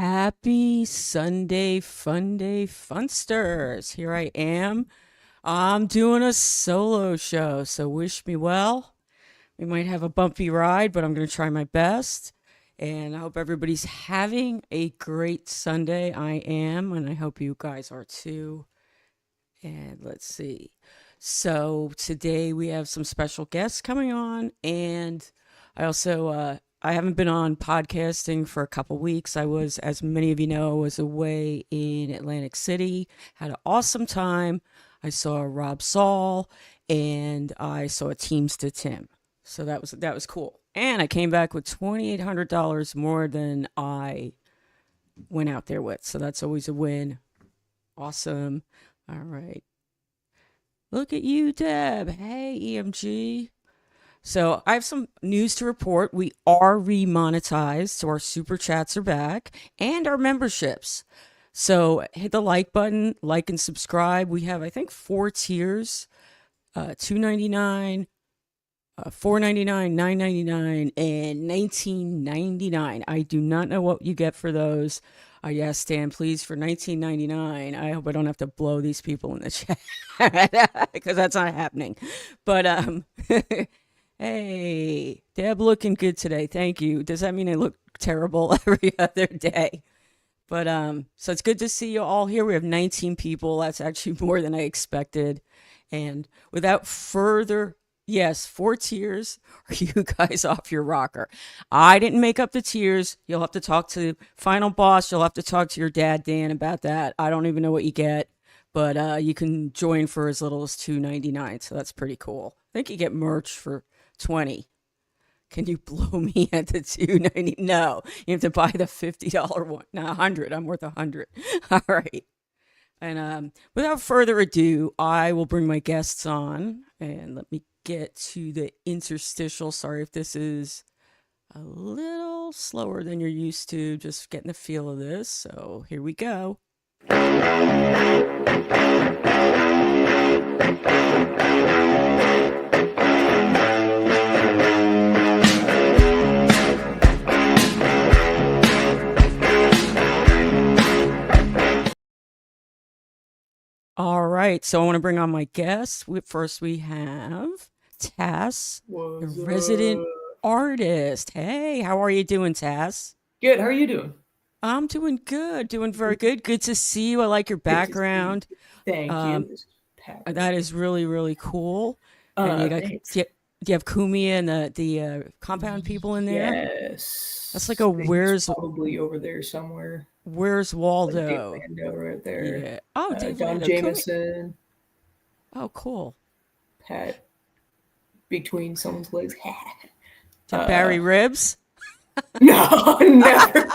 Happy Sunday Funday Funsters. Here I am. I'm doing a solo show, so wish me well. We might have a bumpy ride, but I'm going to try my best. And I hope everybody's having a great Sunday. I am, and I hope you guys are too. And let's see. So today we have some special guests coming on, and I haven't been on podcasting for a couple weeks. I was, as many of you know, was away in Atlantic City, had an awesome time. I saw Rob Saul, and I saw Teamster Tim. So that was cool. And I came back with $2,800 more than I went out there with. So that's always a win. Awesome. All right. Look at you, Deb. Hey, EMG. So I have some news to report. We are remonetized, so our super chats are back and our memberships. So hit the like button, like and subscribe. We have, I think, four tiers: $2.99, $4.99, $9.99, and $19.99. I do not know what you get for those. Yes, Dan, please, for $19.99. I hope I don't have to blow these people in the chat because that's not happening. But hey, Deb, looking good today. Thank you. Does that mean I look terrible every other day? But so it's good to see you all here. We have 19 people. That's actually more than I expected. And without further, yes, four tiers. Are you guys off your rocker? I didn't make up the tiers. You'll have to talk to the final boss. You'll have to talk to your dad, Dan, about that. I don't even know what you get, but you can join for as little as $2.99. So that's pretty cool. I think you get merch for 20. Can you blow me at the 2.90? No, you have to buy the $50 one. No, 100. I'm worth 100. All right. And without further ado, I will bring my guests on, and let me get to the interstitial. Sorry if this is a little slower than you're used to, just getting the feel of this. So here we go. All right, so I want to bring on my guests. First, we have Tass, the What's resident up? artist. Hey, how are you doing, Tass? Good. How are you doing? I'm doing good, doing very good. Good to see you. I like your Good to see background. you. Thank you. Um, This is Patrick. that is really, really cool. And Thanks. do you have Kumia and the compound people in there? That's like Yes. a I think he's probably over there somewhere. Where's Like Dave Waldo? Lando right there. Yeah. Oh, Dave Don Lando. Kumia. Jameson, Oh, cool. Pat between someone's legs. Is that uh, Barry Ribs? no, never.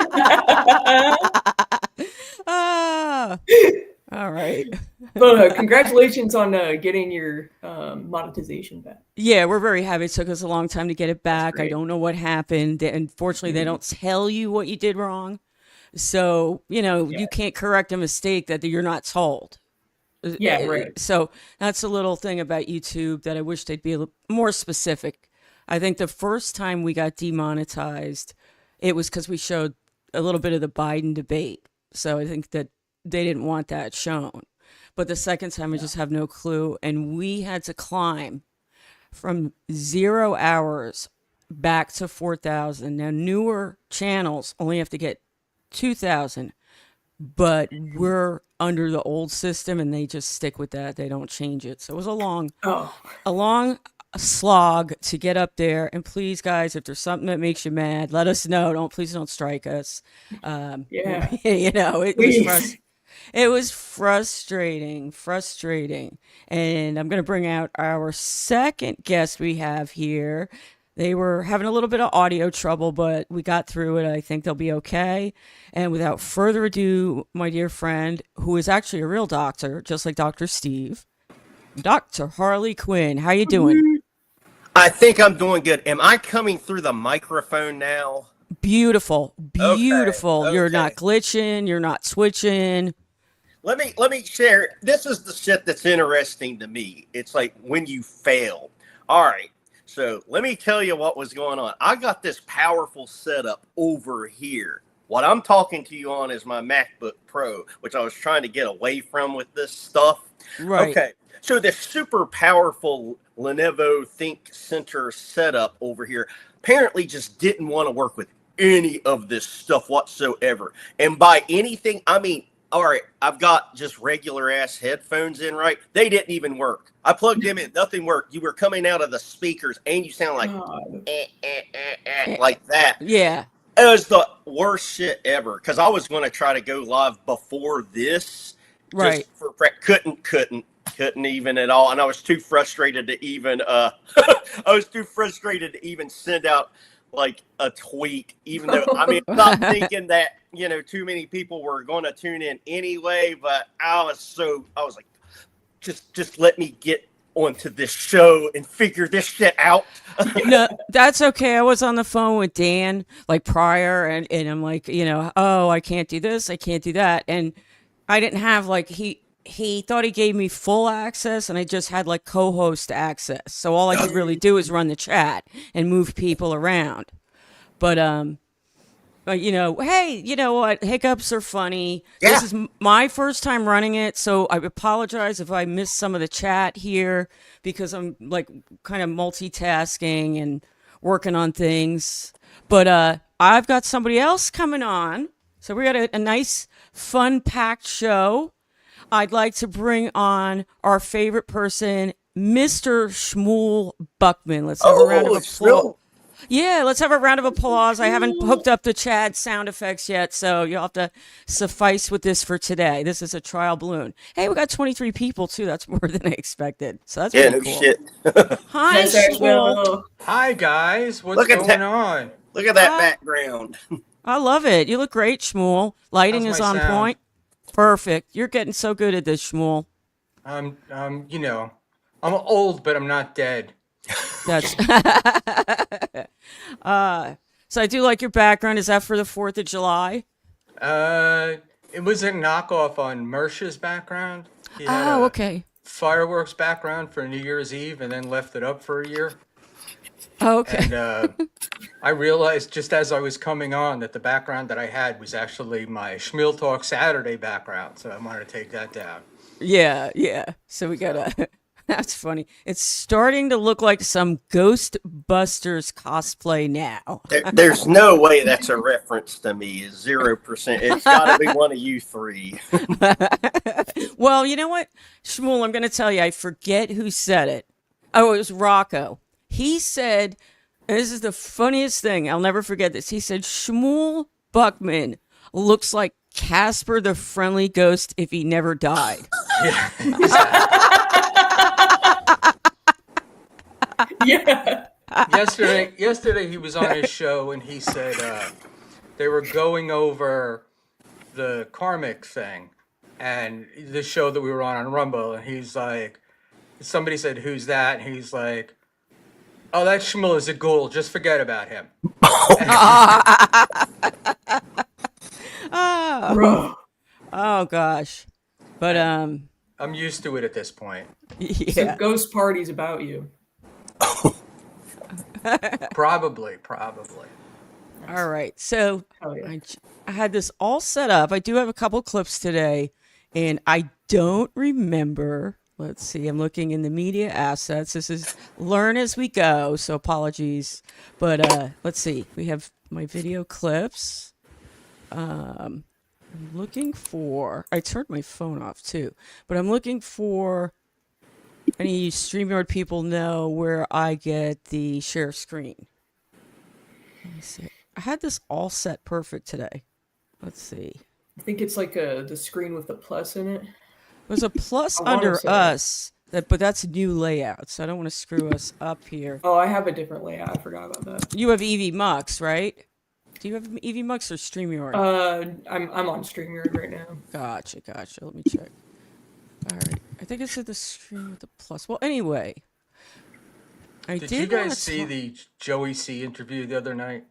Ah, all right. But congratulations on getting your monetization back. Yeah, we're very happy. It took us a long time to get it That's back. I great. don't know what happened. Unfortunately, they Mm, don't tell you what you did wrong. So, yeah. you can't correct a mistake that you're not told. Yeah. Right. So that's a little thing about YouTube that I wish they'd be a little more specific. I think the first time we got demonetized, it was because we showed a little bit of the Biden debate. So I think that they didn't want that shown. But the second time, I Yeah. just have no clue. And we had to climb from 0 hours back to 4,000. Now, newer channels only have to get 2,000, but we're under the old system and they just stick with that. They don't change it. So it was Oh. a long slog to get up there. And please, guys, if there's something that makes you mad, let us know. Please don't strike us. Yeah. It was Please. frustrating. It was frustrating. And I'm going to bring out our second guest we have here. They were having a little bit of audio trouble, but we got through it. I think they'll be okay. And without further ado, my dear friend, who is actually a real doctor, just like Dr. Steve, Dr. Harley Quinn. How you doing? I think I'm doing good. Am I coming through the microphone now? Beautiful, Okay, beautiful. You're not okay. glitching. You're not switching. Let me share. This is the shit that's interesting to me. It's like when you fail. All right. So let me tell you what was going on. I got this powerful setup over here. What I'm talking to you on is my MacBook Pro, which I was trying to get away from with this stuff. Right. Okay. So this super powerful Lenovo Think Center setup over here apparently just didn't want to work with any of this stuff whatsoever. And by anything, I mean, all right, I've got just regular ass headphones in, right? They didn't even work. I plugged them in, nothing worked. You were coming out of the speakers and you sound like like that. Yeah. It was the worst shit ever because I was going to try to go live before this. Right. Just for couldn't even at all, and I was too frustrated to even send out like a tweet, even though I mean I'm not thinking that too many people were going to tune in anyway, but I was like, just let me get onto this show and figure this shit out. No, that's okay. I was on the phone with Dan like prior, and I'm like, oh, I can't do this, I can't do that, and I didn't have like he thought he gave me full access, and I just had like co-host access. So all I could really do is run the chat and move people around. But hey, you know what? Hiccups are funny. Yeah. This is my first time running it, so I apologize if I missed some of the chat here because I'm like kind of multitasking and working on things. But I've got somebody else coming on. So we got a nice, fun-packed show. I'd like to bring on our favorite person, Mr. Shmuel Buckman. Let's have a round of applause. Yeah, let's have a round of applause. I haven't hooked up the Chad sound effects yet, so you'll have to suffice with this for today. This is a trial balloon. Hey, we got 23 people, too. That's more than I expected. So that's pretty cool. Shit. Hi, Shmuel. Hi, guys. What's going on? Look at that background. I love it. You look great, Shmuel. Lighting is on point. Perfect. You're getting so good at this, Shmuel. I'm old, but I'm not dead. That's so I do like your background. Is that for the 4th of July? It was a knockoff on Mersha's background. He had okay. Fireworks background for New Year's Eve and then left it up for a year. Okay. And I realized just as I was coming on that the background that I had was actually my Schmiel Talk Saturday background, so I wanted to take that down. Yeah. So we got that's funny. It's starting to look like some Ghostbusters cosplay now. There's no way that's a reference to me. 0%. It's got to be one of you three. Well, you know what, Shmuel, I'm going to tell you, I forget who said it. Oh, it was Rocco. He said, and this is the funniest thing, I'll never forget this. He said, Shmuel Buckman looks like Casper the Friendly Ghost if he never died. Yeah. Yeah. Yesterday he was on his show and he said they were going over the karmic thing and the show that we were on Rumble, and he's like, somebody said, "Who's that?" And he's like, "Oh, that Shmuel is a ghoul. Just forget about him." Oh gosh. But I'm used to it at this point. yeah. So ghost parties about you. Probably. All right. So Oh, yeah. I had this all set up. I do have a couple clips today, and I don't remember. Let's see. I'm looking in the media assets. This is learn as we go, so apologies. But let's see. We have my video clips. I'm looking for. I turned my phone off too, but I'm looking for. Any StreamYard people know where I get the share screen? Let me see. I had this all set perfect today. Let's see. I think it's like the screen with the plus in it. There's a plus I wanna under say. us, but that's a new layout, so I don't want to screw us up here. Oh, I have a different layout. I forgot about that. You have EV Mux, right? Do you have EV Mux or StreamYard? I'm on StreamYard right now. Gotcha. Let me check. All right. I think it's at the screen with the plus. Well, anyway. Did you guys see the Joey C interview the other night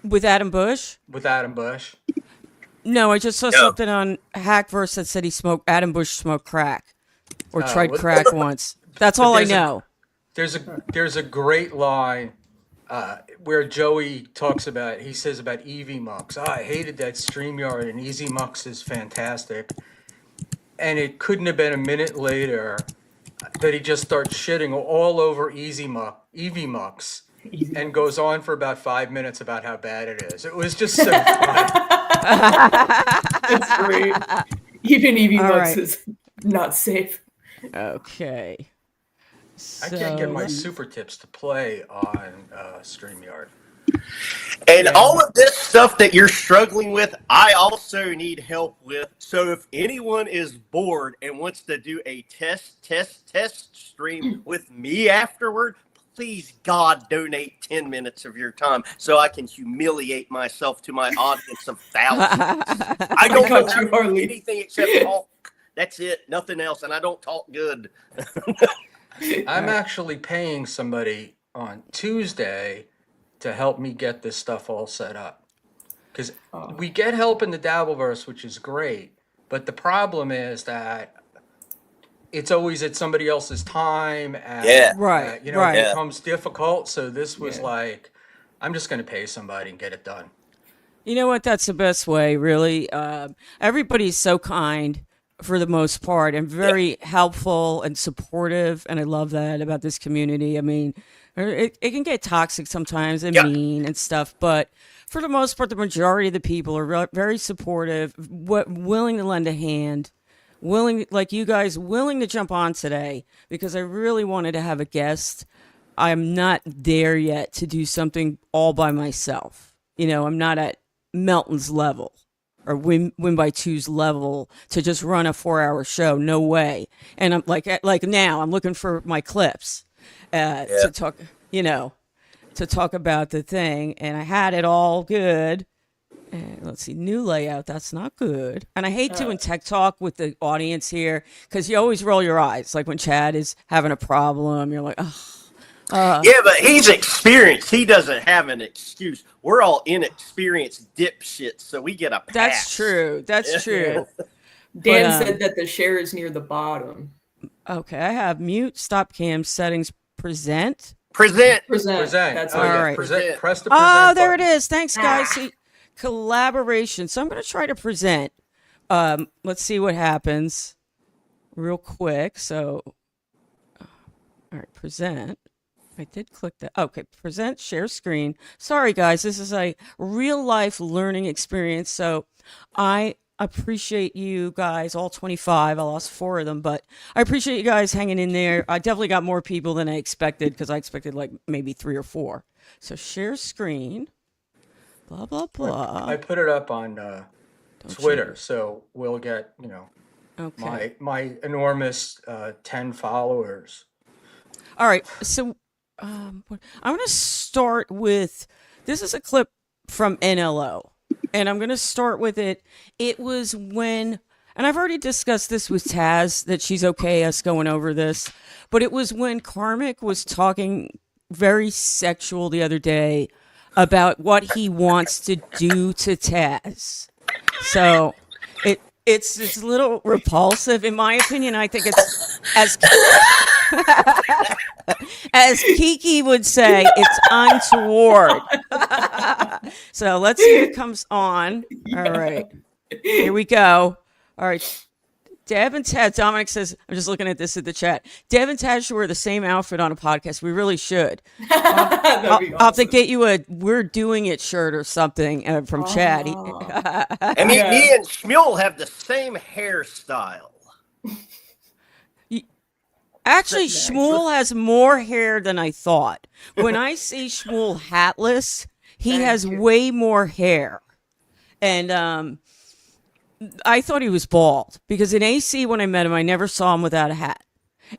with Adam Bush? with Adam Bush? No, I just saw something on Hackverse that said Adam Bush smoked crack or tried crack once. That's all I know. There's a great line where Joey talks about, he says about Eevee Mux. Oh, I hated that StreamYard, and Easy Mux is fantastic. And it couldn't have been a minute later that he just starts shitting all over Eevee Mux, Easy. and goes on for about 5 minutes about how bad it is. It was just so funny. It's great. Even Evie All Mux right. is not safe. Okay. I can't get my So, super tips to play on StreamYard. And Yeah. all of this stuff that you're struggling with, I also need help with. So if anyone is bored and wants to do a test stream with me afterward, please, God, donate 10 minutes of your time so I can humiliate myself to my audience of thousands. I don't know got how you, to do Harley. anything except talk. That's it. Nothing else. And I don't talk good. I'm actually paying somebody on Tuesday to help me get this stuff all set up. Because Oh. we get help in the Dabbleverse, which is great. But the problem is that it's always at somebody else's time. And, Yeah. Right, it right. Yeah. becomes difficult. So this was Yeah. like, I'm just going to pay somebody and get it done. You know what? That's the best way, really. Everybody's so kind for the most part and very helpful and supportive. And I love that about this community. I mean, it can get toxic sometimes and Yeah. mean and stuff, but for the most part, the majority of the people are very supportive, willing to lend a hand, willing, like you guys, willing to jump on today because I really wanted to have a guest. I'm not there yet to do something all by myself. You know, I'm not at Melton's level or Win by Two's level to just run a 4-hour show. No way. And I'm like now I'm looking for my clips to talk, to talk about the thing. And I had it all good. And let's see, new layout. That's not good. And I hate doing tech talk with the audience here because you always roll your eyes. Like when Chad is having a problem, you're like, oh. Yeah, but he's experienced. He doesn't have an excuse. We're all inexperienced dipshits, so we get a pass. That's true. That's true. Dan But, said that the share is near the bottom. Okay, I have mute, stop cam, settings, present. Present. Present. That's Oh, what All yeah. right. Present. Press the present Oh, there it button. is. Thanks, guys. See, collaboration. So I'm going to try to present. Let's see what happens real quick. So, all right, present. I did click that. Okay, present, share screen. Sorry, guys. This is a real life learning experience. So I appreciate you guys, all 25. I lost 4 of them, but I appreciate you guys hanging in there. I definitely got more people than I expected because I expected like maybe 3 or 4. So share screen. Blah, blah, blah. I put it up on Twitter, so we'll get, Okay. my enormous 10 followers. All right. So I'm going to start with this is a clip from NLO, and I'm going to start with it. It was when, and I've already discussed this with Taz that she's okay us going over this, but it was when Karmic was talking very sexual the other day about what he wants to do to Taz. So it's a little repulsive, in my opinion. I think it's as Kiki would say, it's untoward. So let's see if it comes on. All right, here we go. All right. Deb and Ted, Dominic says, I'm just looking at this in the chat. Deb and Ted should wear the same outfit on a podcast. We really should. That'd be I'll have to awesome. get you a We're Doing It shirt or something from Chad. And me Yeah. and Shmuel have the same hairstyle. Actually, Nice. Shmuel has more hair than I thought. When I see Shmuel hatless, he Thank has you. way more hair. And I thought he was bald because in AC, when I met him, I never saw him without a hat.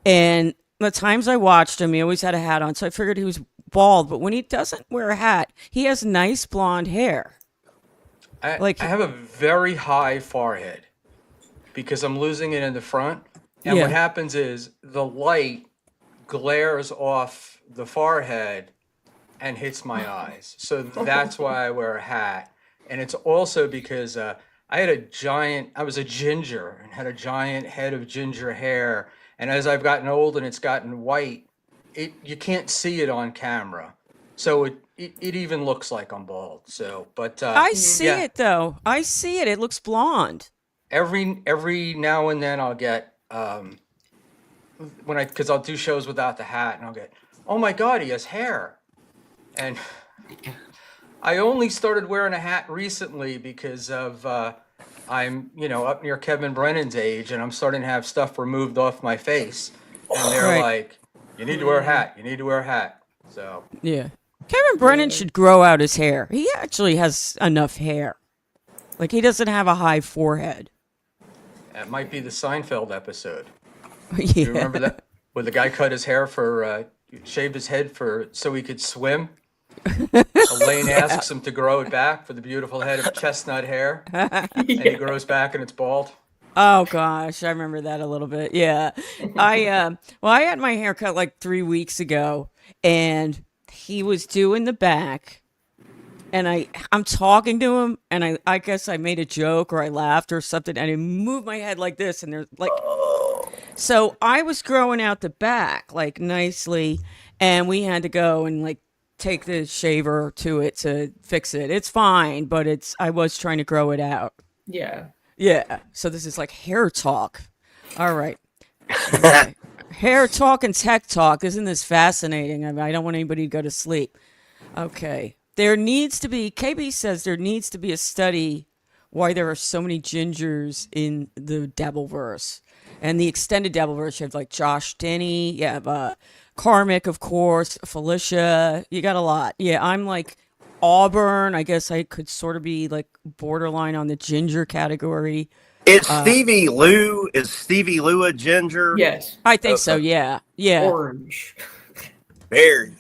And the times I watched him, he always had a hat on. So I figured he was bald. But when he doesn't wear a hat, he has nice blonde hair. I have a very high forehead because I'm losing it in the front. And Yeah. what happens is the light glares off the forehead and hits my eyes. So that's why I wear a hat. And it's also because I was a ginger and had a giant head of ginger hair. And as I've gotten old and it's gotten white, you can't see it on camera. So it even looks like I'm bald. So, but I see yeah, it though. I see it. It looks blonde. every now and then I'll get because I'll do shows without the hat, and I'll get, oh my God, he has hair. And I only started wearing a hat recently because of I'm up near Kevin Brennan's age, and I'm starting to have stuff removed off my face, and they're Right. like, you need to wear a hat. You need to wear a hat. So Yeah. Kevin Brennan should grow out his hair. He actually has enough hair. Like, he doesn't have a high forehead. it might be the Seinfeld episode. Yeah. You remember that? Where the guy cut his hair shaved his head so he could swim. Elaine asks him to grow it back for the beautiful head of chestnut hair, and he grows back and it's bald. Oh gosh, I remember that a little bit. Yeah. I had my hair cut like 3 weeks ago, and he was doing the back, and I'm talking to him, and I guess I made a joke or I laughed or something, and I moved my head like this, and there's like, so I was growing out the back like nicely, and we had to go and like take the shaver to it to fix it. It's fine, but I was trying to grow it out. Yeah. Yeah. So this is like hair talk. All right. Okay. Hair talk and tech talk. Isn't this fascinating? I mean, I don't want anybody to go to sleep. Okay. KB says there needs to be a study why there are so many gingers in the Devilverse. And the extended Devilverse, you have like Josh Denny, you have Karmic, of course, Felicia. You got a lot. Yeah, I'm like Auburn. I guess I could sort of be like borderline on the ginger category. It's Stevie Lou. Is Stevie Lou a ginger? Yes. I think so. Yeah. Yeah. Orange. Very.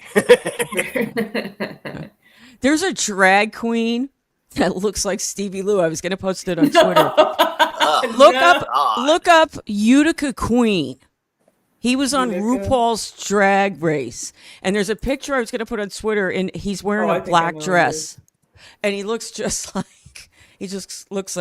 There's a drag queen that looks like Stevie Lou. I was going to post it on Twitter. Look up Utica Queen. He was on RuPaul's Drag Race, and there's a picture I was going to put on Twitter, and he's wearing a black dress, and he looks just like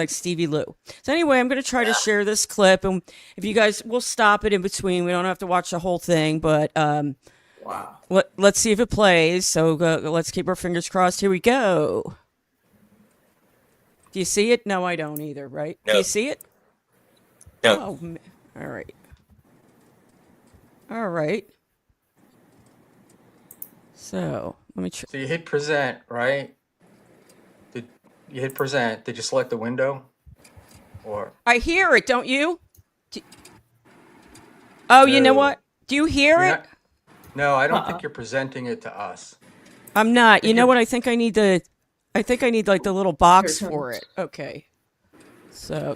Stevie Lou. So anyway, I'm going to try to share this clip, and if you guys, we'll stop it in between. We don't have to watch the whole thing, but Wow. let's see if it plays. So let's keep our fingers crossed. Here we go. Do you see it? No, I don't either. Right? No. Do you see it? No. Oh, all right. All right. So let me try. So you hit present, right? Did you hit present? Did you select the window? Or I hear it, don't you? Oh, you know No. what? Do you hear You're it? not- no, I don't think you're presenting it to us. I'm not. You know what? I think I need like the little box Here it for comes. it. Okay. So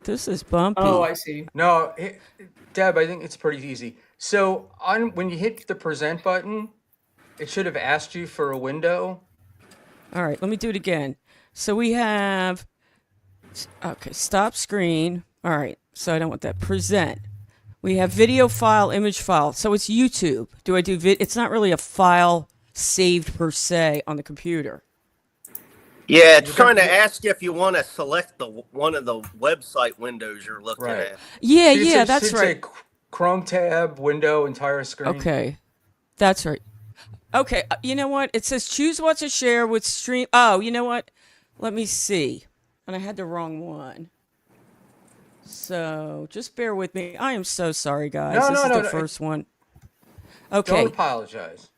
this is bumpy. Oh, I see. No, Deb, I think it's pretty easy. So when you hit the present button, it should have asked you for a window. All right, let me do it again. So we have, okay, stop screen. All right, so I don't want that. Present. We have video file, image file. So it's YouTube. Do I do it's not really a file saved per se on the computer. Yeah, it's trying to ask you if you want to select one of the website windows you're looking Right. at. Yeah, Should yeah, say- that's should right. say Chrome tab, window, entire screen. Okay, that's right. Okay, you know what? It says choose what to share with stream. Oh, you know what? Let me see. And I had the wrong one. So just bear with me. I am so sorry, guys. No, this no, is no, the no, first one. Don't Okay, apologize.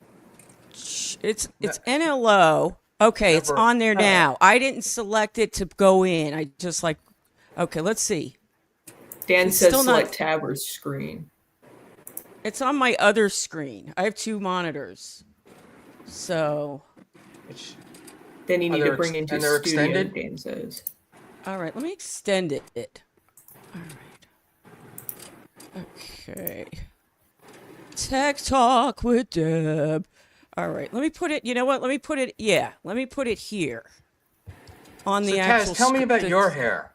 it's NLO. Okay, it's Never- on there now. I didn't select it to go in. I just like. Okay, let's see. Dan It's says still not- select tab or screen. It's on my other screen. I have two monitors. So, It's- Then you need they're to bring ex- into and they're studio, extended? Dan says. all right, let me extend it. All right. Okay. Tech Talk with Deb. All right, let me put it, you know what? Let me put it here. On So the Taz, actual tell me script. about your hair.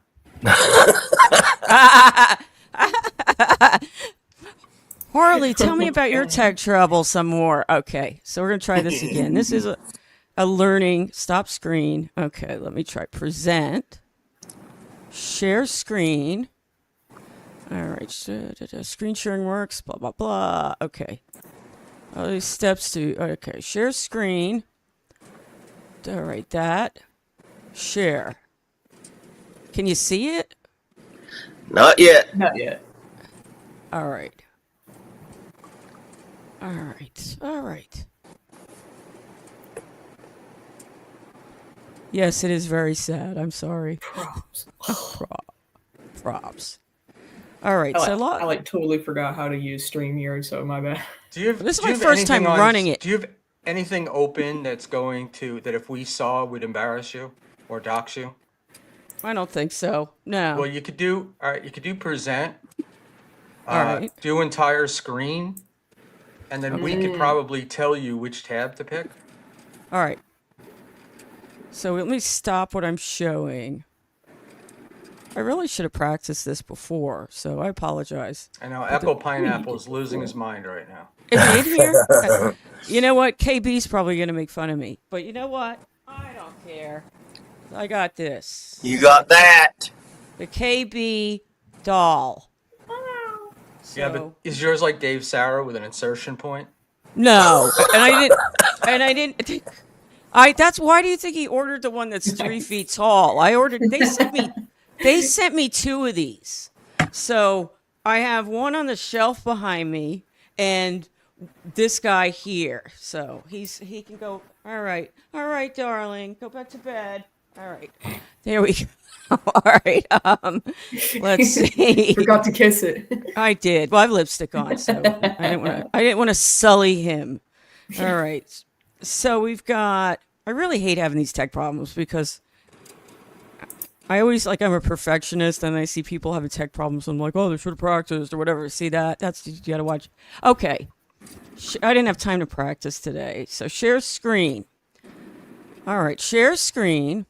Harley, tell me about your tech trouble some more. Okay, so we're going to try this again. This is a learning. Stop screen. Okay, let me try. Present. Share screen. All right. Screen sharing works. Blah, blah, blah. Okay. All these steps to, okay, share screen. All right, that. Share. Can you see it? Not yet. Not yet. All right. All right. All right. Yes, it is very sad. I'm sorry. Props. Props. All right. I So like totally forgot how to use StreamYard, so my bad. This is do my you have first time anything on- running it. Do you have anything open that if we saw would embarrass you or dox you? I don't think so. No. Well, you could do present. All right. Do entire screen, and then we could probably tell you which tab to pick. All right. So let me stop what I'm showing. I really should have practiced this before, so I apologize. I know Echo Pineapple is losing his mind right now. Is he in here? You know what? KB's probably going to make fun of me. But you know what? I don't care. I got this. You got that. The KB doll. Yeah, but is yours like Dave Sarah with an insertion point? No. That's why do you think he ordered the one that's 3 feet tall? They sent me 2 of these. So I have one on the shelf behind me and this guy here. So he can go, all right, darling, go back to bed. All right. There we go. All right. Let's see. Forgot to kiss it. I did. Well, I have lipstick on, so I didn't want to sully him. All right. So we've got. I really hate having these tech problems because I always I'm a perfectionist, and I see people having tech problems. I'm like, oh, they should have practiced or whatever. See that? That's you got to watch. Okay. I didn't have time to practice today, so share screen. All right, share screen,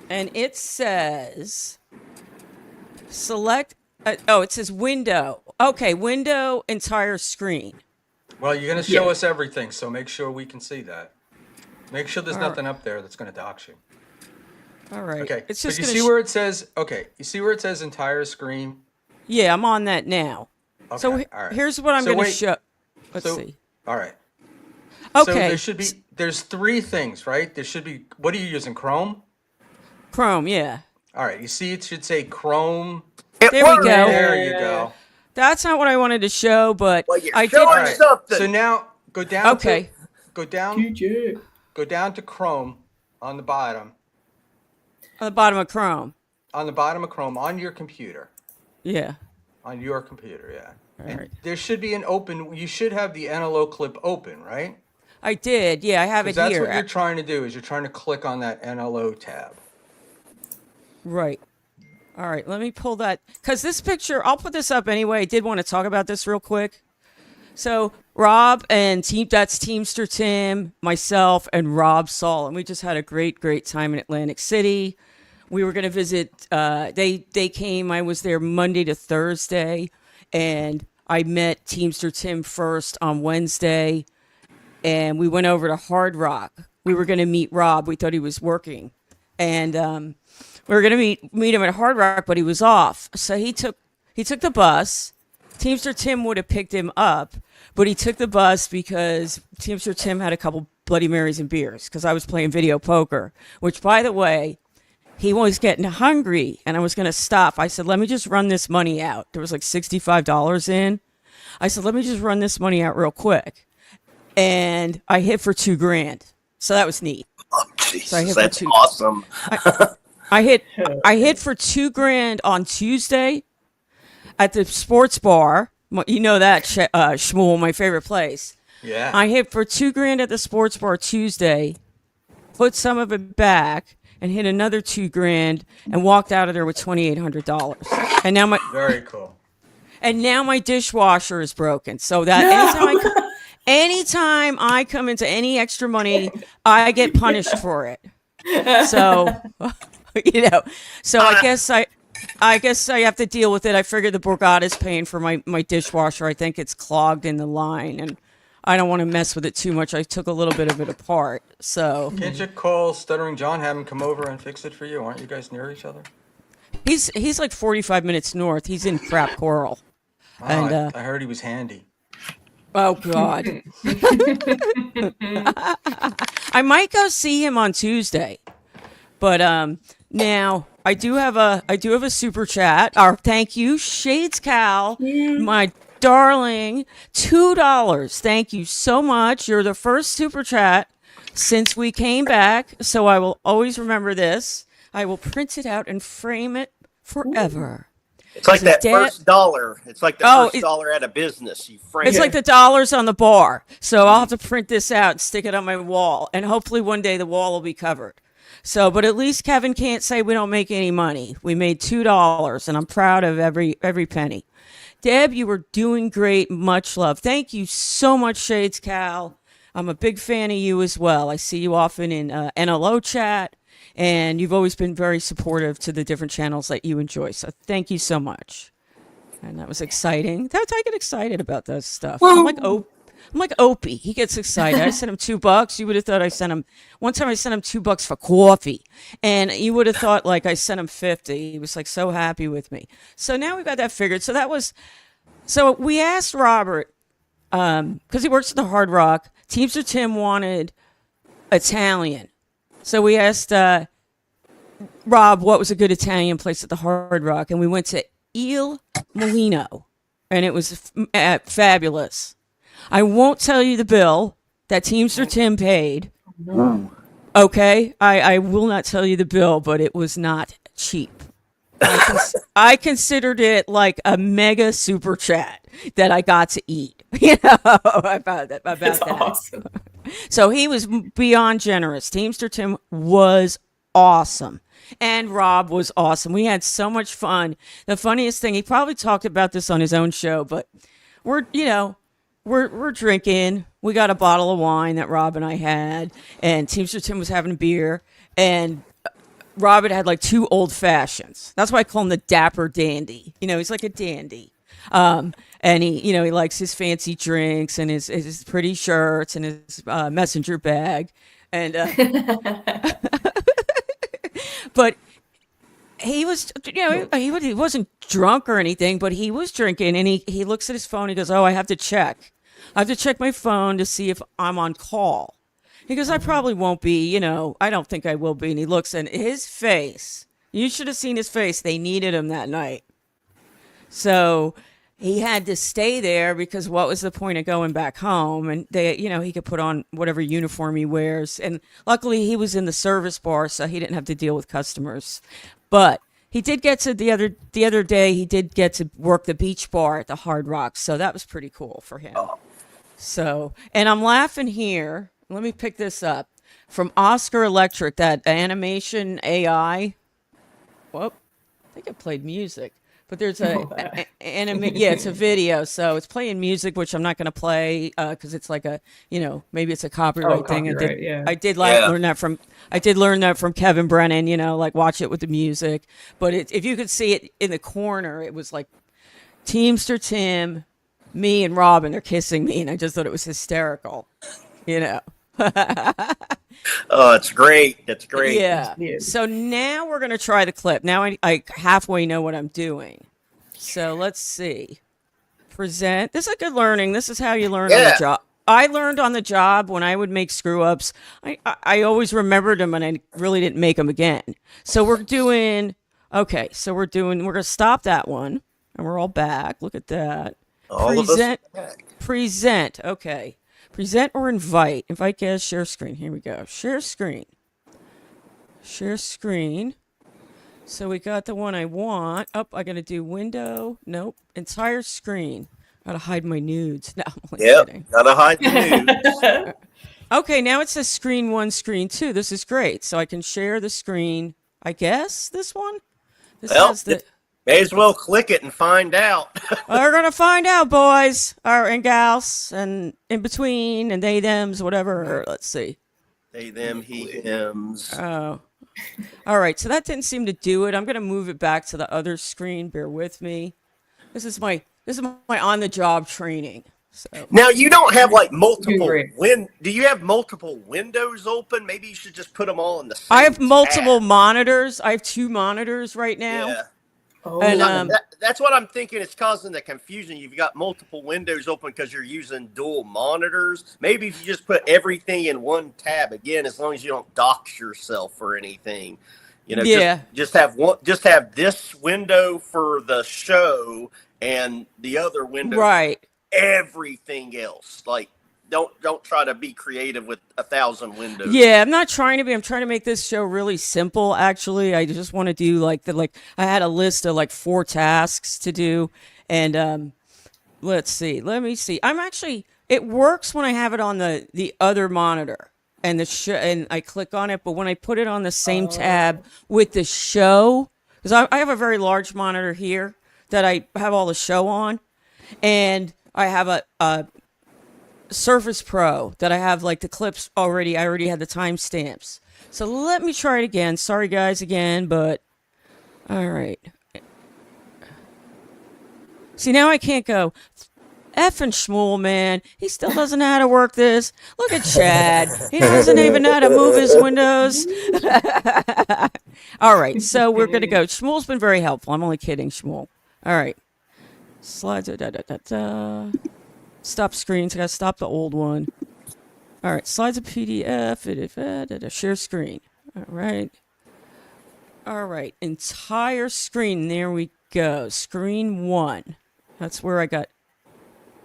and it says select. It says window. Okay, window, entire screen. Well, you're going to show us everything, so make sure we can see that. Make sure there's nothing up there that's going to dox you. All right. Okay. It's But just you gonna see where it says? Okay. You see where it says entire screen? Yeah, I'm on that now. Okay. So all right. here's what I'm So going to wait, show. Let's so- see. All right. Okay. So there's 3 things, right? There should be. What are you using? Chrome. Chrome, yeah. All right. You see, it should say Chrome. It There we worked. go. There you go. That's not what I wanted to show, but Well, you're I did. showing All right. something. So now go down. Okay. Go down. TJ. Go down to Chrome on the bottom. On the bottom of Chrome. On the bottom of Chrome on your computer. Yeah. On your computer, yeah. All And right. there should be an open. You should have the NLO clip open, right? I did. Yeah, I have it 'Cause that's here. what you're trying to do. Is you're trying to click on that NLO tab. Right. All right, let me pull that. Because this picture, I'll put this up anyway. I did want to talk about this real quick. So Rob and that's Teamster Tim, myself, and Rob Saul. And we just had a great, great time in Atlantic City. We were going to visit. They came. I was there Monday to Thursday. And I met Teamster Tim first on Wednesday. And we went over to Hard Rock. We were going to meet Rob. We thought he was working. And we were going to meet him at Hard Rock, but he was off. So he took the bus. Teamster Tim would have picked him up, but he took the bus because Teamster Tim had a couple Bloody Marys and beers because I was playing video poker, which, by the way, he was getting hungry, and I was going to stop. I said, let me just run this money out. There was like $65 in. I said, let me just run this money out real quick. And I hit for $2,000. So that was neat. Oh, Jesus, So I hit for that's two- awesome. I hit for $2,000 on Tuesday at the sports bar. You know that, Shmuel, my favorite place. Yeah. I hit for $2,000 at the sports bar Tuesday, put some of it back, and hit another $2,000 and walked out of there with $2,800. And now Very cool. my dishwasher is broken. So that anytime I come into any extra money, I get punished for it. So so I guess I have to deal with it. I figured the Borgata's paying for my dishwasher. I think it's clogged in the line, and I don't want to mess with it too much. I took a little bit of it apart. So Can't you call Stuttering John, have him come over and fix it for you? Aren't you guys near each other? he's like 45 minutes north. He's in Crap Coral. Oh, And I heard he was handy. Oh God. I might go see him on Tuesday. But now I do have a super chat. Our thank you, Shades Cal, my darling, $2. Thank you so much. You're the first super chat since we came back, so I will always remember this. I will print it out and frame it forever. It's like This is that first dollar. It's like the Oh, first dollar at a business. You frame it's it. like the dollars on the bar. So I'll have to print this out and stick it on my wall. And hopefully one day the wall will be covered. So, but at least Kevin can't say we don't make any money. We made $2 and I'm proud of every penny. Deb, you were doing great. Much love. Thank you so much, Shades Cal. I'm a big fan of you as well. I see you often in NLO chat, and you've always been very supportive to the different channels that you enjoy. So thank you so much. And that was exciting. I get excited about that stuff. I'm like Opie. He gets excited. I sent him $2. You would have thought I sent him one time. I sent him $2 for coffee, and you would have thought like I sent him 50. He was like so happy with me. So now we've got that figured. So we asked Robert because he works at the Hard Rock. Teamster Tim wanted Italian, so we asked Rob what was a good Italian place at the Hard Rock, and we went to Il Molino, and it was fabulous. I won't tell you the bill that Teamster Tim paid. Okay, I will not tell you the bill, but it was not cheap. I considered it like a mega super chat that I got to eat. You know about that. That's awesome. So he was beyond generous. Teamster Tim was awesome. And Rob was awesome. We had so much fun. The funniest thing, he probably talked about this on his own show, but we're drinking. We got a bottle of wine that Rob and I had, and Teamster Tim was having a beer, and Robert had like 2 old fashions. That's why I call him the dapper dandy. You know, he's like a dandy. And he likes his fancy drinks and his pretty shirts and his messenger bag. And but he was, he wasn't drunk or anything, but he was drinking, and he looks at his phone. He goes, "Oh, I have to check my phone to see if I'm on call." He goes, "I probably won't be, I don't think I will be." And he looks, and his face, you should have seen his face. They needed him that night. So he had to stay there because what was the point of going back home? And he could put on whatever uniform he wears. And luckily he was in the service bar, so he didn't have to deal with customers. But he did get to the other day, he did get to work the beach bar at the Hard Rock. So that was pretty cool for him. So, and I'm laughing here. Let me pick this up from Oscar Electric, that animation AI. Whoop, I think it played music, but there's it's a video, so it's playing music, which I'm not going to play because it's like maybe it's a copyright thing. I did learn that from Kevin Brennan. Like watch it with the music, but if you could see it in the corner, it was like Teamster Tim, me, and Robin are kissing me, and I just thought it was hysterical. Oh, it's great. That's great. Yeah. So now we're going to try the clip. Now I halfway know what I'm doing. So let's see. Present. This is a good learning. This is how you learn on the job. I learned on the job when I would make screw ups. I always remembered them, and I really didn't make them again. So we're going to stop that one, and we're all back. Look at that. Present. Okay. Present or invite. Invite guest, share screen. Here we go. Share screen. Share screen. So we got the one I want. I got to do window. Nope. Entire screen. Got to hide my nudes. No, I'm only kidding. Got to hide the nudes. Okay, now it says screen 1, screen 2. This is great. So I can share the screen. I guess this one? May as well click it and find out. We're going to find out, boys and gals, and in between, and they, thems, whatever. Let's see. They, them, he, hims. Oh. All right. So that didn't seem to do it. I'm going to move it back to the other screen. Bear with me. This is my on-the-job training. So. Now, you don't have like multiple do you have multiple windows open? Maybe you should just put them all in the same I have multiple monitors. I have 2 monitors right now. Yeah. Oh, And That's what I'm thinking. It's causing the confusion. You've got multiple windows open because you're using dual monitors. Maybe if you just put everything in one tab, again, as long as you don't dox yourself or anything, Yeah. just have one. Just have this window for the show and the other window for Right. everything else. Like, don't try to be creative with 1,000 windows. Yeah, I'm not trying to be. I'm trying to make this show really simple, actually. I just want to do I had a list of like 4 tasks to do. And let's see. Let me see. It works when I have it on the other monitor and and I click on it. But when I put it on the same tab with the show, because I have a very large monitor here that I have all the show on, and I have a Surface Pro that I have like the clips already. I already had the timestamps. So let me try it again. Sorry guys again, but all right. See, now I can't go effing Shmuel, man. He still doesn't know how to work this. Look at Chad. He doesn't even know how to move his windows. All right, so we're gonna go. Shmuel's been very helpful. I'm only kidding, Shmuel. All right. Slides. Stop screens. I gotta stop the old one. All right, slides of PDF. Share screen. All right. Entire screen. There we go. Screen 1. That's where I got.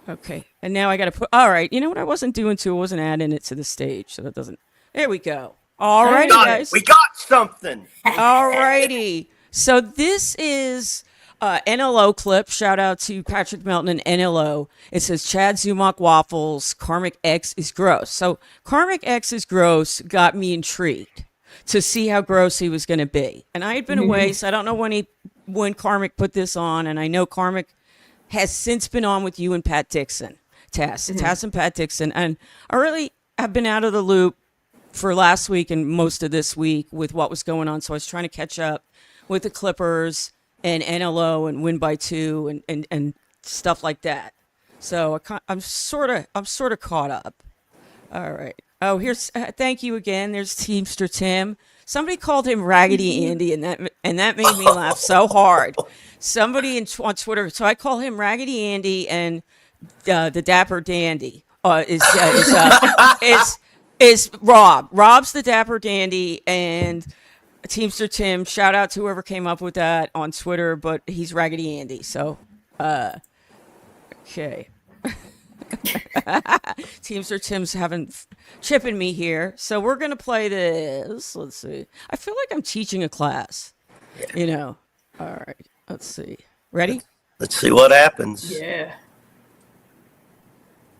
Okay, and now I gotta put. All right. You know what I wasn't doing too? I wasn't adding it to the stage, so that doesn't. There we go. All righty, guys. We got something. All righty. So this is NLO clip. Shout out to Patrick Melton and NLO. It says Chad Zumach waffles. Karmic X is gross. So Karmic X is gross got me intrigued to see how gross he was going to be. And I had been away, so I don't know when Karmic put this on. And I know Karmic has since been on with you and Pat Dixon, Tass and Pat Dixon. And I really have been out of the loop for last week and most of this week with what was going on. So I was trying to catch up with the Clippers and NLO and win by 2 and stuff like that. So I'm sort of caught up. All right. Oh, here's thank you again. There's Teamster Tim. Somebody called him Raggedy Andy, and that made me laugh so hard. Somebody on Twitter. So I call him Raggedy Andy, and the Dapper Dandy is Rob. Rob's the Dapper Dandy, and Teamster Tim. Shout out to whoever came up with that on Twitter, but he's Raggedy Andy. So, okay. Teamster Tim's chipping me here. So we're going to play this. Let's see. I feel like I'm teaching a class, All right. Let's see. Ready? Let's see what happens. Yeah.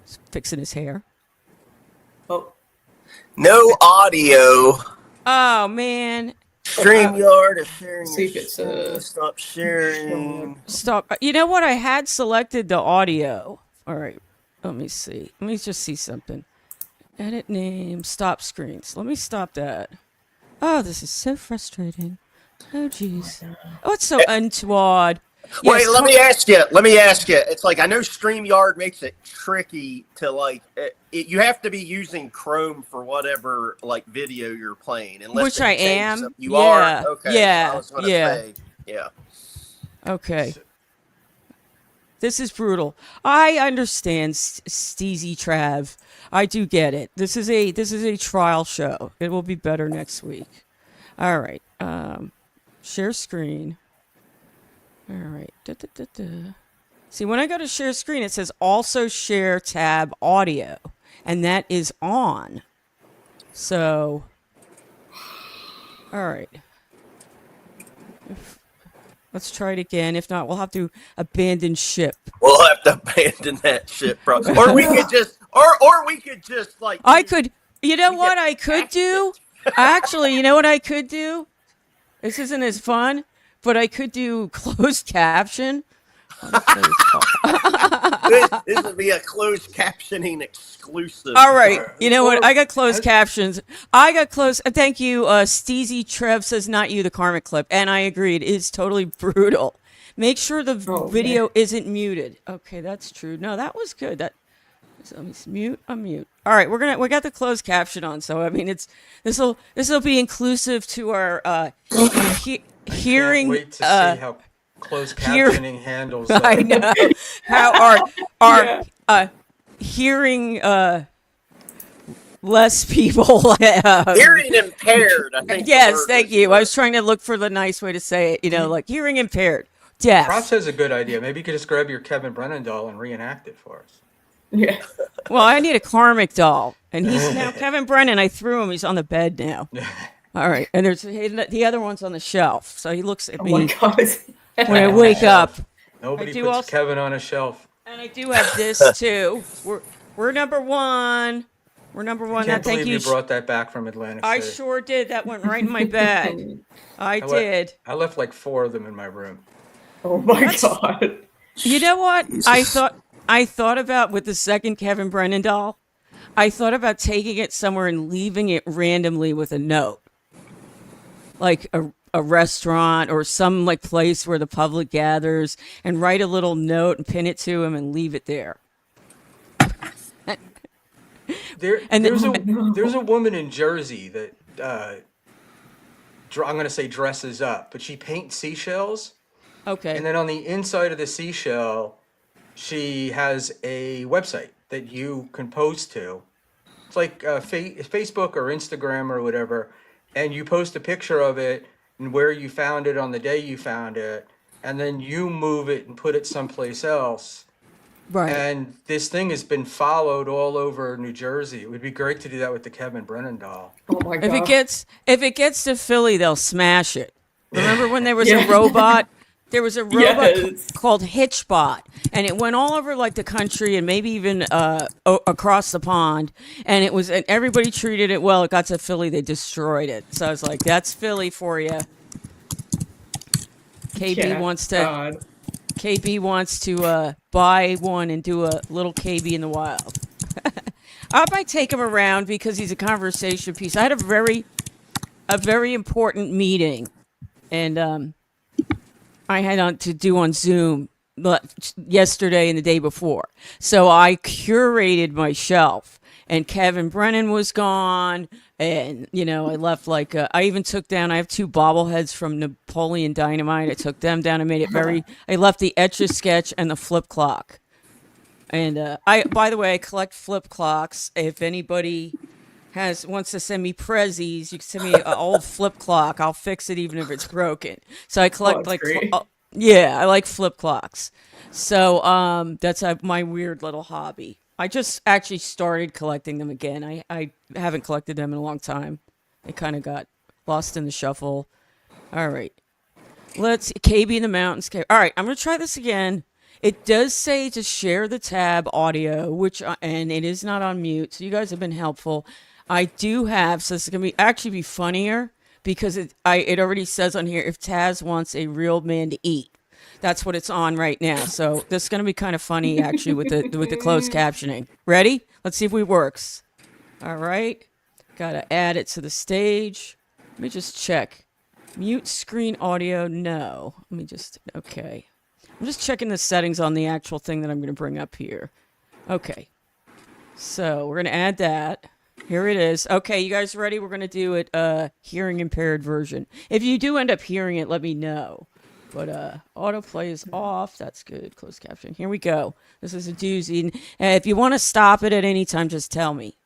He's fixing his hair. Oh. No audio. Oh, man. StreamYard is sharing. See if it's stop sharing. Stop. You know what? I had selected the audio. All right. Let me see. Let me just see something. Edit name. Stop screens. Let me stop that. Oh, this is so frustrating. Oh, jeez. Oh, it's so untoward. Wait, Yes, let me ask you. It's like, I know StreamYard makes it tricky to you have to be using Chrome for whatever video you're playing. Unless which I am. Something. You are? Okay. Yeah. I was gonna say, yeah. Okay. This is brutal. I understand, Steezy Trav. I do get it. This is a trial show. It will be better next week. All right. Share screen. All right. See, when I go to share screen, it says also share tab audio, and that is on. So, all right. Let's try it again. If not, we'll have to abandon ship. We'll have to abandon that ship, bro. Or we could just, or we could just I could. You know what I could do? Actually, you know what I could do? This isn't as fun, but I could do closed caption. This would be a closed captioning exclusive. All right. You know what? I got closed captions. Thank you. Steezy Trev says, not you, the Karmic clip. And I agreed. It's totally brutal. Make sure the video isn't muted. Okay, that's true. No, that was good. So let me mute. Unmute. All right, we got the closed caption on. So I mean, this will be inclusive to our hearing. Wait to see how closed Here- captioning handles. I know how are Yeah. hearing less people. Hearing impaired, I think. the Yes, word thank was you. I used. was trying to look for the nice way to say it. Like hearing impaired, deaf. Props has a good idea. Maybe you could just grab your Kevin Brennan doll and reenact it for us. Yeah. Well, I need a karmic doll, and he's now Kevin Brennan. I threw him. He's on the bed now. All right, and there's the other one's on the shelf, so he looks at Oh my me God. when I wake up. Nobody I do puts also- Kevin on a shelf. And I do have this too. We're number one. We're number one. Can't Thank believe you. you brought that back from Atlantic I City. sure did. That went right in my bag. I did. I left like 4 of them in my room. Oh my God. You know what? I thought about with the second Kevin Brennan doll. I thought about taking it somewhere and leaving it randomly with a note, like a restaurant or some like place where the public gathers, and write a little note and pin it to him and leave it there. There's a woman in Jersey that I'm going to say dresses up, but she paints seashells. Okay. And then on the inside of the seashell, she has a website that you can post to. It's like Facebook or Instagram or whatever. And you post a picture of it and where you found it on the day you found it. And then you move it and put it someplace else. Right. And this thing has been followed all over New Jersey. It would be great to do that with the Kevin Brennan doll. Oh my God. If it gets to Philly, they'll smash it. Remember when there was Yeah. a robot? There was a robot Yes. called Hitchbot, and it went all over like the country and maybe even across the pond. And everybody treated it well. It got to Philly, they destroyed it. So I was like, "That's Philly for you." KB Yeah, wants to. God. KB wants to buy one and do a little KB in the wild. I might take him around because he's a conversation piece. I had a very important meeting, and I had to do on Zoom yesterday and the day before. So I curated my shelf, and Kevin Brennan was gone. And, I left I even took down, I have 2 bobbleheads from Napoleon Dynamite. I took them down and made it I left the Etch-a-Sketch and the flip clock. And by the way, I collect flip clocks. If anybody wants to send me prezzies, you can send me an old flip clock. I'll fix it even if it's broken. So I collect that's great. yeah, I like flip clocks. So that's my weird little hobby. I just actually started collecting them again. I haven't collected them in a long time. They kind of got lost in the shuffle. All right. Let's KB in the mountains. All right, I'm going to try this again. It does say to share the tab audio, and it is not on mute. So you guys have been helpful. I do have, so this is going to actually be funnier because it already says on here, if Taz wants a real man to eat. That's what it's on right now. So this is going to be kind of funny, actually, with the closed captioning. Ready? Let's see if it works. All right. Got to add it to the stage. Let me just check. Mute screen audio, no. Okay. I'm just checking the settings on the actual thing that I'm going to bring up here. Okay. So we're going to add that. Here it is. Okay, you guys ready? We're going to do it hearing impaired version. If you do end up hearing it, let me know. But autoplay is off. That's good. Closed caption. Here we go. This is a doozy. And if you want to stop it at any time, just tell me.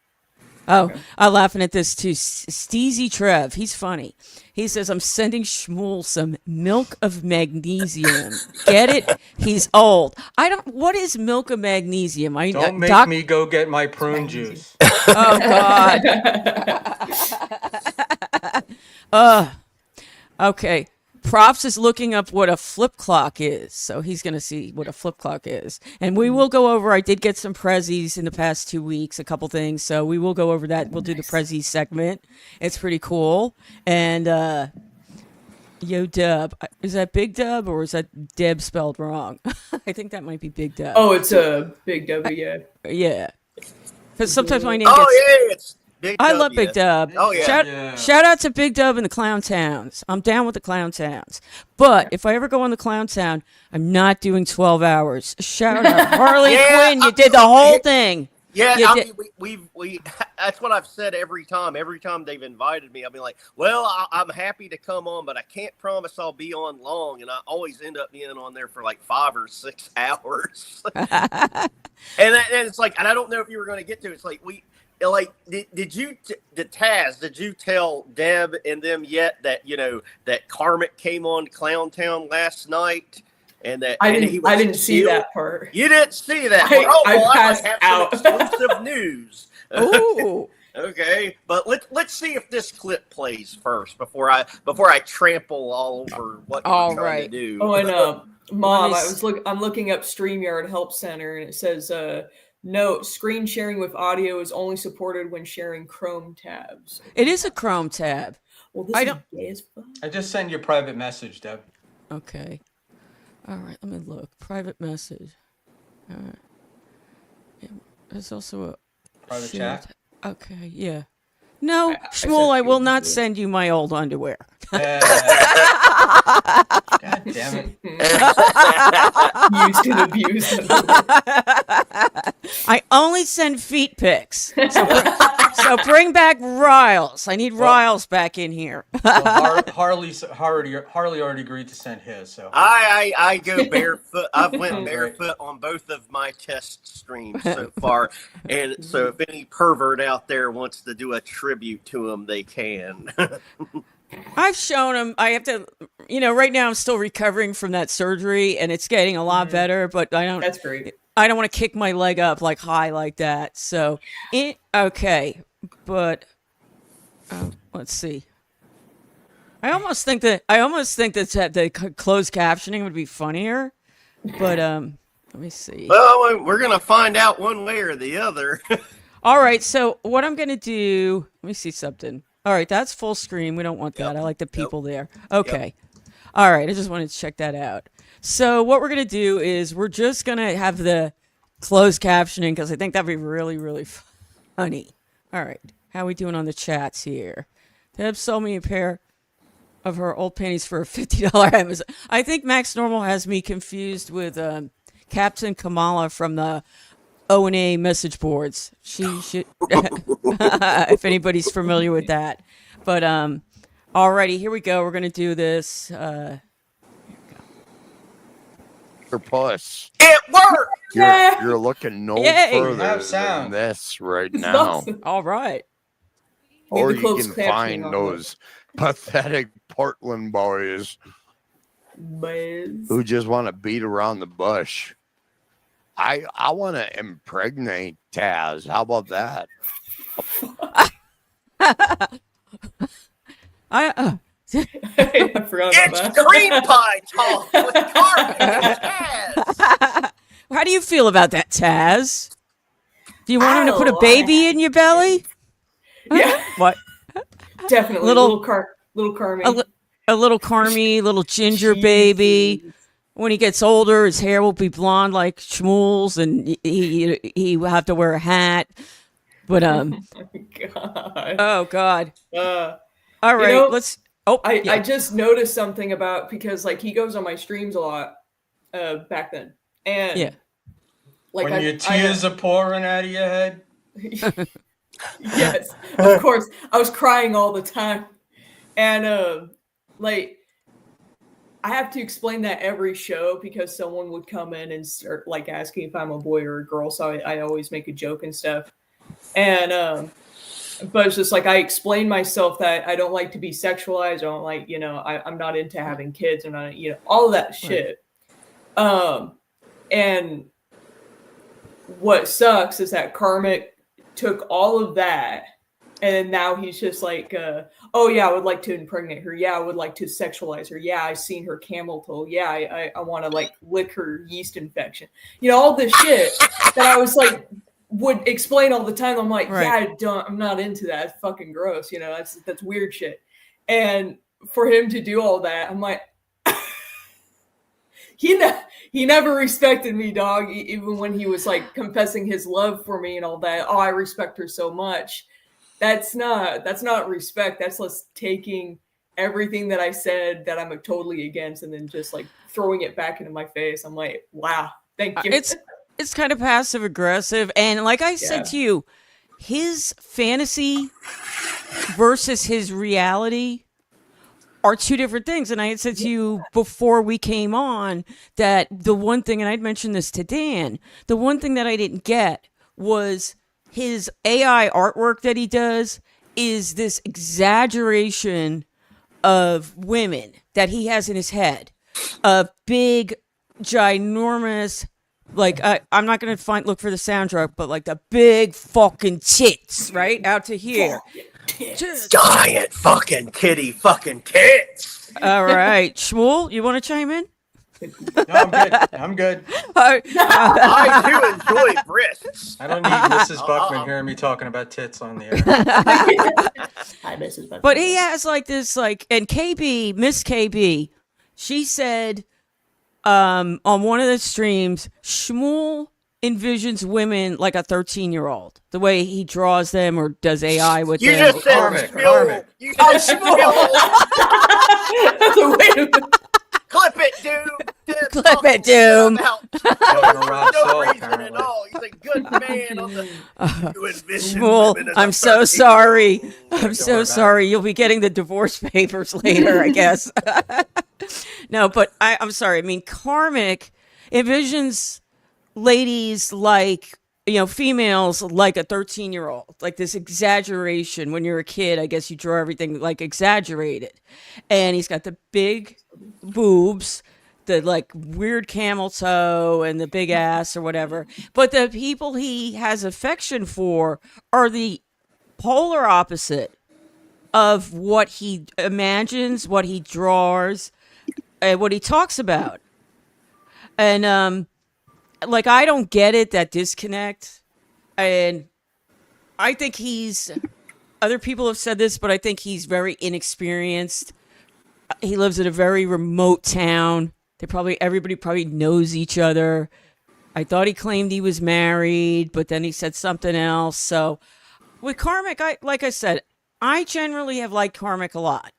Oh, okay. I'm laughing at this too. Steezy Trev. He's funny. He says, I'm sending Shmuel some milk of magnesium. Get it? He's old. What is milk of magnesium? Don't make me go get my prune juice. Oh, God. Okay. Props is looking up what a flip clock is, so he's going to see what a flip clock is. And we will go over, I did get some prezzies in the past 2 weeks, a couple things, so we will go over that. We'll do the prezzies segment. It's pretty cool. And, Yo Dub, is that Big Dub or is that Deb spelled wrong? I think that might be Big Dub. Oh, it's a Big W, yeah. Yeah. Because sometimes my name gets... Oh, yeah, it's Big Dub. I love Big Dub. Oh, yeah. Shout out to Big Dub and the Clown Towns. I'm down with the Clown Towns. But if I ever go on the Clown Town, I'm not doing 12 hours. Shout out. Harley Quinn, you did the whole thing. Yeah, Yeah, I mean, we that's what I've said every time. Every time they've invited me, I'll be like, "Well, I'm happy to come on, but I can't promise I'll be on long." And I always end up being on there for like 5 or 6 hours. And it's like, and I don't know if you were going to get to it. It's like did you Taz? Did you tell Deb and them yet that that Karmic came on Clown Town last night? And that I and didn't. he was I didn't see still- that part. You didn't see that. I I passed might have out. some exclusive news. Ooh. Okay, but let's see if this clip plays first before I trample all over what you're All trying to right. do. Oh, and Mom, Let me I'm looking up StreamYard Help Center, and it says, note: screen sharing with audio is only supported when sharing Chrome tabs. It is a Chrome tab. Well, this I is don't- gay as fuck. I just send you a private message, Deb. Okay. All right, let me look. Private message. All right. Yeah, there's also a Private shared- chat. Okay, yeah. No, I Shmuel, I sent will you not too. send you my old underwear. God damn it. Used and abused. I only send feet pics. So bring back Riles. I need Riles back in here. Well, Harley already agreed to send his, so. I go barefoot. I've went Great. barefoot on both of my test streams so far, and so if any pervert out there wants to do a tribute to him, they can. I've shown him. I have to, right now I'm still recovering from that surgery, and it's getting a lot better. But That's great. I don't want to kick my leg up like high like that. So, okay, but let's see. I almost think that the closed captioning would be funnier, but let me see. Well, we're gonna find out one way or the other. All right, so what I'm gonna do? Let me see something. All right, that's full screen. We don't want that. I like the people there. Okay. All right, I just wanted to check that out. So what we're gonna do is we're just gonna have the closed captioning because I think that'd be really, really funny. All right, how we doing on the chats here? Deb sold me a pair of her old panties for a $50 Amazon. I think Max Normal has me confused with Captain Kamala from the O&A message boards. She should, if anybody's familiar with that. But alrighty, here we go. We're gonna do this. Your puss. It worked. You're looking no Yay. further Have than sound. this right It's now. awesome. All right. Need Or the you closed can captioning find on those pathetic Portland boys Buzz. who just want to beat around the bush. I want to impregnate Taz. How about that? I forgot It's about that. cream pie talk with Carmen and Taz. How do you feel about that, Taz? Do you want him to put a like baby in your belly? Yeah, What? definitely. Little- Little Carmi. A little Carmy, little ginger baby. When he gets older, his hair will be blonde like Shmuel's, and he will have to wear a hat. But God. oh god. Uh, All right, know, let's. Oh, I yeah. just noticed something about because like he goes on my streams a lot back then, and Yeah. like When your tears are pouring out of your head. Yes, of course. I was crying all the time, and like I have to explain that every show because someone would come in and start like asking if I'm a boy or a girl. So I always make a joke and stuff, and but it's just like I explain myself that I don't like to be sexualized. I don't like I'm not into having kids. I'm not all of that shit. And what sucks is that Karmic took all of that, and now he's just like, oh yeah, I would like to impregnate her. Yeah, I would like to sexualize her. Yeah, I've seen her camel toe. Yeah, I want to like lick her yeast infection. All this shit that I was like would explain all the time. I'm like, Right. yeah, I'm not into that. It's fucking gross. That's weird shit. And for him to do all that, I'm like, he never respected me, dog. Even when he was like confessing his love for me and all that. Oh, I respect her so much. That's not respect. That's just taking everything that I said that I'm totally against and then just like throwing it back into my face. I'm like, wow, thank you. it's kind of passive aggressive. And like I said to you, his fantasy versus his reality are two different things. And I had said to you before we came on that the one thing, and I'd mentioned this to Dan, the one thing that I didn't get was his AI artwork that he does is this exaggeration of women that he has in his head, of big, ginormous, like I'm not gonna look for the soundtrack, but like the big fucking tits, right out to here. Giant fucking titty fucking tits. All right, Shmuel, you want to chime in? No, I'm good. I'm good. I do enjoy breasts. I don't need Mrs. Buckman hearing me talking about tits on the air. Hi, Mrs. Buckman. But he has like this, like, and KB, Miss KB, she said on one of the streams, Shmuel envisions women like a 13-year-old, the way he draws them or does AI with You them. just said Karmic, Shmuel. Karmic. You said Shmuel. So wait a minute. Clip it, Doom. Clip it, Doom. Talking to Rob No Saul, reason apparently. at all. He's a good man on the. You envision Shmuel, women as a I'm so 13-year-old. sorry. I'm worry so about sorry. You'll be getting the divorce papers later, I guess. No, but I'm sorry. I mean, Karmic envisions ladies like, females like a 13-year-old, like this exaggeration. When you're a kid, I guess you draw everything like exaggerated. And he's got the big boobs, the like weird camel toe, and the big ass or whatever. But the people he has affection for are the polar opposite of what he imagines, what he draws, and what he talks about. And like, I don't get it, that disconnect. And I think other people have said this, but I think he's very inexperienced. He lives in a very remote town. Everybody probably knows each other. I thought he claimed he was married, but then he said something else. So with Karmic, like I said, I generally have liked Karmic a lot.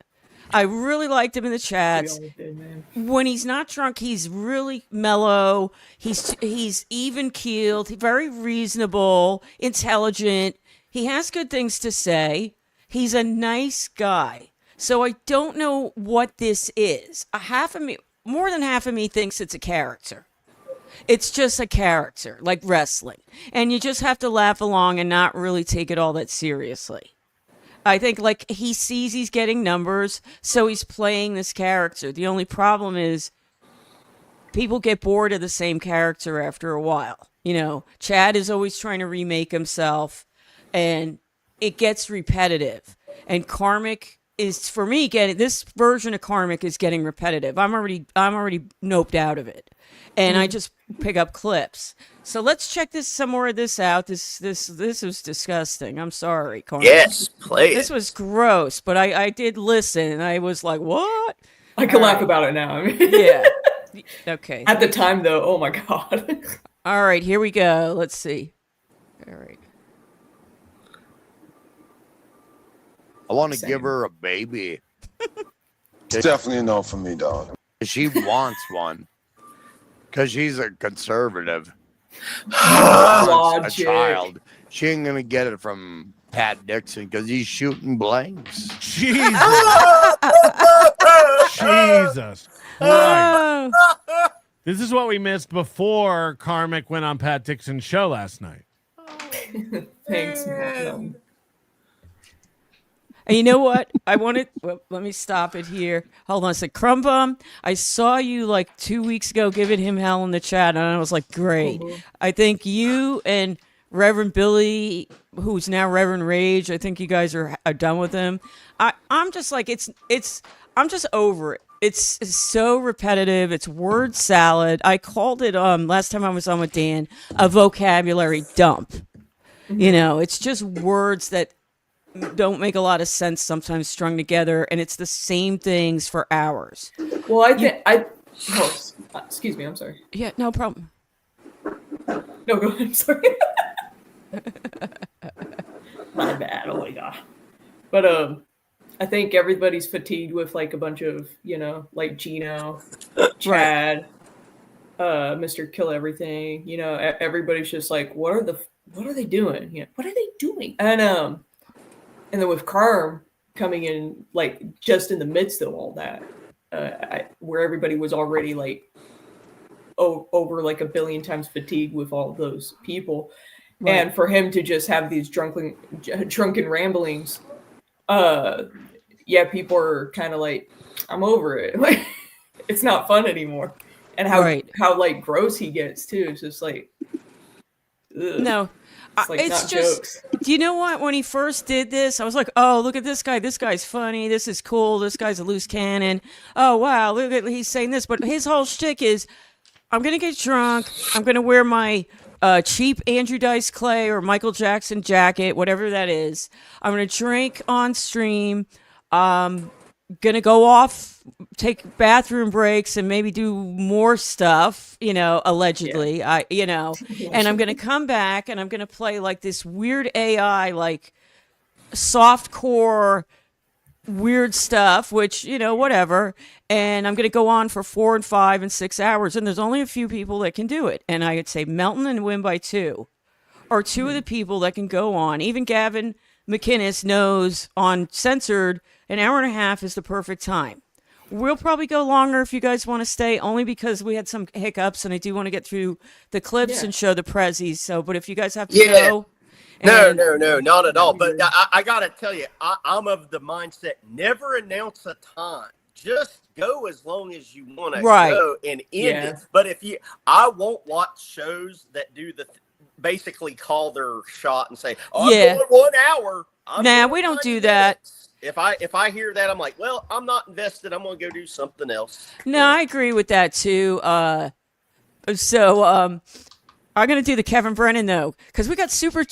I really liked him in the chats. When he's not drunk, he's really mellow. He's even keeled, very reasonable, intelligent. He has good things to say. He's a nice guy. So I don't know what this is. More than half of me thinks it's a character. It's just a character, like wrestling. And you just have to laugh along and not really take it all that seriously. I think like he sees he's getting numbers, so he's playing this character. The only problem is people get bored of the same character after a while. Chad is always trying to remake himself, and it gets repetitive. And Karmic is, for me, this version of Karmic is getting repetitive. I'm already noped out of it, and I just pick up clips. So let's check some more of this out. This was disgusting. I'm sorry, Karmic. Yes, play This it. was gross, but I did listen, and I was like, what? I can laugh about it now. I mean, Yeah. Okay. At the time, though, oh my god. All right, here we go. Let's see. All right. I want to Same. give her a baby. It's definitely a no for me, dog. She wants one because she's a conservative. Wants a Logic. child. She ain't gonna get it from Pat Dixon because he's shooting blanks. Jesus. Jesus Christ. This is what we missed before Karmic went on Pat Dixon's show last night. Thanks, man. And you know what? Let me stop it here. Hold on a sec. Crumbum, I saw you like 2 weeks ago giving him hell in the chat, and I was like, great. I think you and Reverend Billy, who's now Reverend Rage, I think you guys are done with him. I'm just like, I'm just over it. It's so repetitive. It's word salad. I called it, last time I was on with Dan, a vocabulary dump. It's just words that don't make a lot of sense sometimes strung together, and it's the same things for hours. Well, excuse me, I'm sorry. Yeah, no problem. No, go ahead, I'm sorry. My bad, oh my god. But I think everybody's fatigued with like a bunch of, like Gino, Chad, Mr. Kill Everything. You know, everybody's just like, what are they doing? You know, what are they doing? And then with Carm coming in, like just in the midst of all that, where everybody was already like over like a billion times fatigued with all those people, Right. and for him to just have these drunken ramblings, yeah, people are kind of like, I'm over it. Like, it's not fun anymore. And how like gross he gets too. It's just like, ugh. No, It's like it's not just. jokes. Do you know what? When he first did this, I was like, "Oh, look at this guy! This guy's funny. This is cool. This guy's a loose cannon. Oh wow, look at he's saying this." But his whole shtick is, "I'm gonna get drunk. I'm gonna wear my cheap Andrew Dice Clay or Michael Jackson jacket, whatever that is. I'm gonna drink on stream. Gonna go off, take bathroom breaks, and maybe do more stuff, you know, allegedly. Yeah. And I'm gonna come back and I'm gonna play like this weird AI, like softcore weird stuff, which, you know, whatever. And I'm gonna go on for 4 and 5 and 6 hours, and there's only a few people that can do it. And I would say Melton and Win by 2 are two of the people that can go on. Even Gavin McInnes knows on Censored, an hour and a half is the perfect time. We'll probably go longer if you guys want to stay, only because we had some hiccups and I do want to get through the clips and show the prezzies. So, but if you guys have to go. No, not at all. But I got to tell you, I'm of the mindset, never announce a time. Just go as long as you want to go and end it. But I won't watch shows that do basically call their shot and say, "Oh, I'm going 1 hour." Nah, we don't do that. If I hear that, I'm like, well, I'm not invested. I'm gonna go do something else. No, I agree with that too. So I'm gonna do the Kevin Brennan though, because we got super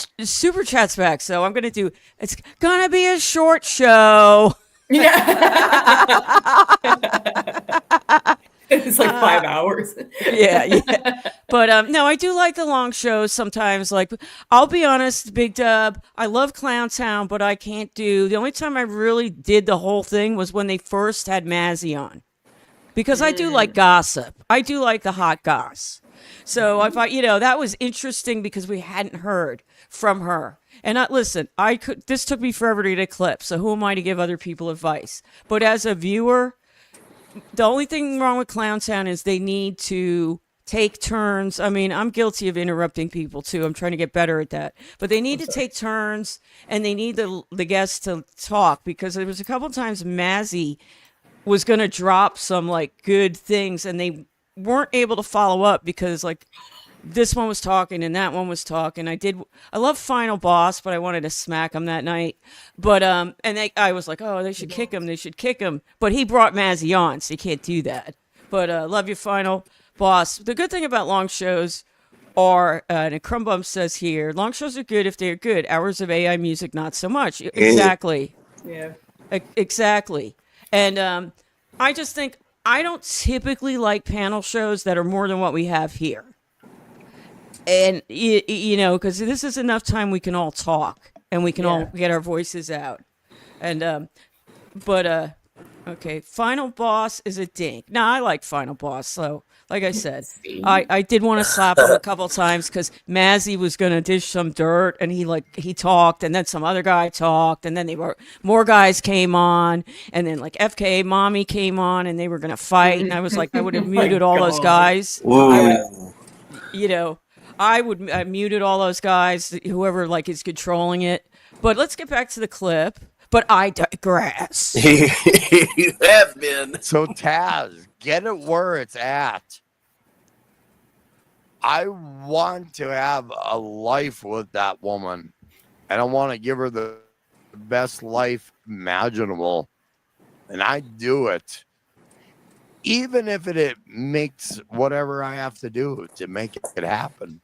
chats back. So I'm gonna do. It's gonna be a short show. It's like 5 hours. yeah. But no, I do like the long shows sometimes. Like, I'll be honest, Big Dub, I love Clowntown, but I can't do. The only time I really did the whole thing was when they first had Mazzy on, because I do like gossip. I do like the hot goss. So if that was interesting because we hadn't heard from her. And listen, this took me forever to get a clip. So who am I to give other people advice? But as a viewer, the only thing wrong with Clowntown is they need to take turns. I mean, I'm guilty of interrupting people too. I'm trying to get better at that. But they need to take turns, and they need the guests to talk, because there was a couple times Mazzy was going to drop some like good things, and they weren't able to follow up because like this one was talking and that one was talking. I love Final Boss, but I wanted to smack him that night. But I was like, oh, they should kick him. But he brought Mazzy on, so you can't do that. But love you, Final Boss. The good thing about long shows are, and Crumbum says here, long shows are good if they're good. Hours of AI music, not so much. Exactly. Yeah. Exactly. And I just think I don't typically like panel shows that are more than what we have here. And, because this is enough time we can all talk and we can all get our voices out. And, okay, Final Boss is a dink. Now, I like Final Boss, so like I said, I did want to slap him a couple times because Mazzy was going to dish some dirt, and he talked, and then some other guy talked, and then more guys came on, and then like FKA Mommy came on, and they were going to fight, and I was like, I would have muted all those guys. I muted all those guys, whoever like is controlling it. But let's get back to the clip. But I digress. You have been. So Taz, get it where it's at. I want to have a life with that woman, and I want to give her the best life imaginable, and I do it. Even if it makes whatever I have to do to make it happen.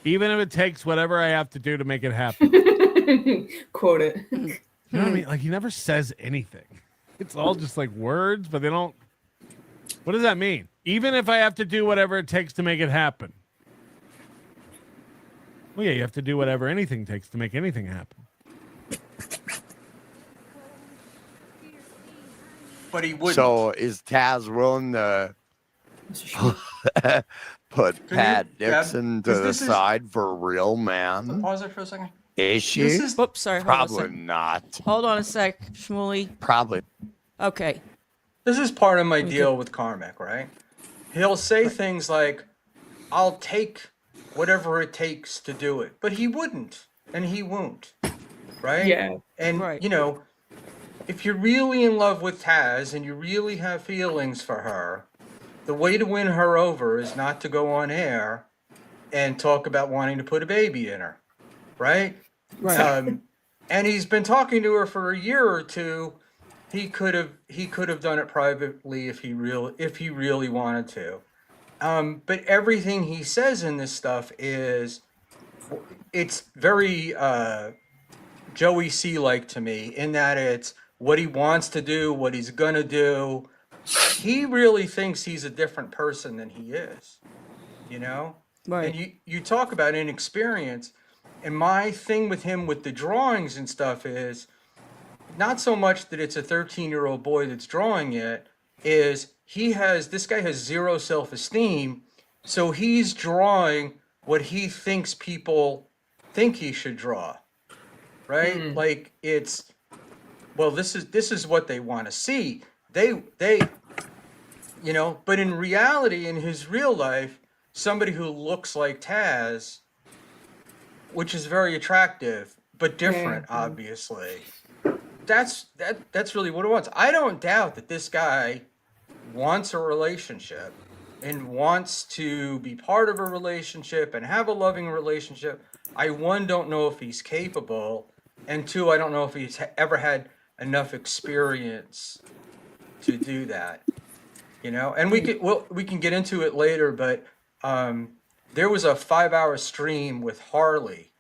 Even if it takes whatever I have to do to make it happen. Quote it. You know what I mean? Like, he never says anything. It's all just like words, but they don't. What does that mean? Even if I have to do whatever it takes to make it happen. Well, yeah, you have to do whatever anything takes to make anything happen. But he wouldn't. So is Taz willing to put Can Pat you- Deb, Dixon to is the this is- side for a real man? Pause it for a second. Is she? This is Whoops, sorry. Hold on a Probably sec. not. Hold on a sec, Shmuley. Probably. Okay. This is part of my Okay. deal with Karmic, right? He'll say things like, I'll take whatever it takes to do it. But he wouldn't, and he won't, right? Yeah. And, Right. you know, if you're really in love with Taz and you really have feelings for her, the way to win her over is not to go on air and talk about wanting to put a baby in her, right? Right. And he's been talking to her for a year or two. He could have done it privately if he really wanted to. But everything he says in this stuff it's very Joey C like to me, in that it's what he wants to do, what he's gonna do. He really thinks he's a different person than he is, you know? Right. And you talk about inexperience, and my thing with him with the drawings and stuff is not so much that it's a 13-year-old boy that's drawing it, is this guy has zero self-esteem, so he's drawing what he thinks people think he should draw, right? Like it's, well, this is what they want to see. They you know, but in reality, in his real life, somebody who looks like Taz, which is very attractive but different, obviously. That's really what it wants. I don't doubt that this guy wants a relationship and wants to be part of a relationship and have a loving relationship. I, one, don't know if he's capable, and two, I don't know if he's ever had enough experience to do that. You know, and we can get into it later, but there was a 5-hour stream with Harley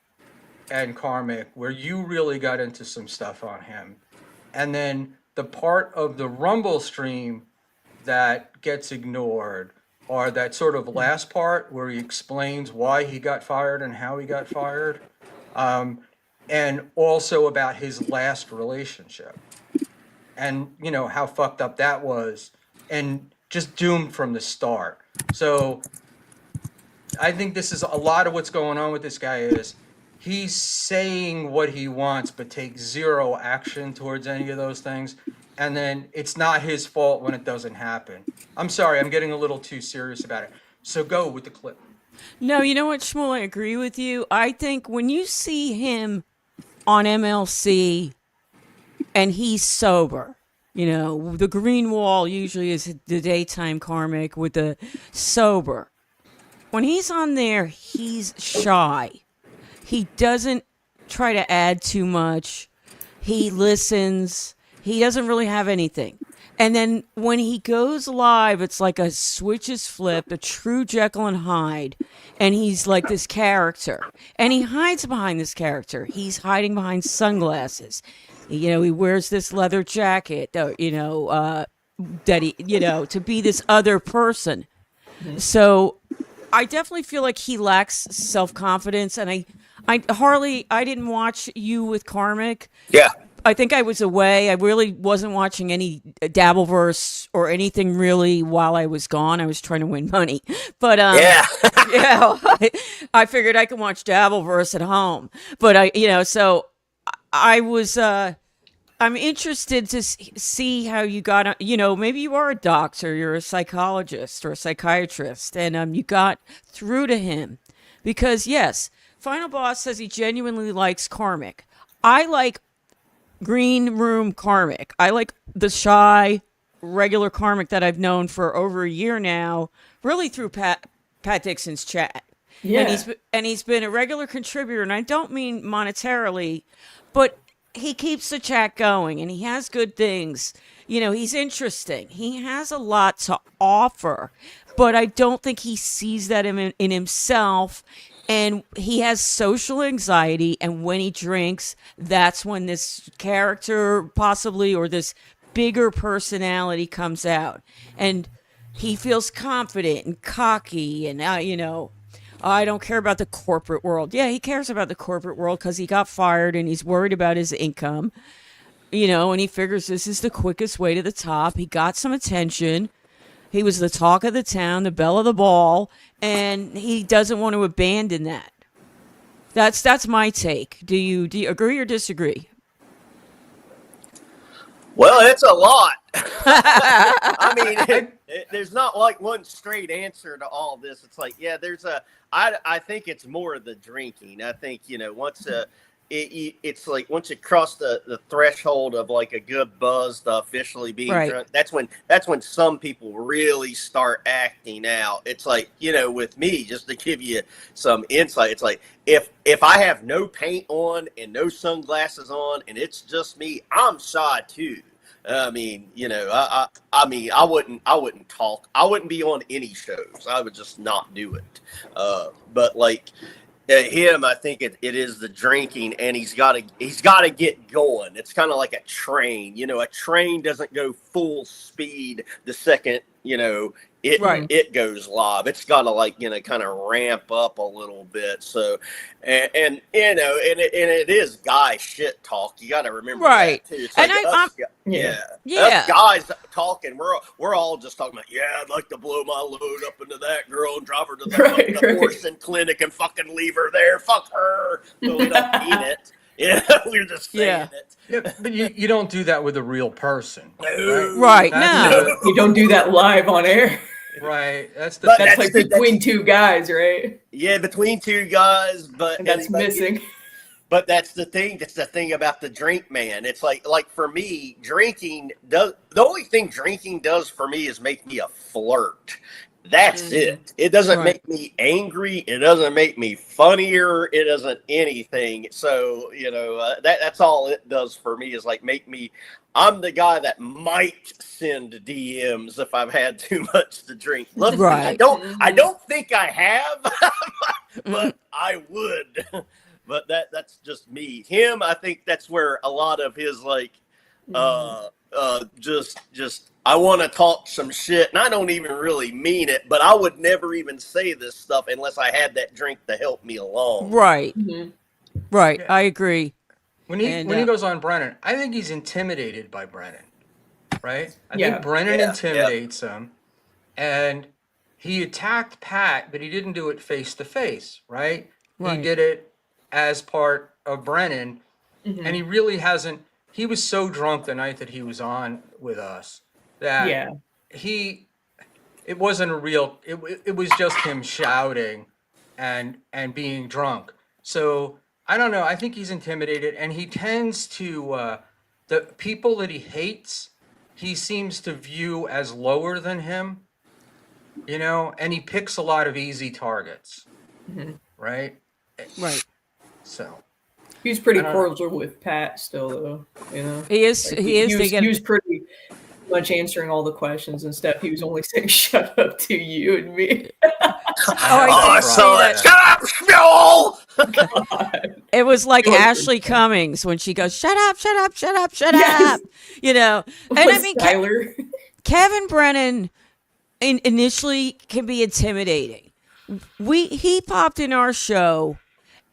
and Karmic where you really got into some stuff on him. And then the part of the Rumble stream that gets ignored, or that sort of last part where he explains why he got fired and how he got fired, and also about his last relationship and, you know, how fucked up that was, and just doomed from the start. So I think this is a lot of what's going on with this guy is he's saying what he wants, but takes zero action towards any of those things. And then it's not his fault when it doesn't happen. I'm sorry, I'm getting a little too serious about it. So go with the clip. No, you know what, Shmuel, I agree with you. I think when you see him on MLC and he's sober, you know, the green wall usually is the daytime Karmic with the sober. When he's on there, he's shy. He doesn't try to add too much. He listens. He doesn't really have anything. And then when he goes live, it's like a switch is flipped, a true Jekyll and Hyde. And he's like this character. And he hides behind this character. He's hiding behind sunglasses. You know, he wears this leather jacket, that he, you know, to be this other person. So I definitely feel like he lacks self-confidence. And Harley, I didn't watch you with Karmic. Yeah. I think I was away. I really wasn't watching any Dabbleverse or anything really while I was gone. I was trying to win money. But Yeah. yeah, I figured I could watch Dabbleverse at home. But so I was I'm interested to see how you got, maybe you are a doctor, you're a psychologist or a psychiatrist, and you got through to him. Because yes, Final Boss says he genuinely likes Karmic. I like Green Room Karmic. I like the shy, regular Karmic that I've known for over a year now, really through Pat Dixon's chat. Yeah. And he's been a regular contributor, and I don't mean monetarily, but he keeps the chat going, and he has good things. You know, he's interesting. He has a lot to offer, but I don't think he sees that in himself. And he has social anxiety, and when he drinks, that's when this character possibly, or this bigger personality comes out. And he feels confident and cocky, and, I don't care about the corporate world. Yeah, he cares about the corporate world because he got fired and he's worried about his income, and he figures this is the quickest way to the top. He got some attention, He was the talk of the town, the belle of the ball, and he doesn't want to abandon that. That's my take. Do you agree or disagree? Well, it's a lot. I mean, there's not like one straight answer to all this. It's like, yeah, I think it's more the drinking. I think, once it's like once you cross the threshold of like a good buzz to officially being drunk, that's when some people really start acting out. It's like, with me, just to give you some insight, it's like if I have no paint on and no sunglasses on and it's just me, I'm shy too. I mean, I wouldn't talk. I wouldn't be on any shows. I would just not do it. But like him, I think it is the drinking, and he's got to get going. It's kind of like a train. A train doesn't go full speed the second it goes live. It's got to kind of ramp up a little bit. So, and it is guy shit talk. You got to remember that too. It's and us guys talking. We're all just talking about, I'd like to blow my load up into that girl and drive her to the abortion clinic and fucking leave her there. Fuck her. So we don't mean it. We're just saying it. Yeah, but you don't do that with a real person. Right. No. You don't do that live on air. Right. That's like between two guys, right? Yeah, between two guys, and that's missing. But that's the thing. That's the thing about the drink, man. It's like for me, the only thing drinking does for me is make me a flirt. That's it. It doesn't make me angry. It doesn't make me funnier. It doesn't anything. So, that's all it does for me is like make me, I'm the guy that might send DMs if I've had too much to drink. Luckily, I don't think I have, but I would. But that's just me. Him, I think that's where a lot of his just I want to talk some shit, and I don't even really mean it, but I would never even say this stuff unless I had that drink to help me along. Right. Right. Yeah. I agree. When he goes on Brennan, I think he's intimidated by Brennan. Right? I think Brennan intimidates him, and he attacked Pat, but he didn't do it face to face, right? He did it as part of Brennan, and he really hasn't. He was so drunk the night that he was on with us that it wasn't a real. It was just him shouting and being drunk. So I don't know. I think he's intimidated, and he tends to the people that he hates. He seems to view as lower than him, and he picks a lot of easy targets, right? Right. So he's pretty cordial with Pat still, though. He is. He was pretty much answering all the questions and stuff. He was only saying "shut up" to you and me. I saw that. Shut up, Schmuel! It was like Ashley Cummings when she goes, "Shut up, shut up, shut up, shut up." And I mean, Kevin Brennan initially can be intimidating. He popped in our show,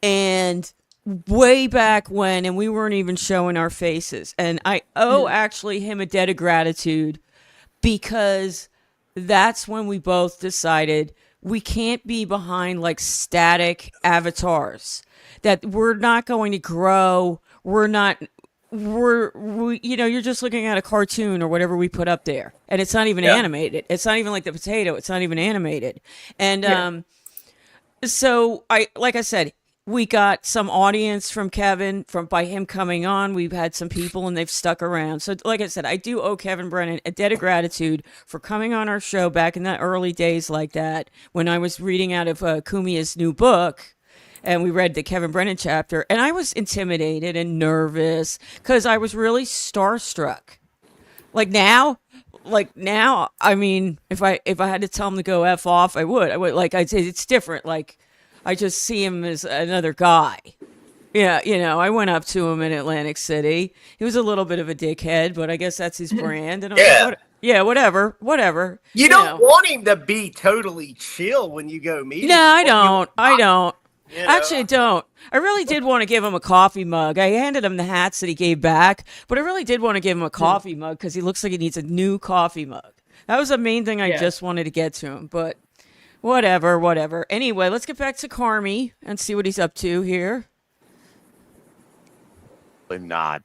and way back when, and we weren't even showing our faces. And I owe actually him a debt of gratitude, because that's when we both decided we can't be behind like static avatars, that we're not going to grow. You're just looking at a cartoon or whatever we put up there, and it's not even animated. It's not even like the potato. It's not even animated. And so like I said, we got some audience from Kevin by him coming on. We've had some people and they've stuck around. So like I said, I do owe Kevin Brennan a debt of gratitude for coming on our show back in the early days like that, when I was reading out of Kumia's new book, and we read the Kevin Brennan chapter, and I was intimidated and nervous because I was really starstruck. Like now, I mean, if I had to tell him to go F off, I would. I'd say it's different. Like, I just see him as another guy. Yeah, I went up to him in Atlantic City. He was a little bit of a dickhead, but I guess that's his brand. And I'm like, whatever. You don't want him to be totally chill when you go meet him. No, I don't. Actually, I don't. I really did want to give him a coffee mug. I handed him the hats that he gave back, but I really did want to give him a coffee mug because he looks like he needs a new coffee mug. That was the main thing I Yeah. just wanted to get to him, but whatever. Anyway, let's get back to Carmi and see what he's up to here. Not.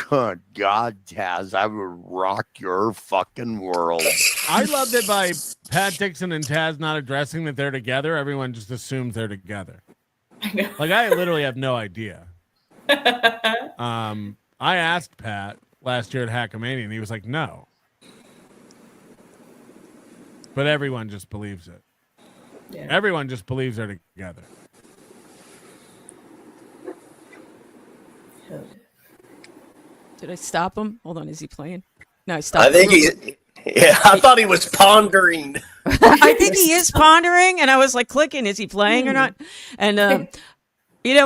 Good God, Taz, I would rock your fucking world. I loved it by Pat Dixon and Taz not addressing that they're together. Everyone just assumes they're together. I know. Like, I literally have no idea. I asked Pat last year at Hackamania, and he was like, no. But everyone just believes it. Yeah. Everyone just believes they're together. Did I stop him? Hold on, is he playing? No, I stopped. I think him. I thought he was pondering. I think he is pondering, and I was like clicking, is he playing or not? And I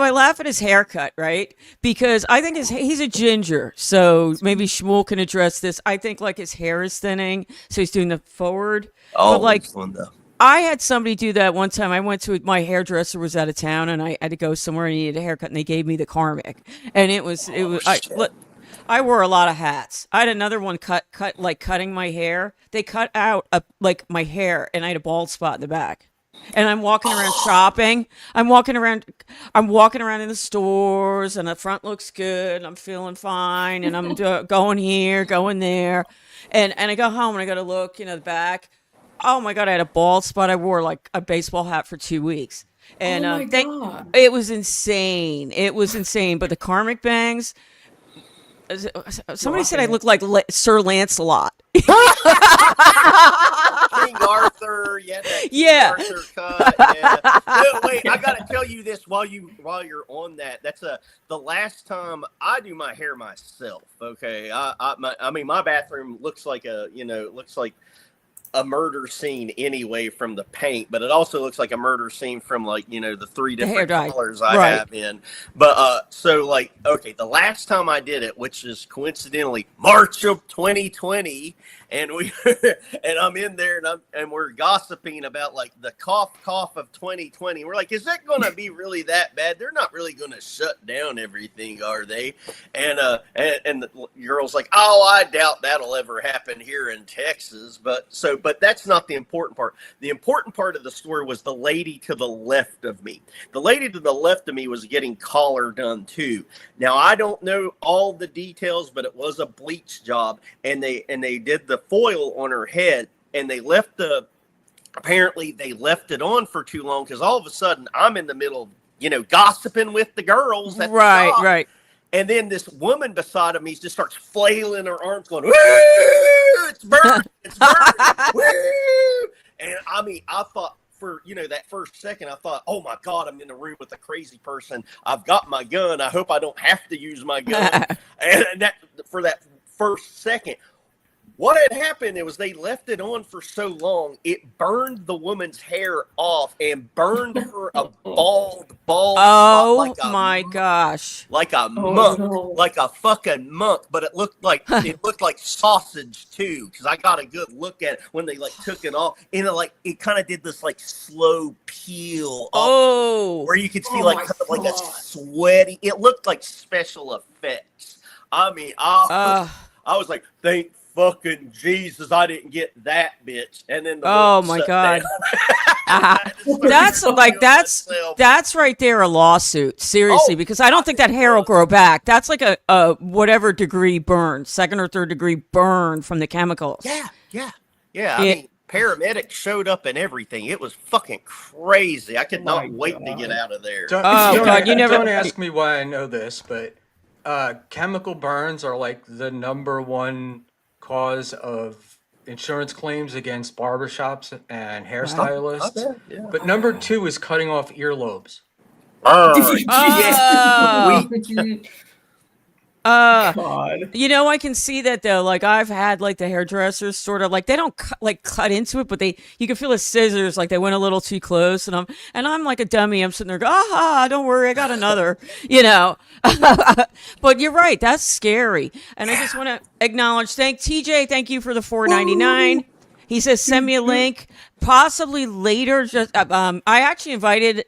laugh at his haircut, right? Because I think he's a ginger, so maybe Shmuel can address this. I think like his hair is thinning, so he's doing the forward. Oh, But, like, fun though. I had somebody do that one time. I went to my hairdresser was out of town, and I had to go somewhere and needed a haircut, and they gave me the karmic, and it was. Shit. I wore a lot of hats. I had another one cutting my hair. They cut out my hair, and I had a bald spot in the back. And I'm walking around shopping. I'm walking around in the stores, and the front looks good. And I'm feeling fine, and I'm going here, going there, and I go home and I got to look, the back. Oh my God, I had a bald spot. I wore like a baseball hat for 2 weeks, and Oh my God. it was insane. It was insane. But the karmic bangs. Somebody said I look like Sir Lancelot. King Arthur, Yeah. King Arthur cut. Yeah. No, wait, I gotta tell you this while you're on that. That's the last time I do my hair myself. Okay, my bathroom looks like a murder scene anyway from the paint, but it also looks like a murder scene from the three hair different dye. colors I Right. have in. But the last time I did it, which is coincidentally March of 2020, and and I'm in there and we're gossiping about like the cough of 2020. We're like, is that going to be really that bad? They're not really going to shut down everything, are they? And the girl's like, oh, I doubt that'll ever happen here in Texas. But that's not the important part. The important part of the story was the lady to the left of me. The lady to the left of me was getting collar done too. Now I don't know all the details, but it was a bleach job, and they did the foil on her head, and apparently they left it on for too long, because all of a sudden I'm in the middle of gossiping with the girls at the shop. Right. And then this woman beside of me just starts flailing her arms, going, "Woo! It's burning! It's burning! Woo!" And I thought for that first second, I thought, "Oh my God, I'm in the room with a crazy person. I've got my gun. I hope I don't have to use my gun." And that for that first second. What had happened, it was they left it on for so long, it burned the woman's hair off and burned her a bald Oh spot, my gosh. like a monk, no. like a fucking monk. But it looked like sausage too, because I got a good look at it when they took it off, and it kind of did this slow peel off, Oh. where you could see my kind of a God. sweaty. It looked like special effects. I was like, thank fucking Jesus, I didn't get that bitch. And then Oh my God. That's right there a lawsuit. Seriously, Oh, because I don't think that hair will grow back. That's like a whatever degree burn, 2nd or 3rd degree burn from the chemicals. Yeah. I mean, paramedics showed up and everything. It was fucking crazy. I could not wait to get out of there. Don't ask me why I know this, but chemical burns are like the number one cause of insurance claims against barbershops and hairstylists. Yeah. But number 2 is cutting off earlobes. God. I can see that though. Like I've had the hairdressers sort of they don't cut into it, but you can feel the scissors they went a little too close, and I'm like a dummy. I'm sitting there going, don't worry, I got another, But you're right, that's scary. And I just want to acknowledge, thank you for the $4.99. He says send me a link, possibly later. Just I actually invited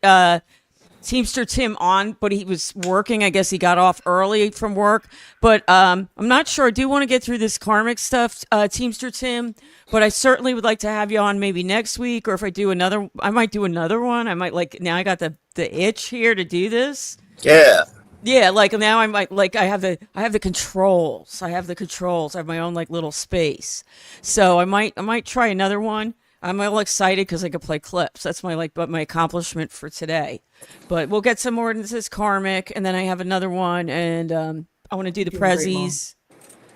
Teamster Tim on, but he was working. I guess he got off early from work. But I'm not sure. I do want to get through this karmic stuff, Teamster Tim. But I certainly would like to have you on maybe next week, or if I do another, I might do another one. I might now I got the itch here to do this. Yeah. Yeah, like now I might like I have the controls. I have the controls. I have my own like little space. So I might try another one. I'm all excited because I could play clips. That's my my accomplishment for today. But we'll get some more into this karmic, and then I have another one, and I want to do the Doing great, Mom. prezzies,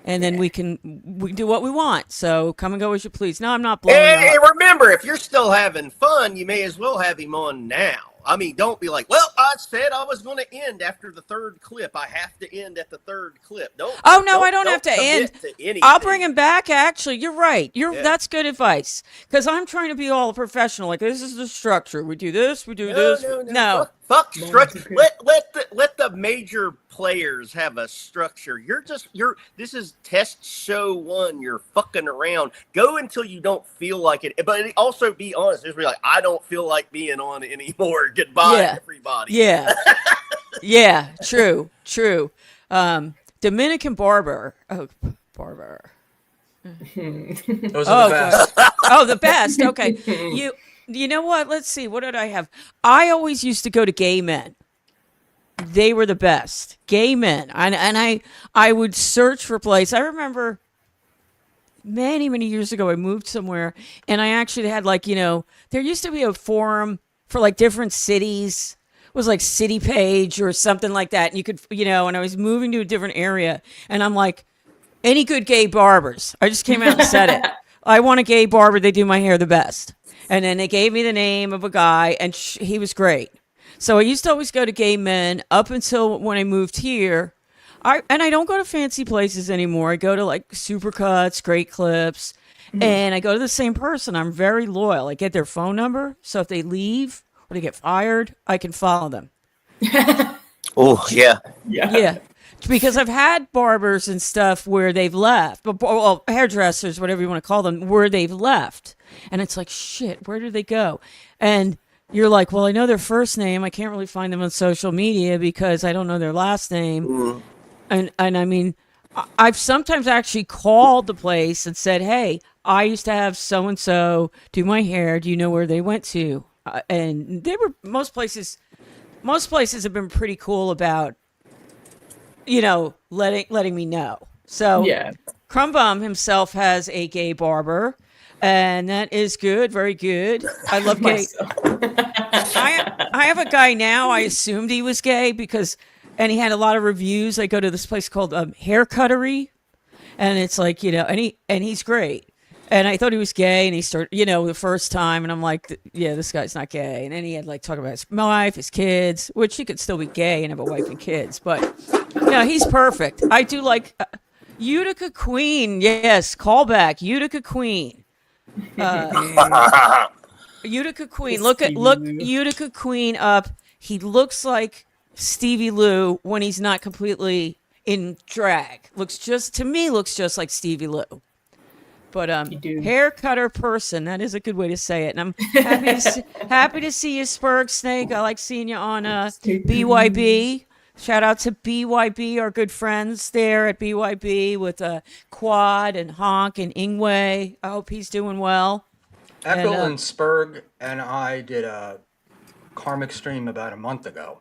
and then we can do what we want. So come and go as you please. No, I'm not blowing Hey, up. remember, if you're still having fun, you may as well have him on now. I mean, don't be like, well, I said I was going to end after the third clip. I have to end at the third clip. Oh no, I don't have to end. To I'll bring him back. Actually, you're right. Yeah. That's good advice. Because I'm trying to be all professional. Like this is the structure. We do this. We do this. No. Fuck structure. Let the major players have a structure. This is test show 1. You're fucking around. Go until you don't feel like it. But also be honest. Just be like, I don't feel like being on anymore. Goodbye, everybody. Yeah. Yeah. True. Dominican barber. Oh, barber. Those are the best. Oh, the best. Okay. You know what? Let's see. What did I have? I always used to go to gay men. They were the best. Gay men. And I would search for a place. I remember many years ago I moved somewhere and I actually had there used to be a forum for different cities. It was like City Page or something like that. And you could, and I was moving to a different area and I'm like, any good gay barbers? I just came out and said it. I want a gay barber. They do my hair the best. And then they gave me the name of a guy, and he was great. So I used to always go to gay men up until when I moved here. I don't go to fancy places anymore. I go to Supercuts, Great Clips, and I go to the same person. I'm very loyal. I get their phone number, so if they leave or they get fired, I can follow them. Oh, yeah. Yeah. Because I've had barbers and stuff where they've left, well, hairdressers, whatever you want to call them, where they've left. And it's like, shit, where did they go? And you're like, well, I know their first name. I can't really find them on social media because I don't know their last name. Mm. And I mean, I've sometimes actually called the place and said, hey, I used to have so-and-so do my hair. Do you know where they went to? And they were, most places have been pretty cool about, letting me know. So Yeah. Crumbum himself has a gay barber, and that is good, very good. I love gay. I have a guy now. I assumed he was gay and he had a lot of reviews. I go to this place called Hair Cuttery, and it's and he's great. And I thought he was gay, and he started, the first time, and I'm like, yeah, this guy's not gay. And then he had talk about his wife, his kids, which he could still be gay and have a wife and kids, but no, he's perfect. I do Utica Queen. Yes, callback. Utica Queen. Utica Queen. Look Utica Queen up. He looks like Stevie Lou when he's not completely in drag. Looks just like Stevie Lou. But hair cutter person, that is a good way to say it. And I'm happy to see you, Spurg Snake. I like seeing you on BYB. Shout out to BYB, our good friends there at BYB with Quad and Honk and Ingwe. I hope he's doing well. Echo and Spurg and I did a karmic stream about a month ago.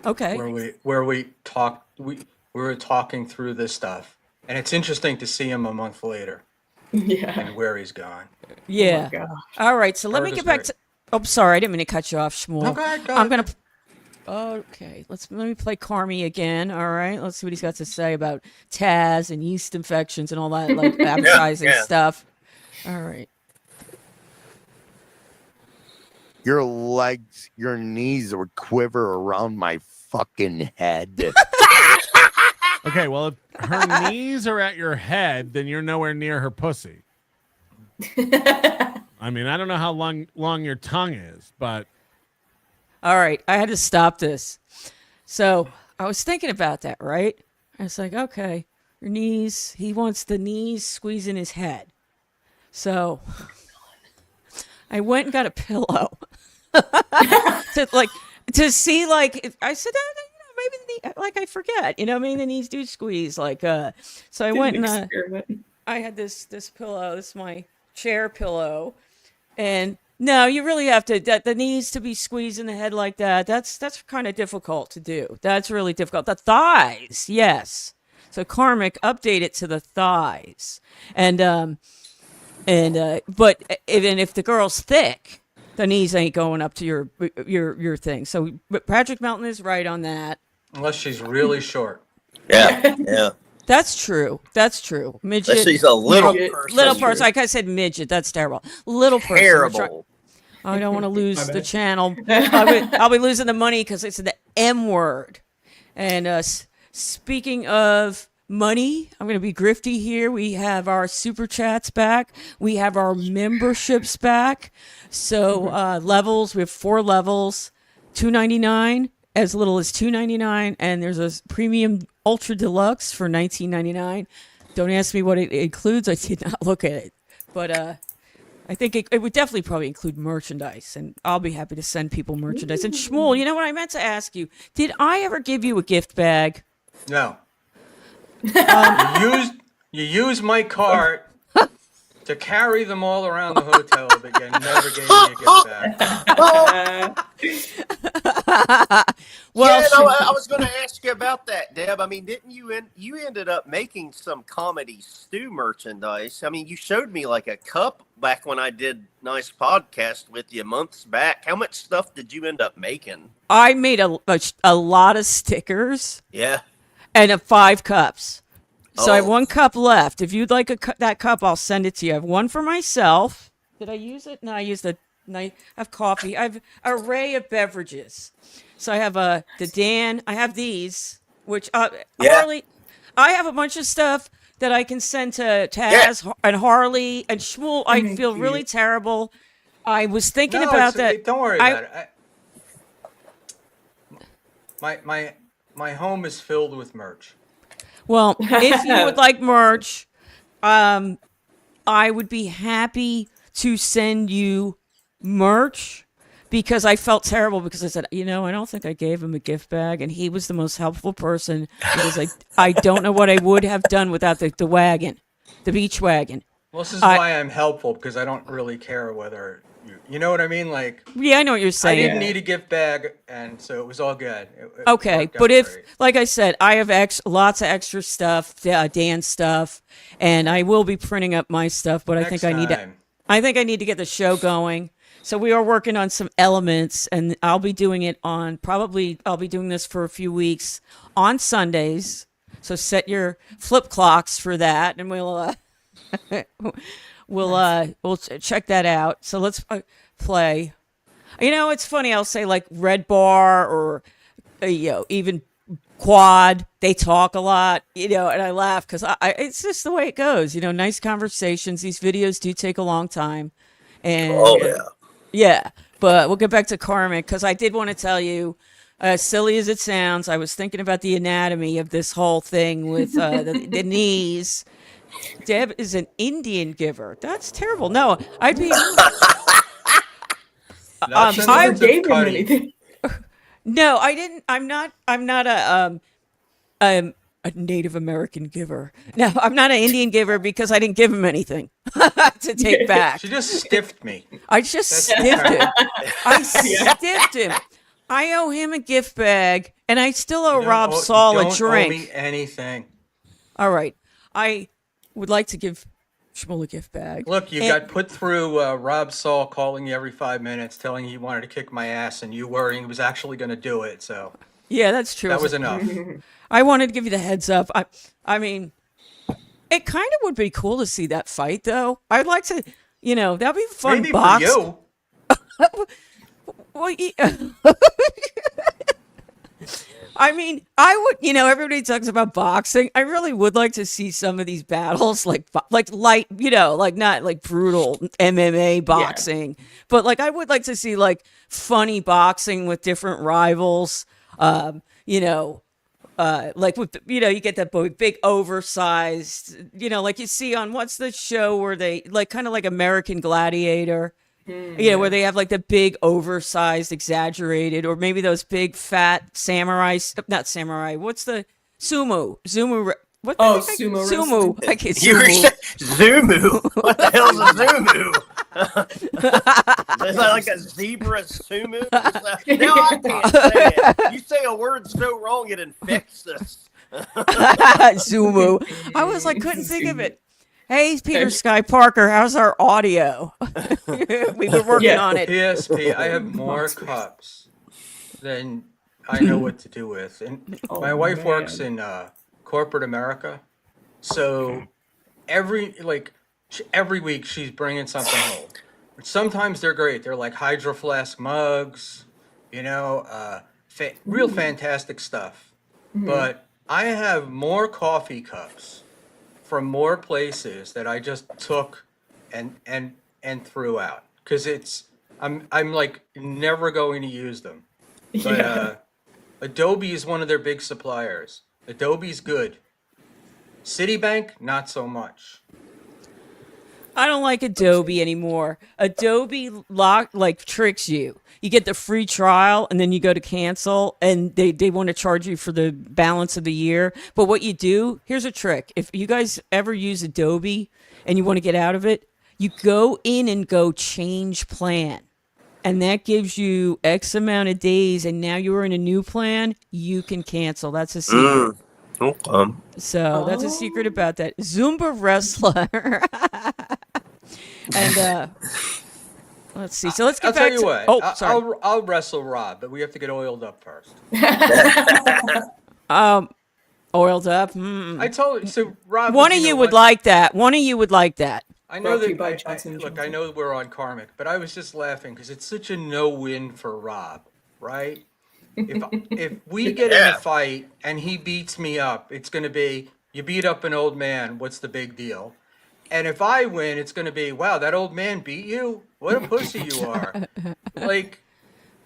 Okay. Where we talked, we were talking through this stuff, and it's interesting to see him a month later. Yeah. And where he's gone. Yeah. Oh my gosh. All right. So let me get back to. Oh, sorry. I didn't mean to cut you off, Shmuel. No, go ahead. I'm going to. Okay. Let me play Carmi again. All right. Let's see what he's got to say about Taz and yeast infections and all that advertising stuff. All right. Your legs, your knees would quiver around my fucking head. Okay, well, if her knees are at your head, then you're nowhere near her pussy. I mean, I don't know how long your tongue is, but... All right, I had to stop this. So I was thinking about that, right? I was like, okay, your knees, he wants the knees squeezing his head. So I went and got a pillow. to see like I said maybe like I forget, you know what I mean? The knees do squeeze like so I went and Experiment. I had this pillow. This is my chair pillow, and no, you really have to the knees to be squeezed in the head like that. That's kind of difficult to do. That's really difficult. The thighs, yes. So Karmic, update it to the thighs, and but even if the girl's thick, the knees ain't going up to your thing. So but Patrick Melton is right on that. Unless she's really short. Yeah, yeah. That's true. That's true. Midget. Unless she's a little Midget. person. Little person. Like I said, midget. That's terrible. Little person. Terrible. I don't want to lose My the bad. channel. I'll be losing the money because it's the M word. And speaking of money, I'm going to be grifty here. We have our super chats back. We have our memberships back. So levels. We have 4 levels. $2.99, as little as $2.99, and there's a premium ultra deluxe for $19.99. Don't ask me what it includes. I did not look at it, but I think it would definitely probably include merchandise, and I'll be happy to send people merchandise. And Shmuel, you know what I meant to ask you? Did I ever give you a gift bag? No. You used my cart to carry them all around the hotel, but you never gave me a gift bag. Well, yeah, no, I was going to ask you about that, Deb. I mean, didn't you you ended up making some comedy stew merchandise? I mean, you showed me like a cup back when I did Nice Podcast with you months back. How much stuff did you end up making? I made a lot of stickers Yeah. and 5 cups. So I have Oh. 1 cup left. If you'd like that cup, I'll send it to you. I have 1 for myself. Did I use it? No, I used the. I have coffee. I have an array of beverages. So I have the Dan. I have these, which Yeah. Harley. I have a bunch of stuff that I can send to Taz and Harley and Shmuel. I feel really terrible. I was thinking about that. Don't worry about it. My home is filled with merch. Well, if you would like merch, I would be happy to send you merch because I felt terrible because I said, I don't think I gave him a gift bag, and he was the most helpful person because I don't know what I would have done without the wagon, the beach wagon. Well, this is why I'm helpful, because I don't really care whether you know what I mean. Like, Yeah, I know what you're I saying. didn't need a gift bag, and so it was all good. It Okay, worked out but if, great. like I said, I have lots of extra stuff, Dan stuff, and I will be printing up my stuff. But I think I need to get the show going. So we are working on some elements, and I'll be doing it on I'll be doing this for a few weeks on Sundays. So set your flip clocks for that, and we'll we'll check that out. So let's play. It's funny. I'll say like Red Bar or even Quad. They talk a lot, and I laugh because it's just the way it goes. Nice conversations. These videos do take a long time, and yeah. But we'll get back to Karmic because I did want to tell you, as silly as it sounds, I was thinking about the anatomy of this whole thing with the knees. Deb is an Indian giver. That's terrible. No, I'd be. That's in the I words of gave him Cuddy. anything. No, I didn't. I'm not a Native American giver. No, I'm not an Indian giver because I didn't give him anything to take back. She just stiffed me. I just stiffed him. I stiffed him. I owe him a gift bag, and I still owe Rob Saul a Don't drink. owe me anything. All right. I would like to give Shmuel a gift bag. Look, you got put through Rob Saul calling you every 5 minutes, telling you he wanted to kick my ass, and you worrying he was actually going to do it. So Yeah, that's true. that was enough. I wanted to give you the heads up. I mean, it kind of would be cool to see that fight, though. I'd like to, that'd be fun. Maybe box. for you. Well, I mean, I would, everybody talks about boxing. I really would like to see some of these battles, like light, like not like brutal MMA boxing, but like I would like to see like funny boxing with different rivals. Like with, you get that big oversized, like you see on what's the show where they like kind of like American Gladiator. You know, where they have like the big, oversized, exaggerated, or maybe those big, fat samurai. Not samurai. What's the sumo? What? Oh, the heck sumo Sumo. I can't You were sumo. Zumu. What the hell's a Zumu? Is that like a zebra sumu? Now I can't say it. You say a word so wrong it infects us. Sumo. I was like, couldn't think of it. Hey, Peter Sky Parker, how's our audio? We've been working on it. PSP, I have more cups than I know what to do with. And my wife works in corporate America, so every week she's bringing something home. Sometimes they're great. They're like Hydro Flask mugs, you know, real fantastic stuff. But I have more coffee cups from more places that I just took and threw out because I'm like never going to use them. But Adobe is one of their big suppliers. Adobe's good. Citibank, not so much. I don't like Adobe anymore. Adobe tricks you. You get the free trial and then you go to cancel and they want to charge you for the balance of the year. But what you do, here's a trick. If you guys ever use Adobe and you want to get out of it, you go in and go change plan. And that gives you X amount of days and now you're in a new plan, you can cancel. That's a secret. So that's a secret about that. Zumba wrestler. And let's see. So let's get I'll back tell you to. what. Oh, sorry. I'll wrestle Rob, but we have to get oiled up first. Oiled up. I told you. So Rob, One of you would like that. One of you would like that. I know Brought to you by that. Johnson & Look, Johnson. I know we're on karmic, but I was just laughing because it's such a no-win for Rob, right? If we get in a fight and he beats me up, it's going to be you beat up an old man. What's the big deal? And if I win, it's going to be wow, that old man beat you. What a pussy you are. Like,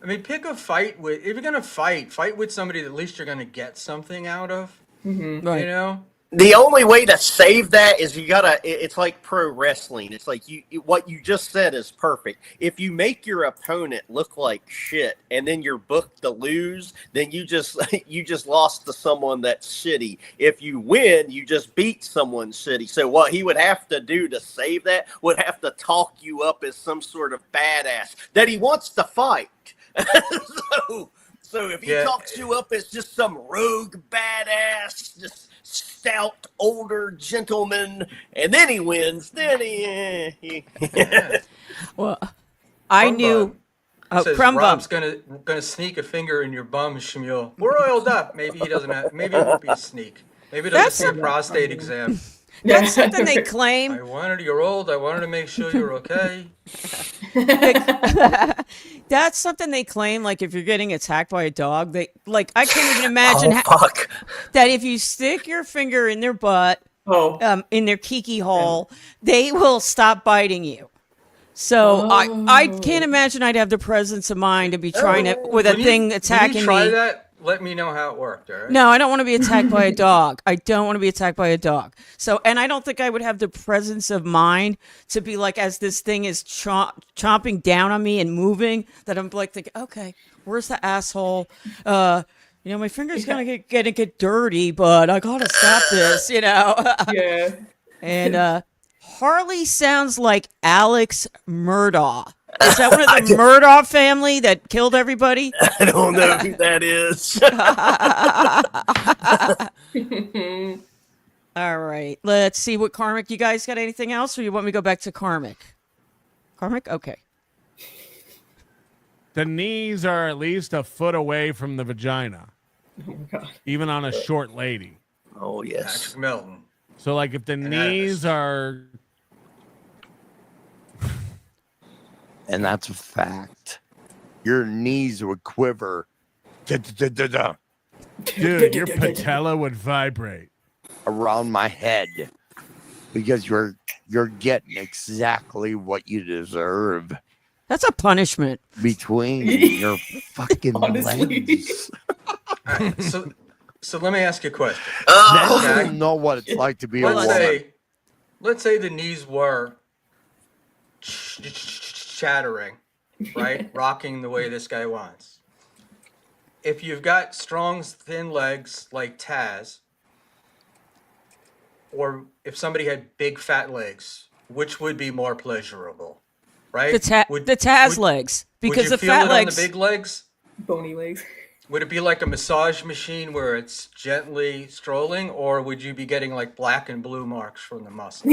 I mean, pick a fight with. If you're going to fight with somebody that at least you're going to get something out of. Right. You know. The only way to save that is you gotta. It's like pro wrestling. It's like what you just said is perfect. If you make your opponent look like shit, and then you're booked to lose, then you just lost to someone that's shitty. If you win, you just beat someone shitty. So what he would have to do to save that would have to talk you up as some sort of badass that he wants to fight. So if he talks you up as just some rogue badass, just stout older gentleman, and then he wins, then he Well, I knew. Says Crumb Rob's bum. gonna sneak a finger in your bum, Shmuel. We're oiled up. Maybe he doesn't have. Maybe it won't be a sneak. Maybe it doesn't see a prostate exam. That's something they claim. I wanted you're old. I wanted to make sure you're okay. That's something they claim. Like if you're getting attacked by a dog, they like I can't even imagine that if you stick your finger in their butt, in their kiki hole, they will stop biting you. So I can't imagine I'd have the presence of mind to be trying to with a thing attacking when you try me. that, let me know how it worked. All right. No, I don't want to be attacked by a dog. I don't want to be attacked by a dog. So, and I don't think I would have the presence of mind to be like, as this thing is chomping down on me and moving, that I'm like thinking, okay, where's the asshole? My finger's gonna get dirty, but I gotta stop this, Yeah. And Harley sounds like Alex Murdaugh. Is that one of the Murdaugh family that killed everybody? I don't know who that is. All right. Let's see what Karmic. You guys got anything else, or you want me to go back to Karmic? Karmic? Okay. The knees are at least a foot away from the vagina. Oh my God. Even on a short lady. Oh yes. Max Melton. So like if the knees are And that's a fact. Your knees would quiver. dude, your patella would vibrate Around my head. Because you're getting exactly what you deserve. That's a punishment. Between your fucking Honestly. legs. All right, so let me ask you a question. Now Okay. you know what it's like to be a Let's woman. say the knees were chattering, right? Rocking the way this guy wants. If you've got strong, thin legs like Taz, or if somebody had big, fat legs, which would be more pleasurable, right? The Taz legs, because would you the feel fat it legs. on the big legs? Bony legs. Would it be like a massage machine where it's gently strolling, or would you be getting like black and blue marks from the muscle?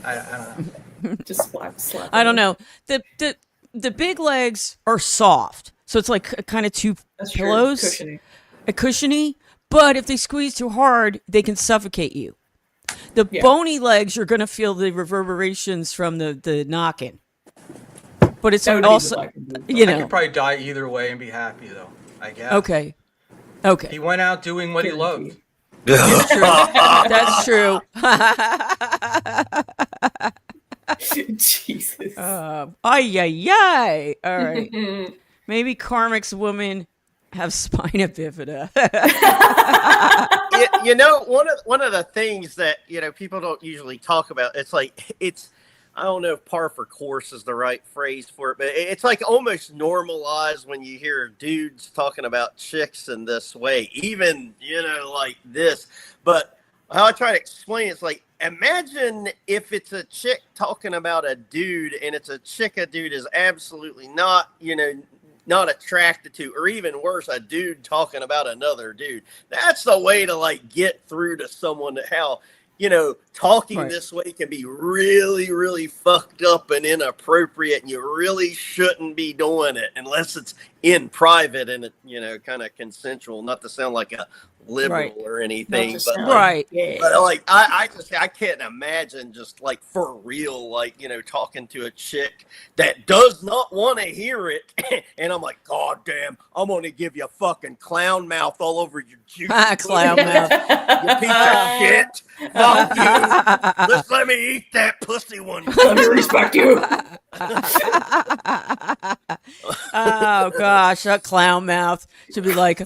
I don't know. Just slap. I don't know. The big legs are soft, so it's like kind of two That's pillows, true. Cushiony. a cushiony. But if they squeeze too hard, they can suffocate you. The bony legs, you're gonna feel the reverberations from the knocking. But it's That would be also, the black and blue. you I know. could probably die either way and be happy, though, I guess. Okay. He went out doing what he loved. That's true. Jesus. Ay. All right. Maybe Karmic's women have spina bifida. You know, one of the things that, you know, people don't usually talk about, it's like, I don't know if par for course is the right phrase for it, but it's like almost normalized when you hear dudes talking about chicks in this way, even, you know, like this. But how I try to explain it's like, imagine if it's a chick talking about a dude and it's a chick a dude is absolutely not, you know, not attracted to, or even worse, a dude talking about another dude. That's the way to like get through to someone that how, you know, talking this way can be really, really fucked up and inappropriate, and you really shouldn't be doing it unless it's in private and, you know, kind of consensual, not to sound like a liberal or anything, but but like I can't imagine just like for real, like, you know, talking to a chick that does not want to hear it, and I'm like, God damn, I'm gonna give you a fucking clown mouth all over your juice. Clown mouth. You piece of shit. Fuck you. Just let me eat that pussy one. Let me respect you. Oh gosh, that clown mouth should be like,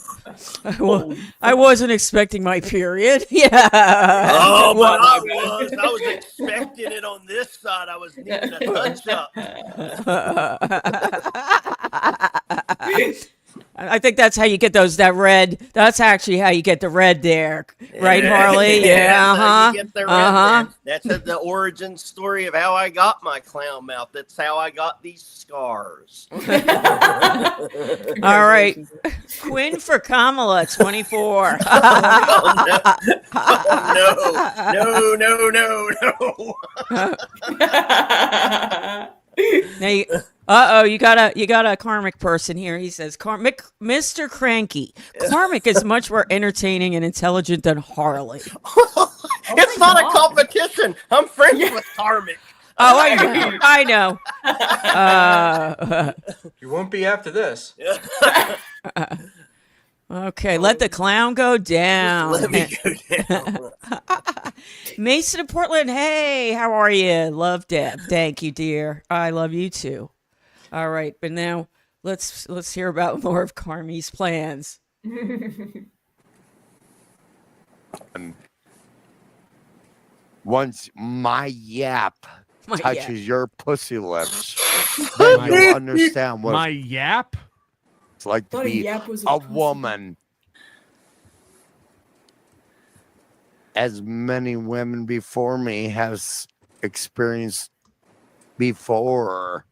I wasn't expecting my period. Yeah. Oh, but I was expecting it on this side. I was needing a touch up. I think that's how you get that red. That's actually how you get the red there, right, Harley? Yeah, You get the red there. That's the origin story of how I got my clown mouth. That's how I got these scars. All right, Quinn for Kamala, 24. No. You got a karmic person here. He says, Mr. Cranky. Karmic is much more entertaining and intelligent than Harley. It's not a competition. I'm friends with karmic. Oh, I know. You won't be after this. Okay, let the clown go down. Let me go down. Mason of Portland, hey, how are you? Love Deb. Thank you, dear. I love you too. All right, but now let's hear about more of Carmi's plans. Once my yap touches your pussy lips, then you'll understand what my yap. It's like to be a woman. As many women before me has experienced before.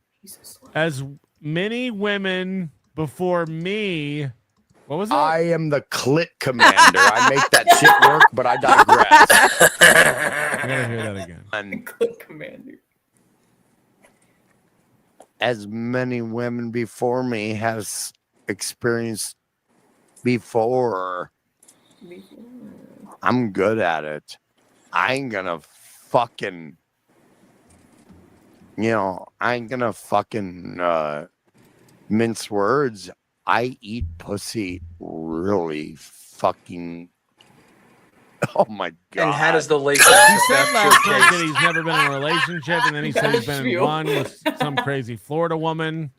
As many women before me. What was it? I am the clit commander. I make that shit work, but I digress. I gotta hear that again. Clit commander. As many women before me has experienced before. I'm good at it. I ain't gonna fucking, mince words. I eat pussy really fucking. Oh my god! And how does the lace? He said last week that he's never been in a relationship, and then he said he's been in one with some crazy Florida woman.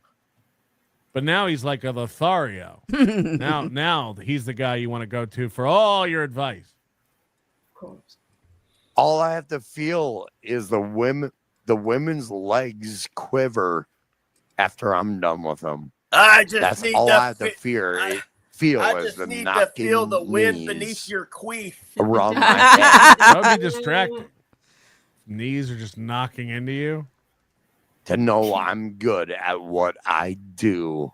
But now he's like a Lothario. now he's the guy you want to go to for all your advice. Of course. All I have to feel is the women's legs quiver after I'm done with him. I just That's need all to I have to I feel I is just the need to feel the knocking wind beneath knees your queef. around my head That would be distracting. Knees are just knocking into you. to know I'm good at what I do.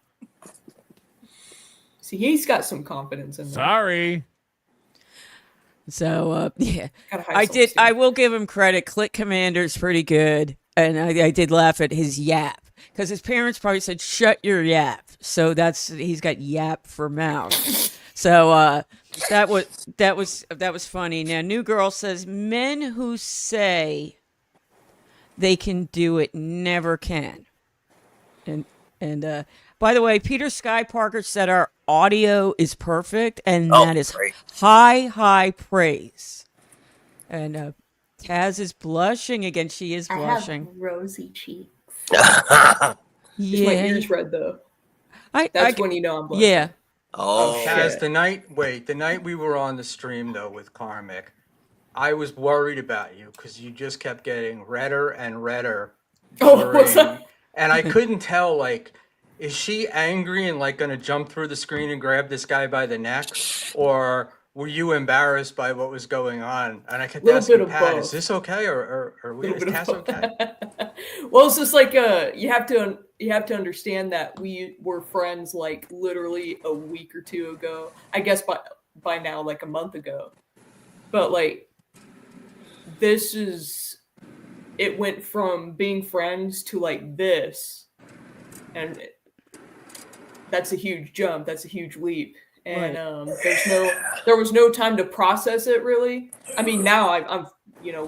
See, he's got some confidence in there. Sorry. So yeah, Got a high I did. self-esteem. I will give him credit. Click Commander's pretty good, and I did laugh at his yap because his parents probably said "shut your yap," so he's got yap for mouth. So that was funny. Now, New Girl says men who say they can do it never can. And by the way, Peter Sky Parker said our audio is perfect, and Oh, that is great. high praise. And Taz is blushing again. She is blushing. rosy cheeks. Oh, Is my ears red though? That's when you know I'm blushing. Yeah. oh, shit. Taz, the night we were on the stream though with Karmic, I was worried about you because you just kept getting redder and redder. Oh, what's that? And I couldn't tell, like, is she angry and like gonna jump through the screen and grab this guy by the neck, or were you embarrassed by what was going on? And I kept Little asking bit of Pat, both. "Is this okay, or is Taz okay?" Well, it's just like you have to understand that we were friends like literally a week or two ago. I guess by now like a month ago. But like it went from being friends to like this, and that's a huge jump. That's a huge leap. And there was no time to process it really. I mean, now I'm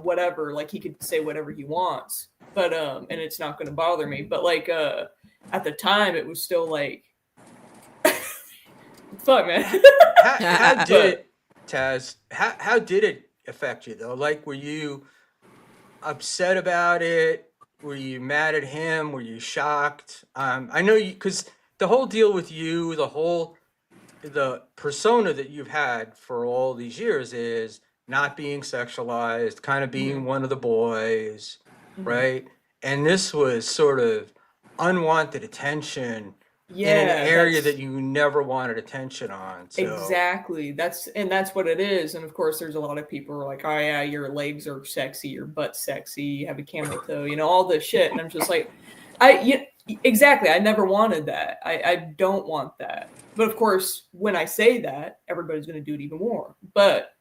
whatever, like he could say whatever he wants, but and it's not going to bother me. But like at the time, it was still like, fuck, man. How did Taz? How did it affect you though? Like, were you upset about it? Were you mad at him? Were you shocked? I know you, because the whole deal with you, the persona that you've had for all these years is not being sexualized, kind of being one of the boys, right? And this was sort of unwanted attention in an area that you never wanted attention on. So. Exactly. That's what it is. And of course, there's a lot of people who are like, oh yeah, your legs are sexy, your butt's sexy, you have a camel toe, all this shit. And I'm just like, exactly. I never wanted that. I don't want that. But of course, when I say that, everybody's going to do it even more. But,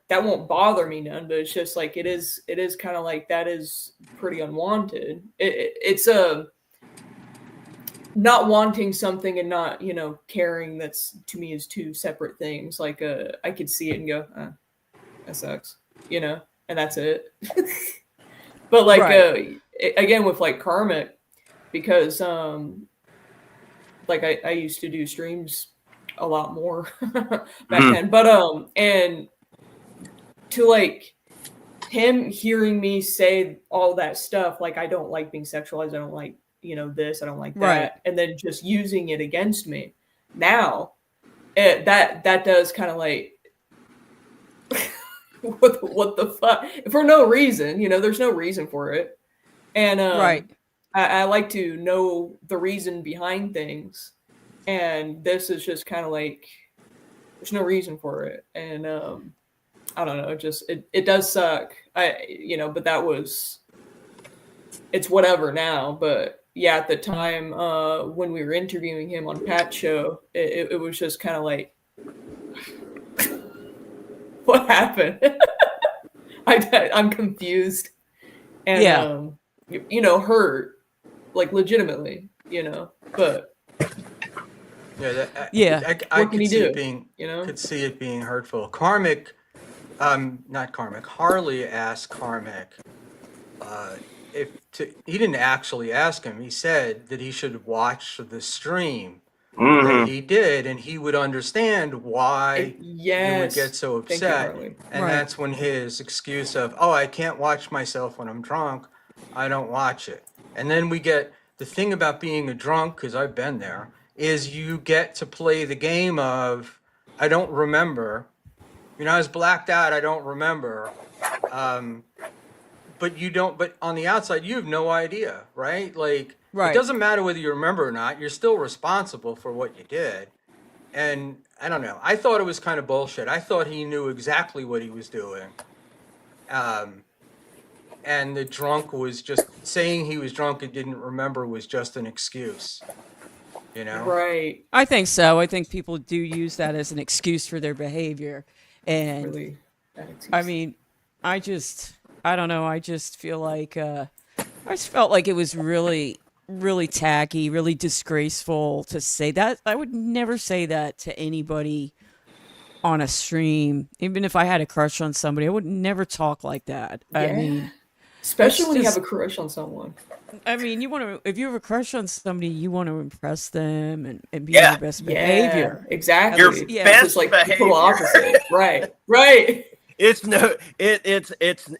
that won't bother me none, but it's just like, it is kind of like, that is pretty unwanted. It's not wanting something and not, caring. That's, to me, is two separate things. Like, I could see it and go, that sucks, and that's it. But like, again, with like Karmic, because, like I used to do streams a lot more back then, but, and to like him hearing me say all that stuff, like, I don't like being sexualized. I don't like, this, I don't like that. Right. And then just using it against me now, that does kind of like, what the fuck, for no reason, there's no reason for it. And, I like to know the reason behind things. And this is just kind of like, there's no reason for it. And, I don't know, it does suck. But it's whatever now. But yeah, at the time, when we were interviewing him on Pat's show, it was just kind of like, what happened? I'm confused. And, hurt, like legitimately, but I what can could you see do? it being, could see it being hurtful. Harley asked Karmic he didn't actually ask him. He said that he should watch the stream that he did, and he would understand why you would get so Thank you, upset. Harley. And that's when his excuse of, oh, I can't watch myself when I'm drunk, I don't watch it. And then we get the thing about being a drunk, because I've been there, is you get to play the game of, I don't remember. I was blacked out, I don't remember. but you don't. But on the outside, you have no idea, right? Like, Right. it doesn't matter whether you remember or not. You're still responsible for what you did. And I don't know. I thought it was kind of bullshit. I thought he knew exactly what he was doing. And the drunk was just saying he was drunk and didn't remember was just an excuse. You know? Right. I think so. I think people do use that as an excuse for their behavior. And Really. That excuse. I mean, I don't know. I just feel like, I just felt like it was really, really tacky, really disgraceful to say that. I would never say that to anybody on a stream. Even if I had a crush on somebody, I would never talk like that. I mean, especially it's when you just- have a crush on someone. I mean, if you have a crush on somebody, you want to impress them and be Yeah. your best behavior. Exactly. Your Yeah. best It's just like the behavior. total opposite. Right. Right. It's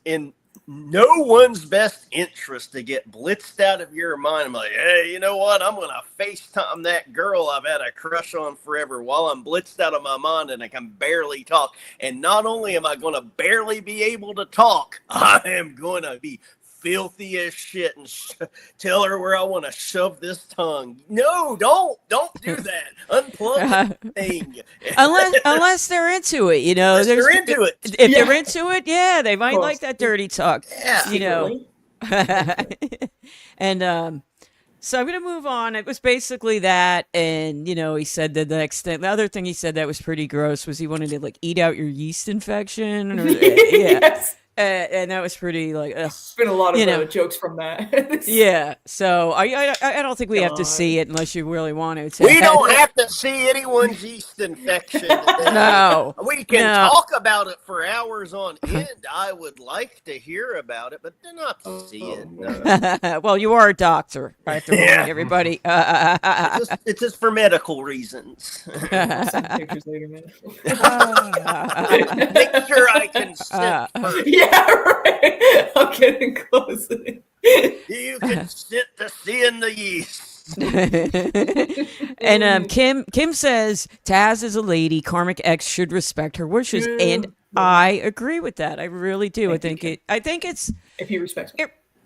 in no one's best interest to get blitzed out of your mind. I'm like, hey, you know what? I'm gonna FaceTime that girl I've had a crush on forever while I'm blitzed out of my mind and I can barely talk. And not only am I gonna barely be able to talk, I am gonna be filthy as shit and tell her where I want to shove this tongue. No, don't do that. Unplug the thing. unless they're into it, you know. Unless they're into it. If they're into it, yeah, they might course. like that dirty talk. Yeah. You know. Secretly. And so I'm gonna move on. It was basically that, and you know, he said that the next thing, the other thing he said that was pretty gross was he wanted to like eat out your yeast infection, or Yes. and that was pretty like, ugh. There's been a lot of You know. jokes from that. Yeah. So I don't think we have to God. see it unless you really want to. We don't have to see anyone's yeast infection today. No. We can No. talk about it for hours on end. I would like to hear about it, but not to see it. No. Well, you are a doctor. I have to remind Yeah. everybody. It's just for medical reasons. I'll send pictures later, man. Make sure I consent first. Yeah, right. I'm getting close. You consent to seeing the yeast. And Kim says Taz is a lady. Karmic X should respect her wishes, Yeah. and I agree with that. I really do. I think it's If he respects me.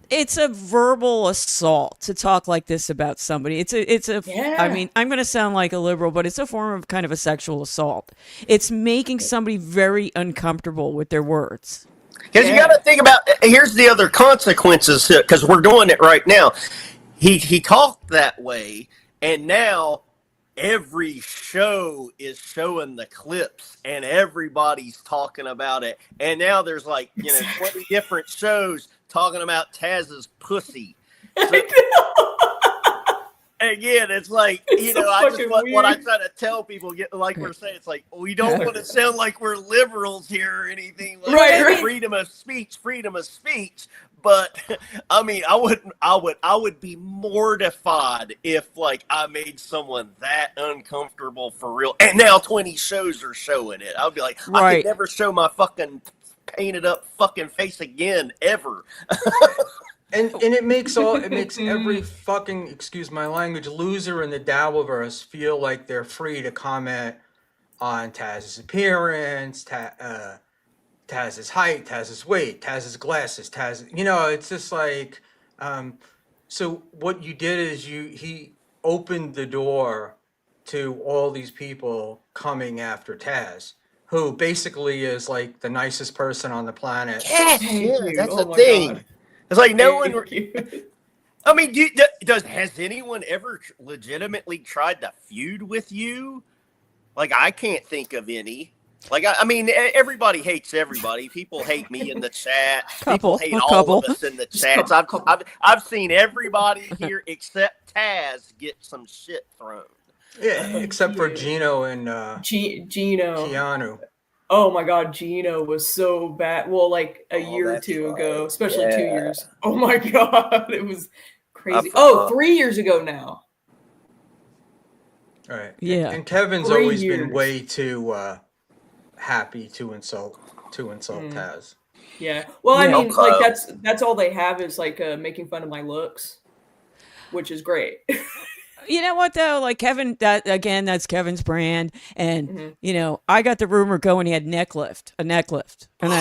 it's a verbal assault to talk like this about somebody. It's a Yeah. I mean, I'm going to sound like a liberal, but it's a form of kind of a sexual assault. It's making somebody very uncomfortable with their words. Because you got to think about, here's the other consequences, because we're doing it right now. He talked that way, and now every show is showing the clips, and everybody's talking about it. And now there's like, 20 different shows talking about Taz's pussy. So, again, it's like, It's so I just fucking what I weird. try to tell people, like we're saying, it's like, we don't want to sound like we're liberals here or anything. Like, Right. freedom of speech. But I mean, I would be mortified if like I made someone that uncomfortable for real. And now 20 shows are showing it. I'll be like, I Right. could never show my fucking painted up fucking face again ever. And it makes every fucking, excuse my language, loser in the Dabbleverse feel like they're free to comment on Taz's appearance, Taz's height, Taz's weight, Taz's glasses, it's just like, so what you did is he opened the door to all these people coming after Taz, who basically is like the nicest person on the planet. Yes, Thank yeah, you. that's Oh the my thing. God. It's like no one. Thank you. I mean, has anyone ever legitimately tried to feud with you? Like, I can't think of any. Like, I mean, everybody hates everybody. People hate me in the chat. People hate all of us in the chats. I've seen everybody here except Taz get some shit thrown. Yeah, except for Gino and Gino. Keanu. Oh my God, Gino was so bad. Well, like a Oh, year or that's two right. ago, especially Yeah. 2 years. Oh my God, it was crazy. I forgot. 3 years ago now. All right. Yeah. And Kevin's 3 always years. been way too happy to insult Taz. Yeah. Well, I Yeah. mean, like that's all they have is like making fun of my looks, which is great. You know what though? Like Kevin, that's Kevin's brand, and Mhm. I got the rumor going he had a neck lift, and that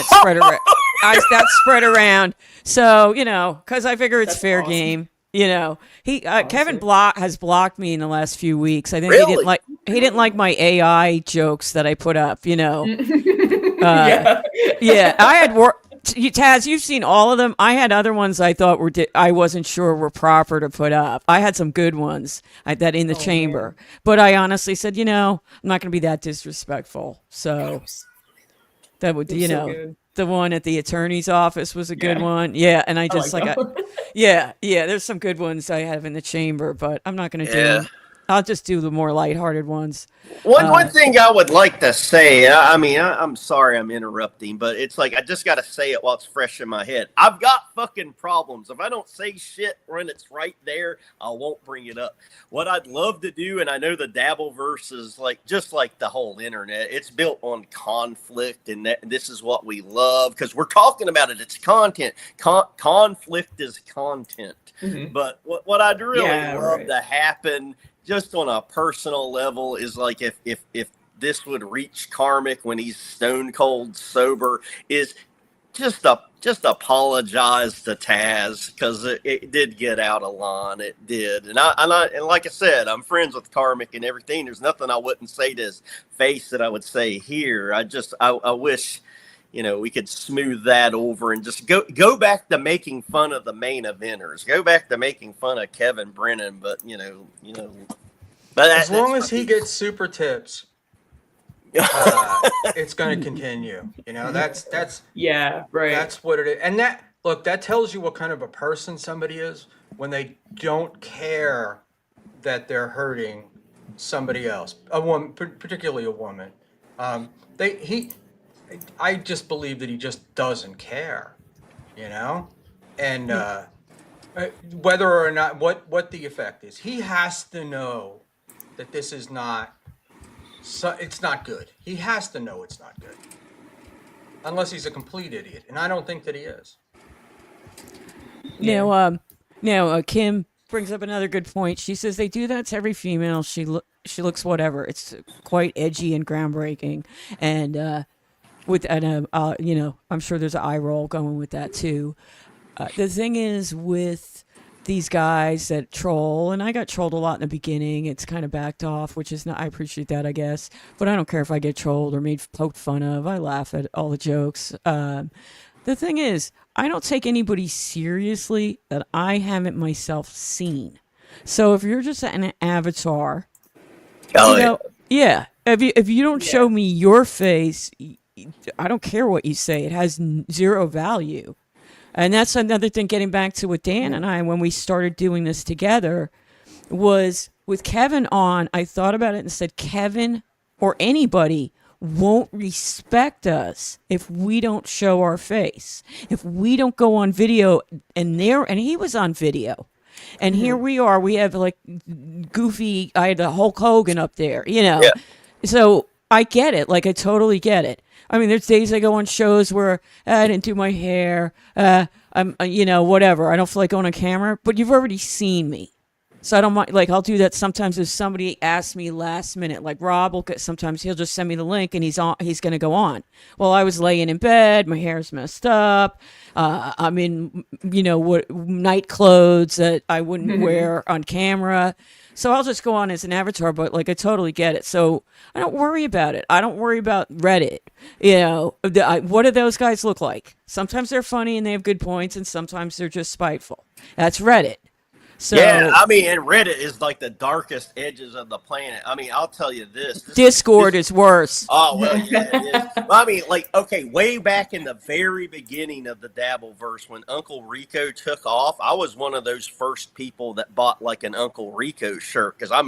spread around. That's spread around. So, because I figure it's That's fair awesome. game. Kevin has blocked me in the last few weeks. I think Really? he didn't like my AI jokes that I put up. Yeah. Yeah, I had Taz, you've seen all of them. I had other ones I thought I wasn't sure were proper to put up. I had some good ones that in the chamber, but I honestly said, I'm not going to be that disrespectful. So that would, So good. the one at the attorney's office was a good Yeah. one. Yeah, and I I just like that one. yeah. There's some good ones I have in the chamber, but I'm not going to do Yeah. them. I'll just do the more lighthearted ones. One thing I would like to say, I'm sorry I'm interrupting, but it's like I just got to say it while it's fresh in my head. I've got fucking problems. If I don't say shit when it's right there, I won't bring it up. What I'd love to do, and I know the Dabbleverse is just like the whole internet, it's built on conflict, and this is what we love because we're talking about it. It's content. Conflict is content. Mhm. But what I'd really Yeah, love right. to happen just on a personal level is like if this would reach Karmic when he's stone cold sober, is just apologize to Taz because it did get out of line. It did, and like I said, I'm friends with Karmic and everything. There's nothing I wouldn't say to his face that I would say here. I wish we could smooth that over and just go back to making fun of the main eventers. Go back to making fun of Kevin Brennan, but but As long as he gets super tips, it's going to continue. That's Yeah, right. that's what it is. And that tells you what kind of a person somebody is when they don't care that they're hurting somebody else, a woman, particularly a woman. I just believe that he just doesn't care, and whether or not what the effect is, he has to know that this is not. So it's not good. He has to know it's not good, unless he's a complete idiot, and I don't think that he is. Yeah. Now, Kim brings up another good point. She says they do that to every female. She looks whatever. It's quite edgy and groundbreaking, and I'm sure there's an eye roll going with that too. The thing is with these guys that troll, and I got trolled a lot in the beginning. It's kind of backed off, which is not. I appreciate that, I guess, but I don't care if I get trolled or poked fun of. I laugh at all the jokes. The thing is, I don't take anybody seriously that I haven't myself seen. So if you're just an avatar, yeah. If you don't show me your face, I don't care what you say. It has zero value. And that's another thing, getting back to what Dan and I, when we started doing this together, was with Kevin on, I thought about it and said, Kevin or anybody won't respect us if we don't show our face. If we don't go on video, and he was on video. And here we are, we have like goofy, I had the Hulk Hogan up there, Yeah. So I get it. Like, I totally get it. I mean, there's days I go on shows where I didn't do my hair. I'm, whatever. I don't feel like going on camera, but you've already seen me. So I don't mind. Like, I'll do that sometimes if somebody asks me last minute. Like, Rob will sometimes he'll just send me the link and he's going to go on. Well, I was laying in bed. My hair's messed up. I'm in, night clothes that I wouldn't wear on camera. So I'll just go on as an avatar, but like, I totally get it. So I don't worry about it. I don't worry about Reddit. What do those guys look like? Sometimes they're funny and they have good points, and sometimes they're just spiteful. That's Reddit. So, yeah, and Reddit is like the darkest edges of the planet. I mean, I'll tell you this. Discord is worse. Oh, well, yeah, it is. I mean, okay, way back in the very beginning of the Dabbleverse, when Uncle Rico took off, I was one of those first people that bought like an Uncle Rico shirt. Because, I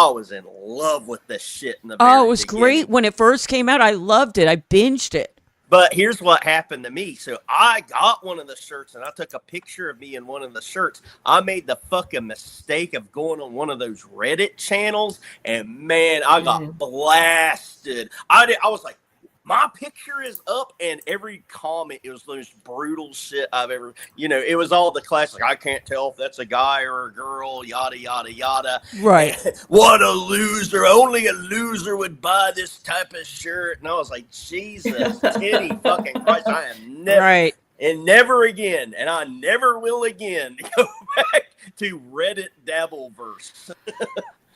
was in love with this shit in the very Oh, it was beginning. great. When it first came out, I loved it. I binged it. But here's what happened to me. So I got one of the shirts and I took a picture of me in one of the shirts. I made the fucking mistake of going on one of those Reddit channels, and man, I got blasted. I was like, my picture is up, and every comment, it was the most brutal shit I've ever, it was all the classic, I can't tell if that's a guy or a girl, yada, yada, yada. Right. What a loser. Only a loser would buy this type of shirt. And I was like, Jesus, titty fucking Christ, I am never. Right. And never again, and I never will again go back to Reddit Dabbleverse.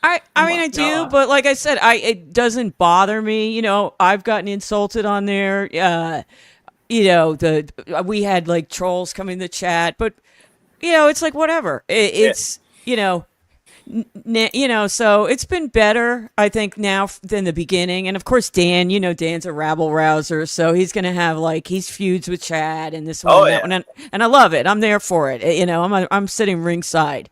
I mean, I do, but like I said, it doesn't bother me. I've gotten insulted on there. We had like trolls come in the chat, but it's like whatever. It's so it's been better, I think, now than the beginning. And of course, Dan, Dan's a rabble rouser, so he's gonna have he's feuds with Chad and this one, and that one, and I love it. I'm there for it. I'm sitting ringside.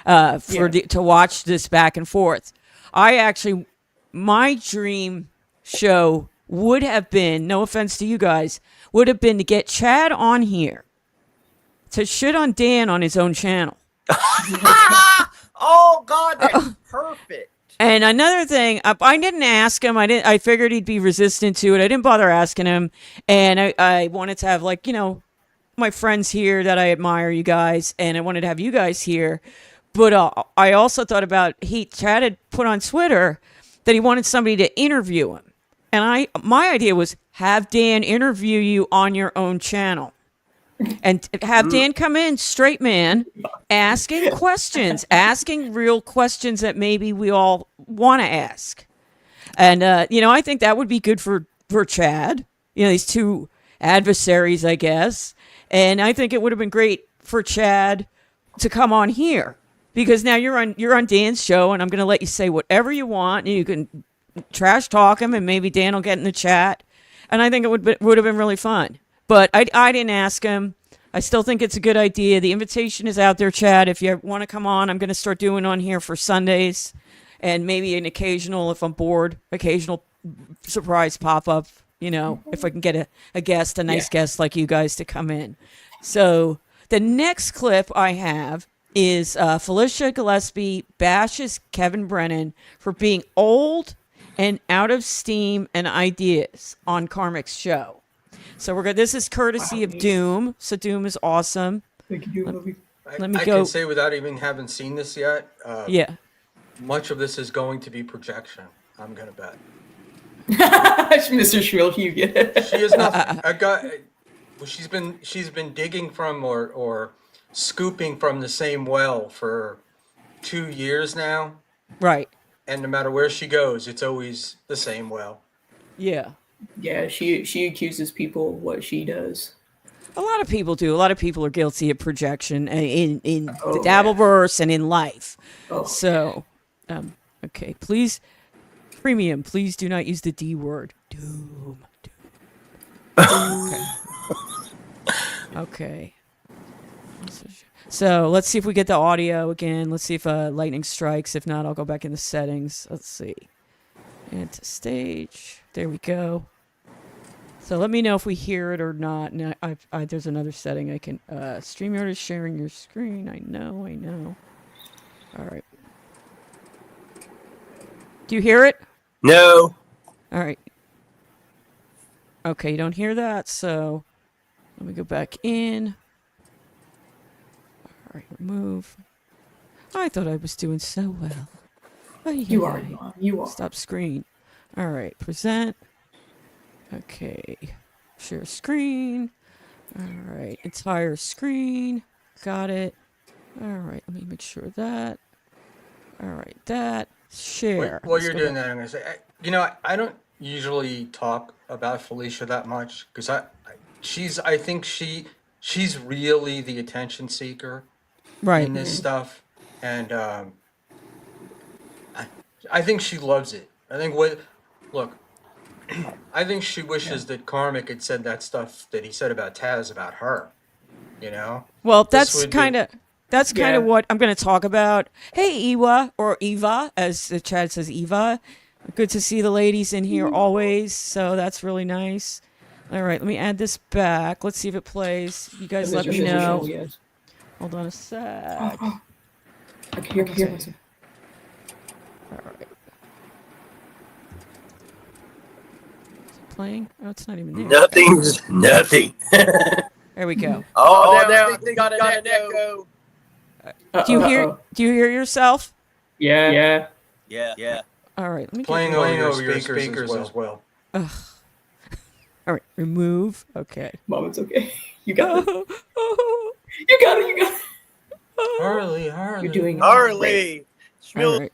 To watch this back and forth. My dream show would have been, no offense to you guys, would have been to get Chad on here to shit on Dan on his own channel. Oh God, that's perfect. And another thing, I didn't ask him. I figured he'd be resistant to it. I didn't bother asking him, and I wanted to have my friends here that I admire, you guys, and I wanted to have you guys here. But I also thought about Chad had put on Twitter that he wanted somebody to interview him. And my idea was have Dan interview you on your own channel. And have Dan come in, straight man, asking questions, asking real questions that maybe we all want to ask. And, I think that would be good for Chad. These two adversaries, I guess. And I think it would have been great for Chad to come on here. Because now you're on Dan's show, and I'm going to let you say whatever you want, and you can trash talk him, and maybe Dan will get in the chat. And I think it would have been really fun. But I didn't ask him. I still think it's a good idea. The invitation is out there, Chad. If you want to come on, I'm going to start doing on here for Sundays, and maybe an occasional, if I'm bored, occasional surprise pop-up, if I can get a guest, a nice guest like you guys to come in. So the next clip I have is Felicia Gillespie bashes Kevin Brennan for being old and out of steam and ideas on Karmic's show. So this is courtesy of Doom. So Doom is awesome. Thank you. Let me I go. can say without even having seen this yet. Much of this is going to be projection. I'm gonna bet. Mr. Shield, you get it. She is not. She's been digging from or scooping from the same well for 2 years now. Right. And no matter where she goes, it's always the same well. Yeah. Yeah, she accuses people of what she does. A lot of people do. A lot of people are guilty of projection in the Dabbleverse and in life. So, okay, please, premium, please do not use the D word. Doom. Okay. So let's see if we get the audio again. Let's see if lightning strikes. If not, I'll go back in the settings. Let's see. Into stage. There we go. So let me know if we hear it or not. Now, there's another setting I can. StreamYard is sharing your screen. I know. All right. Do you hear it? No. All right. Okay, you don't hear that, so let me go back in. All right, remove. I thought I was doing so well. You are. Stop screen. All right, present. Okay, share screen. All right, entire screen. Got it. All right, let me make sure that. All right, that. Share. While you're doing that, I'm going to say, I don't usually talk about Felicia that much because I think she's really the attention seeker in this stuff, and I think she loves it. I think I think she wishes that Karmic had said that stuff that he said about Taz about her. Well, that's kind of what I'm going to talk about. Hey, Iwa, or Eva, as the chat says, Eva. Good to see the ladies in here always, so that's really nice. All right, let me add this back. Let's see if it plays. You guys let me know. Hold on a sec. I can hear myself. All right. playing? Oh, it's not even there. Nothing's nothing. There we go. Oh, now I think we got an echo. Do you hear? Do you hear yourself? Yeah. Yeah. All right. Let me Playing over your speakers as well. All right. Remove. Okay. Mom, it's okay. You got it. You got it. You got it. Harley. You're doing Harley. All right.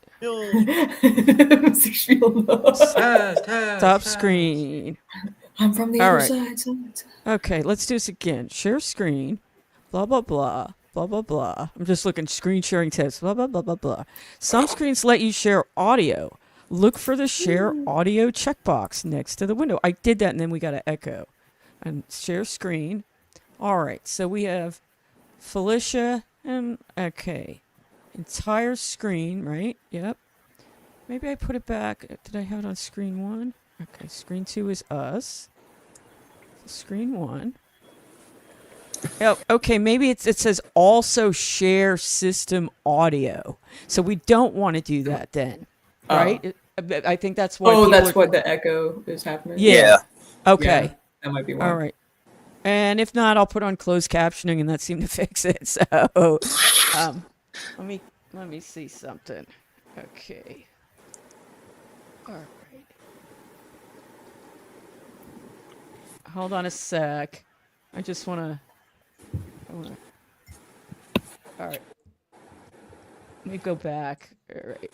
Stop screen. I'm from the All other right. side. Okay, let's do this again. Share screen. Blah blah blah. Blah blah blah. I'm just looking screen sharing tips. Blah blah blah blah blah. Some screens let you share audio. Look for the share audio checkbox next to the window. I did that and then we got an echo. And share screen. All right, so we have Felicia and okay. Entire screen, right? Yep. Maybe I put it back. Did I have it on screen 1? Okay, screen 2 is us. Screen 1. Oh, okay, maybe it says also share system audio. So we don't want to do that then, right? I think that's why. Oh, that's what the echo is happening. Yeah. Okay. Yeah, that might be why. All right. And if not, I'll put on closed captioning, and that seemed to fix it. So, let me see something. Okay. All right. Hold on a sec. I just want to. All right. Let me go back. All right.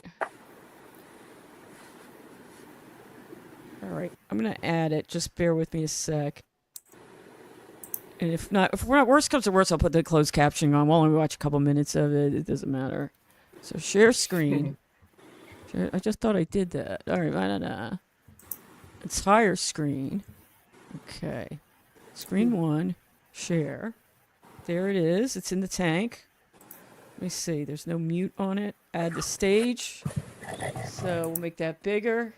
All right. I'm gonna add it. Just bear with me a sec. And if we're not worst comes to worst, I'll put the closed captioning on. We'll only watch a couple minutes of it. It doesn't matter. So share screen. I just thought I did that. All right. Entire screen. Okay. Screen 1. Share. There it is. It's in the tank. Let me see. There's no mute on it. Add the stage. So we'll make that bigger.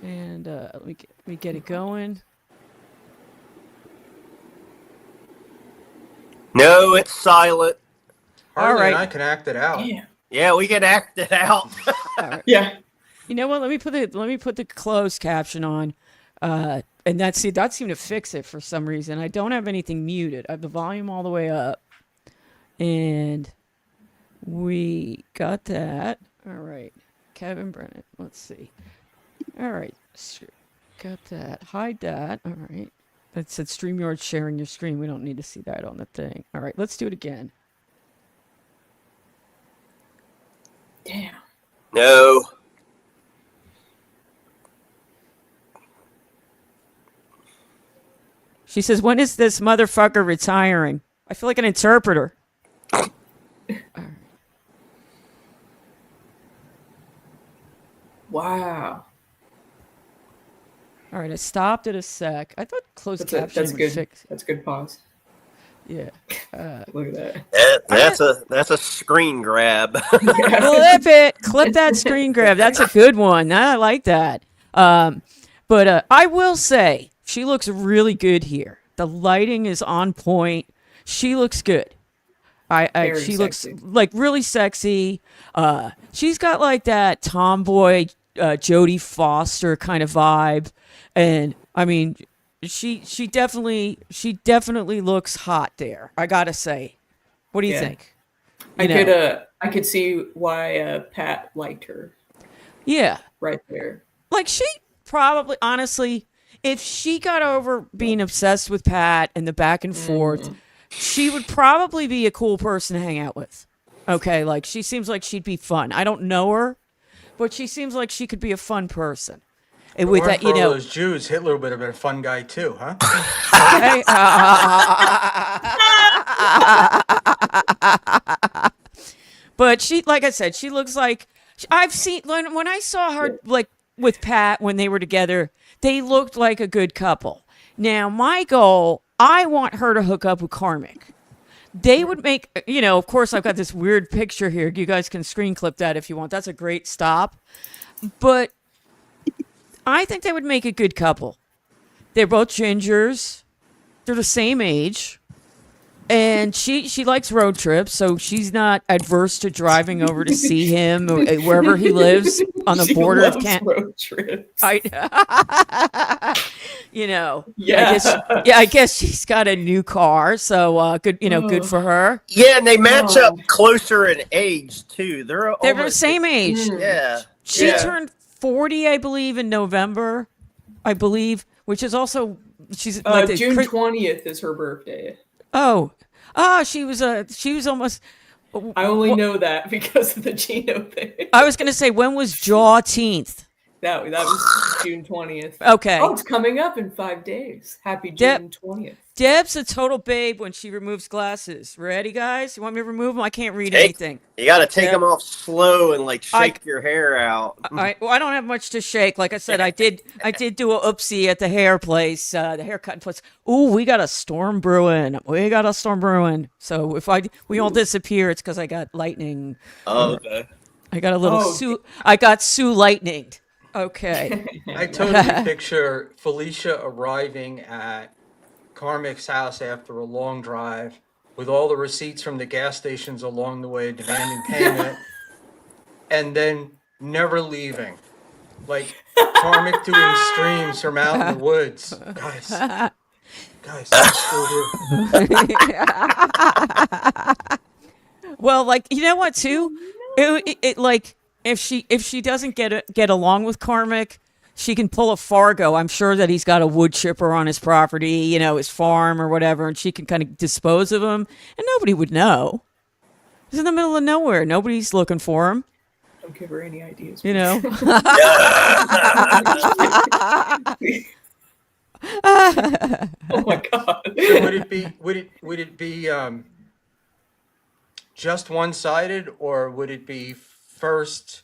And let me get it going. No, it's silent. Harley All right. and I can act it out. Yeah, we can act it out. All right. Yeah. You know what? Let me put the closed caption on. And that seemed to fix it for some reason. I don't have anything muted. I have the volume all the way up. And we got that. All right. Kevin Brennan. Let's see. All right. Got that. Hide that. All right. That said StreamYard sharing your screen. We don't need to see that on the thing. All right. Let's do it again. Damn. No. She says, when is this motherfucker retiring? I feel like an interpreter. All right. Wow. All right, I stopped at a sec. I thought closed captioning That's would good. fix. That's good pause. Yeah. Look at that. That's a screen grab. Clip it. Clip that screen grab. That's a good one. I like that. But I will say, she looks really good here. The lighting is on point. She looks good. She looks like really sexy. She's got like that tomboy Jodie Foster kind of vibe, and I mean, she definitely looks hot there. I gotta say. What do you think? I could see why Pat liked her. Yeah. Right there. Like she probably, honestly, if she got over being obsessed with Pat and the back and forth, she would probably be a cool person to hang out with. Okay, like she seems like she'd be fun. I don't know her, but she seems like she could be a fun person. And with that, For all those Jews, Hitler would have been a fun guy too, huh? But she, like I said, she looks like I've seen when I saw her like with Pat when they were together, they looked like a good couple. Now, my goal, I want her to hook up with Karmic. They would make, of course, I've got this weird picture here. You guys can screen clip that if you want. That's a great stop. But I think they would make a good couple. They're both gingers. They're the same age. and she likes road trips, so she's not adverse to driving over to see him wherever he lives on the She border of loves road trips. you know, Yeah. I guess she's got a new car, so good, good for her. Yeah, and they match up Oh. closer in age too. They're They're the almost same age. Yeah. She Yeah. turned 40, I believe, in November. I believe, which is also she's like the June 20th is her birthday. she was almost. I only know that because of the Gino thing. I was gonna say, when was Jawteenth? That was June 20th. Okay. Oh, it's coming up in 5 days. Happy June 20th. Deb's a total babe when she removes glasses. Ready, guys? You want me to remove them? I can't read anything. You got to take Deb? them off slow and like shake your hair out. I don't have much to shake. Like I said, I did do a oopsie at the hair place, the haircut place. Ooh, we got a storm brewing. So if we all disappear, it's because I got lightning. Oh, okay. I got a little I got Sue lightning. Okay. I totally picture Felicia arriving at Carmick's house after a long drive with all the receipts from the gas stations along the way demanding payment and then never leaving. Like Carmick doing streams from out in the woods. Guys, I'm still here. Well, like, you know what too? It like if she doesn't get along with Carmick, she can pull a Fargo. I'm sure that he's got a wood chipper on his property, his farm or whatever, and she can kind of dispose of him, and nobody would know. He's in the middle of nowhere. Nobody's looking for him. Don't give her any ideas. Oh my God. So would it be just one-sided, or would it be first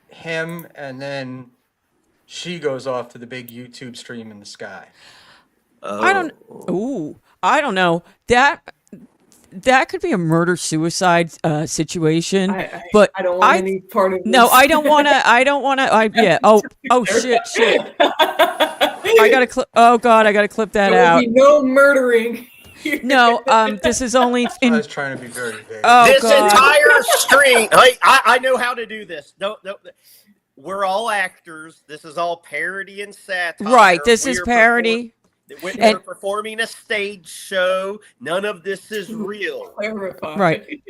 him and then she goes off to the big YouTube stream in the sky? I don't know. That could be a murder-suicide situation. But I don't want any part of this. No, I don't want to. Yeah. Oh, shit. I gotta clip. Oh God, I gotta clip that out. There will be no murdering. No, this is only. I was trying to be very vague. Oh, this God. entire string. I know how to do this. No. We're all actors. This is all parody and satire. Right. This is parody. We're performing a stage show. None of this is real. Clarify. Right.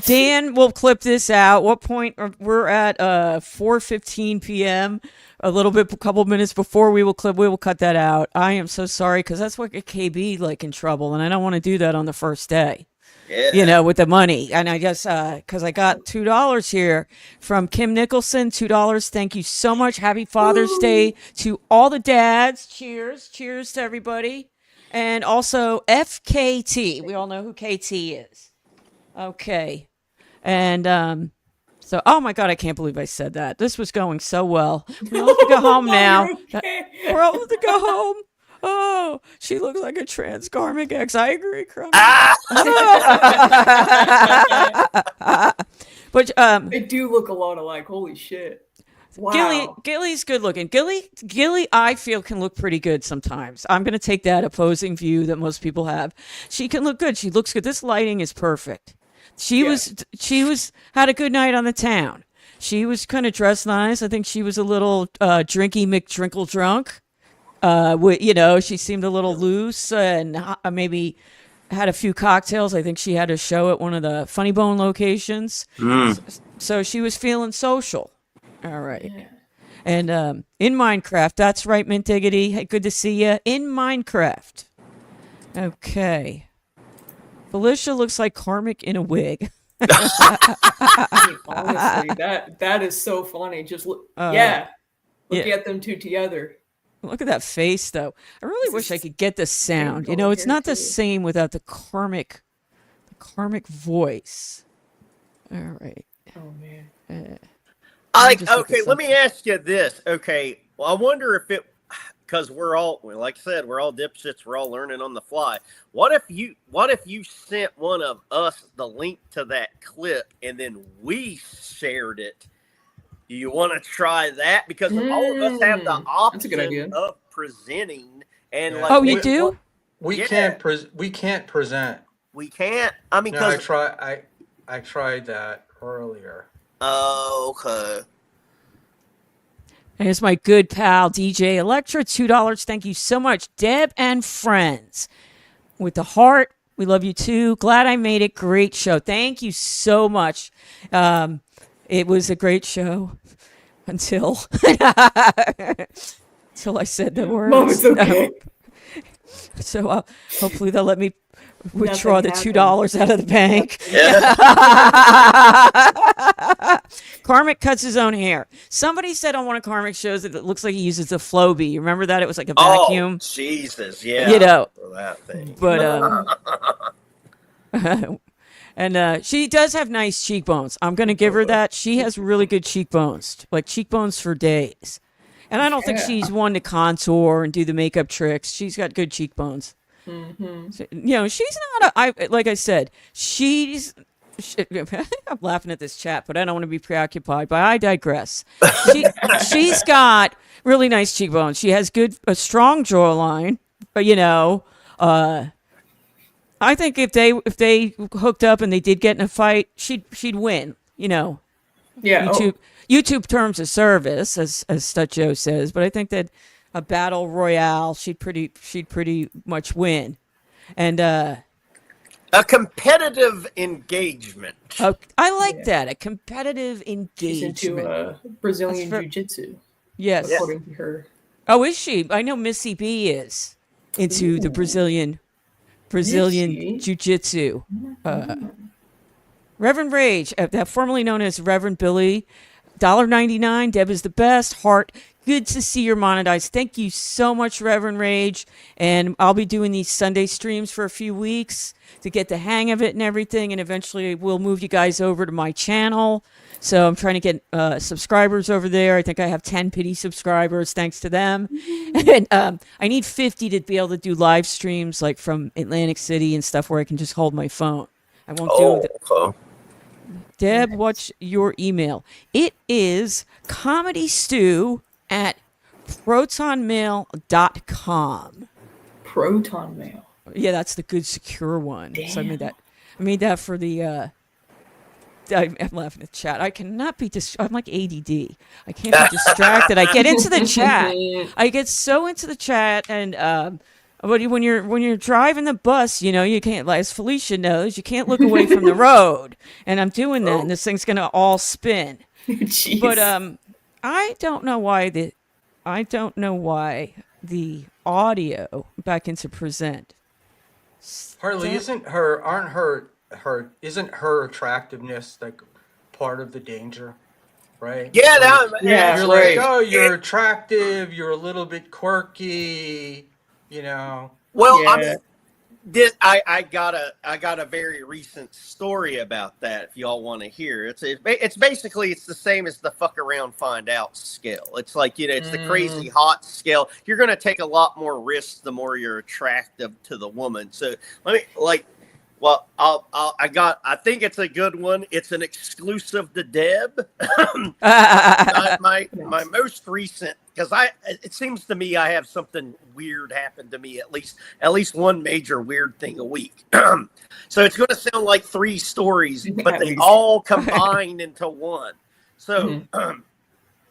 Dan will clip this out. What point we're at? 4:15 p.m. A couple minutes before we will cut that out. I am so sorry because that's what get KB like in trouble, and I don't want to do that on the first day. Yeah. With the money. And I guess because I got $2 here from Kim Nicholson, $2. Thank you so much. Happy Father's Day to all the dads. Cheers to everybody. And also FKT. We all know who KT is. Okay. And so, oh my God, I can't believe I said that. This was going so well. We all have to go home now. Okay. We're all have to go home. Oh, she looks like a trans Karmic ex. I agree, Crummy. But They do look a lot alike. Holy shit. Wow. Gilly's good looking. Gilly, I feel can look pretty good sometimes. I'm gonna take that opposing view that most people have. She can look good. She looks good. This lighting is perfect. She was had a good night on the town. She was kind of dressed nice. I think she was a little drinky McDrinkle drunk. She seemed a little loose and maybe had a few cocktails. I think she had a show at one of the Funny Bone locations. So she was feeling social. All right. Yeah. And in Minecraft, that's right, Mint Diggity. Hey, good to see you. In Minecraft. Okay. Felicia looks like Karmic in a wig. Honestly, that is so funny. Just look. Look at them two together. Look at that face, though. I really wish I could get the sound. It's not the same without the karmic voice. All right. Oh man. Okay, let me ask you this. Okay, well, I wonder if because we're all, like I said, we're all dipshits. We're all learning on the fly. What if you sent one of us the link to that clip and then we shared it? Do you want to try that? Because all of us have the option of presenting. And you do? We Yeah. can't present. We can't. I mean, No, because I tried that earlier. okay. Here's my good pal, DJ Electra, $2. Thank you so much. Deb and friends with the heart. We love you too. Glad I made it. Great show. Thank you so much. It was a great show until until I said the words. Mom, it's okay. So hopefully they'll let me withdraw the Nothing $2 out of the bank. Yeah. Karmic cuts his own hair. Somebody said on one of Karmic's shows that it looks like he uses a Flowbee. You remember that? It was like a vacuum. Oh, Jesus, yeah. You know. For that thing. But and she does have nice cheekbones. I'm gonna give her that. She has really good cheekbones, like cheekbones for days. And I don't think she's one to contour and do the makeup tricks. She's got good cheekbones. Mm-hmm. So, you know, she's not like I said, I'm laughing at this chat, but I don't want to be preoccupied. But I digress. She's got really nice cheekbones. She has a strong jawline. But you know, I think if they hooked up and they did get in a fight, she'd win. You know, Yeah. YouTube terms of service, as Stutjo says. But I think that a battle royale, she'd pretty much win. And A competitive engagement. I like that, a competitive She's engagement. into Brazilian That's jiu-jitsu, Yes. according to her. Oh, is she? I know Missy B is into the Brazilian Missy? jiu-jitsu. Reverend Rage, formerly known as Reverend Billy, $1.99. Deb is the best. Heart, good to see you're monetized. Thank you so much, Reverend Rage. And I'll be doing these Sunday streams for a few weeks to get the hang of it and everything. And eventually we'll move you guys over to my channel. So I'm trying to get subscribers over there. I think I have 10 pity subscribers, thanks to them. And I need 50 to be able to do live streams like from Atlantic City and stuff where I can just hold my phone. I won't do it. Okay. Deb, what's your email? It is comedystew@protonmail.com. Proton mail. Yeah, that's the good secure one. So I made that for the I'm laughing at the chat. I cannot be I'm like ADD. I can't be distracted. I get into the chat. I get so into the chat, and but when you're driving the bus, you know, you can't, like, as Felicia knows, you can't look away from the road. And I'm doing that, and this thing's gonna all spin. Jeez. But I don't know why the audio back into present. Harley, isn't her attractiveness like part of the danger, right? Yeah, Like, Yeah, you're right. like, oh, you're attractive, you're a little bit quirky, you know. Well, I Yeah. mean, I got a very recent story about that. If y'all want to hear, it's basically it's the same as the fuck around find out scale. It's like, you know, it's the crazy hot scale. You're gonna take a lot more risks the more you're attractive to the woman. So let me well, I think it's a good one. It's an exclusive to Deb. My most recent, because it seems to me I have something weird happen to me at least one major weird thing a week. So it's going to sound like 3 stories, but they all combine into one. So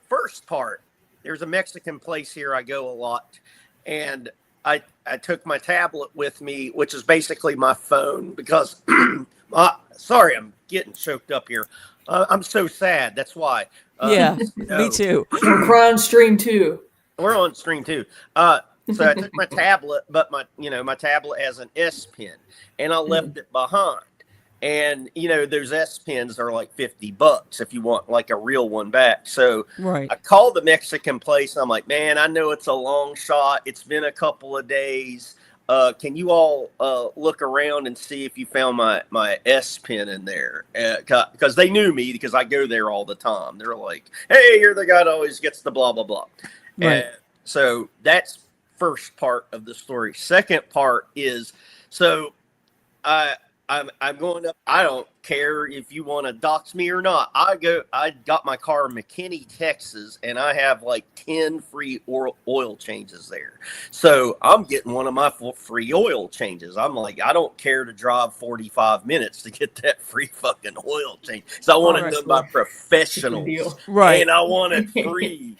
first part, there's a Mexican place here I go a lot, and I took my tablet with me, which is basically my phone, because sorry, I'm getting choked up here. I'm so sad. That's why. Yeah, me too. We're on stream too. We're on stream too. So I took my tablet, but my tablet has an S Pen, and I left it behind. And those S Pens are like $50 if you want like a real one back. So Right. I called the Mexican place. I'm like, man, I know it's a long shot. It's been a couple of days. Can you all look around and see if you found my S Pen in there? Because they knew me because I go there all the time. They're like, hey, you're the guy that always gets the blah, blah, blah. Right. So that's first part of the story. Second part is, so I'm going up. care if you want to dox me or not. I got my car in McKinney, Texas, and I have like 10 free oil changes there. So I'm getting one of my free oil changes. I'm like, I don't care to drive 45 minutes to get that free fucking oil change. So I want it done by professionals, right? And I want it free.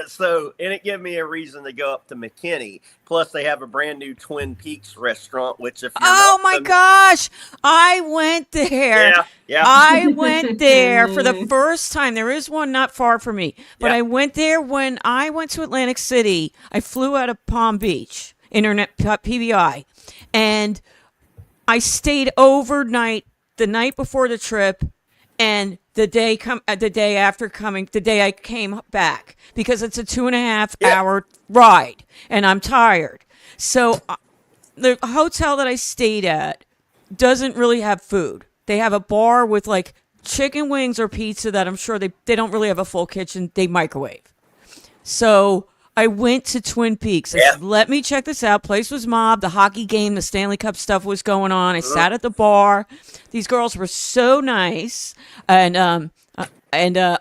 So, and it gave me a reason to go up to McKinney. Plus, they have a brand new Twin Peaks restaurant, which if you're my gosh, I went there. Yeah. I went there for the first time. There is one not far from me, but I went there when I went to Atlantic City. I flew out of Palm Beach, Internet PBI, and I stayed overnight the night before the trip. And the day I came back, because it's a 2.5 hour ride and I'm tired. So the hotel that I stayed at doesn't really have food. They have a bar with like chicken wings or pizza that I'm sure they don't really have a full kitchen. They microwave. So I went to Twin Peaks. I said, let me check this out. Place was mobbed. The hockey game, the Stanley Cup stuff was going on. I sat at the bar. These girls were so nice and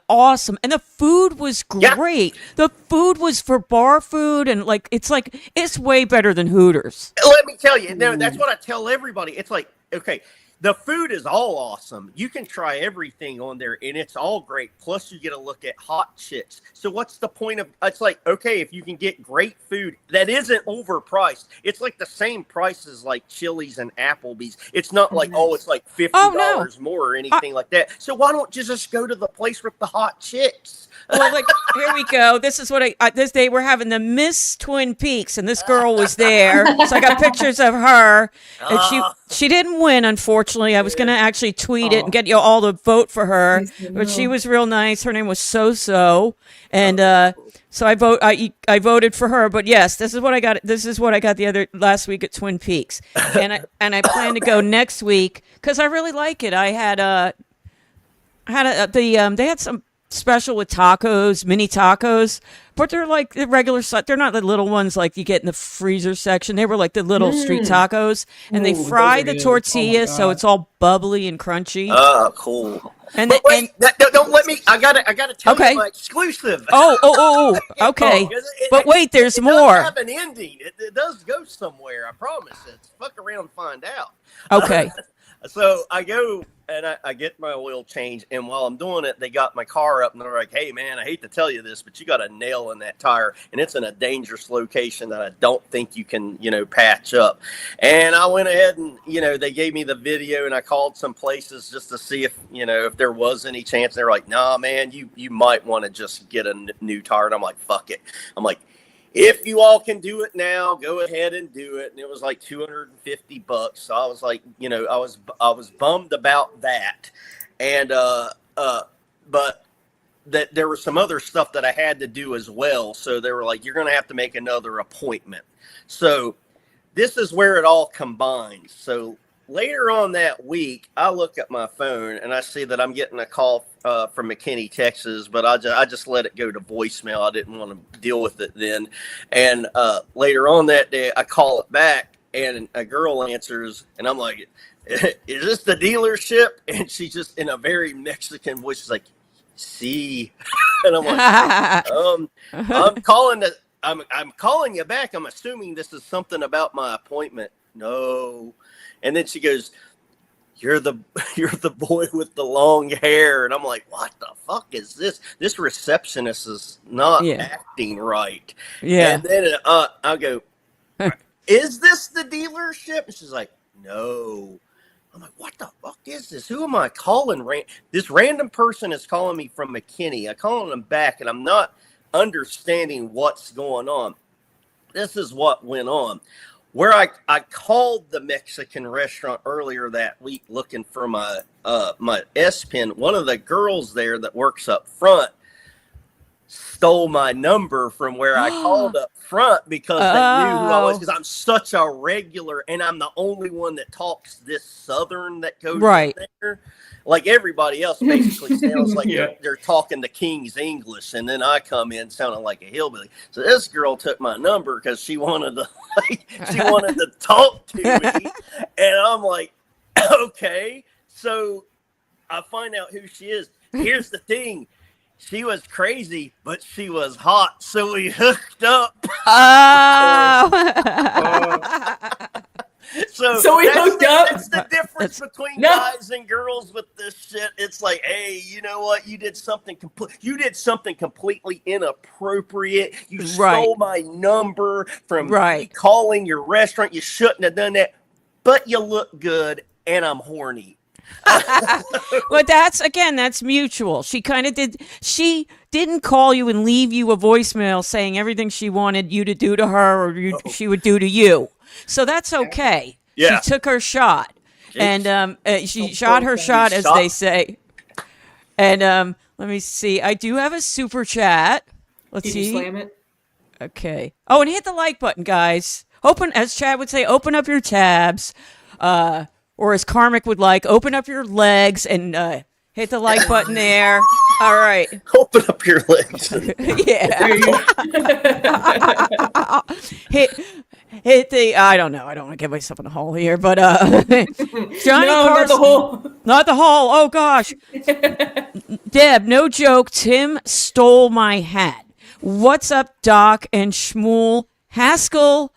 awesome. And the food was great. The food was for bar food, and it's way better than Hooters. Let me tell you, no, that's what I tell everybody. It's like, okay, the food is all awesome. You can try everything on there, and it's all great. Plus, you get to look at hot chicks. So what's the point of, it's like, okay, if you can get great food that isn't overpriced, it's like the same price as like Chili's and Applebee's. It's not like, it's like $50 more or anything like that. So why don't you just go to the place with the hot chicks? Well, here we go. This is what this day we're having the Miss Twin Peaks, and this girl was there. So I got pictures of her, and she didn't win, unfortunately. I was going to actually tweet it and get you all to vote for her, but she was real nice. Her name was So, and so I voted for her. But yes, this is what I got. This is what I got last week at Twin Peaks, and I plan to go next week because I really like it. I had they had some special with tacos, mini tacos, but they're like the regular size. They're not the little ones like you get in the freezer section. They were like the little street tacos, and they fry the tortilla so it's all bubbly and crunchy. Oh, cool. And don't let me. I gotta tell you my exclusive. Oh, okay. But wait, there's more. It does have an ending. It does go somewhere. I promise. It's fuck around and find out. Okay. So I go and I get my oil change, and while I'm doing it, they got my car up, and they're like, "Hey, man, I hate to tell you this, but you got a nail in that tire, and it's in a dangerous location that I don't think you can, patch up." And I went ahead and, they gave me the video, and I called some places just to see if there was any chance. They're like, "Nah, man, you might want to just get a new tire." And I'm like, "Fuck it." I'm like, if you all can do it now, go ahead and do it. And it was like $250. So I was like, I was bummed about that. And, but that there was some other stuff that I had to do as well. So they were like, you're going to have to make another appointment. So this is where it all combines. So later on that week, I look at my phone and I see that I'm getting a call from McKinney, Texas, but I just let it go to voicemail. I didn't want to deal with it then. And later on that day, I call it back, and a girl answers, and I'm like, "Is this the dealership?" And she's just in a very Mexican voice. She's like, "See," and I'm like, I'm calling you back. I'm assuming this is something about my appointment. No. And then she goes, you're the boy with the long hair. And I'm like, what the fuck is this? This receptionist is not acting right. Yeah. And then I'll go, is this the dealership? And she's like, no. I'm like, what the fuck is this? Who am I calling? This random person is calling me from McKinney. I call them back, and I'm not understanding what's going on. This is what went on. Where I called the Mexican restaurant earlier that week looking for my S Pen, one of the girls there that works up front stole my number from where I called up front because they knew who I was, because I'm such a regular, and I'm the only one that talks this Southern that goes in there. Like everybody else basically sounds like they're talking the King's English, and then I come in sounding like a hillbilly. So this girl took my number because she wanted to talk to me, and I'm like, okay. So I find out who she is. Here's the thing. She was crazy, but she was hot, so we hooked up. Oh. So we hooked up? That's the difference between No. guys and girls with this shit. It's like, hey, you know what? You did something completely inappropriate. You Right. stole my number from me Right. calling your restaurant. You shouldn't have done that. But you look good, and I'm horny. But that's mutual. She didn't call you and leave you a voicemail saying everything she wanted you to do to her or she would do to you. So that's okay. Yeah. She took her shot. And she shot her shot, as they say. And let me see. I do have a super chat. Let's Did you see. slam it? Okay. Oh, and hit the like button, guys. Open, as Chad would say, open up your tabs. Or as Karmic would like, open up your legs and hit the like button there. All right. Open up your legs. Yeah. Hit the, I don't know. I don't want to get myself in a hole here, but Johnny No, not the Carson. whole. Not the hole. Oh, gosh. Deb, no joke. Tim stole my hat. What's up, Doc and Shmuel Haskell?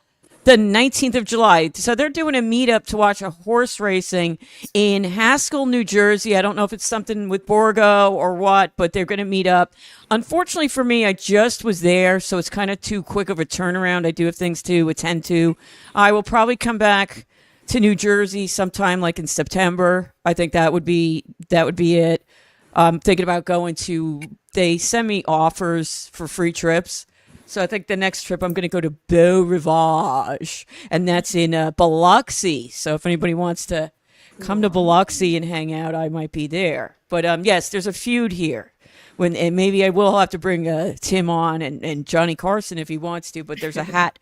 The 19th of July. So they're doing a meetup to watch a horse racing in Haskell, New Jersey. I don't know if it's something with Borgo or what, but they're going to meet up. Unfortunately for me, I just was there, so it's kind of too quick of a turnaround. I do have things to attend to. I will probably come back to New Jersey sometime like in September. I think that would be it. I'm thinking about going to, they send me offers for free trips. So I think the next trip I'm going to go to Beau Rivage, and that's in Biloxi. So if anybody wants to come to Biloxi and hang out, I might be there. But yes, there's a feud here. And maybe I will have to bring Tim on and Johnny Carson if he wants to. But there's a hat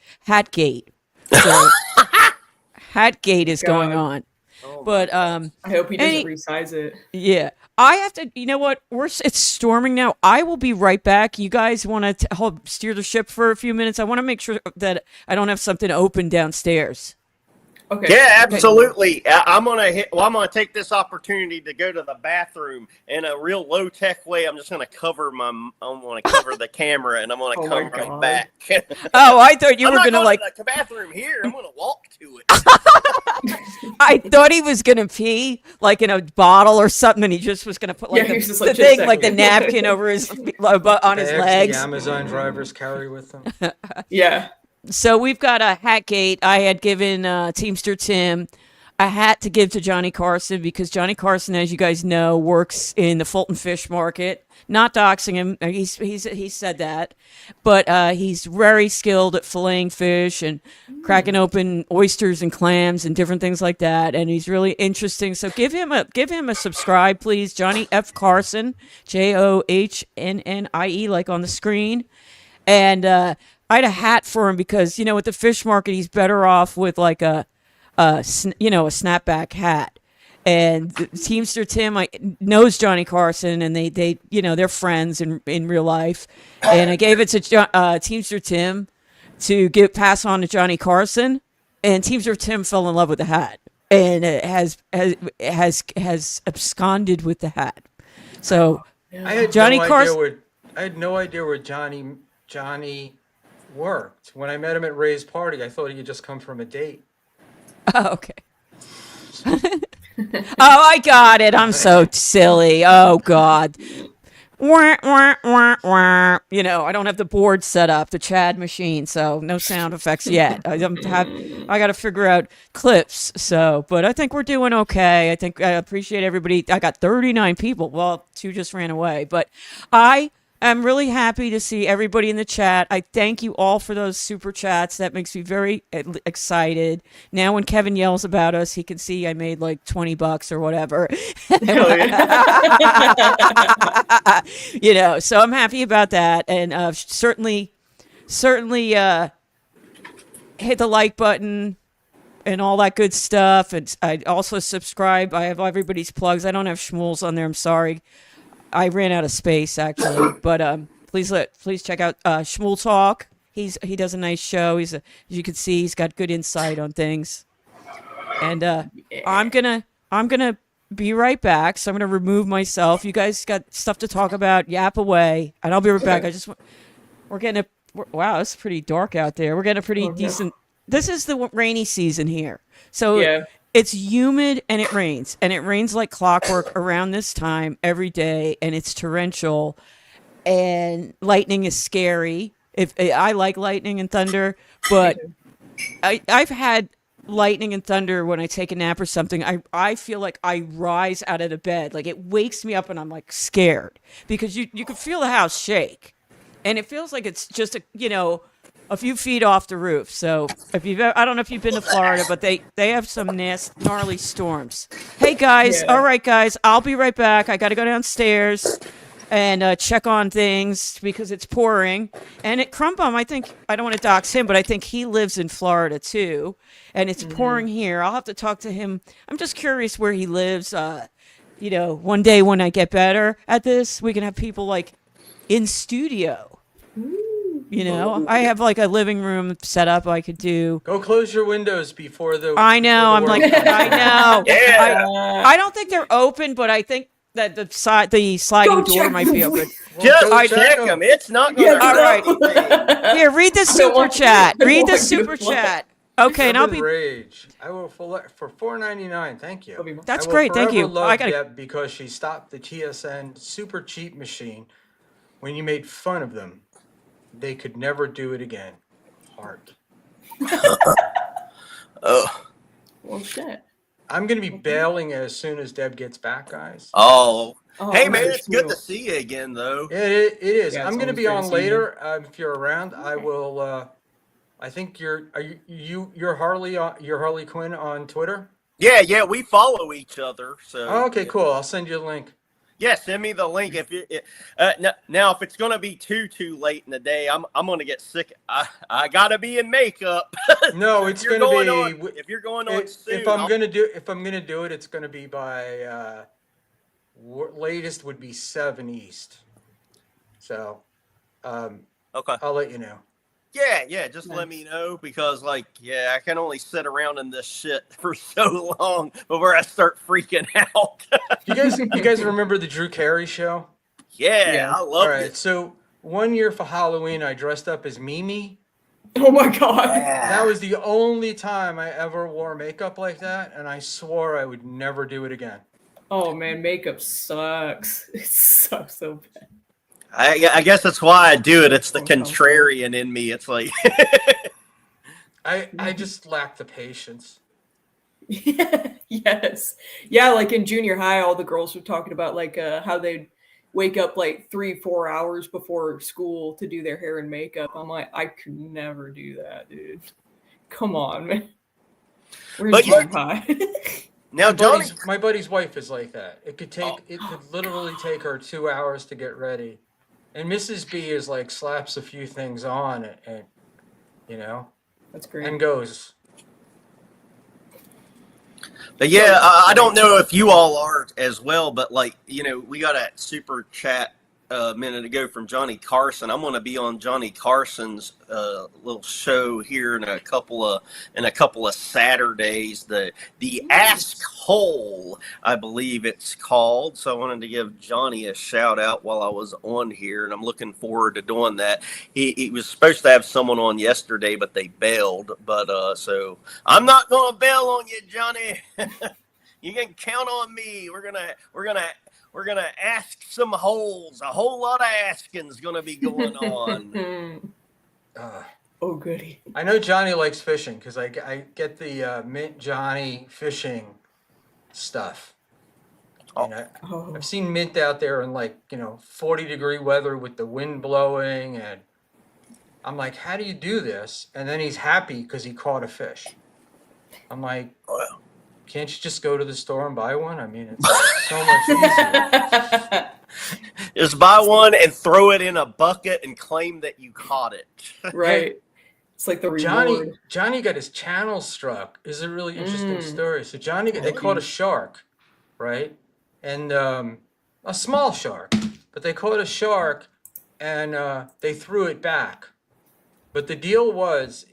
gate. So hat gate is going on. But I hope he doesn't resize it. yeah. I have to, you know what? It's storming now. I will be right back. You guys want to help steer the ship for a few minutes? I want to make sure that I don't have something open downstairs. Okay. Yeah, absolutely. I'm gonna take this opportunity to go to the bathroom in a real low tech way. I'm just gonna cover the camera, and I'm gonna Oh come my right God. back. Oh, I thought you I'm were not going to like, to the bathroom here. I'm gonna walk to it. I thought he was going to pee like in a bottle or something, and he just was going to put like Yeah, he was just the like, just a thing, like the second. napkin over his, on his Bags the legs. Amazon drivers carry with them. Yeah. So we've got a hat gate. I had given Teamster Tim a hat to give to Johnny Carson because Johnny Carson, as you guys know, works in the Fulton Fish Market. Not doxing him. He said that. But he's very skilled at filleting fish and cracking open oysters and clams and different things like that. And he's really interesting. So give him a subscribe, please. Johnny F. Carson, JOHNNIE, like on the screen. And I had a hat for him because, you know, at the fish market, he's better off with like a snapback hat. And Teamster Tim knows Johnny Carson, and they they're friends in real life. And I gave it to Teamster Tim to pass on to Johnny Carson, and Teamster Tim fell in love with the hat and has absconded with the hat. So I had Johnny no Carson. idea I had no idea where Johnny worked. When I met him at Ray's party, I thought he had just come from a date. Oh, okay. Oh, I got it. I'm so silly. Oh, God. Wah, wah, wah, wah. You know, I don't have the board set up, the Chad machine, so no sound effects yet. I got to figure out clips. So, but I think we're doing okay. I think I appreciate everybody. I got 39 people. Well, 2 just ran away, but I'm really happy to see everybody in the chat. I thank you all for those super chats. That makes me very excited. Now when Kevin yells about us, he can see I made like $20 or whatever. You know, so I'm happy about that. And certainly hit the like button and all that good stuff. And I also subscribe. I have everybody's plugs. I don't have Shmuel's on there. I'm sorry. I ran out of space actually, but please check out Shmuel Talk. He does a nice show. As you can see, he's got good insight on things. And I'm gonna be right back. So I'm going to remove myself. You guys got stuff to talk about. Yap away, and I'll be right back. We're getting wow, it's pretty dark out there. We're getting a pretty decent. This is the rainy season here, so it's humid and it rains like clockwork around this time every day, and it's torrential, and lightning is scary. If I like lightning and thunder, but I've had lightning and thunder when I take a nap or something. I feel like I rise out of the bed, like it wakes me up, and I'm like scared because you can feel the house shake. And it feels like it's just a few feet off the roof. So I don't know if you've been to Florida, but they have some gnarly storms. Hey guys, all right guys, I'll be right back. I got to go downstairs and check on things because it's pouring. And at Crumbum, I don't want to dox him, but I think he lives in Florida too, and it's pouring here. I'll have to talk to him. I'm just curious where he lives. One day when I get better at this, we can have people like in studio. I have like a living room set up. I could do. Go close your windows before the. I know. I'm like, I know. Yeah. I don't think they're open, but I think that the sliding door might be open. Just check them. It's not going to hurt anything. Here, read the super chat. Read the super chat. Okay, and I'll be. Rage. I will for $4.99. Thank you. That's great. Thank you. I got Deb because she stopped the TSN super cheap machine when you made fun of them. They could never do it again. Heart. Oh. Well, shit. I'm going to be bailing as soon as Deb gets back, guys. Oh. Hey, man, it's good to see you again, though. It is. Yeah, I'm going to be on later. If you're around, I will. I think you're Harley Quinn on Twitter? Yeah, we follow each other. So. Oh, okay, cool. I'll send you a link. Yeah, send me the link. If now, if it's gonna be too late in the day, I'm gonna get sick. I gotta be in makeup. No, it's gonna be. If you're going on soon, if I'm gonna do it, it's gonna be by latest would be 7 East. So, okay, I'll let you know. Yeah, just let me know because, I can only sit around in this shit for so long before I start freaking out. You guys remember the Drew Carey show? Yeah. I love it. All right, so one year for Halloween, I dressed up as Mimi. Oh my god. Yeah. That was the only time I ever wore makeup like that, and I swore I would never do it again. Oh man, makeup sucks. It sucks so bad. I guess that's why I do it. It's the contrarian in me. It's like I just lack the patience. Yes. Yeah, like in junior high, all the girls were talking about how they'd wake up like 3-4 hours before school to do their hair and makeup. I'm like, I could never do that, dude. Come on, man. Where's junior high? Now, my buddy's wife is like that. It could literally take her 2 hours to get ready. And Mrs. B is like slaps a few things on and That's great. And goes. But yeah, I don't know if you all are as well, but we got a super chat a minute ago from Johnny Carson. I'm going to be on Johnny Carson's little show here in a couple of Saturdays. The Ask Hole, I believe it's called. So I wanted to give Johnny a shout out while I was on here, and I'm looking forward to doing that. He was supposed to have someone on yesterday, but they bailed. But so I'm not going to bail on you, Johnny. You can count on me. We're gonna ask some holes. A whole lot of asking's gonna be going on. Oh, goody. I know Johnny likes fishing because I get the Mint Johnny fishing stuff. I've seen Mint out there in 40-degree weather with the wind blowing, and I'm like, how do you do this? And then he's happy because he caught a fish. I'm like, can't you just go to the store and buy one? I mean, it's so much easier. Just buy one and throw it in a bucket and claim that you caught it. Right. It's like the reward. Johnny got his channel struck. It's a really interesting story. So they caught a shark, right? And a small shark, but they caught a shark and they threw it back. But the deal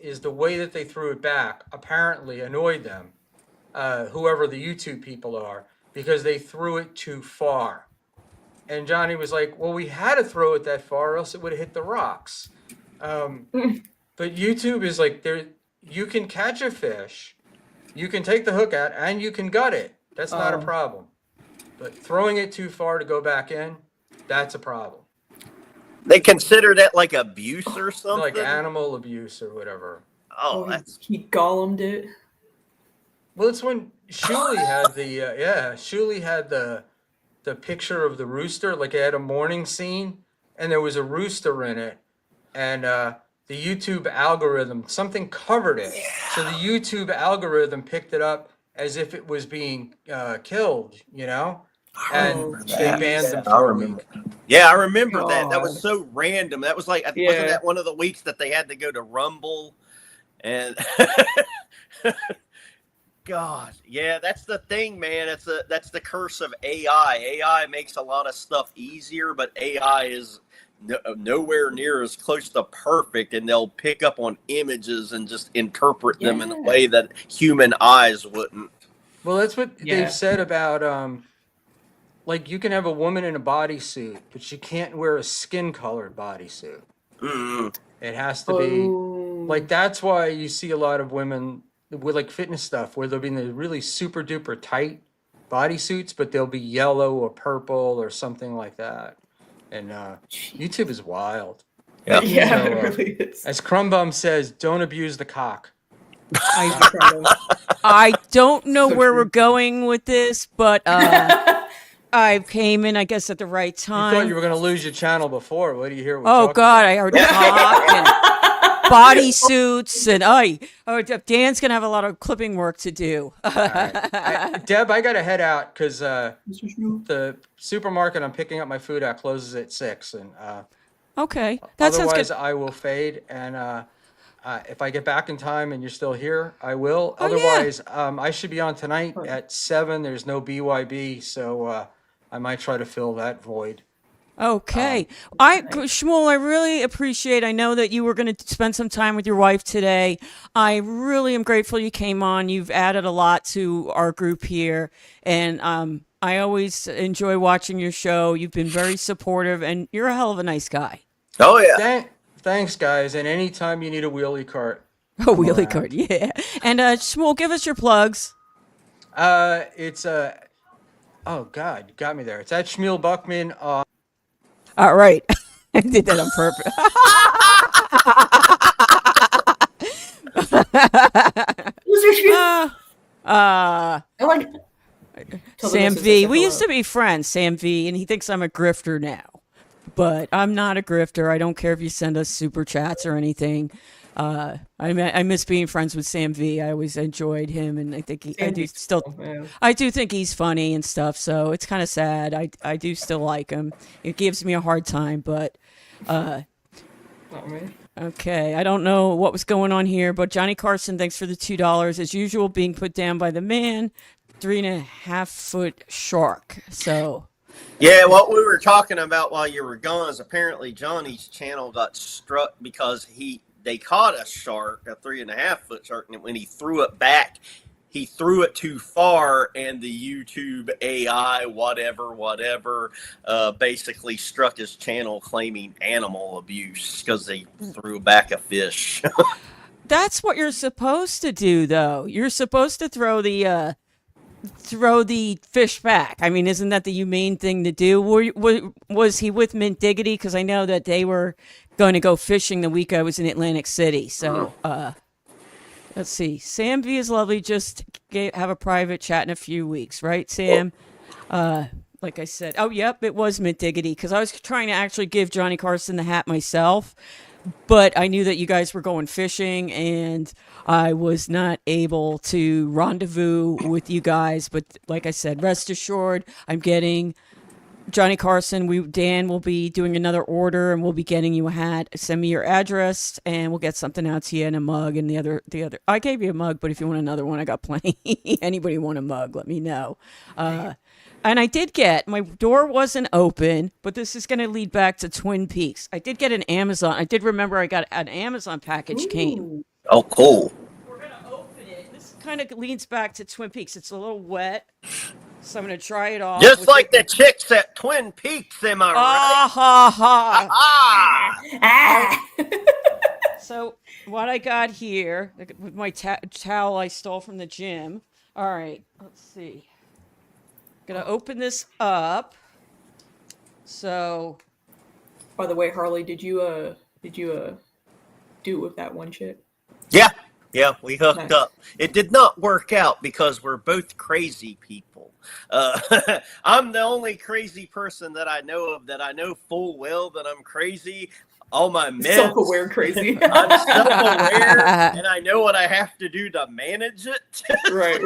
is the way that they threw it back apparently annoyed them. Whoever the YouTube people are. because they threw it too far. And Johnny was like, well, we had to throw it that far or else it would have hit the rocks. But YouTube is like, you can catch a fish, you can take the hook out, and you can gut it. That's not a problem. But throwing it too far to go back in, that's a problem. They consider that like abuse or something? Like animal abuse or whatever. Oh, that's... He Gollumed it. Well, it's when Shuli had Shuli had the picture of the rooster, like it had a morning scene, and there was a rooster in it, and the YouTube algorithm, something covered it. Yeah. So the YouTube algorithm picked it up as if it was being killed, you know? And they banned them for a week. Yeah, I remember that. That was so random. That was like, wasn't that one of the weeks that they had to go to Rumble? And God, yeah, that's the thing, man. That's the curse of AI. AI makes a lot of stuff easier, but AI is nowhere near as close to perfect, and they'll pick up on images and just interpret them in a way that human eyes wouldn't. Well, that's what they've said about like you can have a woman in a bodysuit, but she can't wear a skin-colored bodysuit. It has to be like, that's why you see a lot of women with like fitness stuff where they'll be in the really super duper tight bodysuits, but they'll be yellow or purple or something like that. And YouTube is wild. Yeah, so, it really is. As Crumbum says, don't abuse the cock. I don't know where we're going with this, but I came in, I guess, at the right time. You thought you were going to lose your channel before. What do you hear? Oh, God, I heard cock and bodysuits, and Dan's going to have a lot of clipping work to do. Right. Deb, I got to head out because the supermarket I'm picking up my food at closes at 6. And okay, that sounds good. Otherwise, I will fade, and if I get back in time and you're still here, I will. Oh, Otherwise, I should be on tonight at 7. There's no BYB, so I might try to fill that void. Okay. Shmuel, I really appreciate, I know that you were going to spend some time with your wife today. I really am grateful you came on. You've added a lot to our group here, and I always enjoy watching your show. You've been very supportive, and you're a hell of a nice guy. Oh, yeah. Thanks, guys. And anytime you need a wheelie cart. A wheelie cart, yeah. And Shmuel, give us your plugs. It's oh God, you got me there. It's at Shmuel Buckman. All right, I did that on purpose. I like Sam V. We used to be friends, Sam V, and he thinks I'm a grifter now. But I'm not a grifter. I don't care if you send us super chats or anything. I miss being friends with Sam V. I always enjoyed him, and I think I do think he's funny and stuff. So it's kind of sad. I do still like him. It gives me a hard time, but okay. I don't know what was going on here, but Johnny Carson, thanks for the $2 as usual. Being put down by the man, 3.5 foot shark. So. Yeah, what we were talking about while you were gone is apparently Johnny's channel got struck because they caught a shark, a 3.5 foot shark, and when he threw it back, he threw it too far, and the YouTube AI whatever basically struck his channel claiming animal abuse because they threw back a fish. That's what you're supposed to do, though. You're supposed to throw the fish back. I mean, isn't that the humane thing to do? Was he with Mint Diggity? Because I know that they were going to go fishing the week I was in Atlantic City. So, let's see. Sam V is lovely. Just have a private chat in a few weeks, right, Sam? Like I said. Oh, yep, it was Mint Diggity. Because I was trying to actually give Johnny Carson the hat myself. But I knew that you guys were going fishing, and I was not able to rendezvous with you guys. But like I said, rest assured, I'm getting Johnny Carson. Dan will be doing another order, and we'll be getting you a hat. Send me your address, and we'll get something out to you in a mug. And the other. I gave you a mug, but if you want another one, I got plenty. Anybody want a mug? Let me know. And I did get, my door wasn't open, but this is going to lead back to Twin Peaks. I did get an Amazon. I did remember I got an Amazon package came. Oh, cool. We're going to open it. This kind of leads back to Twin Peaks. It's a little wet. So I'm gonna try it off. Just with like the chicks at Twin Peaks, am I right? Ah ha ha. Ah! So what I got here with my towel I stole from the gym. All right, let's see. Gonna open this up. So By the way, Harley, did you do it with that one chick? Yeah, we hooked Nice. up. It did not work out because we're both crazy people. I'm the only crazy person that I know of that I know full well that I'm crazy. All my meds. Self-aware crazy. I'm self-aware, and I know what I have to do to manage it. Right.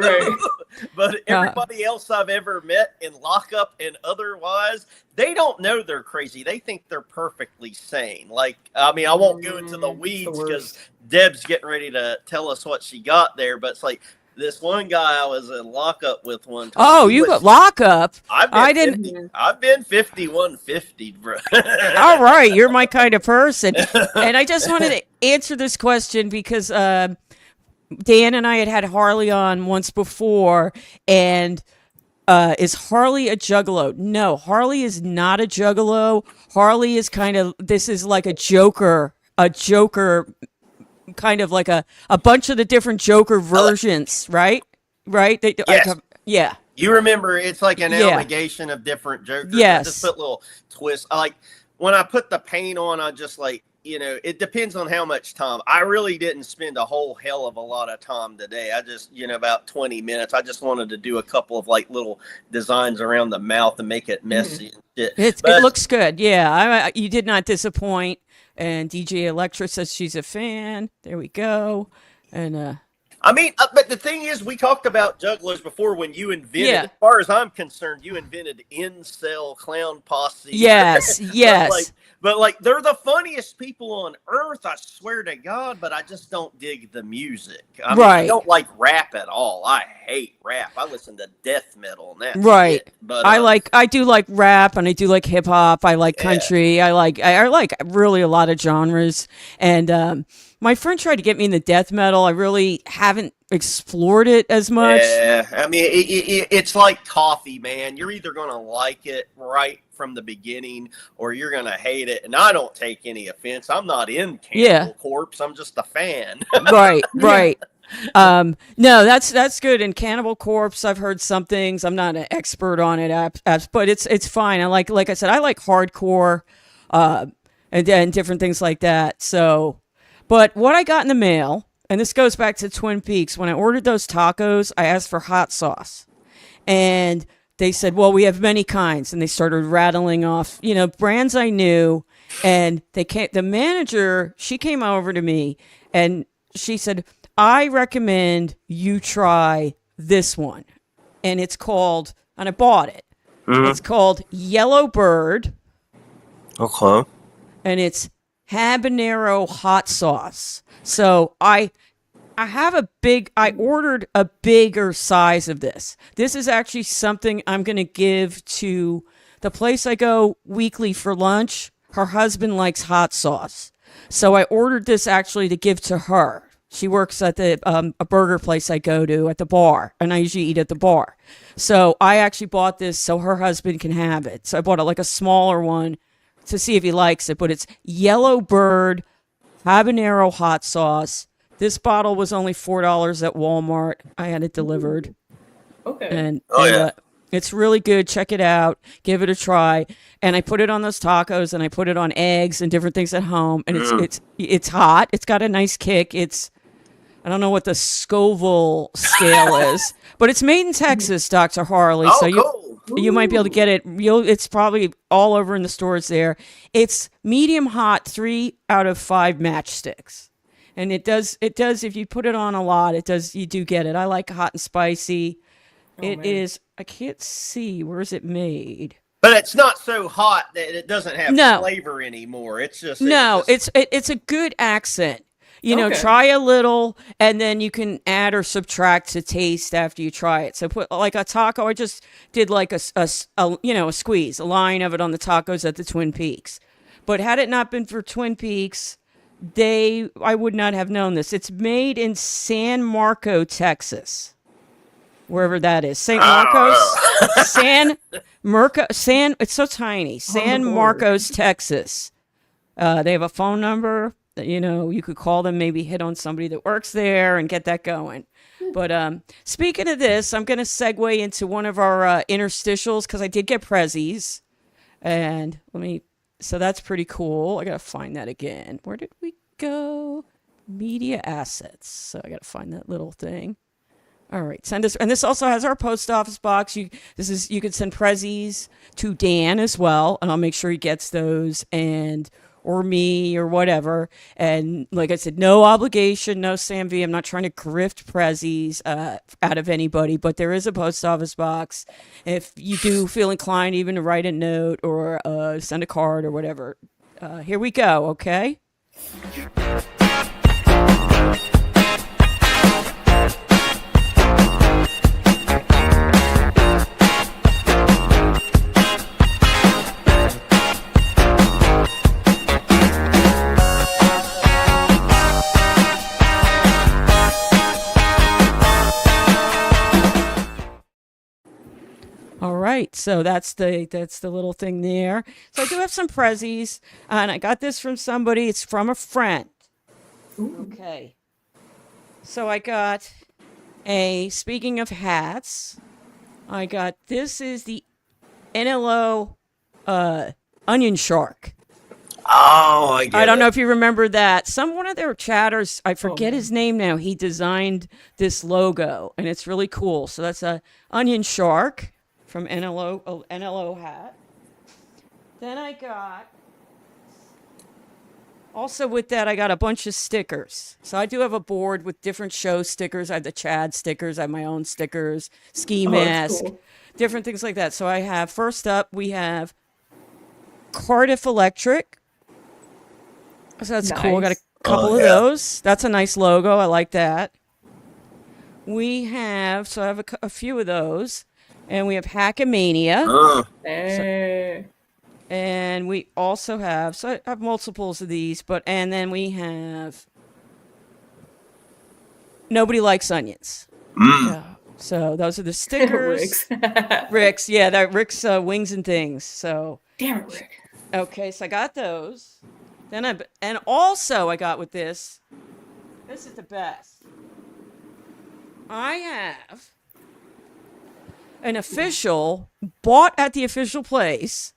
But everybody else I've ever met in lockup and otherwise, they don't know they're crazy. They think they're perfectly sane. Like, I mean, I won't go into the weeds because Deb's getting ready to tell us what she got there. But it's like this one guy I was in lockup with one time. oh, you got lockup. I didn't. 50, I've been 5150, bro. All right, you're my kind of person. And I just wanted to answer this question because Dan and I had Harley on once before, and is Harley a juggalo? No, Harley is not a juggalo. Harley is this is like a Joker kind of like a bunch of the different Joker versions, right? Right? Yes. Yeah. You remember, it's like an amalgamation of different Jokers. Yes. I just put little twists. I like when I put the paint on, I just like, it depends on how much time. I really didn't spend a whole hell of a lot of time today. I just, about 20 minutes. I just wanted to do a couple of like little designs around the mouth and make it messy and shit. It looks good. Yeah. You did not disappoint. And DJ Electra says she's a fan. There we go. And I mean, but the thing is, we talked about jugglers before when you invented, Yeah. as far as I'm concerned, you invented incel clown posse. yes, yes. But they're the funniest people on earth, I swear to God, but I just don't dig the music. I mean, I don't like rap at all. I hate rap. I listen to death metal and that's right. it. But I do like rap and I do like hip hop. I like country. I like really a lot of genres. And my friend tried to get me into death metal. I really haven't explored it as much. Yeah, I mean, it's like coffee, man. You're either going to like it right from the beginning or you're going to hate it. And I don't take any offense. I'm not in Cannibal Corpse. I'm just a fan. Right. No, that's good. And Cannibal Corpse, I've heard some things. I'm not an expert on it, but it's fine. I like I said, I like hardcore, and different things like that. So, but what I got in the mail, and this goes back to Twin Peaks, when I ordered those tacos, I asked for hot sauce, and they said, well, we have many kinds, and they started rattling off, brands I knew, and the manager, she came over to me, and she said, I recommend you try this one. And it's called, and I bought it. It's called Yellow Bird. Okay. And it's habanero hot sauce. So I ordered a bigger size of this. This is actually something I'm going to give to the place I go weekly for lunch. Her husband likes hot sauce. So I ordered this actually to give to her. She works at a burger place I go to at the bar, and I usually eat at the bar. So I actually bought this so her husband can have it. So I bought it like a smaller one to see if he likes it, but it's Yellow Bird habanero hot sauce. This bottle was only $4 at Walmart. I had it delivered. Okay. And yeah. It's really good. Check it out. Give it a try. And I put it on those tacos, and I put it on eggs and different things at home. And it's hot. It's got a nice kick. I don't know what the Scoville scale is, but it's made in Texas, Dr. Harley. Oh, so cool. you might be able to get it. It's probably all over in the stores there. It's medium hot, 3 out of 5 matchsticks. And it does, if you put it on a lot, you do get it. I like hot and spicy. It is, I can't see, where is it made? But it's not so hot that it doesn't have flavor anymore. It's just it's a good accent. Try a little, and then you can add or subtract to taste after you try it. So put like a taco. I just did like a squeeze, a line of it on the tacos at the Twin Peaks. But had it not been for Twin Peaks, I would not have known this. It's made in San Marco, Texas. wherever that is. St. I Marcos, don't San, it's so tiny. San border. Marcos, Texas. They have a phone number that, you could call them, maybe hit on somebody that works there and get that going. But speaking of this, I'm going to segue into one of our interstitials because I did get prezzies. And so that's pretty cool. I got to find that again. Where did we go? Media assets. So I got to find that little thing. All right, send us, and this also has our post office box. You can send prezzies to Dan as well, and I'll make sure he gets those, or me or whatever. And like I said, no obligation, no Sam V. I'm not trying to grift prezzies out of anybody, but there is a post office box. If you do feel inclined even to write a note or send a card or whatever, here we go. Okay. All right, so that's the little thing there. So I do have some prezzies, and I got this from somebody. It's from a friend. Okay. So I got speaking of hats, this is the NLO onion shark. Oh, I get I don't it. know if you remember that. One of their chatters, I forget his name now. He designed this logo, and it's really cool. So that's a onion shark from NLO hat. Then I got, also with that, I got a bunch of stickers. So I do have a board with different show stickers. I have the Chad stickers. I have my own stickers, ski mask, cool. different things like that. So I have, first up, we have Cardiff Electric. So that's cool. I got a couple of those. That's a nice logo. I like that. We have, so I have a few of those. And we have Hackmania. And we also have, so I have multiples of these, and then we have Nobody Likes Onions. Yeah. So those are the stickers. Rick's, yeah, that Rick's Wings and Things. So. Damn it, Rick. Okay, so I got those. And also I got with this is the best. I have an official, bought at the official place.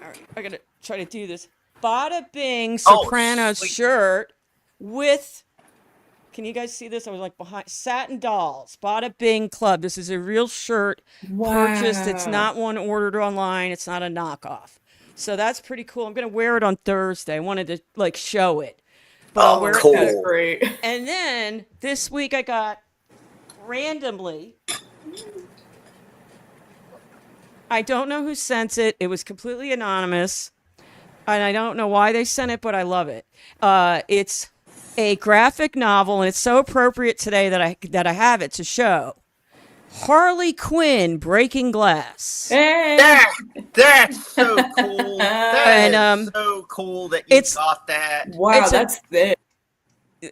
All right, I gotta try to do this. Bada Bing Sopranos shirt with, can you guys see this? I was like behind, Satin Dolls, Bada Bing Club. This is a real shirt purchased. It's not one ordered online. It's not a knockoff. So that's pretty cool. I'm gonna wear it on Thursday. I wanted to show it. But I'll wear cool. it. That's great. And then this week I got randomly, I don't know who sent it. It was completely anonymous. And I don't know why they sent it, but I love it. It's a graphic novel, and it's so appropriate today that I have it to show. Harley Quinn Breaking Glass. That's so cool. That is so cool that you got that. Wow, that's thick.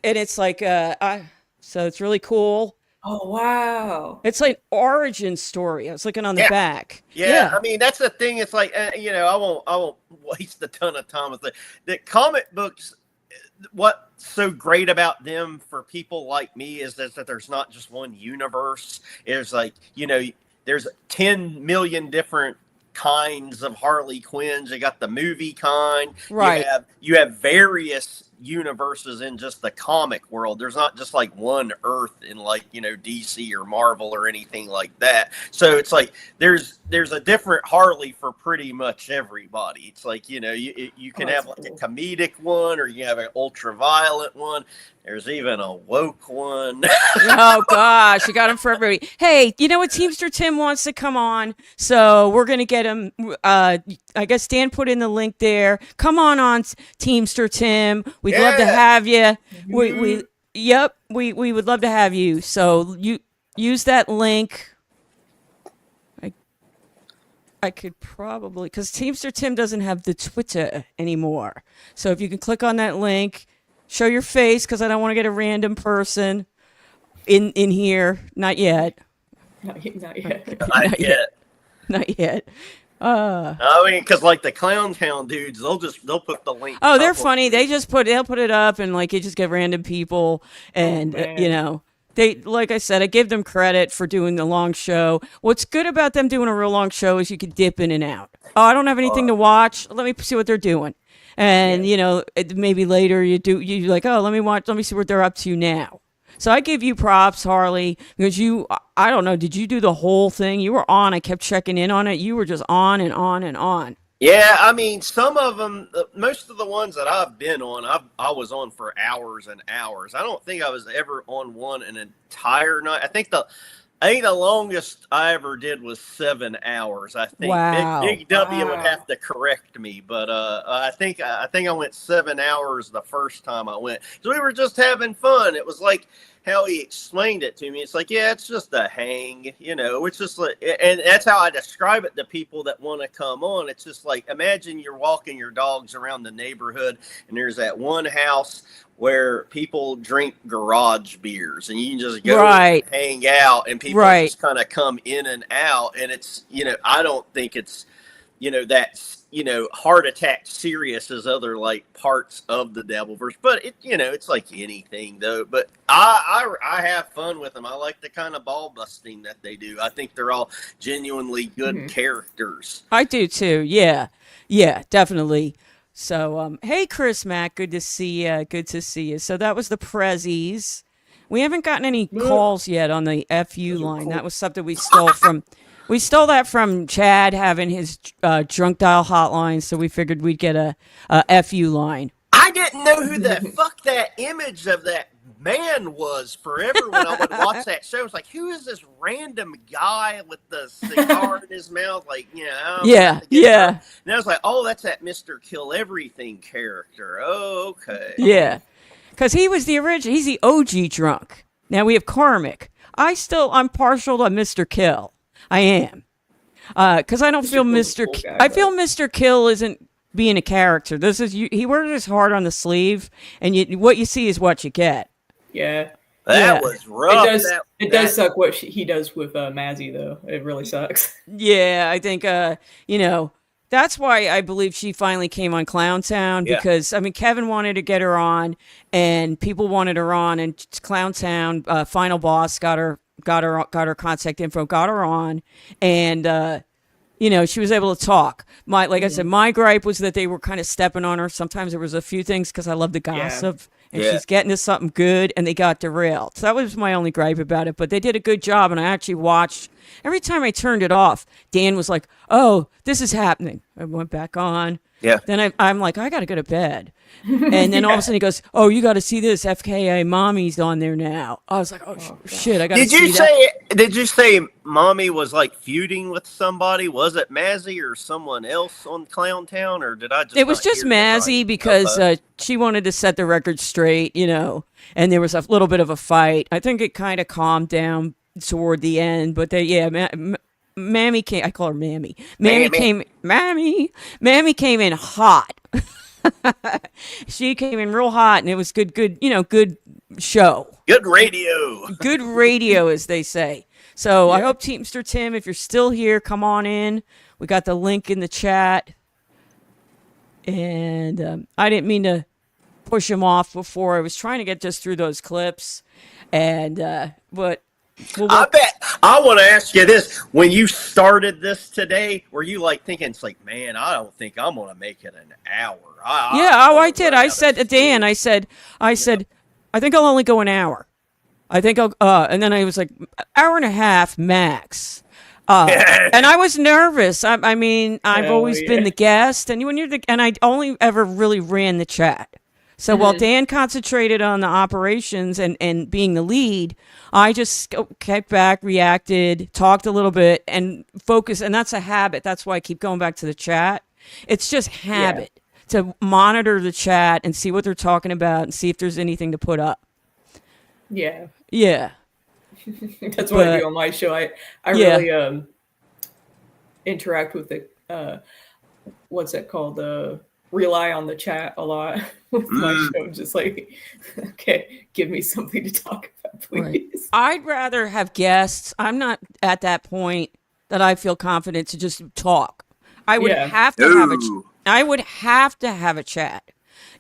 And it's like, so it's really cool. Oh, wow. It's like an origin story. I was looking on the back. Yeah, I mean, that's the thing. It's like, I won't waste a ton of time with it. The comic books, what's so great about them for people like me is that there's not just one universe. There's there's 10 million different kinds of Harley Quinns. You got the movie kind. Right. You have various universes in just the comic world. There's not just like one Earth in DC or Marvel or anything like that. So it's like there's a different Harley for pretty much everybody. It's like you can have like a comedic one, or you have an ultraviolet one. There's even a woke one. Oh gosh, you got him for everybody. Hey, you know what? Teamster Tim wants to come on, so we're gonna get him. I guess Dan put in the link there. Come on, Teamster Tim. We'd love to have you. We would love to have you. So you use that link. I could probably, because Teamster Tim doesn't have the Twitter anymore. So if you can click on that link, show your face, because I don't want to get a random person. in here, not yet. Not yet. Not yet. Not yet. I mean, because like the Clown Town dudes, they'll put the link. Oh, they're up on funny. this. They'll put it up, and like you just get random people, and man. they, like I said, I give them credit for doing the long show. What's good about them doing a real long show is you can dip in and out. Oh, I don't have anything to watch. Let me see what they're doing, and maybe later you like, oh, let me see what they're up to now. So I give you props, Harley, because I don't know, did you do the whole thing? You were on. I kept checking in on it. You were just on and on and on. Yeah, I mean, some of them, most of the ones that I've been on, I was on for hours and hours. I don't think I was ever on one an entire night. I think the longest I ever did was 7 hours. I think Wow. Big W would Wow. have to correct me, but I think I went 7 hours the first time I went. So we were just having fun. It was like how he explained it to me. It's like, yeah, it's just a hang, it's just like, and that's how I describe it to people that want to come on. It's just like, imagine you're walking your dogs around the neighborhood and there's that one house where people drink garage beers and you can just go Right. and hang out and people Right. just kind of come in and out. And it's, I don't think it's, that's, heart attack serious as other like parts of the Devilverse, but it's like anything though. But I have fun with them. I like the kind of ball busting that they do. I think they're all genuinely good characters. I do too. Yeah. Yeah, definitely. So, hey, Chris Mack, good to see you. Good to see you. So that was the Prezzies. We haven't gotten any calls yet on the FU line. That was something we stole from. We stole that from Chad having his drunk dial hotline, so we figured we'd get a FU line. I didn't know who the fuck that image of that man was forever when I would watch that show. It's like, who is this random guy with the cigar in his mouth? Like, Yeah. And I was like, oh, that's that Mr. Kill Everything character. Oh, okay. Yeah. Because he was the original. He's the OG drunk. Now we have Karmic. I'm partial to Mr. Kill. I am. Because I don't feel Mr. I feel Mr. Kill isn't being a character. He wears his heart on the sleeve, and what you see is what you get. Yeah. That was rough. It does suck what he does with Mazzy, though. It really sucks. Yeah, I think, that's why I believe she finally came on Clowntown, because, Kevin wanted to get her on, and people wanted her on, and Clowntown, Final Boss got her contact info, got her on, and, she was able to talk. I said, my gripe was that they were kind of stepping on her. Sometimes there was a few things because I love the gossip. And she's getting to something good, and they got derailed. So that was my only gripe about it. But they did a good job, and I actually watched. Every time I turned it off, Dan was like, oh, this is happening. I went back on. Yeah. Then I'm like, I got to go to bed. And then all of a sudden he goes, oh, you got to see this. FKA Mommy's on there now. I was like, oh shit, I got to see that. Did you say Mommy was like feuding with somebody? Was it Mazzy or someone else on Clowntown, or did I just? It was just Mazzy because she wanted to set the record straight, and there was a little bit of a fight. I think it kind of calmed down toward the end, but Mammy came. I call her Mammy. Mammy came in hot. She came in real hot, and it was good show. Good radio. Good radio, as they say. So I hope Teamster Tim, if you're still here, come on in. We got the link in the chat. And I didn't mean to push him off before. I was trying to get just through those clips. And, but... I bet. I want to ask you this. When you started this today, were you like thinking, it's like, man, I don't think I'm going to make it an hour. I did. I said to Dan, I said, I think I'll only go an hour. I think I'll, and then I was like, hour and a half max. And I was nervous. I've always been the guest, and when and I only ever really ran the chat. So while Dan concentrated on the operations and being the lead, I just kept back, reacted, talked a little bit, and focused. And that's a habit. That's why I keep going back to the chat. It's just habit to monitor the chat and see what they're talking about and see if there's anything to put up. Yeah. Yeah. That's what I do on my show. I really interact with the what's that called? Rely on the chat a lot with my show. Just like, okay, give me something to talk about, please. I'd rather have guests. I'm not at that point that I feel confident to just talk. I would Yeah. have to have Ooh. I would have to have a chat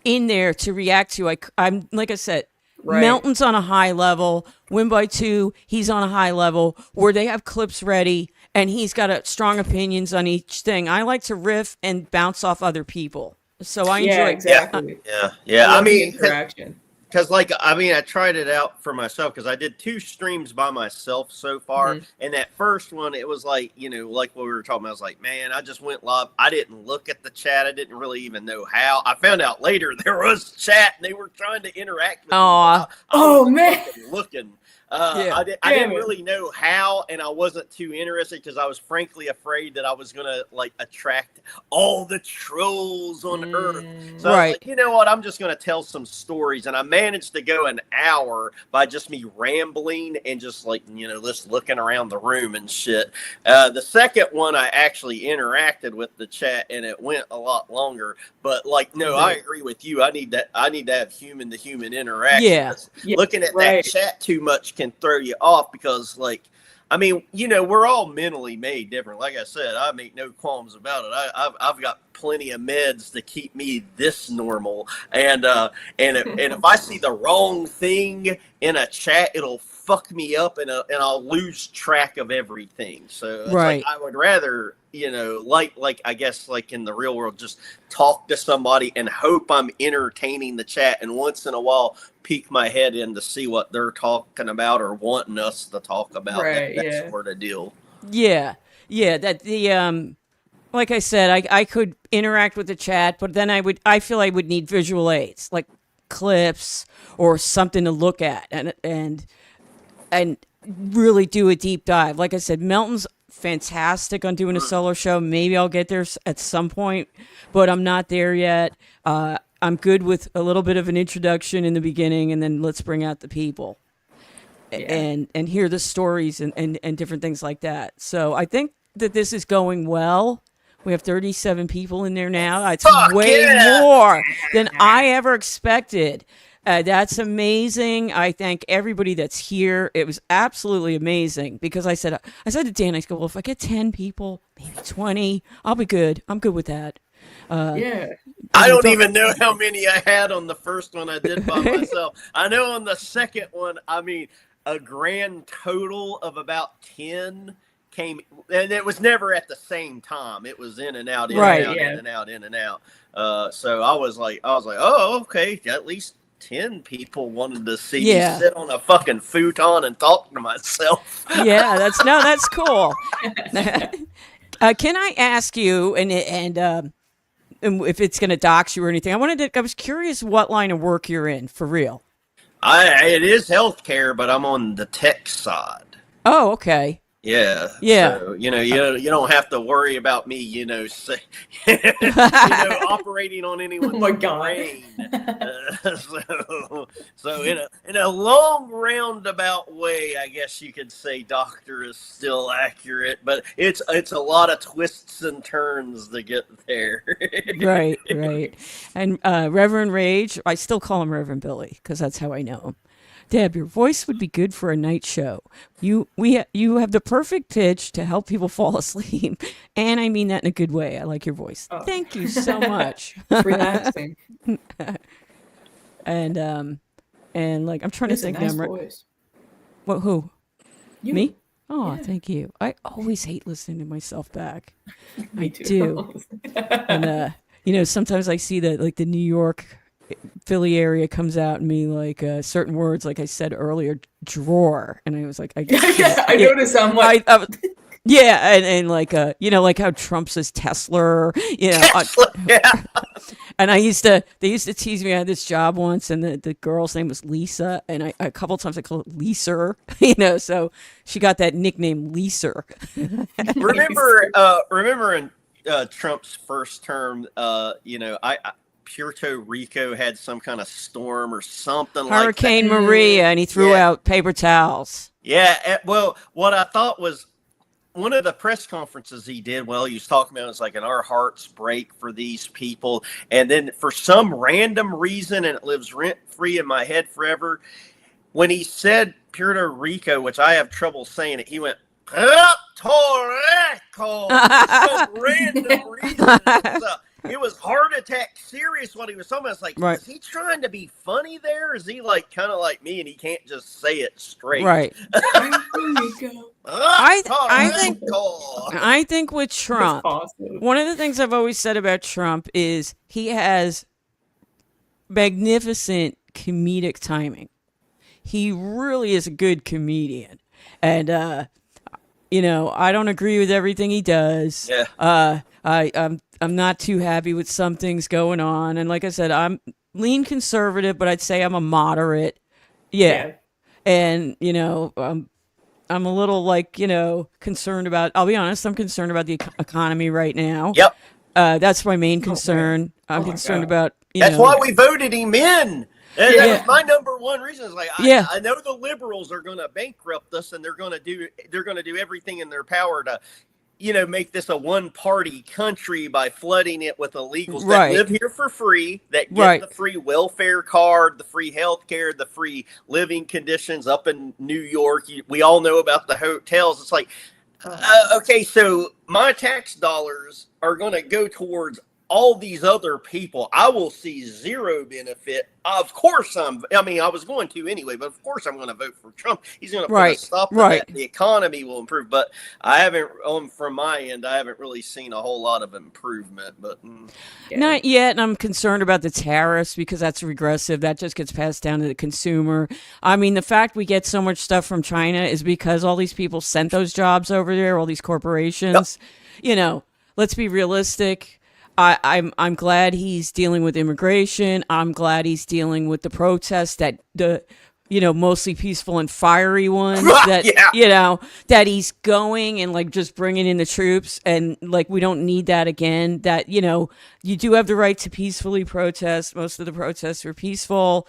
in there to react to. I'm like I said, Right. Melton's on a high level. Win by 2, he's on a high level where they have clips ready and he's got strong opinions on each thing. I like to riff and bounce off other people. So I Yeah, enjoy exactly. Yeah. I I love the mean, interaction. because I tried it out for myself because I did 2 streams by myself so far. Mhm. And that first one, it was like, like what we were talking about. I was like, man, I just went live. I didn't look at the chat. I didn't really even know how. I found out later there was chat and they were trying to interact with me. Aw. I Oh, wasn't man. fucking looking. Yeah. I Damn didn't it. really know how, and I wasn't too interested because I was frankly afraid that I was gonna attract all the trolls on Earth. So I was Right. like, you know what? I'm just gonna tell some stories, and I managed to go an hour by just me rambling and just just looking around the room and shit. The second one, I actually interacted with the chat, and it went a lot longer. But no, I agree with you. I need to have human to human interaction. Yeah. Yeah, Looking at right. that chat too much can throw you off because we're all mentally made different. Like I said, I make no qualms about it. I've got plenty of meds to keep me this normal, and if I see the wrong thing in a chat, it'll fuck me up, and I'll lose track of everything. So it's Right. I would rather I guess in the real world, just talk to somebody and hope I'm entertaining the chat, and once in a while peek my head in to see what they're talking about or wanting us to talk about. Right, That yeah. sort of deal. Yeah. That like I said, I could interact with the chat, but then I feel I would need visual aids, like clips or something to look at and really do a deep dive. Like I said, Melton's fantastic on doing a solo show. Maybe I'll get there at some point, but I'm not there yet. I'm good with a little bit of an introduction in the beginning, and then let's bring out the people and hear the stories and different things like that. So I think that this is going well. We have 37 people in there now. It's way more than I ever expected. That's amazing. I thank everybody that's here. It was absolutely amazing because I said to Dan, I go, well, if I get 10 people, maybe 20, I'll be good. I'm good with that. Yeah. I don't even know how many I had on the first one I did by myself. I know on the second one, a grand total of about 10 came, and it was never at the same time. It was in and out, in Right, and out, yeah. in and out, in and out. So I was like, oh, okay, at least 10 people wanted to see me sit on a fucking futon and talk to myself. Yeah, that's cool. Can I ask you, and if it's going to dox you or anything, I was curious what line of work you're in for real. It is healthcare, but I'm on the tech side. Oh, okay. Yeah. Yeah. So, you don't have to worry about me, operating on anyone's Oh my God. brain. So in a long roundabout way, I guess you could say doctor is still accurate, but it's a lot of twists and turns to get there. Right. And Reverend Rage, I still call him Reverend Billy because that's how I know him. Deb, your voice would be good for a night show. You have the perfect pitch to help people fall asleep, and I mean that in a good way. I like your voice. Oh. Thank you so much. It's relaxing. And I'm trying to It's a think. nice now. voice. What? Who? You. Me? Oh, Yeah. thank you. I always hate listening to myself back. Me I too. do. And sometimes I see that the New York, Philly area comes out in me certain words, like I said earlier, drawer, and I was like, I noticed. I'm like, yeah, and like how Trump says Tesla, Yeah. and they used to tease me. I had this job once, and the girl's name was Lisa, and a couple of times I called it Lisa, so she got that nickname Lisa. Remember in Trump's first term, Puerto Rico had some kind of storm or something Hurricane like that. Maria, and he threw out paper towels. Yeah, well, what I thought was one of the press conferences he did, he was talking about, it's like, and our hearts break for these people. And then for some random reason, and it lives rent free in my head forever, when he said Puerto Rico, which I have trouble saying it, he went, Puerto Rico, for some random reason. It was heart attack serious what he was talking about. It's like, Right. is he trying to be funny there? Is he like kind of like me and he can't just say it straight? Right. I think with Trump, one of the things I've always said about Trump is he has magnificent comedic timing. He really is a good comedian. And, you know, I don't agree with everything he does. Yeah. I'm not too happy with some things going on. And like I said, I'm lean conservative, but I'd say I'm a moderate. Yeah. And, you know, I'm a little like, you know, concerned about, I'll be honest, I'm concerned about the economy right now. Yep. That's my main concern. I'm concerned about, That's why we voted him in. That was my number one reason. Is like, I know the liberals are going to bankrupt us, and they're going to do everything in their power to, you know, make this a one-party country by flooding it with illegals that live here for free, that get the free welfare card, the free health care, the free living conditions up in New York. We all know about the hotels. It's like, okay, so my tax dollars are going to go towards all these other people. I will see zero benefit. Of course I was going to anyway, but of course I'm going to vote for Trump. He's going to put a stop to that. The economy will improve, but I haven't, from my end, I haven't really seen a whole lot of improvement. But not yet, and I'm concerned about the tariffs because that's regressive. That just gets passed down to the consumer. I mean, the fact we get so much stuff from China is because all these people sent those jobs over there, all these corporations. You know, let's be realistic. I'm glad he's dealing with immigration. I'm glad he's dealing with the protests that mostly peaceful and fiery ones that he's going and like just bringing in the troops, and like we don't need that again. That, you know, you do have the right to peacefully protest. Most of the protests were peaceful.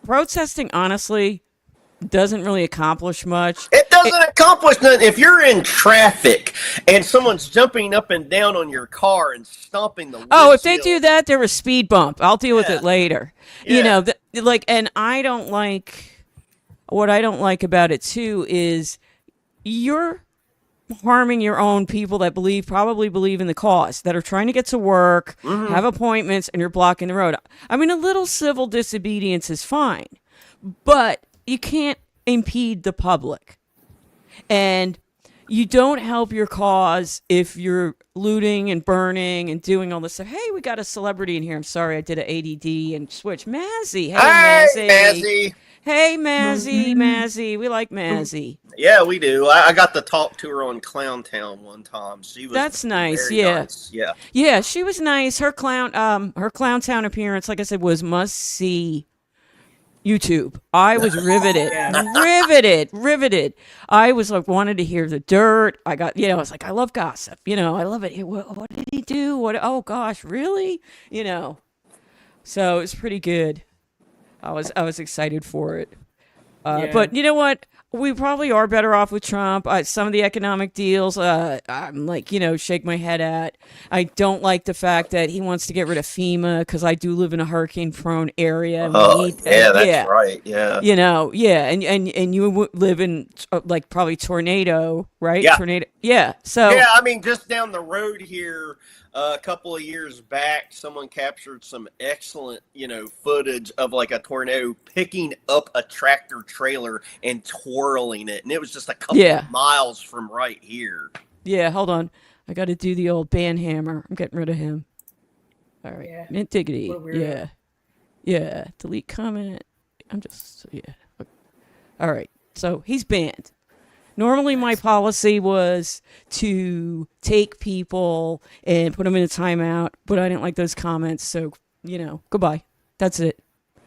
Protesting, honestly, doesn't really accomplish much. It doesn't accomplish nothing. If you're in traffic and someone's jumping up and down on your car and stomping the windshield. If they do that, they're a speed bump. I'll deal with it later. You know, and I don't like, what I don't like about it too is you're harming your own people that probably believe in the cause, that are trying to get to work, have appointments, and you're blocking the road. I mean, a little civil disobedience is fine, but you can't impede the public. And you don't help your cause if you're looting and burning and doing all this stuff. Hey, we got a celebrity in here. I'm sorry, I did an ADD and switch. Mazzy. Hey, Mazzy. Hey, Mazzy. Mazzy. We like Mazzy. Yeah, we do. I got to talk to her on Clowntown one time. She was That's nice. Nice. Yeah, she was nice. Her Clowntown appearance, like I said, was must see. YouTube. I was riveted. Riveted. I was like, wanted to hear the dirt. I was like, I love gossip. You know, I love it. What did he do? Oh gosh, really? You know. So it's pretty good. I was excited for it. But you know what? We probably are better off with Trump. Some of the economic deals, I'm like, you know, shake my head at. I don't like the fact that he wants to get rid of FEMA because I do live in a hurricane-prone area. That's right. Yeah. You know, and you live in like probably tornado, right? Yeah. Tornado. Yeah. So. Yeah, I mean, just down the road here. A couple of years back, someone captured some excellent, footage of like a tornado picking up a tractor trailer and twirling it. And it was just a couple of miles from right here. Yeah, hold on. I got to do the old band hammer. I'm getting rid of him. All right. Yeah. Mint diggity. Yeah. Yeah. Delete comment. All right. So he's banned. Normally, my policy was to take people and put them in a timeout, but I didn't like those comments. So, goodbye. That's it.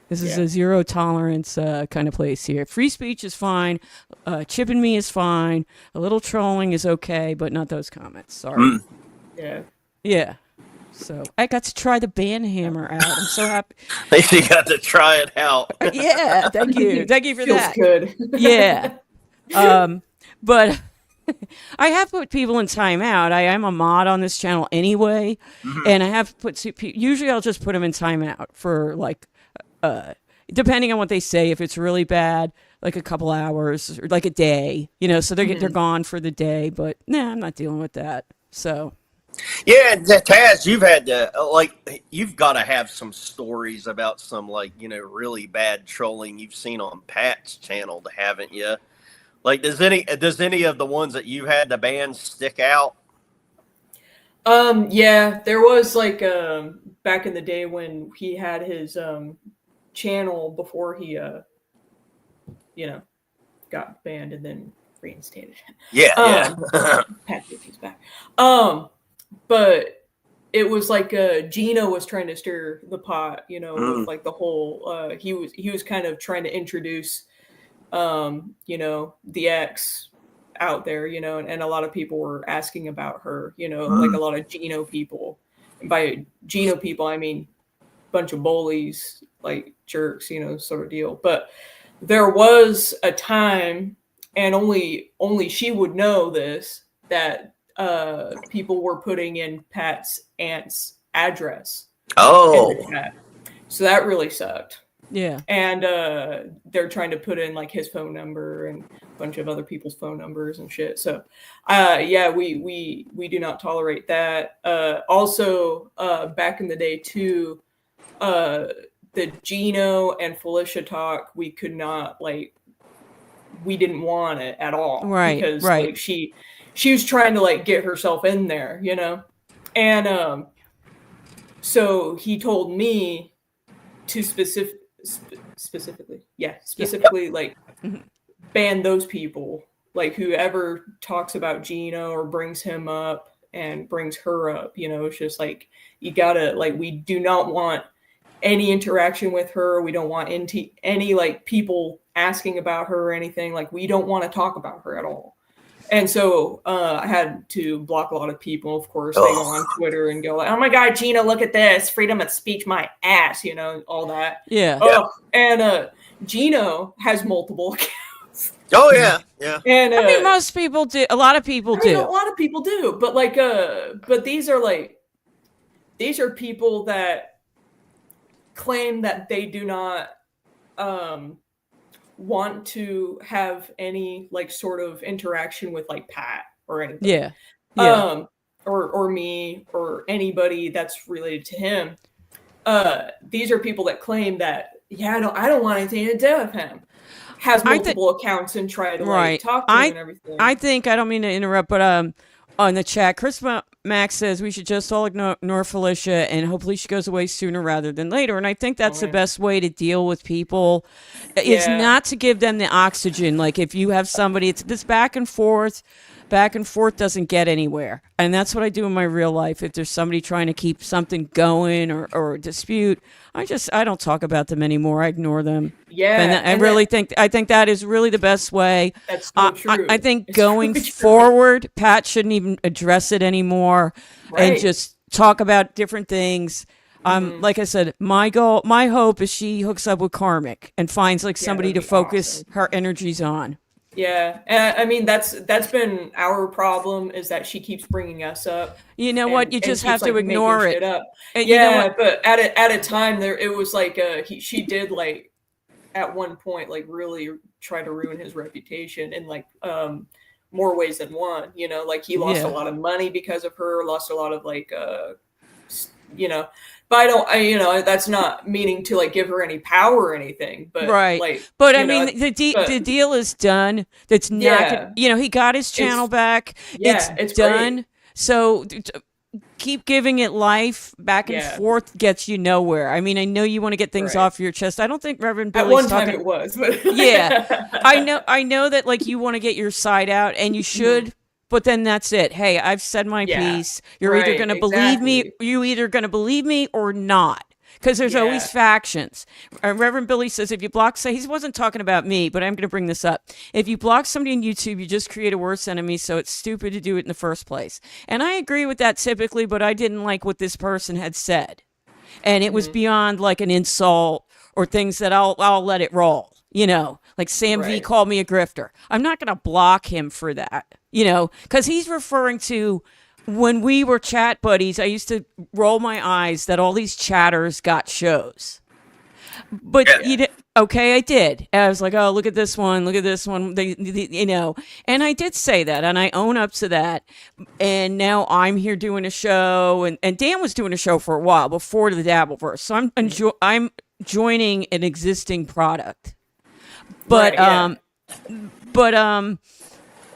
This is a zero tolerance kind of place here. Free speech is fine. Chipping me is fine. A little trolling is okay, but not those comments. Sorry. Yeah. So I got to try the band hammer out. I'm so happy. You got to try it out. Yeah. Thank you. Thank you for that. Feels good. Yeah. But I have put people in timeout. I am a mod on this channel anyway, and I have usually I'll just put them in timeout for like, depending on what they say. If it's really bad, like a couple hours or like a day, so they're gone for the day. But nah, I'm not dealing with that. So. Yeah, Taz, you've had to you've got to have some stories about some really bad trolling you've seen on Pat's channel, haven't you? Like, does any of the ones that you had to ban stick out? Yeah, there was back in the day when he had his channel before he got banned and then reinstated. Yeah. Pat Gibson's back. But it was Gino was trying to stir the pot, with the whole he was kind of trying to introduce the ex out there, and a lot of people were asking about her, like a lot of Gino people. And by Gino people, I mean a bunch of bullies, like jerks, sort of deal. But there was a time, and only she would know this, that people were putting in Pat's aunt's address. Oh. In the chat. So that really sucked. Yeah. And they're trying to put in his phone number and a bunch of other people's phone numbers and shit. So yeah, we do not tolerate that. Also, back in the day too, the Gino and Felicia talk, we could not we didn't want it at all. Right. Because she was trying to get herself in there, and so he told me to specifically ban those people, whoever talks about Gino or brings him up and brings her up, it's just you gotta we do not want any interaction with her. We don't want any people asking about her or anything. We don't want to talk about her at all. And so I had to block a lot of people. Of course, they go on Twitter and go oh my God, Gina, look at this. Freedom of speech, my ass, all that. Yeah. And Gino has multiple accounts. Oh, yeah. Yeah. And I mean, most people do. A lot of people do. A lot of people do. But but these are people that claim that they do not want to have any sort of interaction with Pat or anything. Yeah. Or me or anybody that's related to him. These are people that claim that I don't want anything to do with him. Has multiple accounts and try to talk to him and everything. I think, I don't mean to interrupt, but on the chat, Chris Max says we should just all ignore Felicia and hopefully she goes away sooner rather than later. And I think that's the best way to deal with people is not to give them the oxygen. If you have somebody, it's this back and forth doesn't get anywhere. And that's what I do in my real life. If there's somebody trying to keep something going or a dispute, I don't talk about them anymore. I ignore them. Yeah. And I think that is really the best way. That's so true. I think going forward, Pat shouldn't even address it anymore and just talk about different things. Like I said, my hope is she hooks up with Karmic and finds somebody to focus her energies on. Yeah, and I mean that's been our problem is that she keeps bringing us up. You know what? You just have to ignore it. Yeah, you know what? But at a time there, it was she did at one point really try to ruin his reputation in more ways than one. He lost a lot of money because of her, lost a lot of But that's not meaning to give her any power or anything. But but I mean, the deal is done. That's not, he got his channel back. It's done. Great. So keep giving it life. Back and forth gets you nowhere. I mean, I know you want to get things off your chest. I don't think Reverend Billy's at one time it was. But yeah, I know that you want to get your side out, and you should. But then that's it. Hey, I've said my piece. You're either going to believe me. You either going to believe me or not. Because there's always factions. Reverend Billy says if you block, he wasn't talking about me, but I'm going to bring this up. If you block somebody on YouTube, you just create a worse enemy. So it's stupid to do it in the first place. And I agree with that typically, but I didn't like what this person had said, and it was beyond an insult or things that I'll let it roll. Sam V called me a grifter. I'm not going to block him for that. Because he's referring to when we were chat buddies, I used to roll my eyes that all these chatters got shows. But Yeah. okay, I did. I was like, oh, look at this one, look at this one. And I did say that, and I own up to that. And now I'm here doing a show, and Dan was doing a show for a while before the Dabbleverse. So I'm joining an existing product. But Right, yeah.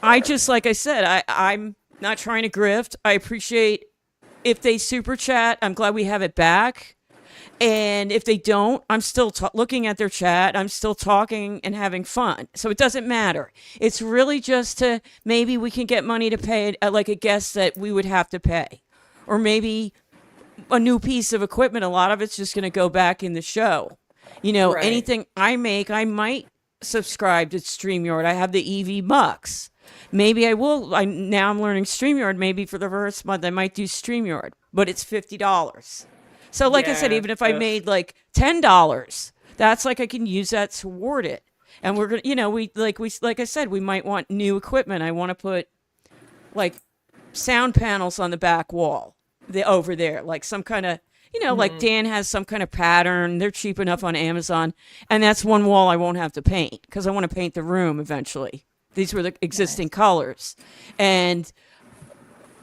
I just, like I said, I'm not trying to grift. I appreciate if they super chat. I'm glad we have it back. And if they don't, I'm still looking at their chat. I'm still talking and having fun. So it doesn't matter. It's really just to maybe we can get money to pay like a guest that we would have to pay. Or maybe a new piece of equipment. A lot of it's just going to go back in the show. Right. Anything I make, I might subscribe to StreamYard. I have the EV Bucks. Maybe I will. Now I'm learning StreamYard. Maybe for the first month I might do StreamYard, but it's $50. So like I said, Yeah, even if I made like $10, that's like I can use that toward it. And we're gonna, like I said, we might want new equipment. I want to put like sound panels on the back wall, over there, like some kind of, like Dan has some kind of pattern. They're cheap enough on Amazon, and that's one wall I won't have to paint because I want to paint the room eventually. These were the existing colors, and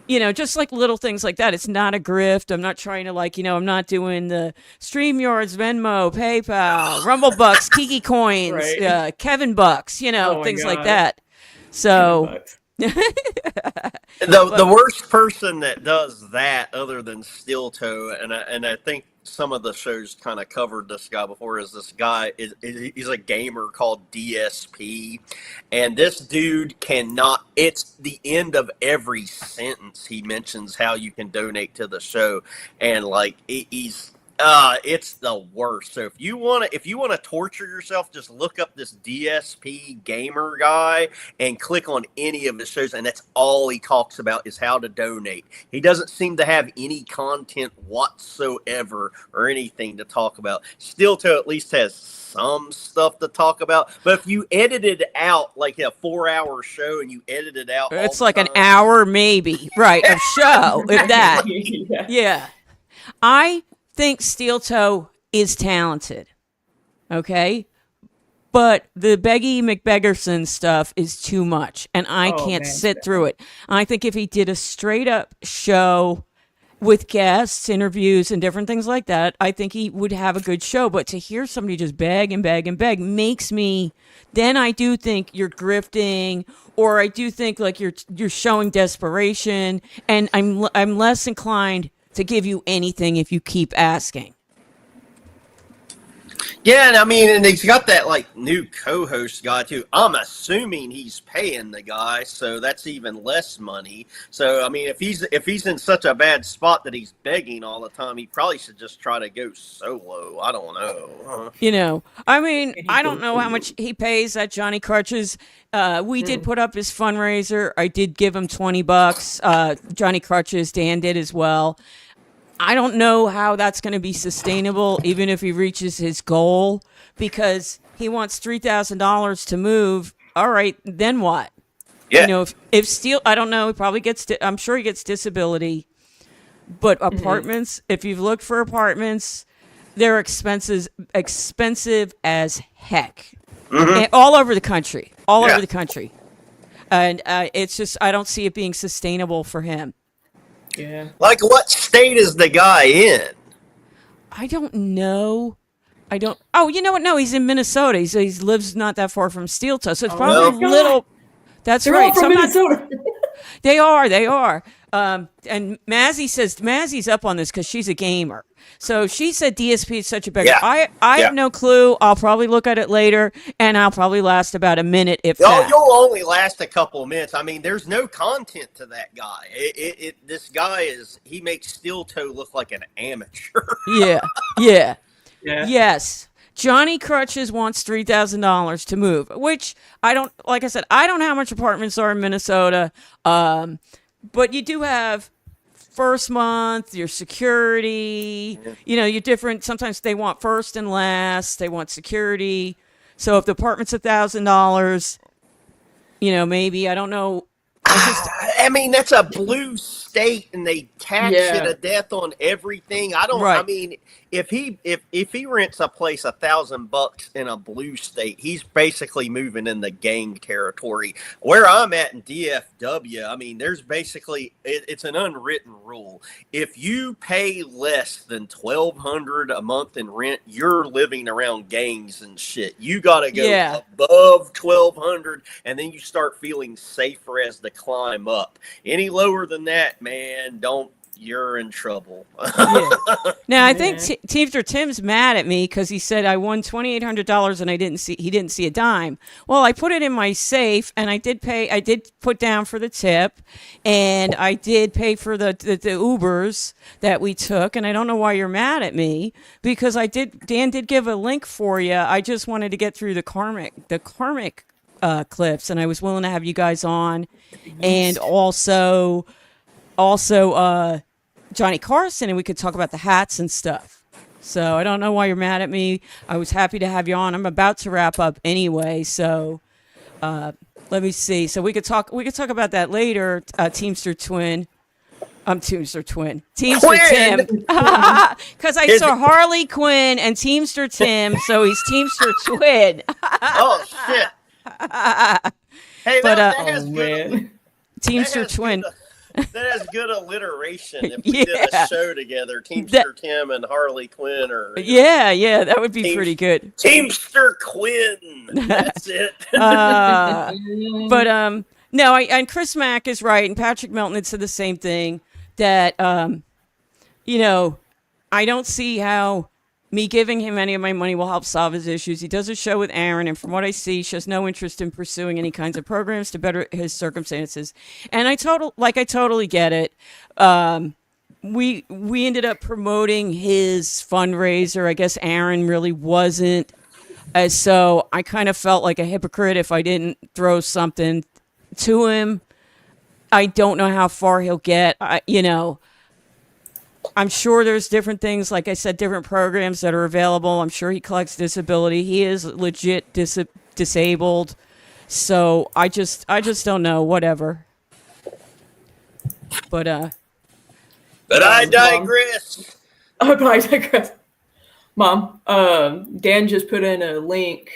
just like little things like that. It's not a grift. I'm not trying to I'm not doing the StreamYards, Venmo, PayPal, Rumble Bucks, Kiki Coins, Right. Kevin Bucks, Oh my things like God. that. So Bucks. The worst person that does that, other than Steel Toe, and I think some of the shows kind of covered this guy before, is this guy he's a gamer called DSP, and this dude cannot. It's the end of every sentence he mentions how you can donate to the show, and like he's. It's the worst. So if you want to torture yourself, just look up this DSP gamer guy and click on any of his shows, and that's all he talks about is how to donate. He doesn't seem to have any content whatsoever or anything to talk about. Steel Toe at least has some stuff to talk about, but if you edited out like a 4-hour show and you edited out, it's like an hour maybe, right, of show, if that. Yeah. I think Steel Toe is talented, okay? But the Beggy McBeggerson stuff is too much, and I can't sit through it. I think if he did a straight-up show with guests, interviews, and different things like that, I think he would have a good show. But to hear somebody just beg and beg and beg makes me... Then I do think you're grifting, or I do think like you're showing desperation, and I'm less inclined to give you anything if you keep asking. Yeah, and I mean, and he's got that like new co-host guy too. I'm assuming he's paying the guy, so that's even less money. So I mean, if he's in such a bad spot that he's begging all the time, he probably should just try to go solo. I don't know. I mean, I don't know how much he pays at Johnny Crutches. We did put up his fundraiser. I did give him $20. Johnny Crutches, Dan did as well. I don't know how that's going to be sustainable, even if he reaches his goal, because he wants $3,000 to move. All right, then what? Yeah. If Steel, I don't know. He probably gets. I'm sure he gets disability, but apartments. If you've looked for apartments, they're expensive as heck, and all over the country. Over the country, and it's just I don't see it being sustainable for him. Yeah. Like, what state is the guy in? I don't know. Oh, you know what? No, he's in Minnesota. He lives not that far from Steel Toe, so it's probably a little. That's They're right. all from Minnesota. They are. And Mazzy's up on this because she's a gamer. So she said DSP is such a beggar. Yeah. I have no clue. I'll probably look at it later, and I'll probably last about a minute if that. You'll only last a couple of minutes. I mean, there's no content to that guy. This guy he makes Steel Toe look like an amateur. Yeah. Yes. Johnny Crutches wants $3,000 to move, which I don't, like I said, I don't know how much apartments are in Minnesota, but you do have first month, your security, you're different. Sometimes they want first and last, they want security. So if the apartment's $1,000, maybe, I don't know. I mean, that's a blue state, and they tax you Yeah. to death on everything. I Right. mean, if he rents a place $1,000 in a blue state, he's basically moving in the gang territory. Where I'm at in DFW, I mean, there's basically it's an unwritten rule. If you pay less than $1,200 a month in rent, you're living around gangs and shit. You got to go Yeah. above $1,200, and then you start feeling safer as the climb up. Any lower than that, man, you're in trouble. Yeah. Now I think Man. Teamster Tim's mad at me because he said I won $2,800 and he didn't see a dime. Well, I put it in my safe and I did put down for the tip, and I did pay for the Ubers that we took. And I don't know why you're mad at me, because Dan did give a link for you. I just wanted to get through the karmic clips, and I was willing to have you guys on, and also Johnny Carson, and we could talk about the hats and stuff. So I don't know why you're mad at me. I was happy to have you on. I'm about to wrap up anyway, so let me see. So we could talk about that later. Teamster Tim, because I saw Harley Quinn and Teamster Tim, so he's Teamster Twin. Oh shit! Hey, But, that has Oh, good. man. Teamster Twin. That has good alliteration. If we did Yeah. a show together, Teamster Tim and Harley Quinn, or Yeah, that would be Team- pretty good. Teamster Quinn. That's it. But no, and Chris Mack is right, and Patrick Melton had said the same thing, that I don't see how me giving him any of my money will help solve his issues. He does a show with Aaron, and from what I see, she has no interest in pursuing any kinds of programs to better his circumstances. And I totally get it. We ended up promoting his fundraiser. I guess Aaron really wasn't. So I kind of felt like a hypocrite if I didn't throw something to him. I don't know how far he'll get. I'm sure there's different things, like I said, different programs that are available. I'm sure he collects disability. He is legit disabled. So I just don't know. Whatever. But I digress. Oh, but I digress. Mom, Dan just put in a link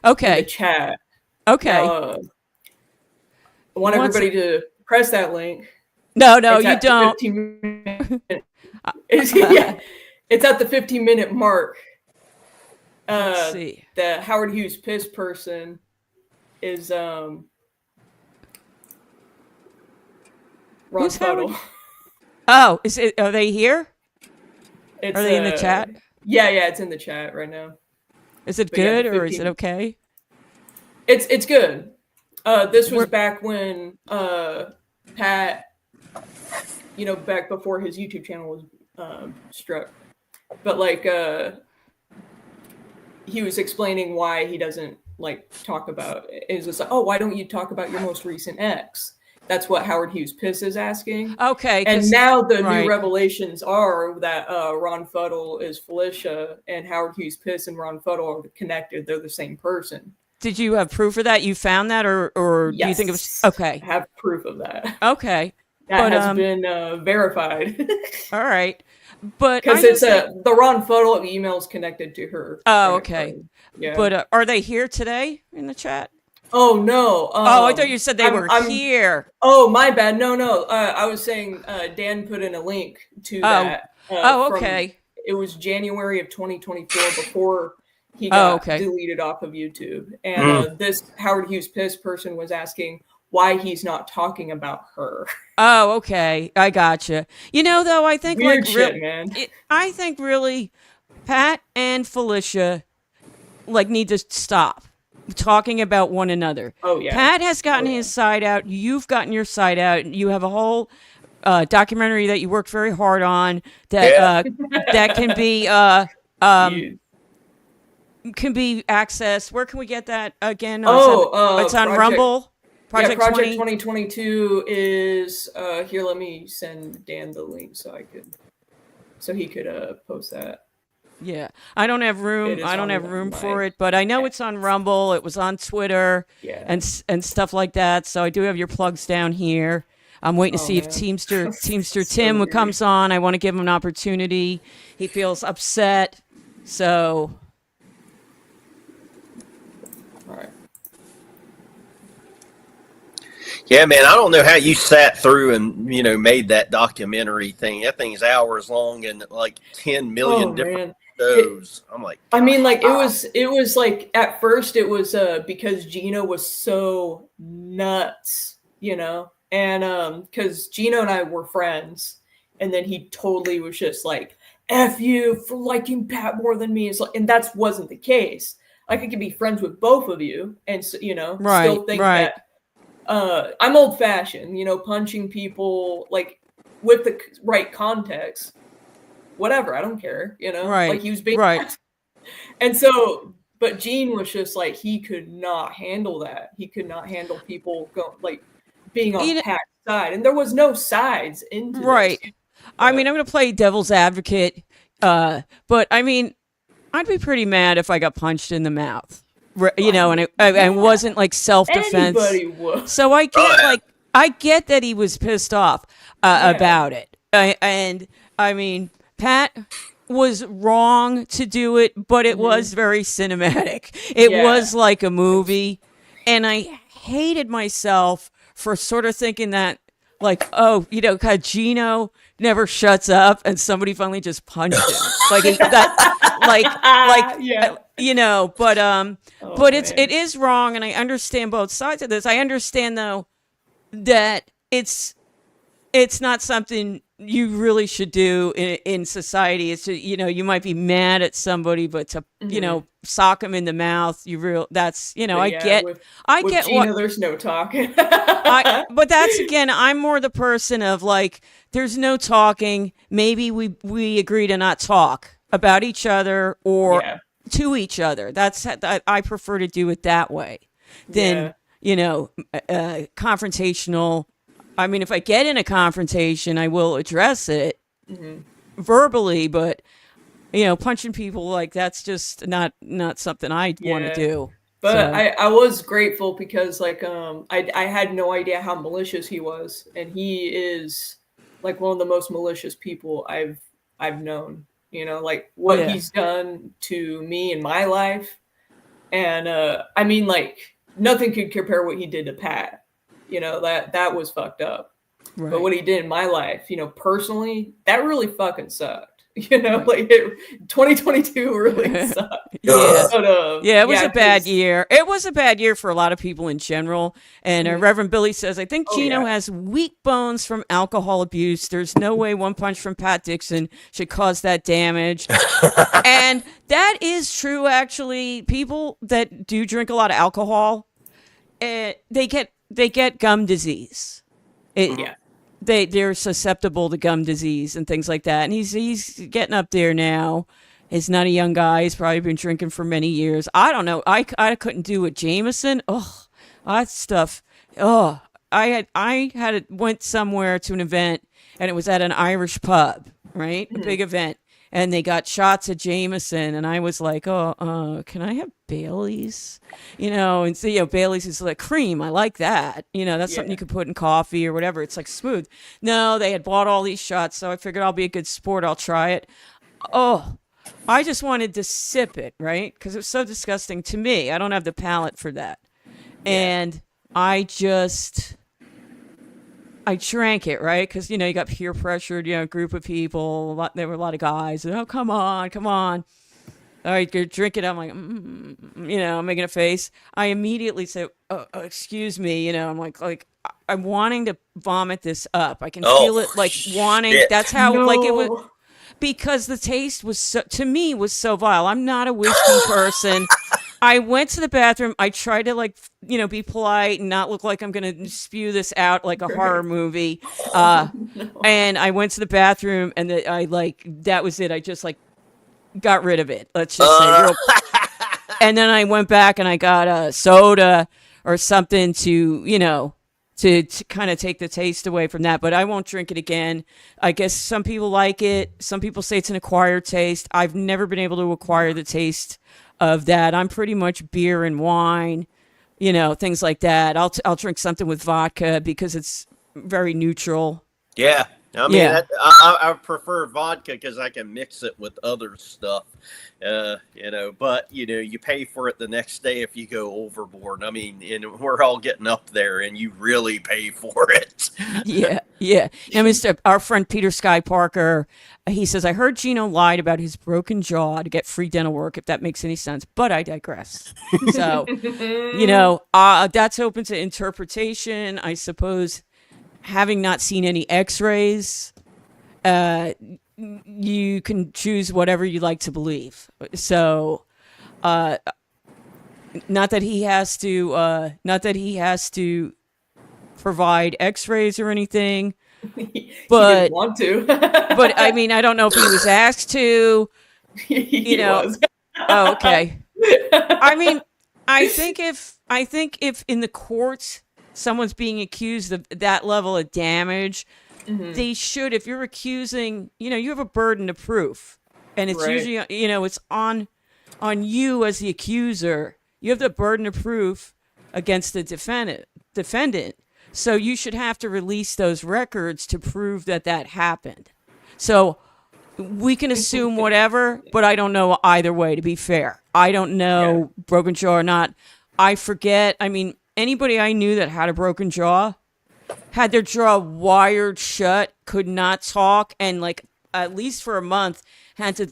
in the okay, chat. okay. I want What's everybody to press that link. No, It's you at the don't. 15-minute it's at the 15-minute mark. Let's see. The Howard Hughes piss person is Ron Who's Howard? Fuddle. Oh, are they here? It's, Are they in the chat? Yeah, it's in the chat right now. Is it But yeah, good the or is it 15 okay? It's good. This was We're- back when Pat, back before his YouTube channel was struck. But he was explaining why he doesn't talk about it. It's just like, oh, why don't you talk about your most recent ex? That's what Howard Hughes Piss is asking. Okay. And now the right. new revelations are that Ron Fuddle is Felicia, and Howard Hughes Piss and Ron Fuddle are connected. They're the same person. Did you have proof of that? You found that, or Yes. do you think it was okay? I have proof of that. Okay. That But, has been verified. All right. But Because I it's just- the Ron Fuddle email is connected to her. Oh, credit okay. card. Yeah. But are they here today in the chat? Oh no. Oh, I thought you said they I'm- were I'm- here. Oh, my bad. No. I was saying Dan put in a link to that. Oh, from- okay. It was January of 2024 before he got okay. deleted off of YouTube. And this Howard Hughes Piss person was asking why he's not talking about her. Oh, okay. I gotcha. Though, I think Weird shit, man. I think really Pat and Felicia need to stop talking about one another. Oh, yeah. Pat has gotten Oh, yeah. his side out. You've gotten your side out. You have a whole documentary that you worked very hard on that that can be can be accessed. Where can we get that again? It's on Rumble. Project 2022 is here. Let me send Dan the link so he could post that. Yeah, I don't have room. It is I don't on have room for my- it, but I know it's on Rumble. It was on Twitter Yeah. and stuff like that. So I do have your plugs down here. I'm waiting to Oh, see if man. Teamster So Tim weird. comes on. I want to give him an opportunity. He feels upset, so All right. Yeah, man, I don't know how you sat through and made that documentary thing. That thing's hours long and like 10 million Oh, different man. shows. I'm like, I mean, like it was like at first it was because Gino was so nuts, and because Gino and I were friends, and then he totally was just like, "F you for liking Pat more than me." It's like, and that wasn't the case. Like I could be friends with both of you, and Right, still think right. that I'm old fashioned, punching people like with the right context. Whatever, I don't care, Right, like he was being right. and so, but Gene was just like, he could not handle that. He could not handle people being on You know- Pat's side. And there was no sides into Right. this. I mean, I'm going to play devil's advocate, but I mean, I'd be pretty mad if I got punched in the mouth, and it wasn't like self-defense. Anybody would. So I get yeah. I get that he was pissed off about it, and I mean, Pat was wrong to do it, but it was very cinematic. It Yeah. was like a movie, and I hated myself for sort of thinking that, like, oh, cause Gino never shuts up, and somebody finally just punched him, like Yeah. But Oh, but man. it is wrong, and I understand both sides of this. I understand though that it's not something you really should do in society. It's you might be mad at somebody, but to sock him in the mouth, that's But I yeah, get with what. Gino, there's no talking. But that's again, I'm more the person of like, there's no talking. Maybe we agree to not talk about each other or Yeah. to each other. I prefer to do it that way than confrontational. I mean, if I get in a confrontation, I will address it verbally, but punching people, like, that's just not something I want to Yeah. do. But So- I was grateful because I had no idea how malicious he was, and he is like one of the most malicious people I've known. Like what Yeah. he's done to me in my life, and I mean, like, nothing could compare what he did to Pat. That was fucked up. Right. But what he did in my life, personally, that really fucking sucked. 2022 really sucked. Yeah. But, Yeah, it was a bad 'cause- year. It was a bad year for a lot of people in general. And Reverend Billy says, I think Oh, Gino yeah. has weak bones from alcohol abuse. There's no way one punch from Pat Dixon should cause that damage. And that is true, actually. People that do drink a lot of alcohol, they get gum disease. Yeah. They're susceptible to gum disease and things like that. And he's getting up there now. He's not a young guy. He's probably been drinking for many years. I don't know. I couldn't do it. Jameson. Oh, that stuff. Oh, went somewhere to an event, and it was at an Irish pub, right? A big event. And they got shots of Jameson, and I was like, "Oh, can I have Bailey's?" And so, Bailey's is like cream. I like that. That's something Yeah. you could put in coffee or whatever. It's like smooth. No, they had bought all these shots, so I figured I'll be a good sport. I'll try it. Oh, I just wanted to sip it, right? Because it was so disgusting to me. I don't have the palate for that, and I drank it, right? Because, you got peer pressured, group of people. There were a lot of guys. Oh, come on. All right, you drink it. I'm like, I'm making a face. I immediately say, excuse me. I'm like, I'm wanting to vomit this up. I can feel it, like, wanting. shit. That's how, like, it was. No. Because the taste to me was so vile. I'm not a whiskey person. I went to the bathroom. I tried to be polite and not look like I'm going to spew this out like a horror movie. And I went to the bathroom, and that was it. I just got rid of it. Let's just say. And then I went back and I got a soda or something to, to kind of take the taste away from that. But I won't drink it again. I guess some people like it. Some people say it's an acquired taste. I've never been able to acquire the taste of that. I'm pretty much beer and wine, things like that. I'll drink something with vodka because it's very neutral. Yeah. I mean, Yeah. I prefer vodka because I can mix it with other stuff, but, you pay for it the next day if you go overboard. I mean, and we're all getting up there and you really pay for it. Yeah. Now, our friend Peter Sky Parker, he says, I heard Gino lied about his broken jaw to get free dental work, if that makes any sense, but I digress. So, that's open to interpretation, I suppose. Having not seen any x-rays, you can choose whatever you like to believe. So, not that he has to provide x-rays or anything, He but didn't want to. but I mean, I don't know if he was asked to. He was. Oh, okay. I mean, I think if in the courts someone's being accused of that level of damage, they should. If you're accusing, you have a burden of proof, and it's Right. usually, it's on you as the accuser. You have the burden of proof against the defendant. So you should have to release those records to prove that happened. So we can assume whatever, but I don't know either way, to be fair. I don't know broken jaw or not. I forget. I mean, anybody I knew that had a broken jaw had their jaw wired shut, could not talk, and at least for a month had to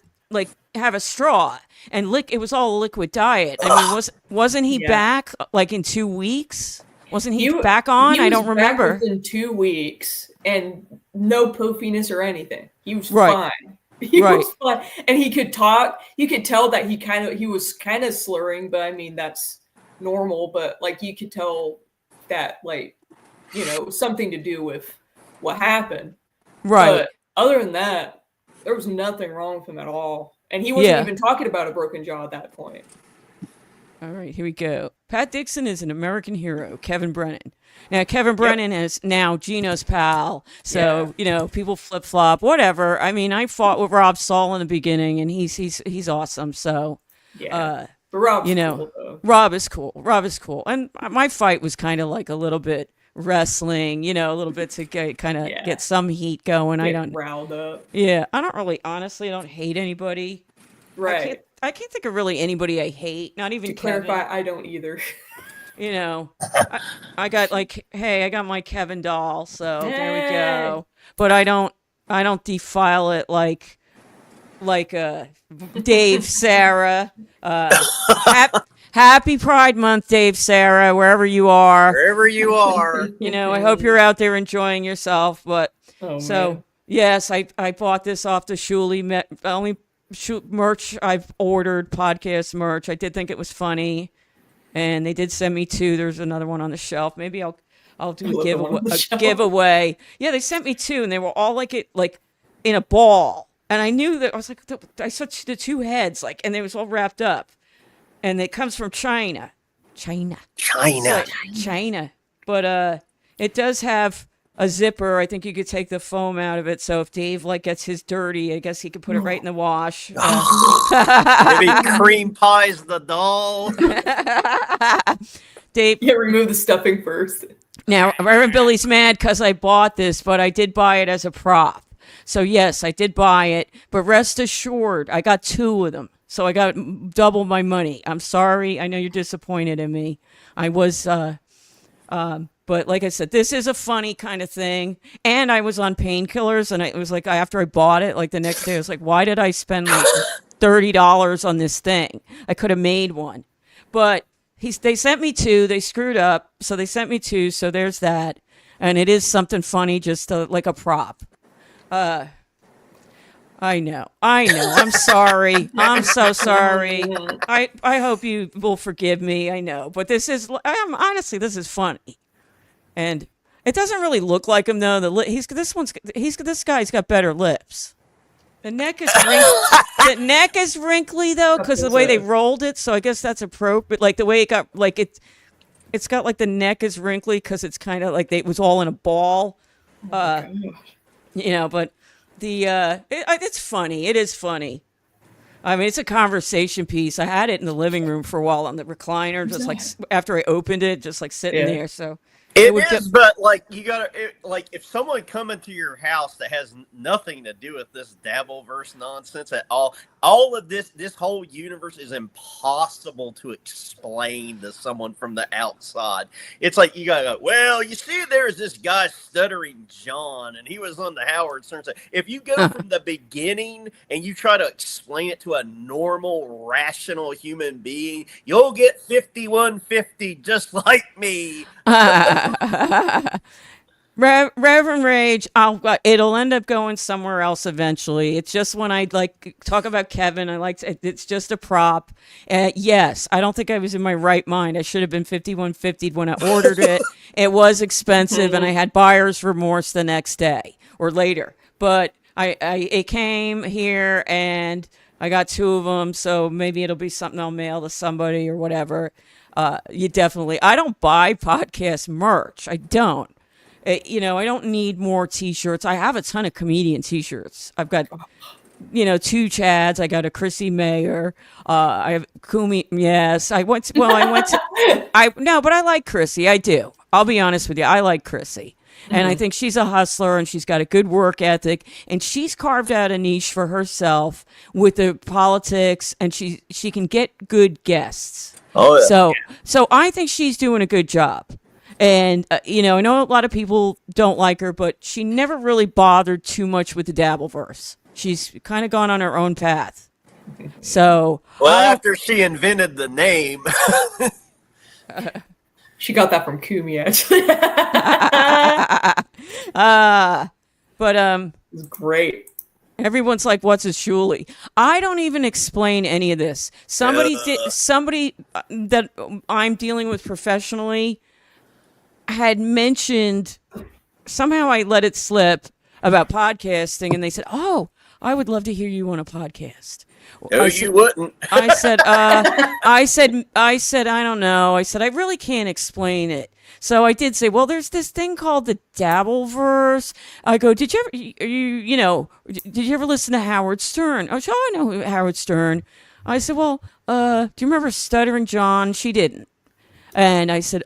have a straw and lick. It was all a liquid diet. I mean, wasn't he back in 2 weeks? Wasn't he back on? He I was don't remember. back within 2 weeks and no poofiness or anything. He was Right. fine. He was fine, and he could talk. You could tell that he was kind of slurring, but I mean that's normal. But you could tell that something to do with what happened. Right. But other than that, there was nothing wrong with him at all, and he wasn't even talking about a broken jaw at that point. All right, here we go. Pat Dixon is an American hero. Kevin Brennan. Now, Kevin Brennan is now Gino's pal. So, people flip flop, whatever. I mean, I fought with Rob Saul in the beginning, and he's awesome. So, but Rob's cool, though. Rob is cool. And my fight was kind of like a little bit wrestling, a little bit to get some heat going. Get riled up. Yeah, I don't hate anybody. Right. I can't think of really anybody I hate. Not even To Kevin. clarify, I don't either. I got I got my Kevin doll, so there we go. But I don't defile it like Dave, Sarah. Happy Pride Month, Dave, Sarah, wherever you are. Wherever you are. I hope you're out there enjoying yourself. But man. yes, I bought this off the Shuli. Only merch I've ordered, podcast merch. I did think it was funny, and they did send me 2. There's another one on the shelf. Maybe I'll do a giveaway. Yeah, they sent me 2, and they were all in a ball. And I knew that I was I saw the 2 heads and they was all wrapped up, and it comes from China. But it does have a zipper. I think you could take the foam out of it. So if Dave gets his dirty, I guess he could put it right in the wash. Maybe cream pies the doll. Dave, remove the stuffing first. Now Reverend Billy's mad because I bought this, but I did buy it as a prop. So yes, I did buy it. But rest assured, I got 2 of them. So I got double my money. I'm sorry. I know you're disappointed in me. I was. But like I said, this is a funny kind of thing. And I was on painkillers, and it was after I bought it, the next day, I was why did I spend $30 on this thing? I could have made one. But they sent me 2. They screwed up, so they sent me 2. So there's that. And it is something funny, just like a prop. I know. I'm sorry. I'm so sorry. I hope you will forgive me. I know. But honestly, this is funny. And it doesn't really look like him though. This guy's got better lips. The neck is wrinkly though, because the way they rolled it. So I guess that's appropriate. The way it got It's got like the neck is wrinkly because it's kind of like it was all in a ball. Oh, But it's funny. It is funny. I mean, it's a conversation piece. I had it in the living room for a while on the recliner, just like after I opened it, just like sitting there. So It would is, but like you gotta like if someone come into your house that has nothing to do with this Dabbleverse nonsense at all of this whole universe is impossible to explain to someone from the outside. It's like you gotta go, well, you see, there's this guy Stuttering John, and he was on the Howard Stern. If you go from the beginning and you try to explain it to a normal, rational human being, you'll get 5150 just like me. Reverend Rage, it'll end up going somewhere else eventually. It's just when I like talk about Kevin, it's just a prop. Yes, I don't think I was in my right mind. I should have been 5150 when I ordered it. It was expensive, and I had buyer's remorse the next day or later. But it came here, and I got 2 of them, so maybe it'll be something I'll mail to somebody or whatever. I don't buy podcast merch. I don't. I don't need more T-shirts. I have a ton of comedian T-shirts. I've got, 2 Chads. I got a Chrissy Mayer. I have Kumi. Yes, I went to. No, but I like Chrissy. I do. I'll be honest with you. I like Chrissy. And I think she's a hustler, and she's got a good work ethic, and she's carved out a niche for herself with the politics, and she can get good guests. Oh, yeah. So I think she's doing a good job. And, I know a lot of people don't like her, but she never really bothered too much with the Dabbleverse. She's kind of gone on her own path. So. Well, after she invented the name. She got that from Kumi, actually. It's great. Everyone's like, "What's a shuli?" I don't even explain any of this. Somebody that I'm dealing with professionally had mentioned, somehow I let it slip about podcasting, and they said, "Oh, I would love to hear you on a podcast." No, you wouldn't. I said, I don't know. I said, I really can't explain it. So I did say, well, there's this thing called the Dabbleverse. I go, did you ever listen to Howard Stern? Oh, sure, I know Howard Stern. I said, well, do you remember Stuttering John? She didn't. And I said,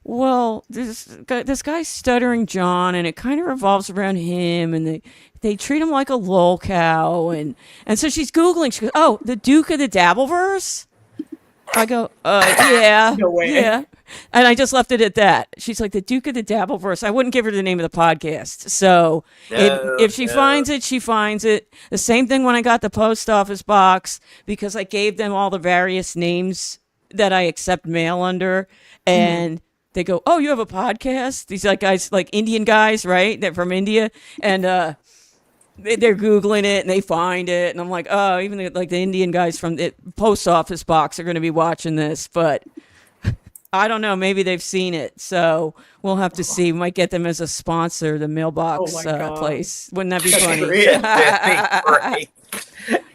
well, this guy Stuttering John, and it kind of revolves around him, and they treat him like a lol cow, and so she's Googling. She goes, oh, the Duke of the Dabbleverse? I go, yeah, No way. yeah. And I just left it at that. She's like, the Duke of the Dabbleverse. I wouldn't give her the name of the podcast. So if she finds it, she finds it. The same thing when I got the post office box, because I gave them all the various names that I accept mail under, and they go, oh, you have a podcast? These like guys, like Indian guys, right? They're from India. And they're Googling it, and they find it. And I'm like, oh, even the Indian guys from the post office box are going to be watching this. But I don't know. Maybe they've seen it. So we'll have to see. We might get them as a sponsor, the mailbox place. Wouldn't that be funny? Great.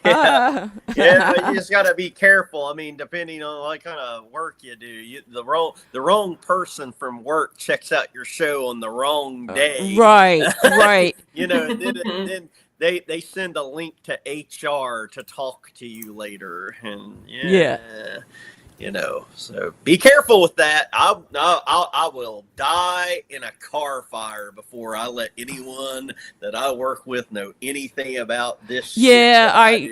Yeah, you just got to be careful. I mean, depending on what kind of work you do, the wrong person from work checks out your show on the wrong day. Right. Then they send a link to HR to talk to you later, and so be careful with that. I will die in a car fire before I let anyone that I work with know anything about this. Yeah, I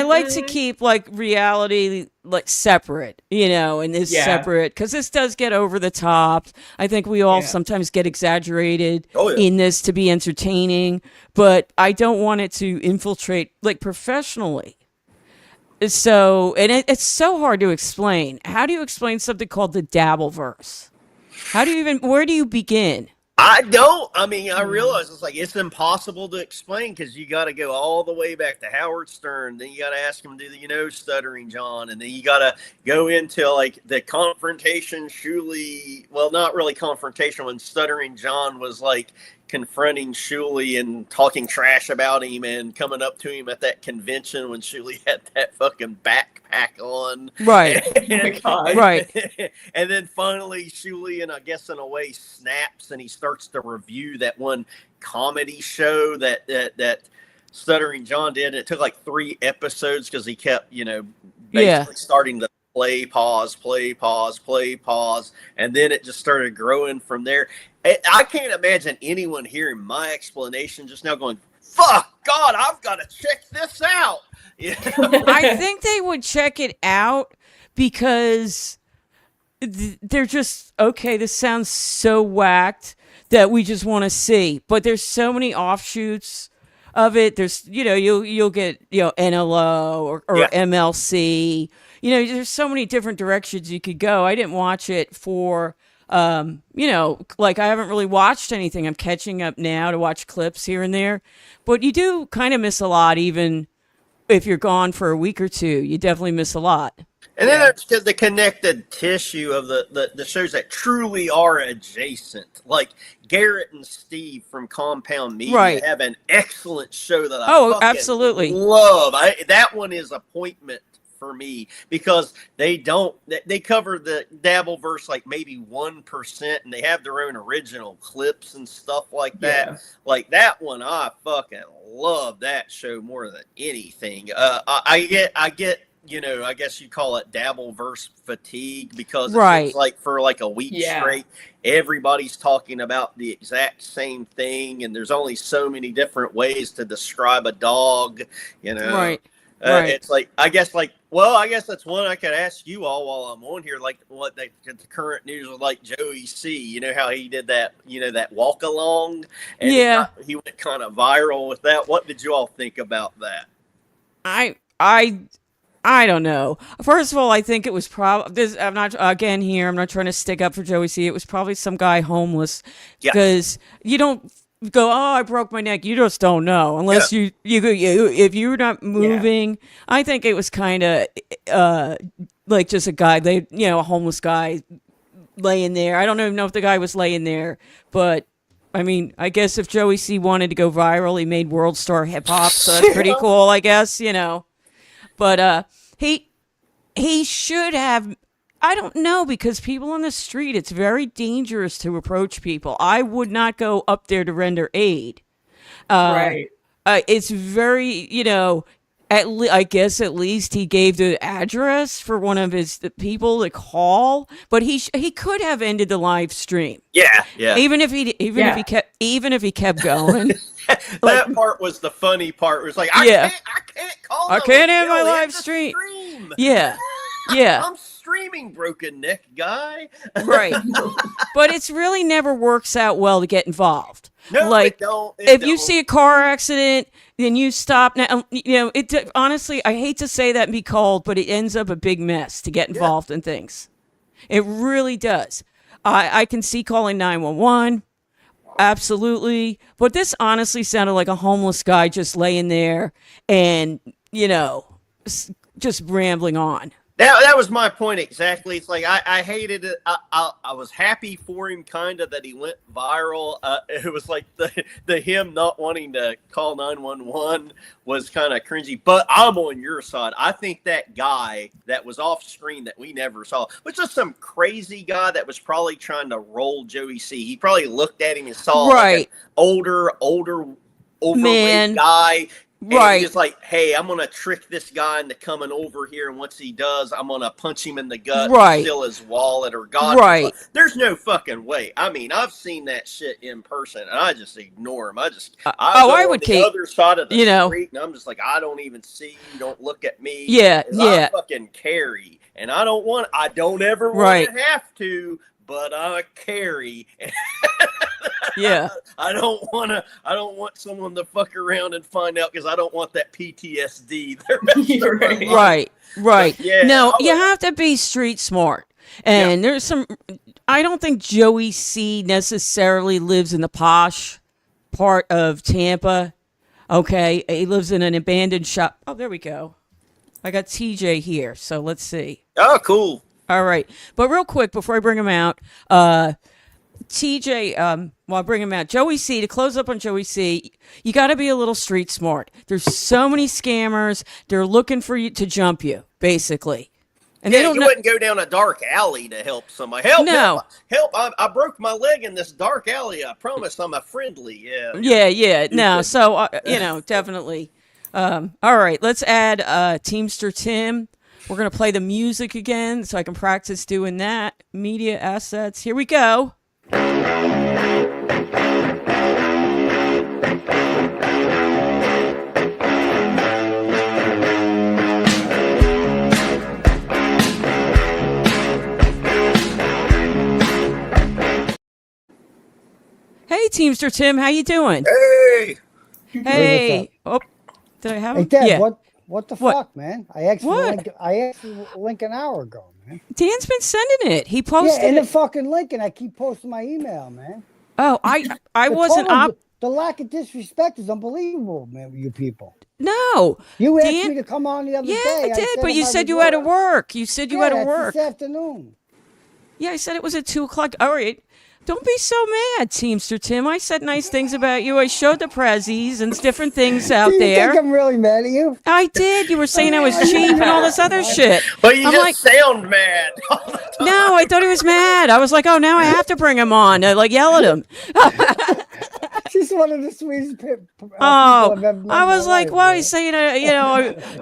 like to keep like reality like separate, and is separate, because this does get over the top. I think we all sometimes get exaggerated in this to be entertaining, but I don't want it to infiltrate like professionally. So, and it's so hard to explain. How do you explain something called the Dabbleverse? Where do you begin? I don't. I mean, I realize it's impossible to explain, because you got to go all the way back to Howard Stern. Then you got to ask him, Stuttering John, and then you got to go into like the confrontation. Well, not really confrontation, when Stuttering John was like confronting Shuley and talking trash about him and coming up to him at that convention when Shuley had that fucking backpack on. Right. Oh my God. Right. And then finally Shuley, and I guess in a way, snaps and he starts to review that one comedy show that Stuttering John did. It took like 3 episodes because he kept, basically starting to play, pause, and then it just started growing from there. I can't imagine anyone hearing my explanation just now going, fuck God, I've got to check this out. I think they would check it out because they're just, okay, this sounds so whacked that we just want to see. But there's so many offshoots of it. There's, you'll get, NLO or MLC. There's so many different directions you could go. I didn't watch it for, I haven't really watched anything. I'm catching up now to watch clips here and there. But you do kind of miss a lot, even if you're gone for a week or two. You definitely miss a lot. And then there's the connected tissue of the shows that truly are adjacent. Like Garrett and Steve from Compound Media have an excellent show that I absolutely love. That one is appointment for me because they cover the Dabbleverse like maybe 1%, and they have their own original clips and stuff like that. Yeah. Like that one, I fucking love that show more than anything. I get. I guess you'd call it Dabbleverse fatigue because it's like for like a week straight, everybody's talking about the exact same thing, and there's only so many different ways to describe a dog. Right. It's like I guess that's one I could ask you all while I'm on here, like what the current news was like. Joey C, how he did that, that walk along, and he went kind of viral with that. What did you all think about that? I don't know. First of all, I think it was probably I'm not trying to stick up for Joey C. It was probably some guy homeless because you don't go, oh, I broke my neck. You just don't know unless you if you're not moving. I think it was kind of like just a guy, a homeless guy laying there. I don't even know if the guy was laying there, but I mean, I guess if Joey C wanted to go viral, he made World Star Hip Hop, so that's pretty cool, I guess, But he should have. I don't know, because people on the street, it's very dangerous to approach people. I would not go up there to render aid. Right. It's very, I guess at least he gave the address for one of the people to call, but he could have ended the live stream. Yeah. Even if he kept going. That part was the funny part. It was like, I can't call. I can't end my live stream. Yeah. I'm streaming, broken neck guy. Right. But it's really never works out well to get involved. No, like, it don't. If you see a car accident, then you stop. Now, honestly, I hate to say that and be cold, but it ends up a big mess to get involved in things. It really does. I can see calling 911. Absolutely. But this honestly sounded like a homeless guy just laying there and, just rambling on. That was my point exactly. It's like I hated it. I was happy for him, kind of, that he went viral. It was like the him not wanting to call 911 was kind of cringy. But I'm on your side. I think that guy that was off screen that we never saw was just some crazy guy that was probably trying to roll Joey C. He probably looked at him and saw like an older overweight guy. And he's like, hey, I'm going to trick this guy into coming over here, and once he does, I'm going to punch him in the gut and steal his wallet or God. There's no fucking way. I mean, I've seen that shit in person, and I just ignore him. I would keep other side of the street, and I'm just like, I don't even see you. Don't look at me. I fucking carry, and I don't ever want to have to, but I carry. I don't want someone to fuck around and find out, because I don't want that PTSD. Right. No, you have to be street smart. And there's I don't think Joey C necessarily lives in the posh part of Tampa. Okay. He lives in an abandoned shop. Oh, there we go. I got TJ here. So let's see. Oh, cool. All right. But real quick, before I bring him out, TJ, well, I'll bring him out. Joey C, to close up on Joey C, you got to be a little street smart. There's so many scammers. They're looking for you to jump you, basically. And Yeah, they don't you know. wouldn't go down a dark alley to help somebody. Help! No. Help! I broke my leg in this dark alley. I promise I'm a friendly. Yeah. Yeah. No, good. so, definitely. All right, let's add Teamster Tim. We're going to play the music again so I can practice doing that. Media assets. Here we go. Hey, Teamster Tim, how you doing? Hey. Hey. Oh, did I have Hey, him? Dad, Yeah. what the What? fuck, man? I asked for What? the link an hour ago, man. Dan's been sending it. He Yeah, posted and it. the fucking link, and I keep posting my email, man. Oh, I The wasn't total- up. The lack of disrespect is unbelievable, man, you people. No. You asked Dan- me to come on the other Yeah, day. I did, but if you I said would you had to work. work. You said you had to that's work. this afternoon. Yeah, I said it was at 2:00. All right. Don't be so mad, Teamster Tim. I said nice things about you. I showed the prezzies and different things out Do you there. think I'm really mad at you? I did. You were saying I was cheap and all this other shit. But you I'm just like, sound mad. no, I thought he was mad. I was like, oh, now I have to bring him on. I like yell at him. She's one of the sweetest people Oh, I've ever met I in my was like, life, why? man. He's saying,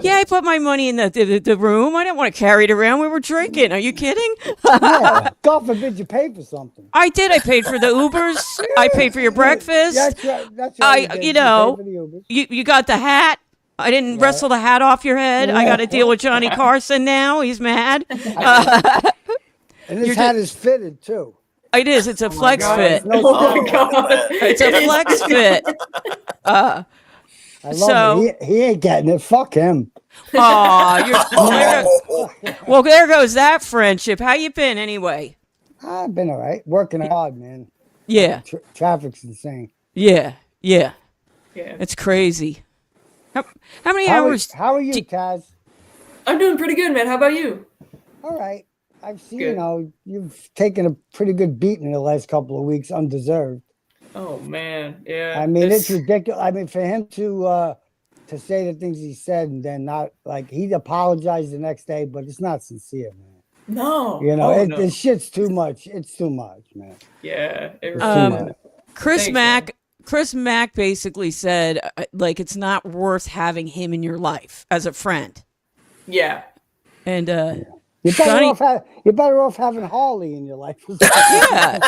yeah, I put my money in the room. I didn't want to carry it around. We were drinking. Are you kidding? Yeah, God forbid you pay for something. I did. I paid for the Ubers. I paid for your breakfast. That's right. That's right. I, did. you paid know, for the Ubers. you got the hat. I didn't wrestle the hat off your head. I got to deal with Johnny Carson now. He's mad. And this hat is fitted too. It is. It's a flex God, fit. no Oh my style. god. It's a flex fit. I love So- it. He ain't getting it. Fuck him. Well, there goes that friendship. How you been anyway? I've been all right. Working hard, man. Yeah. Traffic's insane. Yeah. Yeah. It's crazy. How many How hours? are you, Taz? I'm doing pretty good, man. How about you? All right. I've seen, Good. you've taken a pretty good beating in the last couple of weeks, undeserved. Oh man. Yeah. I mean, it's ridiculous. I mean, for him to say the things he said and then not like he apologized the next day, but it's not sincere, man. no. You know, Oh, it, no. this shit's too much. It's too much, man. Yeah. It It's really too is. much. Chris Thanks, Mack. Chris Mack basically said, like, it's not worth having him in your life as a friend. Yeah. And You're better, Johnny- you're better off having Harley in your life.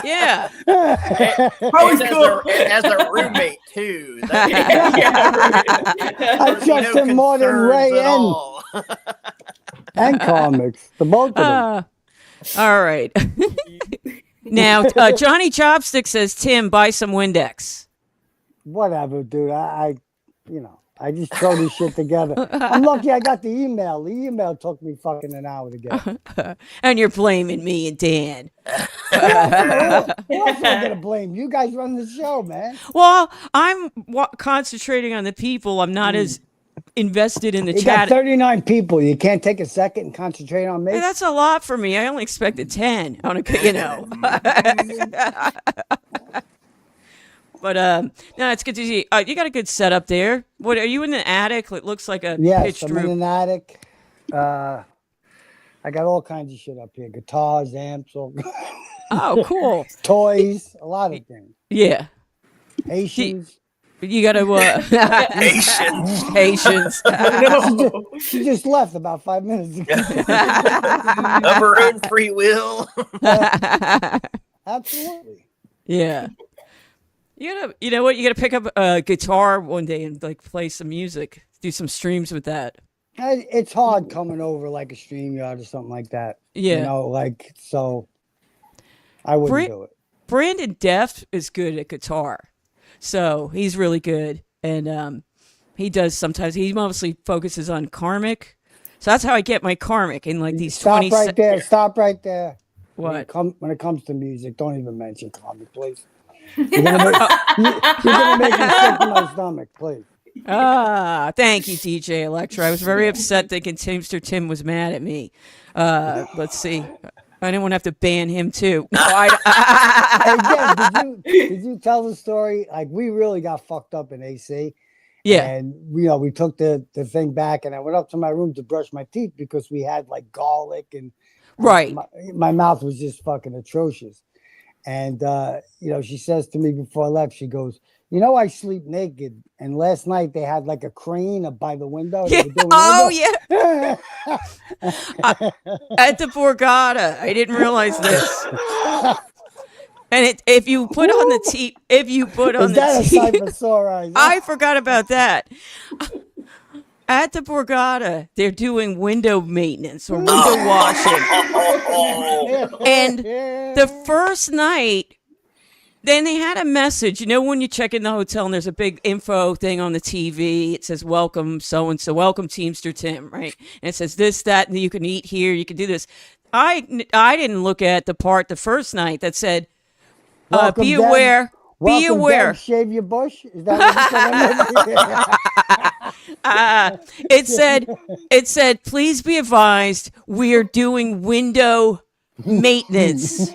yeah. Always And cool. as a roommate too. That, I trust him more than Ray concerns at and, all. and comics. The both of them. All right. Now, Johnny Chopstick says, Tim, buy some Windex. Whatever, dude. I just throw this shit together. I'm lucky I got the email. The email took me fucking an hour to get. And you're blaming me and Dan. Who else am I gonna blame? You guys run the show, man. Well, I'm concentrating on the people. I'm not as invested in the You got chat. 39 people. You can't take a second and concentrate on me. Hey, that's a lot for me. I only expected 10 on a, you know. But no, it's good to see. You got a good setup there. What are you in the attic? It looks like a Yes, pitched I'm in roof. an attic. I got all kinds of shit up here: guitars, amps, all, Oh, cool. toys, a lot of things. Yeah. Haitians. You got to Patience. Haitians. No. She just left about 5 minutes ago. Of her own free will. Absolutely. Yeah. You know what? You gotta pick up a guitar one day and like play some music. Do some streams with that. It's hard coming over like a StreamYard or something like that. Yeah. You know, like, so I wouldn't do it. Brandon Deft is good at guitar. So he's really good. And he does sometimes he mostly focuses on karmic. So that's how I get my karmic in like these Stop 20 right there. Stop right there. What? When it comes to music, don't even mention karmic, please. You're gonna make me sick to my stomach, please. Thank you, DJ Electra. I was very upset thinking Teamster Tim was mad at me. Let's see. I didn't want to have to ban him too. No, Hey, Jen, did you tell the story? Like, we really got fucked up in AC. Yeah. And we took the thing back, and I went up to my room to brush my teeth because we had like garlic and Right. my mouth was just fucking atrocious. And she says to me before I left, she goes, I sleep naked. And last night they had like a crane up by the window. Yeah. Yeah. At the Borgata. I didn't realize this. And if you put on the TV, I forgot about that. At the Borgata, they're doing window maintenance or window washing. And the first night, then they had a message. When you check in the hotel and there's a big info thing on the TV, it says, welcome so-and-so, welcome Teamster Tim, right? And it says this, that, and you can eat here, you can do this. I didn't look at the part the first night that said, be aware. Be aware. Shave your bush. Is that what you said? It said, please be advised, we are doing window maintenance.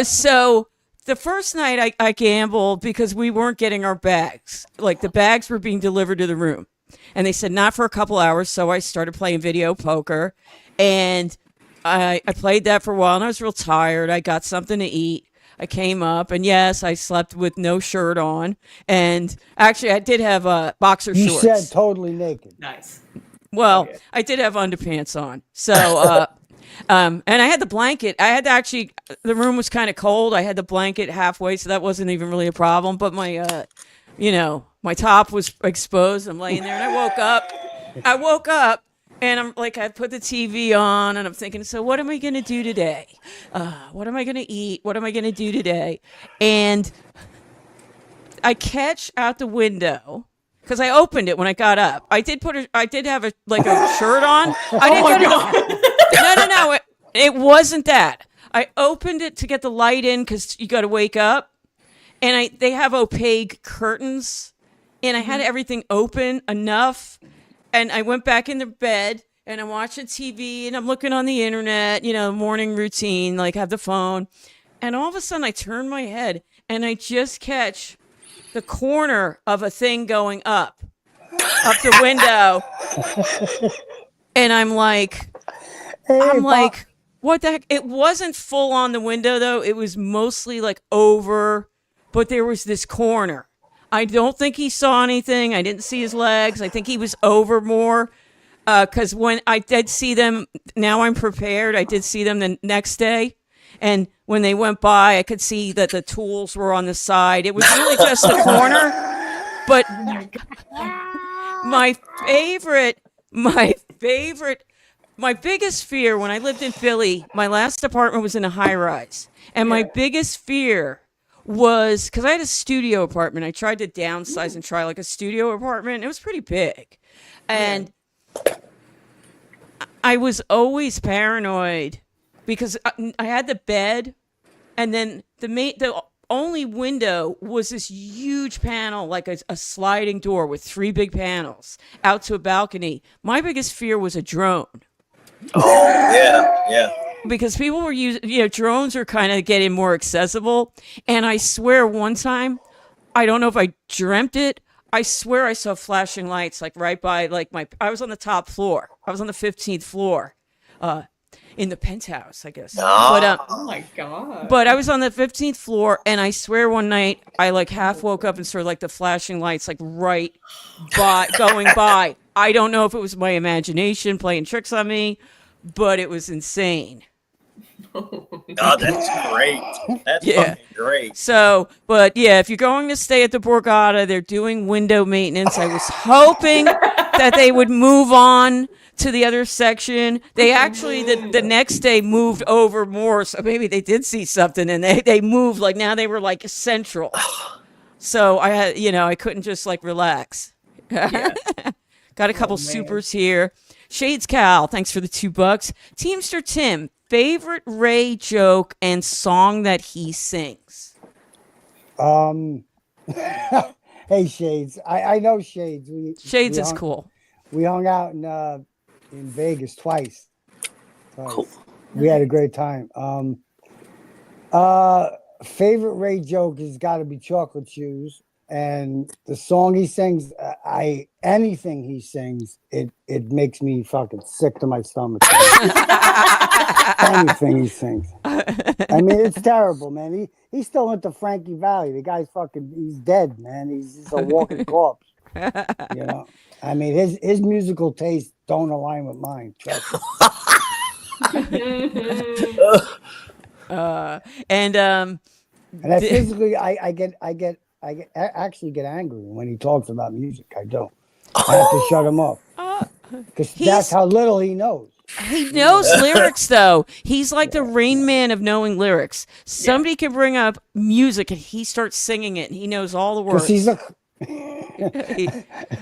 So the first night I gambled because we weren't getting our bags. Like the bags were being delivered to the room. And they said not for a couple hours. So I started playing video poker. And I played that for a while and I was real tired. I got something to eat. I came up and yes, I slept with no shirt on. And actually I did have boxer shorts. You said totally naked. Nice. Well, Okay. I did have underpants on. So, and I had the blanket. I had to actually, the room was kind of cold. I had the blanket halfway, so that wasn't even really a problem. But my, my top was exposed. I'm laying there and I woke up and I'm like, I put the TV on and I'm thinking, so what am I going to do today? What am I going to eat? What am I going to do today? And I catch out the window because I opened it when I got up. I did have a shirt on. No. It wasn't that. I opened it to get the light in because you got to wake up. And they have opaque curtains. And I had everything open enough. And I went back in the bed and I'm watching TV and I'm looking on the internet, morning routine, like have the phone. And all of a sudden I turn my head and I just catch the corner of a thing going up the window. And I'm like, what the heck? It wasn't full on the window though. It was mostly like over, but there was this corner. I don't think he saw anything. I didn't see his legs. I think he was over more. Because when I did see them, now I'm prepared. I did see them the next day. And when they went by, I could see that the tools were on the side. It was really just the corner. But my biggest fear when I lived in Philly, my last apartment was in a high rise. And my biggest fear was because I had a studio apartment. I tried to downsize and try like a studio apartment. It was pretty big. And I was always paranoid because I had the bed and then the only window was this huge panel, like a sliding door with 3 big panels out to a balcony. My biggest fear was a drone. Oh, yeah. Because people were using, drones are kind of getting more accessible. And I swear one time, I don't know if I dreamt it, I swear I saw flashing lights like right by I was on the top floor. I was on the 15th floor in the penthouse, I guess. But, Oh my God. but I was on the 15th floor and I swear one night I like half woke up and saw like the flashing lights like right by going by. I don't know if it was my imagination playing tricks on me, but it was insane. Oh, that's great. That's fucking great. So, but yeah, if you're going to stay at the Borgata, they're doing window maintenance. I was hoping that they would move on to the other section. They actually, the next day moved over more. So maybe they did see something and they moved. Like now they were like central. So I had, I couldn't just like relax. Yeah. Got a couple supers here. Shades Cal, thanks for the $2. Teamster Tim, favorite Ray joke and song that he sings. Hey Shades, I know Shades. Shades is cool. We hung out in Vegas twice. Cool. We had a great time. Favorite Ray joke has got to be Chocolate Shoes, and the song he sings, anything he sings, it makes me fucking sick to my stomach. Anything he sings. I mean, it's terrible, man. He's still into Frankie Valli. The guy's he's dead, man. He's just a walking corpse. You know, I mean, his musical tastes don't align with mine. Trust me. And And I physically, I actually get angry when he talks about music. I don't. I have to shut him off because that's how little he knows. he knows lyrics, though. He's like the Rain Man of knowing lyrics. Somebody can bring up music and he starts singing it, and he knows all the words. Because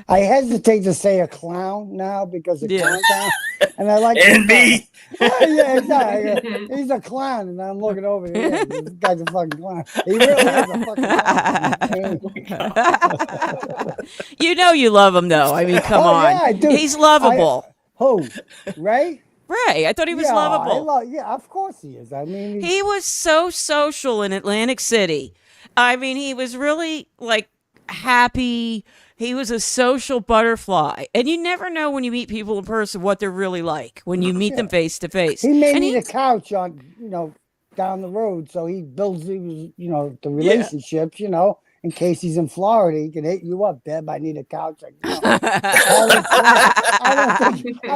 I hesitate to say a clown now because of Clown Town, and I like me. Yeah, exactly. He's a clown, and I'm looking over here. Yeah, this guy's a fucking clown. He really is a fucking clown. You know you love him, though. I mean, come on. Yeah, I do. He's lovable. Who? Ray? Ray, I thought he was lovable. Yeah, of course he is. I mean, He was so social in Atlantic City. I mean, he was really like happy. He was a social butterfly. And you never know when you meet people in person what they're really like when you meet them face to face. he may need a couch on, down the road, so he builds the relationships, in case he's in Florida, he can hit you up, Deb. I need a couch. I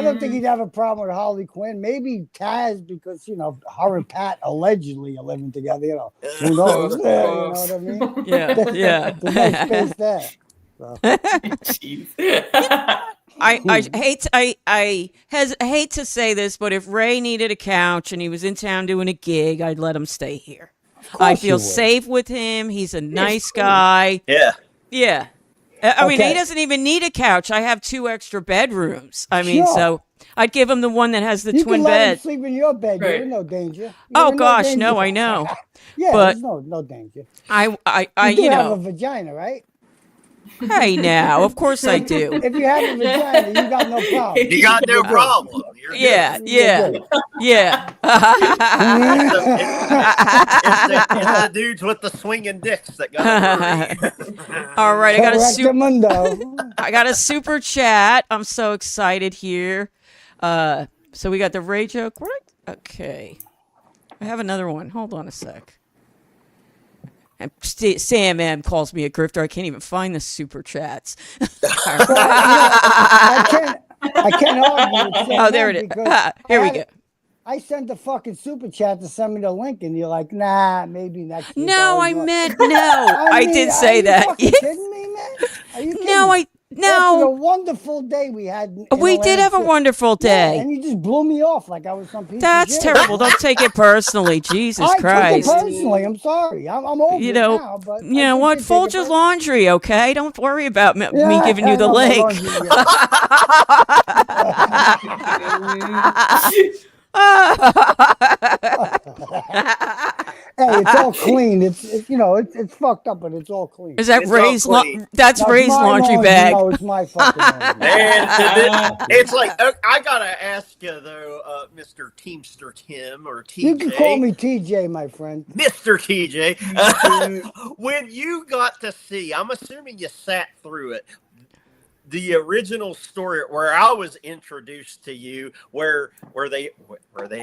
don't think he'd have a problem with Harley Quinn. Maybe Taz, because her and Pat allegedly are living together. Who knows? You know what I mean? Yeah. There's no space there. So. I hate to say this, but if Ray needed a couch and he was in town doing a gig, I'd let him stay here. I feel safe with him. He's a nice guy. Yeah. Yeah. I mean, he doesn't even need a couch. I have 2 extra bedrooms. I mean, so I'd give him the one that has the twin can let bed. him sleep in your bed. You're in no danger. Oh gosh, no, I know. Yeah, but there's no danger. I you have a vagina, right? Hey, now, of course I do. If you have a vagina, you got no problem. You got no problem. Yeah. It's the dudes with the swinging dicks that got All right, I got a super chat. I'm so excited here. So we got the Ray joke. Okay. I have another one. Hold on a sec. And Sam M calls me a grifter. I can't even find the super chats. I can't argue with Sam. Oh, there it is. Here we go. I sent the fucking super chat to send me the link, and you're like, nah, maybe next week. No, I meant no. I did say that. Are you kidding me, man? Are you kidding me? No. After a wonderful day we had. We did have a wonderful day. Yeah, and you just blew me off like I was some piece That's of shit. terrible. Don't take it personally. Jesus Christ. I take it personally. I'm sorry. I'm over it now. But you know what? Fold your laundry, okay? Don't worry about me giving you the link. Hey, it's all clean. It's fucked up, but it's all clean. Is that Ray's? That's Ray's laundry bag. No, it's my fucking laundry. Man, it's like I gotta ask you though, Mr. Teamster Tim or TJ. You can call me TJ, my friend. Mr. TJ. When you got to see, I'm assuming you sat through it. The original story where I was introduced to you, where they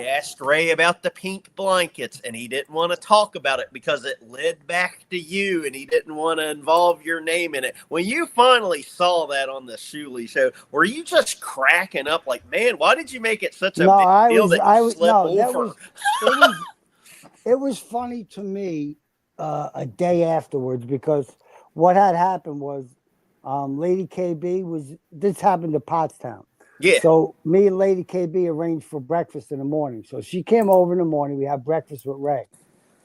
asked Ray about the pink blankets, and he didn't want to talk about it because it led back to you, and he didn't want to involve your name in it. When you finally saw that on the Shuley show, were you just cracking up like, man, why did you make it such a big deal that you slept over? It was funny to me a day afterwards, because what had happened was. Lady KB this happened to Pottstown. Yeah. So me and Lady KB arranged for breakfast in the morning. So she came over in the morning. We had breakfast with Ray,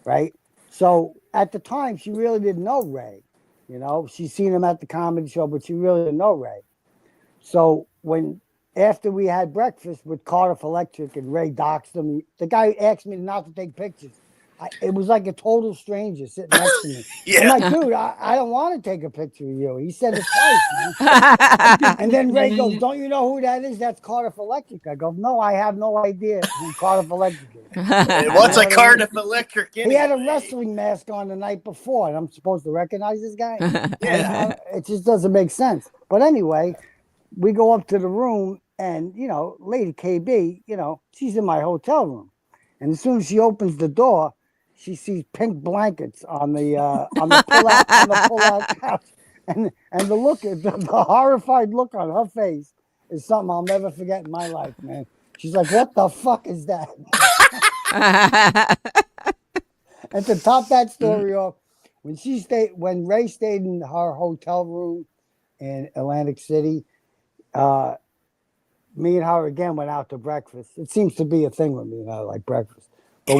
right? So at the time, she really didn't know Ray. She's seen him at the comedy show, but she really didn't know Ray. So after we had breakfast with Cardiff Electric and Ray doxed him, the guy asked me not to take pictures. It was like a total stranger sitting next to me. I'm like, dude, I don't want to take a picture of you. He said it twice, man. And then Ray goes, don't you know who that is? That's Cardiff Electric. I go, no, I have no idea who Cardiff Electric is. What's a Cardiff Electric anyway? He had a wrestling mask on the night before, and I'm supposed to recognize this guy? Yeah. It just doesn't make sense. But anyway, we go up to the room, and, Lady KB, she's in my hotel room. And as soon as she opens the door, she sees pink blankets on the pull-out couch. And the look, the horrified look on her face is something I'll never forget in my life, man. She's like, what the fuck is that? And to top that story off, when Ray stayed in her hotel room in Atlantic City, me and her again went out to breakfast. It seems to be a thing with me, like breakfast. But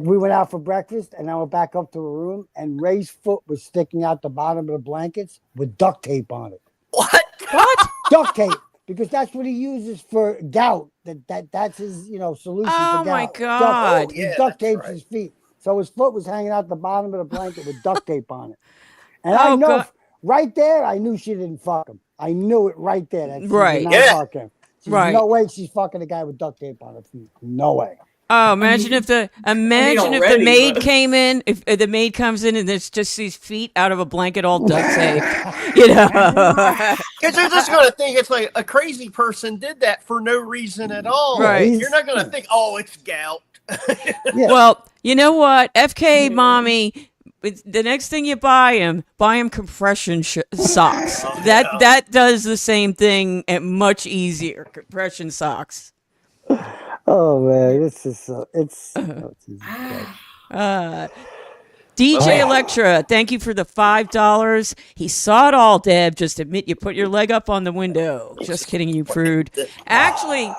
we went out for breakfast, and I went back up to her room, and Ray's foot was sticking out the bottom of the blankets with duct tape on it. What? Duct tape, because that's what he uses for gout. That's his solution for gout. Oh my God! He duct tapes his feet, so his foot was hanging out the bottom of the blanket with duct tape on it. And I know God. right there, I knew she didn't fuck him. I knew it right there. That she Right. did not fuck him. Right. No way she's fucking a guy with duct tape on her feet. No way. Oh, imagine if the already, maid but- came in, if the maid comes in and there's just these feet out of a blanket all duct tape, Because they're just going to think it's like a crazy person did that for no reason at all. Right. You're not going to think, oh, it's gout. Well, you know what? FK mommy, the next thing you buy him compression socks. That does the same thing and much easier. Compression socks. Oh man, it's just Jesus DJ Electra, thank you for the $5. He saw it all, Deb. Just admit you put your leg up on the window. Just kidding, you prude. Actually,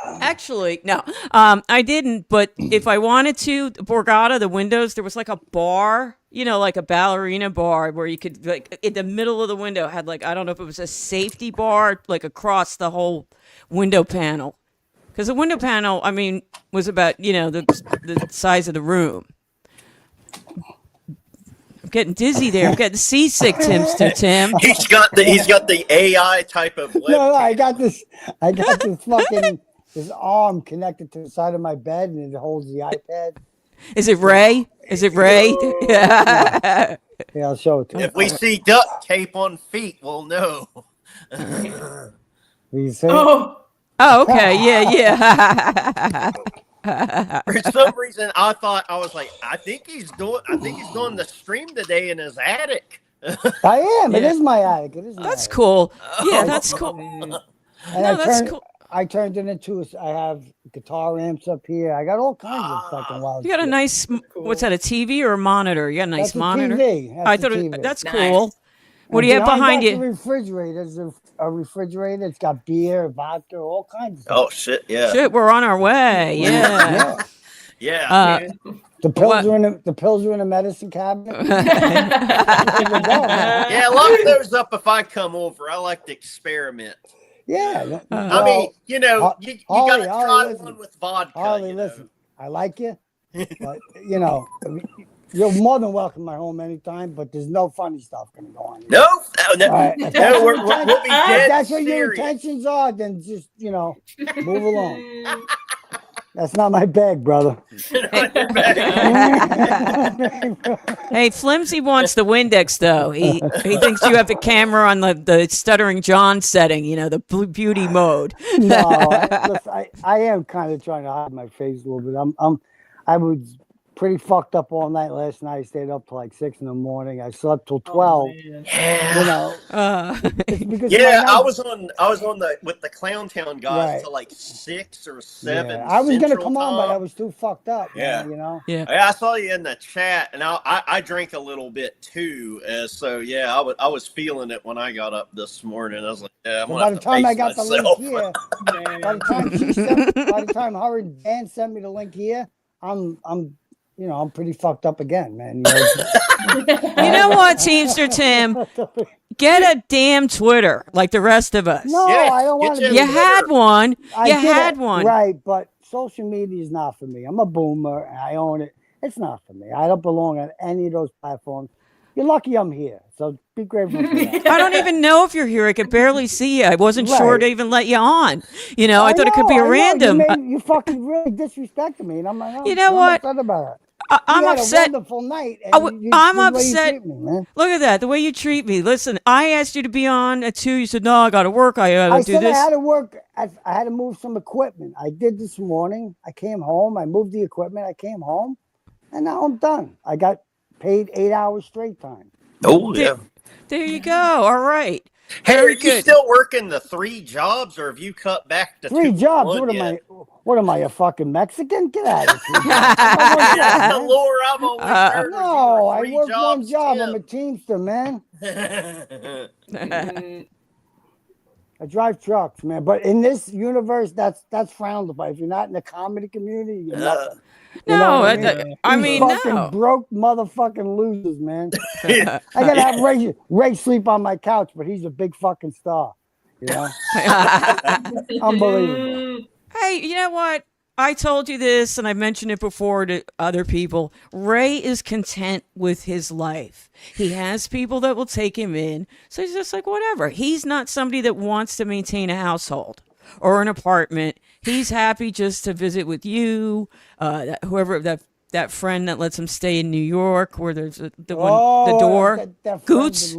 no, I didn't. But if I wanted to, the Borgata, the windows, there was like a bar, like a ballerina bar where you could, like, in the middle of the window had, like, I don't know if it was a safety bar, like across the whole window panel. Because the window panel, was about, the size of the room. I'm getting dizzy there. I'm getting seasick, Tim. He's got the AI type of web. No, I got this fucking this arm connected to the side of my bed, and it holds the iPad. Is it Ray? Yeah, I'll show it to you. If we see duct tape on feet, we'll know. You see? Oh, okay. Yeah. For some reason, I was like, I think he's doing the stream today in his attic. I am. It is my attic. That's cool. Yeah, that's cool. And cool. I turned it into I have guitar amps up here. I got all kinds of fucking wild. You got a nice. What's that? A TV or a monitor? You got a nice That's monitor. TV. I thought that's cool. What do you have behind you? The refrigerator. There's a refrigerator. It's got beer, vodka, all kinds of stuff. Oh shit! Yeah. Shit, we're on our way. Yeah. Yeah. The pills are in a medicine cabinet. Yeah, lock those up if I come over. I like to experiment. Yeah. You got to try one with vodka. Harley, listen, I like you, but you're more than welcome in my home anytime, but there's no funny stuff going to go on. No, right. we'll be dead. If that's what your serious. intentions are, then just, move along. That's not my bag, brother. Hey, Flimsy wants the Windex, though. He thinks you have the camera on the Stuttering John setting, the beauty mode. No, I am kind of trying to hide my face a little bit. I was pretty fucked up all night last night. I stayed up till like 6 a.m. I slept till 12. It's because I was on with the Clown Town guys till like 6 or 7. Yeah. I was gonna come on, but I was too fucked up. Yeah, man, Yeah. I saw you in the chat, and I drank a little bit too. So yeah, I was feeling it when I got up this morning. I was like, yeah. By the time I got the link here, by the time her and Dan sent me the link here, I'm pretty fucked up again, man. You know what, Teamster Tim? Get a damn Twitter like the rest of us. No, I don't want to. You had one. You had one. Right, but social media is not for me. I'm a boomer, and I own it. It's not for me. I don't belong on any of those platforms. You're lucky I'm here, so be grateful for that. I don't even know if you're here. I could barely see you. I wasn't sure to Right. even let you on. I thought it could be a random. You fucking really disrespected me, and I'm like, You know what? upset about it. I'm We had upset. a wonderful night. And I'm the way you upset. treat me, man. Look at that, the way you treat me. Listen, I asked you to be on at 2. You said, no, I got to work. I got I to do said this. I had to work. I had to move some equipment. I did this morning. I came home. I moved the equipment. I came home, and now I'm done. I got paid 8 hours straight time. Oh, yeah. There you go. All right. Hey, are Very you good. still working the 3 jobs, or have you cut back to 3 2 jobs. or 1 What am yet? I? What am I, a fucking Mexican? Get out of here. That's the lore I've always heard. No, I was you were work 3 one jobs, job. I'm a teamster, man. Mm, I drive trucks, man. But in this universe, that's frowned upon. If you're not in the comedy community, you're nothing. You know No, what I mean? I These mean, fucking no. broke motherfucking losers, man. I gotta have Ray sleep on my couch, but he's a big fucking star. You know, unbelievable. mm, Hey, you know what? I told you this and I mentioned it before to other people. Ray is content with his life. He has people that will take him in. So he's just like, whatever. He's not somebody that wants to maintain a household or an apartment. He's happy just to visit with you, whoever that friend that lets him stay in New York where there's the door. That Goots,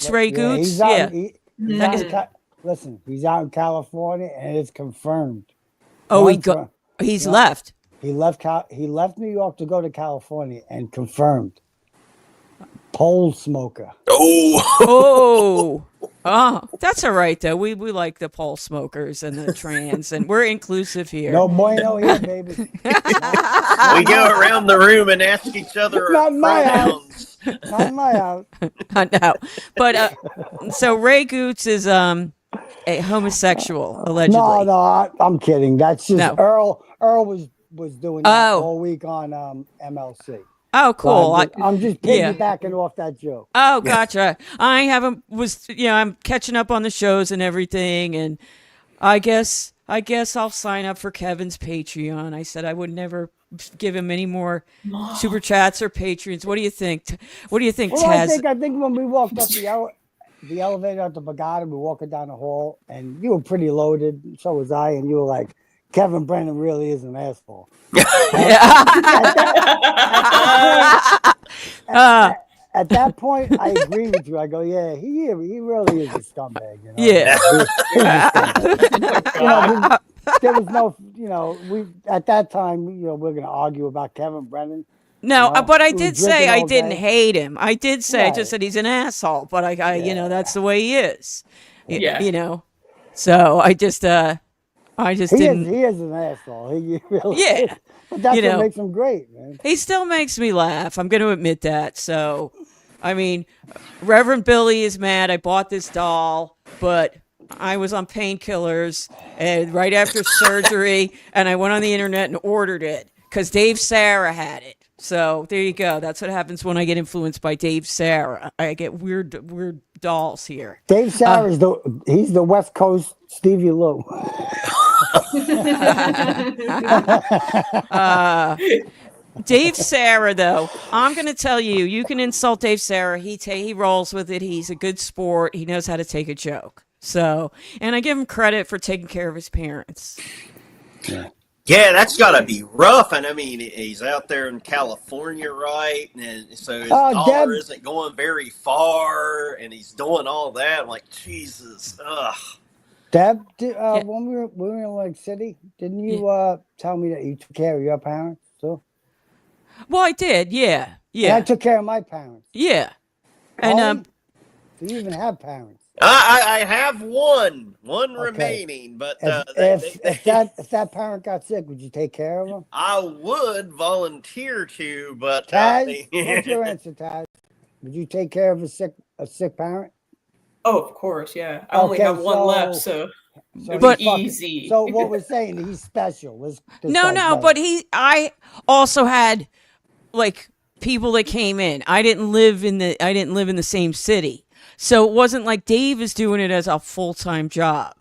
Ray Goots. He's out, Yeah. he's out in listen, he's out in California, and it's confirmed. Oh, Confirmed. he's No. left. He left New York to go to California, and confirmed. Pole smoker. Oh. That's all right though. We like the pole smokers and the trans, and we're inclusive here. No bueno here, baby. We go around the room and ask each other Not our in my pronouns. Not in my house. I know, but so Ray Goots is a homosexual allegedly. No, I'm kidding. That's just No. Earl was doing that Oh. all week on MLC. Oh, cool. So I'm just yeah. piggybacking off that joke. Oh, gotcha. I haven't I'm catching up on the shows and everything, and I guess I'll sign up for Kevin's Patreon. I said I would never give him any more super chats or Patreons. What do you think? What do you think, Well, Taz? I think when we walked up the elevator at the Bogota, we walking down the hall, and you were pretty loaded. So was I, and you were like, Kevin Brennan really is an asshole. At that point, I agree with you. I go, yeah, he really is a scumbag. You know? Yeah. There was no, we at that time, we're gonna argue about Kevin Brennan. No, No, but I we were did say drinking I all didn't day. hate him. I did say I Right. just said he's an asshole, but I that's the way he is. Yeah. So I just didn't. He is an asshole. He really Yeah. is. But that's You what know. makes him great, man. He still makes me laugh. I'm going to admit that. So, I mean, Reverend Billy is mad. I bought this doll, but I was on painkillers and right after surgery, and I went on the internet and ordered it because Dave Sarah had it. So there you go. That's what happens when I get influenced by Dave Sarah. I get weird dolls here. Dave Sarah he's the West Coast Stevie Lou. Dave Sarah, though, I'm going to tell you, you can insult Dave Sarah. He rolls with it. He's a good sport. He knows how to take a joke. So, and I give him credit for taking care of his parents. Yeah, that's got to be rough. And I mean, he's out there in California, right? And so his dollar isn't going very far, and he's doing all that. I'm like, Jesus, ugh. Deb, when we were in Lake City, didn't you tell me that you took care of your parents too? Well, I did, yeah. And I took care of my parents. Yeah. And do you even have parents? I have one remaining, but if that parent got sick, would you take care of them? I would volunteer to, but Taz, what's your answer, Taz? Would you take care of a sick parent? Oh, of course, yeah. I only have one left, so but easy. So what we're saying, he's special. But I also had like people that came in. I didn't live in the same city. So it wasn't like Dave is doing it as a full-time job.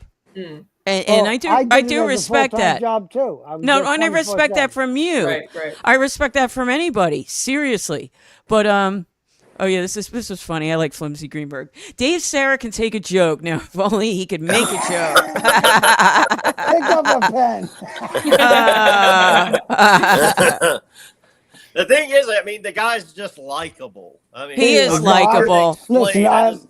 And I did it do as a respect full-time that. job too. I was No, there and I respect that 24/7. from you. Right. I respect that from anybody, seriously. But oh yeah, this was funny. I like Flimsy Greenberg. Dave Sarah can take a joke. Now, if only he could make a joke. Pick up a pen. The thing is, I mean, the guy's just likable. I mean, He is I'm not sure to likable. explain. Listen,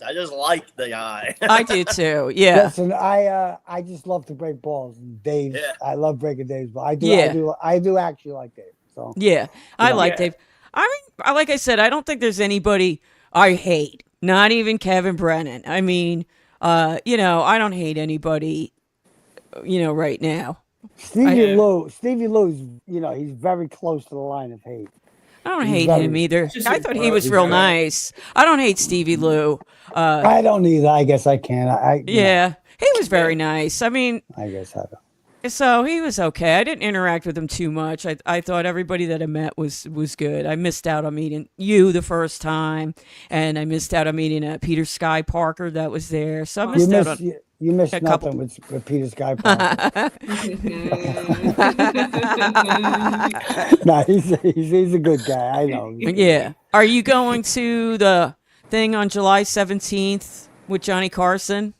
I just like the guy. I do too. Yeah. Listen, I just love to break balls. Dave, Yeah. I love breaking Dave's balls. Yeah. I do actually like Dave. So Yeah. I Yeah. like Yeah. Dave. I mean, like I said, I don't think there's anybody I hate. Not even Kevin Brennan. I mean, I don't hate anybody, right now. Stevie Lou's, he's very close to the line of hate. I don't He's hate very- him either. Just I a thought he gross was real guy. nice. I don't hate Stevie Lou. I don't either. I guess I can. Yeah, he was very nice. I mean, I guess I don't. so he was okay. I didn't interact with him too much. I thought everybody that I met was good. I missed out on meeting you the first time, and I missed out on meeting Peter Sky Parker that was there. So I missed out on. You missed a couple. nothing with Peter Sky Parker. No, he's a good guy. I know. Yeah. Are you going to the thing on July 17th with Johnny Carson?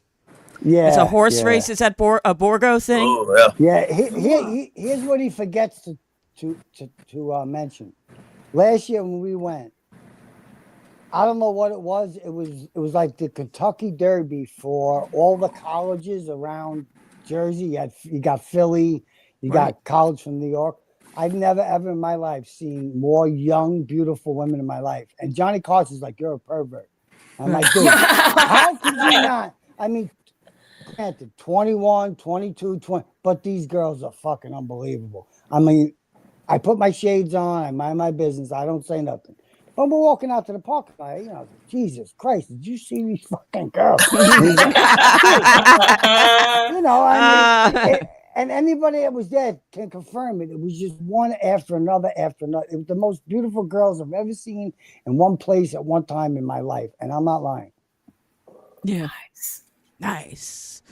Yeah. It's a horse yeah. race. Is that a Borgo thing? Oh yeah. Yeah. Here's what he forgets to mention. Last year when we went, I don't know what it was. It was like the Kentucky Derby for all the colleges around Jersey. You got Philly, you got college from New York. I've never ever in my life seen more young, beautiful women in my life. And Johnny Carson's like, you're a pervert. I'm like, dude, how could you not? I mean, granted, 21, 22, 20, but these girls are fucking unbelievable. I mean, I put my shades on, I mind my business, I don't say nothing. When we're walking out to the parking lot, Jesus Christ, did you see these fucking girls? And anybody that was there can confirm it. It was just one after another after another. It was the most beautiful girls I've ever seen in one place at one time in my life. And I'm not lying. Yeah. Nice.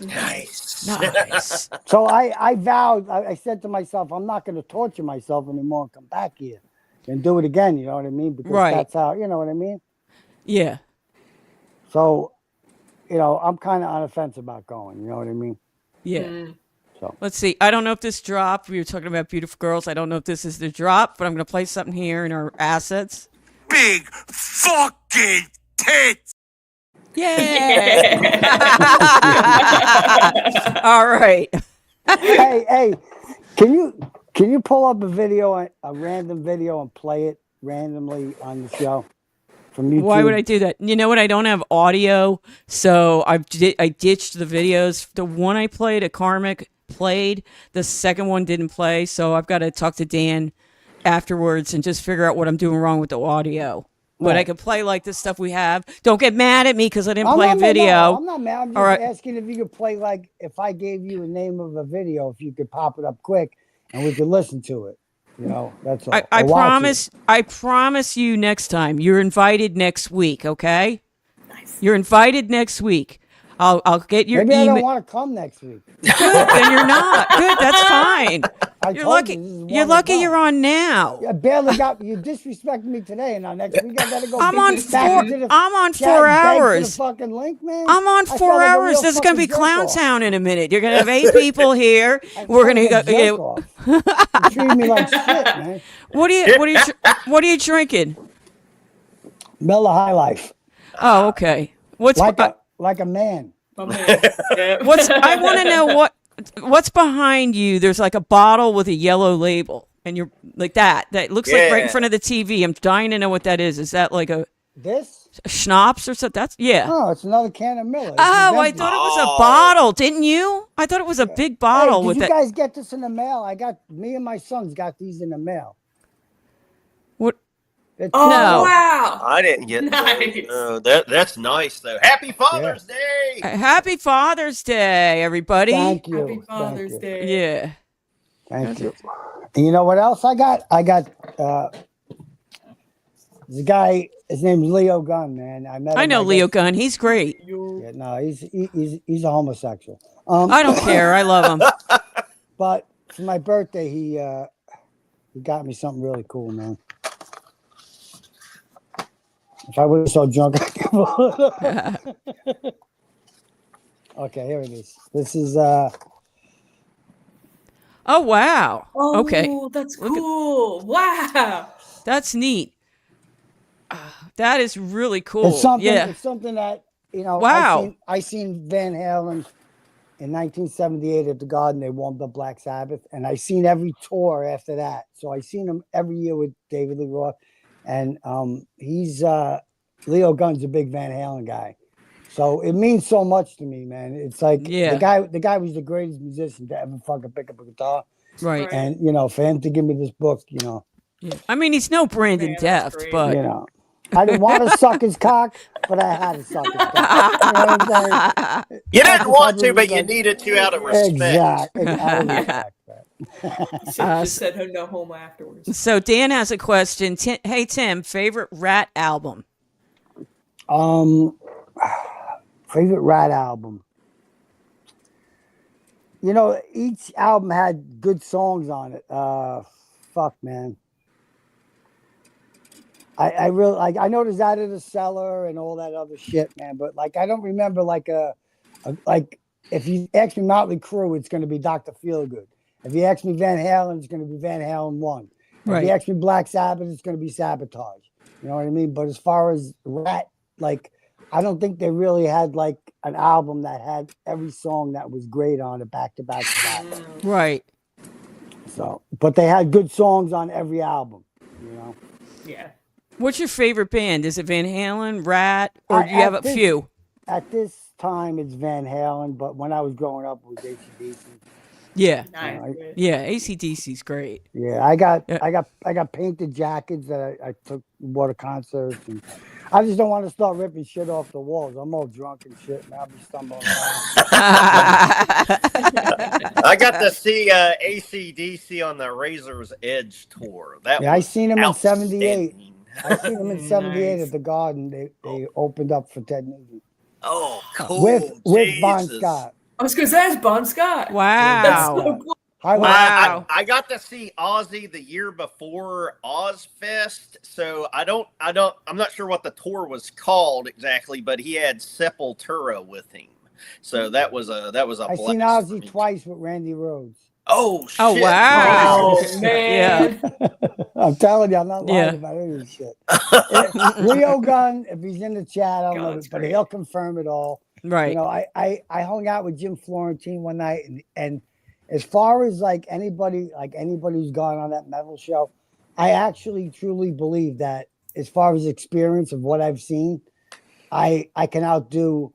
So I vowed, I said to myself, I'm not going to torture myself anymore and come back here and do it again. You know what I mean? Because that's how, you know what I mean? Yeah. So, I'm kind of on the fence about going. You know what I mean? Yeah. So Let's see. I don't know if this dropped. We were talking about beautiful girls. I don't know if this is the drop, but I'm going to play something here in our assets. Big fucking tits. Yeah. All right. hey, can you pull up a random video and play it randomly on the show from YouTube? Why would I do that? You know what? I don't have audio, so I ditched the videos. The one I played at Karmic played. The second one didn't play, so I've got to talk to Dan afterwards and just figure out what I'm doing wrong with the audio. But I could play like the stuff we have. Don't get mad at me because I didn't play a video. No, I'm not mad. I'm just All right. asking if you could play, like, if I gave you a name of a video, if you could pop it up quick and we could listen to it. That's all. I Or watch promise. I promise you next time. You're invited next week. Okay. Nice. You're invited next week. I'll get your Maybe I email. don't want to come next week. Good, then you're not. Good, that's fine. You're lucky. You're lucky you're on now. I barely got you. Disrespected me today, and now next week I gotta go. I'm on back into the I'm on chat 4 and beg for hours. the fucking link, man. I'm on I sound 4 like a hours. real This is gonna be fucking Clown jerk-off. Town in a minute. You're gonna have 8 people here. We're gonna go. Jerk-off. You treat me like shit, man. What are you drinking? Miller High Life, Oh, okay. What's like a man. My man. Yeah. what's I want to know what's behind you. There's like a bottle with a yellow label, and you're like that looks like right in Yeah. front of the TV. I'm dying to know what that is. Is that like a This? schnapps or something? That's Oh, it's another can of Miller. It's Oh, I empty. thought it was a bottle, didn't you? I thought it was a big bottle Hey, with did you that. guys get this in the mail? Me and my sons got these in the mail. What? Oh No. wow! I didn't get Nice. that's nice though. Happy Father's Day. Happy Father's Day, everybody. Thank you. Happy Thank Father's you. Day. Yeah. Thank you. And you know what else I got? I got There's a guy. His name's Leo Gunn, man. I met him. I know Leo Gunn. He's great. Yeah, no, he's a homosexual. I don't care. I love him. But for my birthday, he got me something really cool, man. If I was so drunk, I could Okay, here it is. This is Oh wow. Oh, Okay. that's Look at- cool. Wow. That's neat. That is really cool. it's something. Yeah. It's something that Wow. I seen Van Halen in 1978 at the Garden. They warmed up Black Sabbath, and I seen every tour after that. So I seen him every year with David Lee Roth, and he's Leo Gunn's a big Van Halen guy. So it means so much to me, man. It's like Yeah. the guy was the greatest musician to ever fucking pick up a guitar. Right. And for him to give me this book, Yeah. I mean, he's no Brandon Man, that's Deft, great. but I didn't want to suck his cock, but I had to suck his cock. You know what I'm saying? You didn't want to, but you needed to out of respect. Exactly. Out of respect, Just said no homo afterwards. So Dan has a question. Hey Tim, favorite Rat album? Favorite Rat album. Each album had good songs on it. Fuck, man. I really I know there's Out of the Cellar and all that other shit, man. But I don't remember like if you ask me Motley Crue, it's going to be Dr. Feelgood. If you ask me Van Halen, it's going to be Van Halen 1. Right. If you ask me Black Sabbath, it's going to be Sabotage. You know what I mean? But as far as Rat, I don't think they really had an album that had every song that was great on it back to back to back. Right. So, but they had good songs on every album. Yeah. What's your favorite band? Is it Van Halen, Rat, or do you have a few? At this time, it's Van Halen, but when I was growing up, it was AC/DC. Yeah. Nice. Yeah, AC/DC's great. Yeah, I got painted jackets that I wore to concerts, and I just don't want to start ripping shit off the walls. I'm all drunk and shit, and I'll be stumbling around. I got to see AC/DC on the Razor's Edge tour. I seen him in '78. outstanding. I seen him in '78 Nice. at the Garden. They opened up for Ted Nugent Oh, cool. with Bon Jesus. Scott. I was going to say, that's Bon Scott. That's Wow. so cool. Wow. I got to see Ozzy the year before Ozfest, so I'm not sure what the tour was called exactly, but he had Sepultura with him, so that was a I blast seen for Ozzy me. twice with Randy Rhoads. Oh shit! Oh, wow. Oh, man. I'm telling you, I'm not lying Yeah. about any of this shit. Leo Gunn, if he's in the chat, I don't know, God's but great. he'll confirm it all. Right. I hung out with Jim Florentine one night, and as far as anybody who's gone on that metal show, I actually truly believe that as far as experience of what I've seen, I can outdo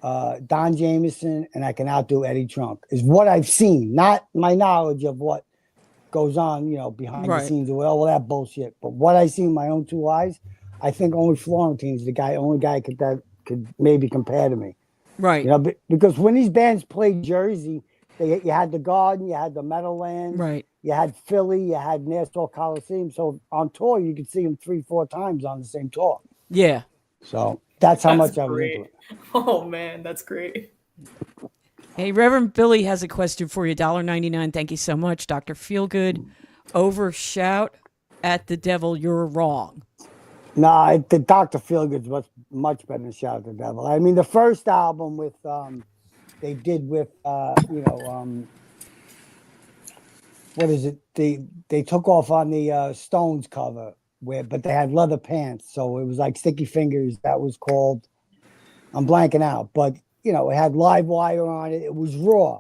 Don Jameson and I can outdo Eddie Trunk is what I've seen, not my knowledge of what goes on, behind Right. the scenes or all that bullshit. But what I see in my own two eyes, I think only Florentine's the only guy that could maybe compare to me. Right. Because when these bands played Jersey, you had the Garden, you had the Meadowlands, Right. you had Philly, you had Nassau Coliseum. So on tour, you could see them 3-4 times on the same tour. Yeah. So that's how That's much I was great. into it. Oh, man, that's great. Hey, Reverend Billy has a question for you. $1.99. Thank you so much, Dr. Feelgood. Overshout at the devil, you're wrong. No, the Dr. Feelgood's much better than Shout at the Devil. I mean, the first album with they did with what is it? They took off on the Stones cover but they had leather pants, so it was like Sticky Fingers. That was called. I'm blanking out, but it had Live Wire on it. It was raw.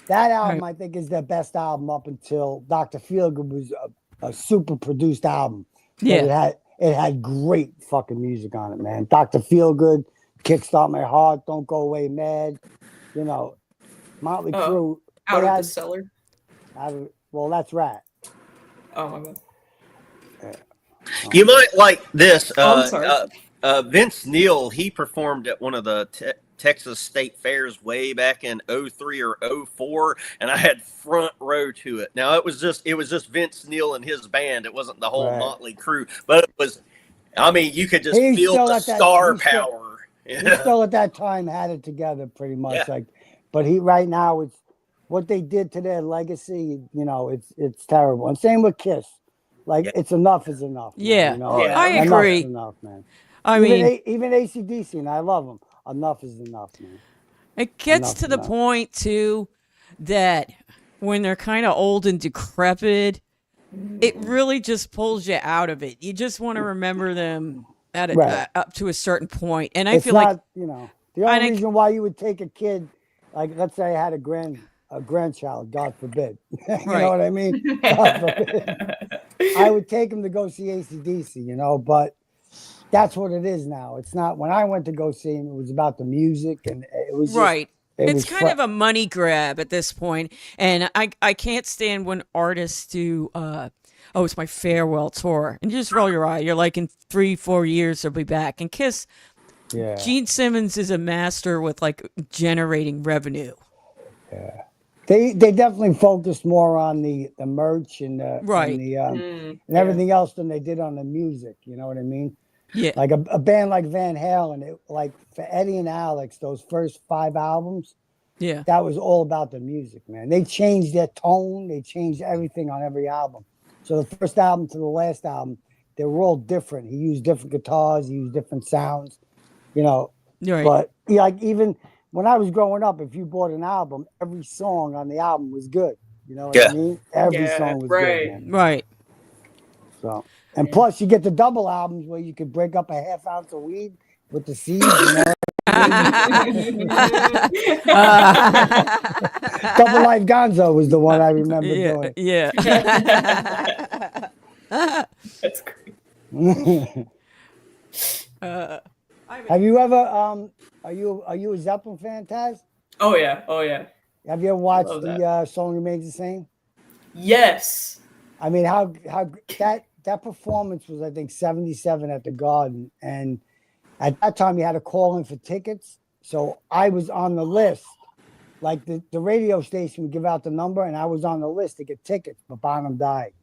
That album, I think, is their best album up until Dr. Feelgood was a super produced album. But Yeah. it had great fucking music on it, man. Dr. Feelgood, Kickstart My Heart, Don't Go Away Mad. Motley Crue. Out they of had- the cellar. well, that's Rat. Oh, my God. You might like this. Oh, I'm sorry. Vince Neil, he performed at one of the Texas State Fairs way back in 03 or 04, and I had front row to it. Now it was just Vince Neil and his band. It wasn't the whole Right. Motley Crue, but it was I mean, you could just He's feel still the at that- star he's still- power. He still at that time had it together pretty much. Yeah. Like, but he right now it's what they did to their legacy. You know, it's terrible. And same with Kiss. Like, Yeah. it's enough is enough. Man, Yeah. you know? Yeah. I Enough agree. is enough, man. I even mean, even AC/DC, and I love them. Enough is enough, man. it gets Enough to is the enough. point too that when they're kind of old and decrepit, it really just pulls you out of it. You just want to remember them at Right. up to a certain point, and I It's feel not, like you know, the only think- reason why you would take a kid, like, let's say I had a grandchild, God forbid. You Right. know what I mean? God forbid. I would take him to go see AC/DC, you know, but that's what it is now. It's not, when I went to go see him, it was about the music, and it was just, right. it It's was kind of a money grab at this point, and I can't stand when artists do oh, it's my farewell tour, and you just roll your eye. You're like, in 3-4 years they'll be back. And Kiss, yeah. Gene Simmons is a master with like generating revenue. They definitely focused more on the merch and the Right. and, the, and Yeah. everything else than they did on the music. You know what I mean? Yeah, Like a band like Van Halen, like for Eddie and Alex, those first 5 albums, yeah, that was all about the music, man. They changed their tone, they changed everything on every album. So the first album to the last album, they were all different. He used different guitars, he used different sounds, you know. right. But yeah, like, even when I was growing up, if you bought an album, every song on the album was good. You know what Yeah. I mean? Every Yeah, song was right. good, man. Right. So, and plus, you get the double albums where you could break up a half ounce of weed with the seeds. You know, Double Life Gonzo was the one I remember yeah, doing. yeah. That's great. Have you ever are you a Zeppelin fan, Taz? Oh yeah. Oh yeah. Have you ever watched Love the Song Remains the Same? Yes. I mean, how that performance was, I think, 77 at the Garden, and at that time you had to call in for tickets. So I was on the list. Like the radio station would give out the number, and I was on the list to get tickets, but Bonham died,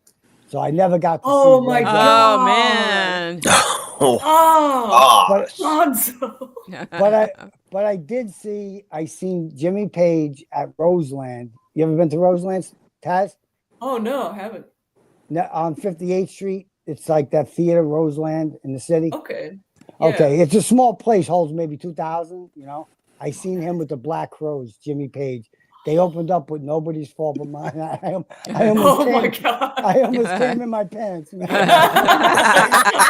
so I never got to Oh see my Led God. Oh man. Oh, Oh, But Gonzo. but I did see, I seen Jimmy Page at Roseland. You ever been to Roseland, Taz? Oh no, I haven't. On 58th Street. It's like that theater, Roseland, in the city. Okay. Okay, it's a small place, holds maybe 2,000. You know, I seen him with the Black Crows, Jimmy Page. They opened up with Nobody's Fault But Mine. I almost Oh my came, God. I almost came in my pants, man.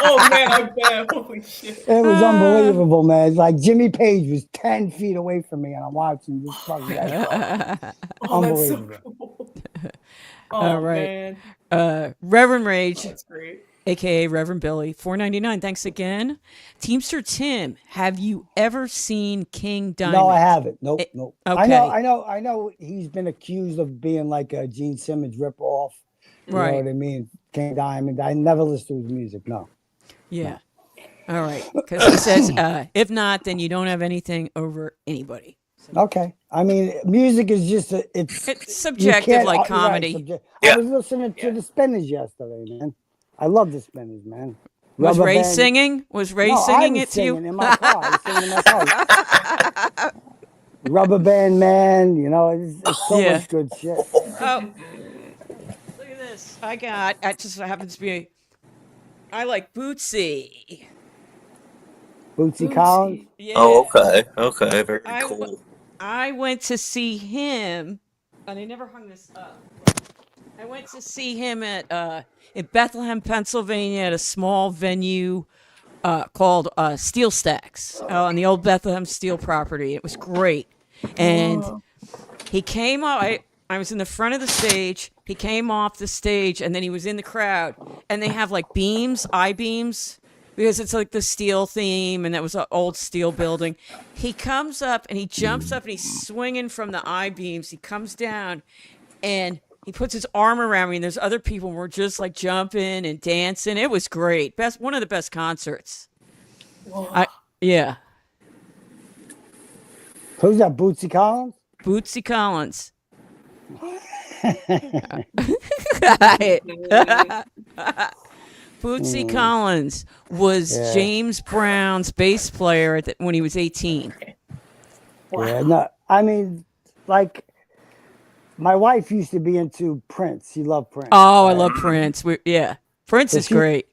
Oh man, I bet. Holy shit. It was unbelievable, man. It's like Jimmy Page was 10 feet away from me, and I'm watching this fucking guy. Oh, that's so Unbelievable. cool. Oh All right. man, Reverend Rage, that's great. aka Reverend Billy, $4.99. Thanks again. Teamster Tim, have you ever seen King Diamond? No, I haven't. Nope, Eh, nope. okay. I know. He's been accused of being like a Gene Simmons ripoff. You know Right. what I mean? King Diamond. I never listened to his music. No. Yeah. All right. Because he says, if not, then you don't have anything over anybody. Okay. I mean, music is just it's It's you subjective, can't- like right, comedy. Yeah. I was listening to the Spinners yesterday, man. I love the Spinners, man. Was Rubber Ray Band- singing? Was Ray No, singing I was it to you? singing in my car. I was singing in my car. Rubber Band Man, you know, it's so Yeah. much good shit. Oh, look at this. It just happens to be, I like Bootsy. Bootsy Collins. Yeah. oh, okay, very I w- cool. I went to see him, and I never hung this up. I went to see him at in Bethlehem, Pennsylvania, at a small venue called Steel Stacks on the old Bethlehem Steel property. It was great, and he came up. I was in the front of the stage. He came off the stage, and then he was in the crowd. And they have like beams, I-beams, because it's like the steel theme, and that was an old steel building. He comes up and he jumps up and he's swinging from the I-beams. He comes down and he puts his arm around me, and there's other people, and we're just like jumping and dancing. It was great. One of the best concerts. Yeah, Who's that? Bootsy Collins? Bootsy Collins. Bootsy Collins was Yeah. James Brown's bass player when he was 18. Wow. Yeah, no, I mean, like, my wife used to be into Prince. She loved Prince. Oh, I right? love Prince. Prince So is great.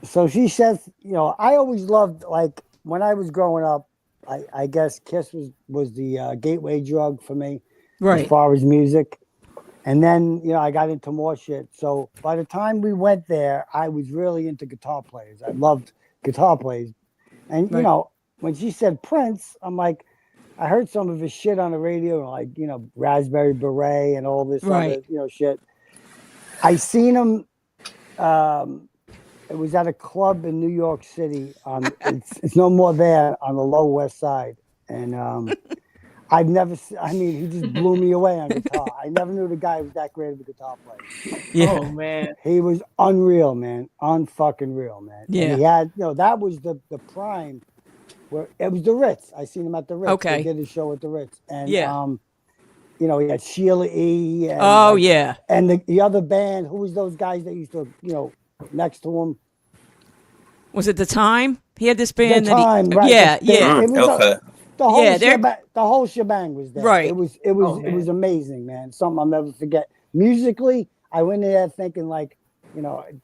So she says, I always loved, like, when I was growing up, I guess Kiss was the gateway drug for me as Right. far as music. And then, I got into more shit. So by the time we went there, I was really into guitar players. I loved guitar players. And, Right. when she said Prince, I'm like, I heard some of his shit on the radio, like, Raspberry Beret and all this Right. other, shit. I seen him. It was at a club in New York City. It's no more there on the Lower West Side. And I've never, he just blew me away on guitar. I never knew the guy was that great of a guitar player. Yeah. Oh man. He was unreal, man. Unfucking real, man. Yeah. And he had, that was the prime where it was the Ritz. I seen him at the Ritz. Okay. They did a show at the Ritz. And, Yeah. he had Sheila E. And, Oh, yeah. And the other band, who was those guys that used to, next to him? Was it The Time? He had this band The Time, right. Yeah, They- yeah. it was Okay. the whole shebang was there. Right. It was Oh, it was man. amazing, man. Something I'll never forget. Musically, I went in there thinking like,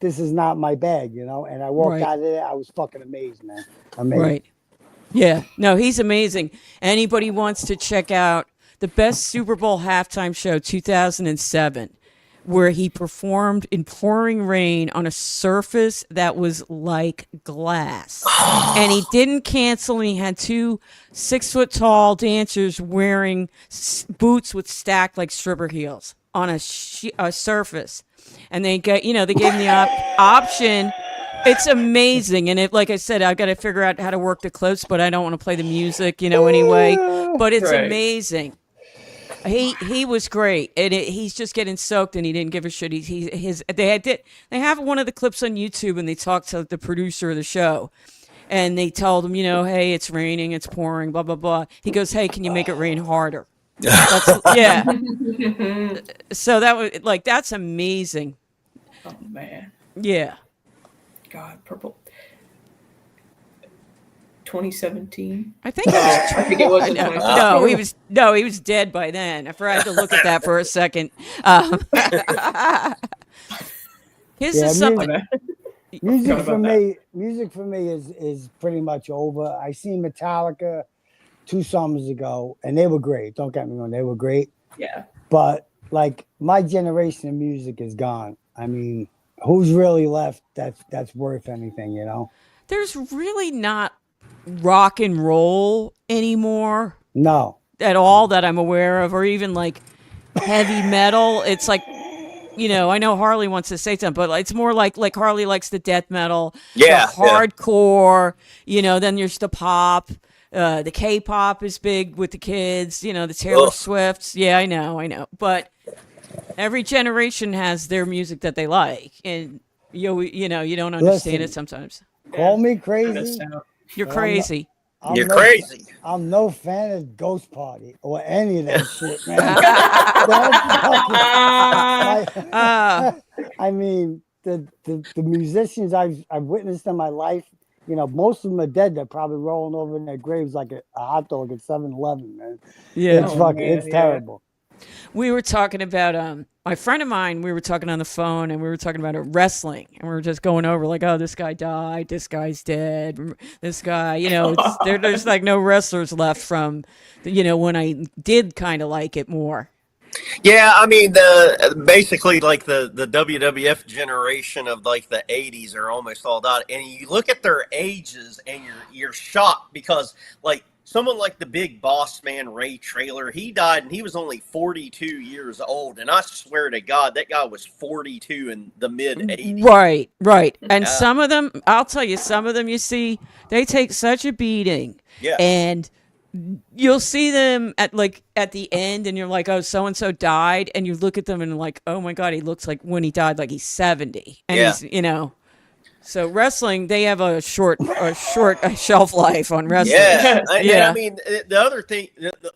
this is not my bag, and I walked Right. out of there. I was fucking amazed, man. Amazing. Right. Yeah. No, he's amazing. Anybody wants to check out the best Super Bowl halftime show 2007, where he performed in pouring rain on a surface that was like glass. And he didn't cancel. And he had 2 6-foot-tall dancers wearing boots with stacked like stripper heels on a surface. And they gave him the option. It's amazing. And like I said, I've got to figure out how to work the clips, but I don't want to play the music, anyway. But it's Right. amazing. He was great, and he's just getting soaked, and he didn't give a shit. They have one of the clips on YouTube, and they talked to the producer of the show, and they told him, hey, it's raining, it's pouring, blah blah blah. He goes, hey, can you make it rain harder? Yeah. So that's amazing. Oh man. Yeah. God, purple. 2017. I think it was. I think it was in No, 2017. he was dead by then. I forgot to look at that for a second. His Yeah, is something. Music Forgot for about me, is pretty much over. I seen Metallica 2 summers ago, and they were great. Don't get me wrong, they were great. Yeah. But like my generation of music is gone. I mean, who's really left that's worth anything, There's really not rock and roll anymore No. at all that I'm aware of, or even like heavy metal. It's like, I know Harley wants to say something, but it's more like Harley likes the death metal, Yeah, the hardcore, then there's the pop. The K-pop is big with the kids, the Taylor Swifts. Yeah, I know. But every generation has their music that they like, and you don't understand Listen. it sometimes. Call me crazy. You're But crazy. You're crazy. I'm no fan of Ghost Party or any of that shit, man. I mean, the musicians I've witnessed in my life, most of them are dead. They're probably rolling over in their graves like a hot dog at 7-Eleven, man. Yeah. It's Oh, fucking, man, it's yeah. terrible. We were talking about my friend of mine. We were talking on the phone, and we were talking about wrestling, and we were just going over like, oh, this guy died, this guy's dead, this guy. There's like no wrestlers left from, when I did kind of like it more. Yeah, I mean, basically like the WWF generation of like the 80s are almost all done. And you look at their ages and you're shocked because like someone like the big boss man, Ray Traylor, he died and he was only 42 years old. And I swear to God, that guy was 42 in the mid 80s. Right. And some of them, I'll tell you, some of them you see, they take such a beating. Yeah. And you'll see them at the end, and you're like, oh, so and so died, and you look at them and like, oh my God, he looks like when he died, like he's 70, and Yeah. he's So wrestling, they have a short shelf life on wrestling. Yeah, and Yeah. I mean the other thing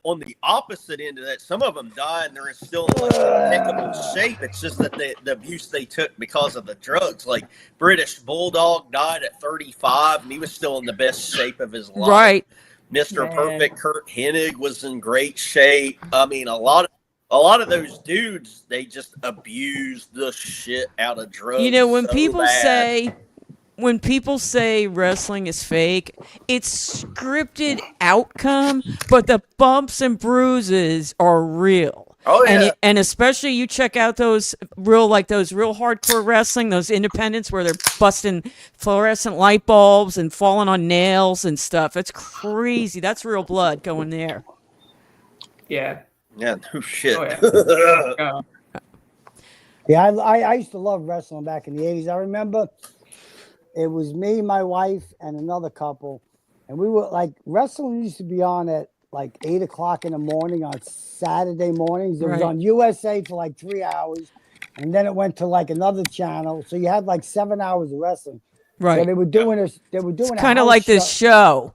on the opposite end of that, some of them die and they're still in like impeccable shape. It's just that the abuse they took because of the drugs. Like British Bulldog died at 35, and he was still in the best shape of his life. Right. Mr. Perfect Kurt Hennig was in great shape. I mean, a lot of those dudes, they just abused the shit out of drugs. You know, when so people bad. say wrestling is fake, it's scripted outcome, but the bumps and bruises are real. Oh, yeah. And especially you check out those real hardcore wrestling, those independents where they're busting fluorescent light bulbs and falling on nails and stuff. It's crazy. That's real blood going there. Yeah. Yeah, no shit. Oh, yeah. Yeah, I used to love wrestling back in the 80s. I remember it was me, my wife, and another couple. And we were like, wrestling used to be on at like 8 o'clock in the morning on Saturday mornings. It was on USA for like 3 hours. And then it went to like another channel. So you had like 7 hours of wrestling. Right. So they were doing this. They were doing kind of like this show.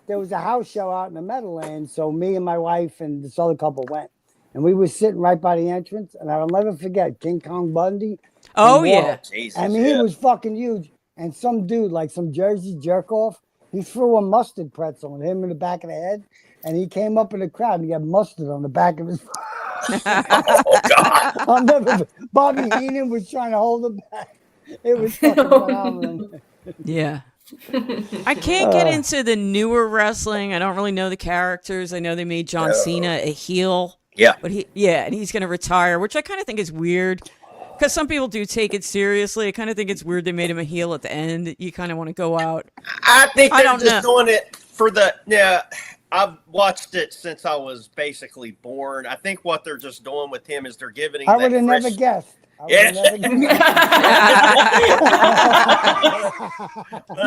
There was a house show out in the Meadowlands, so me and my wife and this other couple went, and we were sitting right by the entrance, and I'll never forget King Kong Bundy. Oh yeah, Jesus, I mean he was fucking huge, and some dude like some Jersey jerk off, he threw a mustard pretzel on him in the back of the head, and he came up in the crowd and he had mustard on the back of his. Oh God! Bobby Heenan was trying to hold him back. It was fucking phenomenal. Yeah. I can't get into the newer wrestling. I don't really know the characters. I know they made John Cena a heel. Yeah. But and he's going to retire, which I kind of think is weird because some people do take it seriously. I kind of think it's weird they made him a heel at the end. You kind of want to go out. I think they're just doing it for the, I've watched it since I was basically born. I think what they're just doing with him is they're giving him I would have never guessed. I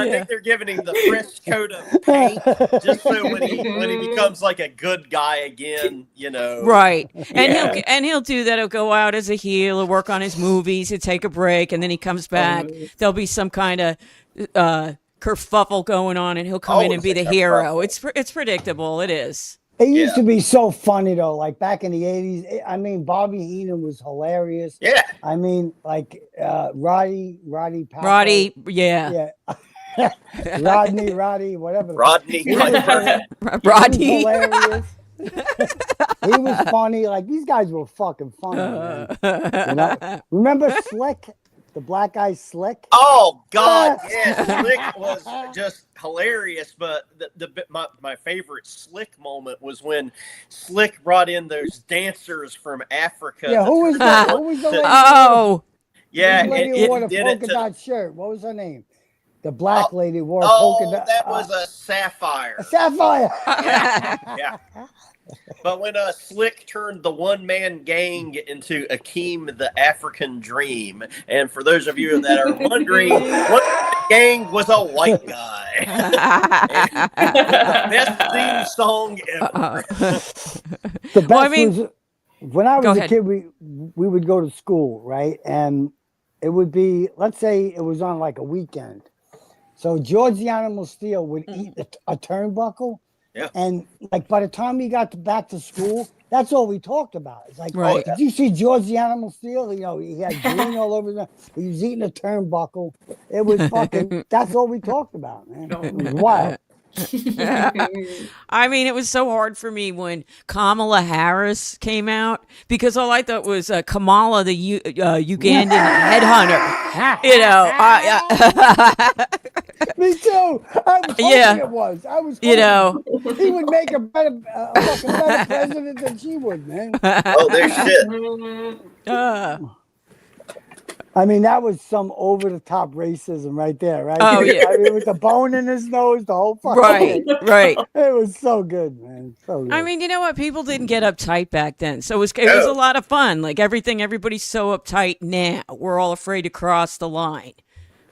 think they're giving him the fresh coat of paint just so when he becomes like a good guy again, you know. Right. And he'll do that. He'll go out as a heel, he'll work on his movies, he'll take a break, and then he comes back. There'll be some kind of kerfuffle going on, and he'll come in and be the hero. It's predictable. It is. It used to be so funny though, like back in the 80s. I mean, Bobby Heenan was hilarious. Yeah. I mean, like Roddy Piper. Roddy, yeah. Rodney, whatever. Rodney. Rodney. He was hilarious. He was funny. Like these guys were fucking funny. Man. You know? Remember Slick? The black guy Slick? Oh God, yeah, Slick was just hilarious. But my favorite Slick moment was when Slick brought in those dancers from Africa. Yeah, who was that? Who was the lady? Oh, yeah, the lady who wore the polka dot shirt. What was her name? The black lady wore a polka dot. That was a Sapphire. A Sapphire. Yeah. But when Slick turned the one-man gang into Akeem the African Dream, and for those of you that are wondering, what gang was a white guy. The best theme song ever. The best was, when I was a kid, we would go to school, right? And it would be, let's say it was on like a weekend. So George the Animal Steel would eat a turnbuckle. Yeah. And like by the time he got back to school, that's all we talked about. It's like, did you see George the Animal Steel? You know, he had green all over him. He was eating a turnbuckle. It was fucking, that's all we talked about, man. It was wild. I mean, it was so hard for me when Kamala Harris came out because all I thought was Kamala, the Ugandan headhunter. You know, me too. I was hoping it was. I was hoping, you know, he would make a better president than she would, man. Oh, there's shit. I mean, that was some over-the-top racism right there, right? Oh, yeah. I mean, with the bone in his nose, the whole fucking thing. Right. It was so good, man. So good. I mean, you know what? People didn't get uptight back then. So it was a lot of fun. Like everybody's so uptight now. We're all afraid to cross the line.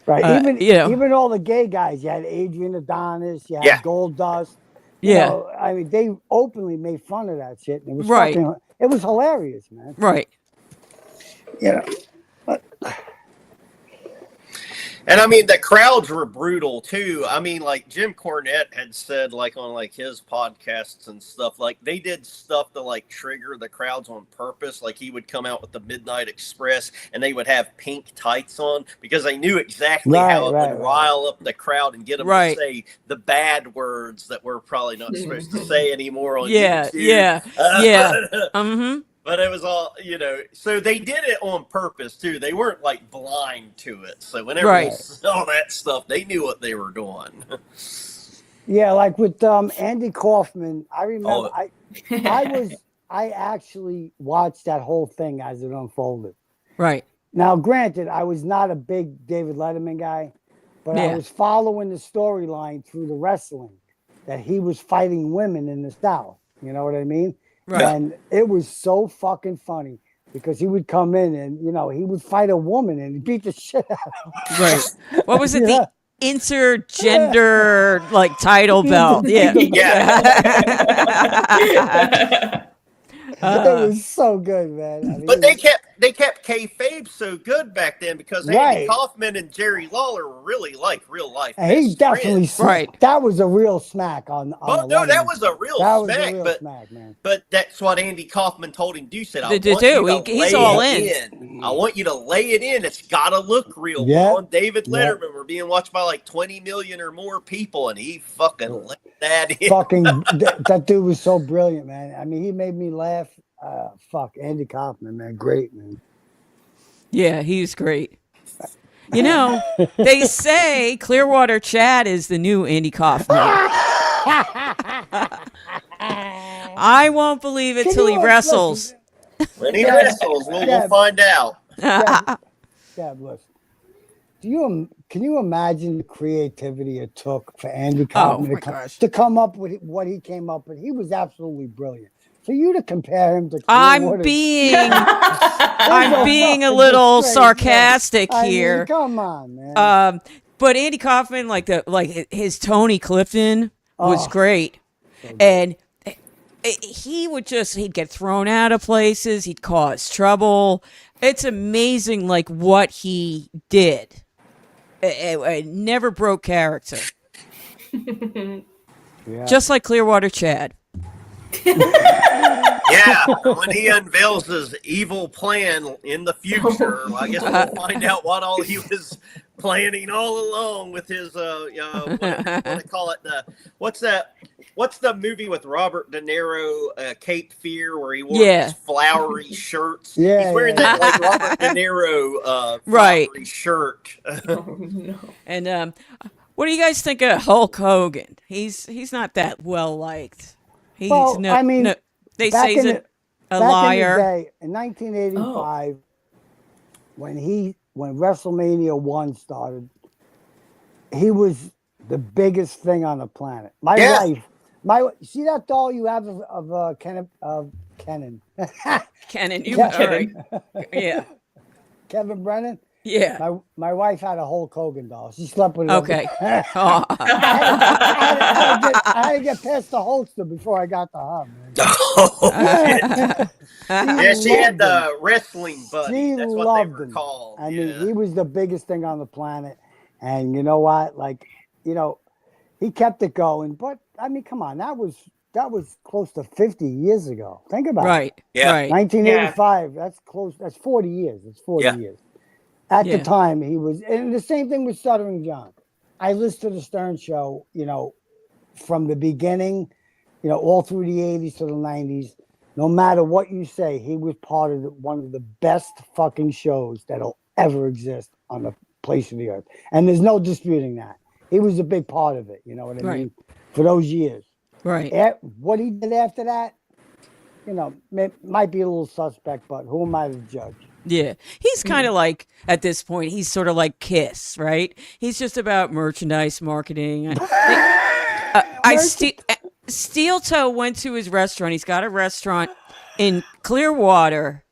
Right. Even all the gay guys. You had Adrian Adonis. You had Gold Dust. You know, I mean, they openly made fun of that shit. And it was it was hilarious, man. Right. You know, And I mean, the crowds were brutal too. I mean, like Jim Cornette had said, like on like his podcasts and stuff, like they did stuff to like trigger the crowds on purpose. Like he would come out with the Midnight Express, and they would have pink tights on because they knew exactly how it would rile up the crowd and get them to say the bad words that we're probably not supposed to say anymore on YouTube. Yeah. Mm-hmm. But it was all, so they did it on purpose, too. They weren't, like, blind to it. So whenever they saw that stuff, they knew what they were doing. Yeah, like with Andy Kaufman, I remember I actually watched that whole thing as it unfolded. Right. Now, granted, I was not a big David Letterman guy, but I was following the storyline through the wrestling that he was fighting women in the South. You know what I mean? Right. And it was so fucking funny because he would come in and, he would fight a woman and beat the shit out of her. Right. What was it? The intergender, like, title belt. Yeah. It was so good, man. I mean, but they kept kayfabe so good back then because Andy Kaufman and Jerry Lawler were really like real life. And he definitely that was a real smack on. Oh no, that was a real smack. Smack, man. But that's what Andy Kaufman told him to do. Said, I want you to he's all in. I want you to lay it in. It's got to look real. Yeah. On David Letterman, we're being watched by like 20 million or more people, and he fucking let that in. Fucking that dude was so brilliant, man. I mean, he made me laugh. Andy Kaufman, man, great, man. Yeah, he's great. They say Clearwater Chad is the new Andy Kaufman. I won't believe it till he wrestles. When he wrestles, we'll find out. Dad, listen. Can you imagine the creativity it took for Andy Kaufman to come up with what he came up with? He was absolutely brilliant. For you to compare him to I'm being a little sarcastic here. I mean, come on, man. But Andy Kaufman, like his Tony Clifton was great, and he'd get thrown out of places. He'd cause trouble. It's amazing, like what he did. It never broke character. Just like Clearwater Chad. Yeah, when he unveils his evil plan in the future, I guess we'll find out what all he was planning all along with his what do you call it? What's the movie with Robert De Niro, Cape Fear, where he wore these flowery shirts? Yeah, he's wearing that like Robert De Niro flowery shirt. Oh, no. And what do you guys think of Hulk Hogan? He's not that well liked. They say he's a liar. In 1985, when WrestleMania 1 started, he was the biggest thing on the planet. See that doll you have of Kenan? Kenan, you right. Yeah. Kevin Brennan? Yeah. My wife had a Hulk Hogan doll. She slept with it. Okay. I had to get past the Hulkster before I got to her, man. She had the wrestling buddy. That's what they were called. I mean, he was the biggest thing on the planet. And you know what? He kept it going. But, I mean, come on. That was close to 50 years ago. Think about it. Right. Yeah. Right. 1985. That's close. That's 40 years. It's 40 years. At the time, he was, and the same thing with Stuttering John. I listened to the Stern Show, from the beginning, all through the 80s to the 90s. No matter what you say, he was part of one of the best fucking shows that'll ever exist on the place of the earth. And there's no disputing that. He was a big part of it, you know what I mean? For those years. Right. What he did after that, might be a little suspect, but who am I to judge? Yeah. He's kind of like, at this point, he's sort of like Kiss, right? He's just about merchandise marketing. Steel Toe went to his restaurant. He's got a restaurant in Clearwater.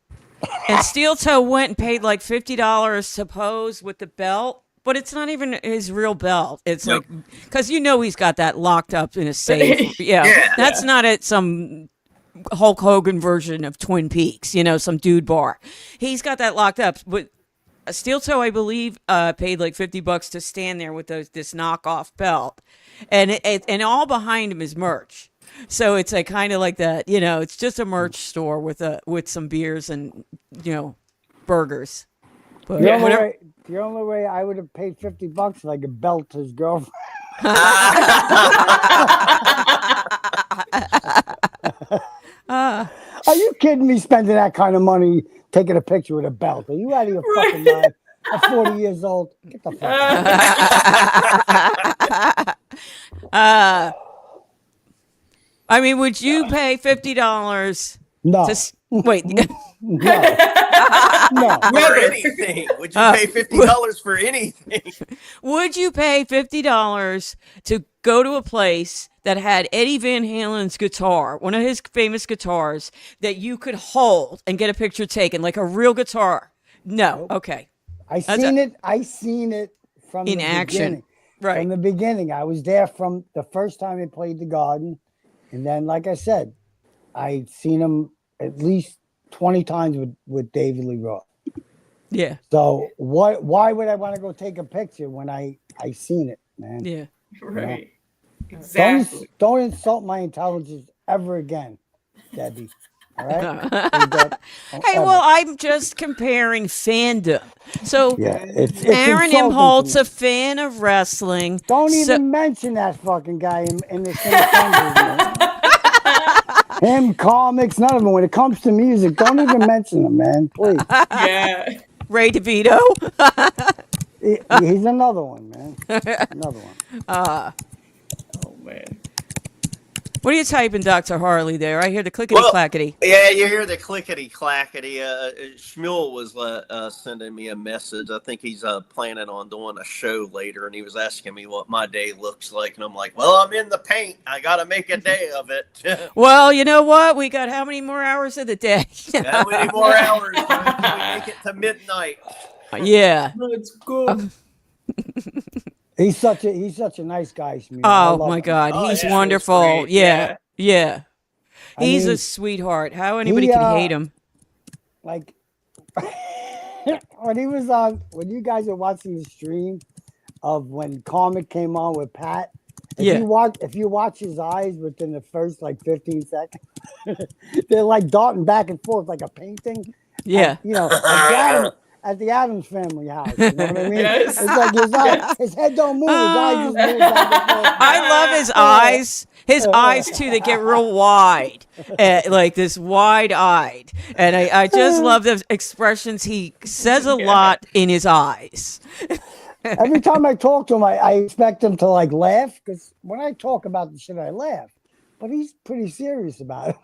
And Steel Toe went and paid like $50 to pose with the belt. But it's not even his real belt. It's like, because he's got that locked up in a safe. That's not at some Hulk Hogan version of Twin Peaks, some dude bar. He's got that locked up. But Steel Toe, I believe, paid like $50 to stand there with this knockoff belt, and and all behind him is merch. So it's like kind of like that, it's just a merch store with some beers and burgers. But The only way I would have paid $50 if I could belt his girlfriend. Are you kidding me? Spending that kind of money taking a picture with a belt? Are you out of your fucking mind? I'm 40 years old. Get the fuck out. I mean, would you pay $50? No. Wait. No. For anything. Would you pay $50 for anything? Would you pay $50 to go to a place that had Eddie Van Halen's guitar, one of his famous guitars, that you could hold and get a picture taken, like a real guitar? No. Nope. Okay. I seen it from in the action. beginning. Right. From the beginning. I was there from the first time they played the Garden. And then, like I said, I'd seen him at least 20 times with David Lee Roth. Yeah. So why would I want to go take a picture when I seen it, man? Yeah. Right. Exactly. Don't insult my intelligence ever again, Debbie. All right? Hey, well, I'm just comparing fandom. So, yeah, it's Aaron insulting Imholt's to me. a fan of wrestling. Don't even mention that fucking guy in the same sentence, man. Him, comics, none of them. When it comes to music, don't even mention him, man. Please. Yeah. Ray DeVito. He's another one, man. Another one. Oh man. What are you typing, Dr. Harley, there? I hear the clickety-clackety. Yeah, you hear the clickety-clackety. Shmuel was sending me a message. I think he's planning on doing a show later, and he was asking me what my day looks like. And I'm like, well, I'm in the paint. I got to make a day of it. Well, you know what? We got how many more hours of the day? How many more hours until we make it to midnight? Yeah. Let's go. He's such a nice guy, Shmuel. Oh my God, he's wonderful. Great. Yeah. He's mean, a sweetheart. How anybody could hate him? Like when he was on, when you guys were watching the stream of when Comic came on with Pat. If you watch his eyes within the first like 15 seconds, they're like darting back and forth like a painting. Yeah. At the Addams family house. You know what I mean? Yes. It's like his head don't move. His eyes just move back and forth. I love his eyes. His eyes too. They get real wide, like this wide-eyed, and I just love the expressions. He says a lot in his eyes. Every time I talk to him, I expect him to like laugh, because when I talk about the shit, I laugh. But he's pretty serious about it.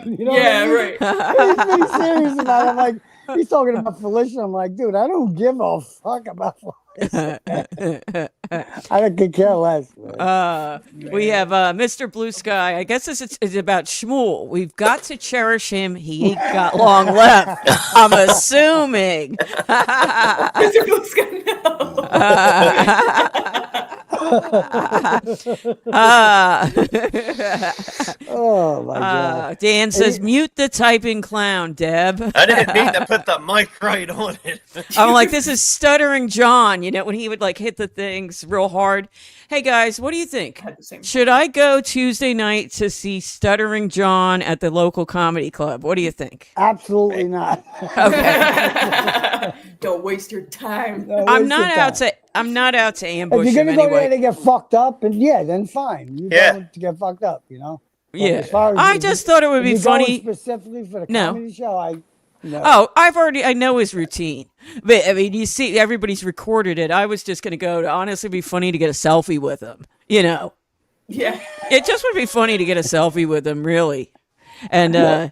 You know what I mean? Right. He's pretty serious about it. I'm like, he's talking about Felicia. I'm like, dude, I don't give a fuck about Felicia. I could care less. We have Mr. Blue Sky. I guess this is about Shmuel. We've got to cherish him. He ain't got long left. I'm assuming. Mr. Blue Sky, no. Oh my God. Dan says, mute the typing clown, Deb. I didn't mean to put the mic right on it. I'm like, this is Stuttering John, when he would like hit the things real hard. Hey guys, what do you think? Should I go Tuesday night to see Stuttering John at the local comedy club? What do you think? Absolutely not. Okay. Don't waste your time. I'm not out to ambush If you're him gonna go there anyway. to get fucked up, and then fine. You go to get fucked up, But as far as I just thought it would be if you're going funny. specifically for the No. comedy show. No. Oh, I know his routine. But I mean, you see, everybody's recorded it. I was just going to go to honestly be funny to get a selfie with him, Yeah. It just would be funny to get a selfie with him, really. And,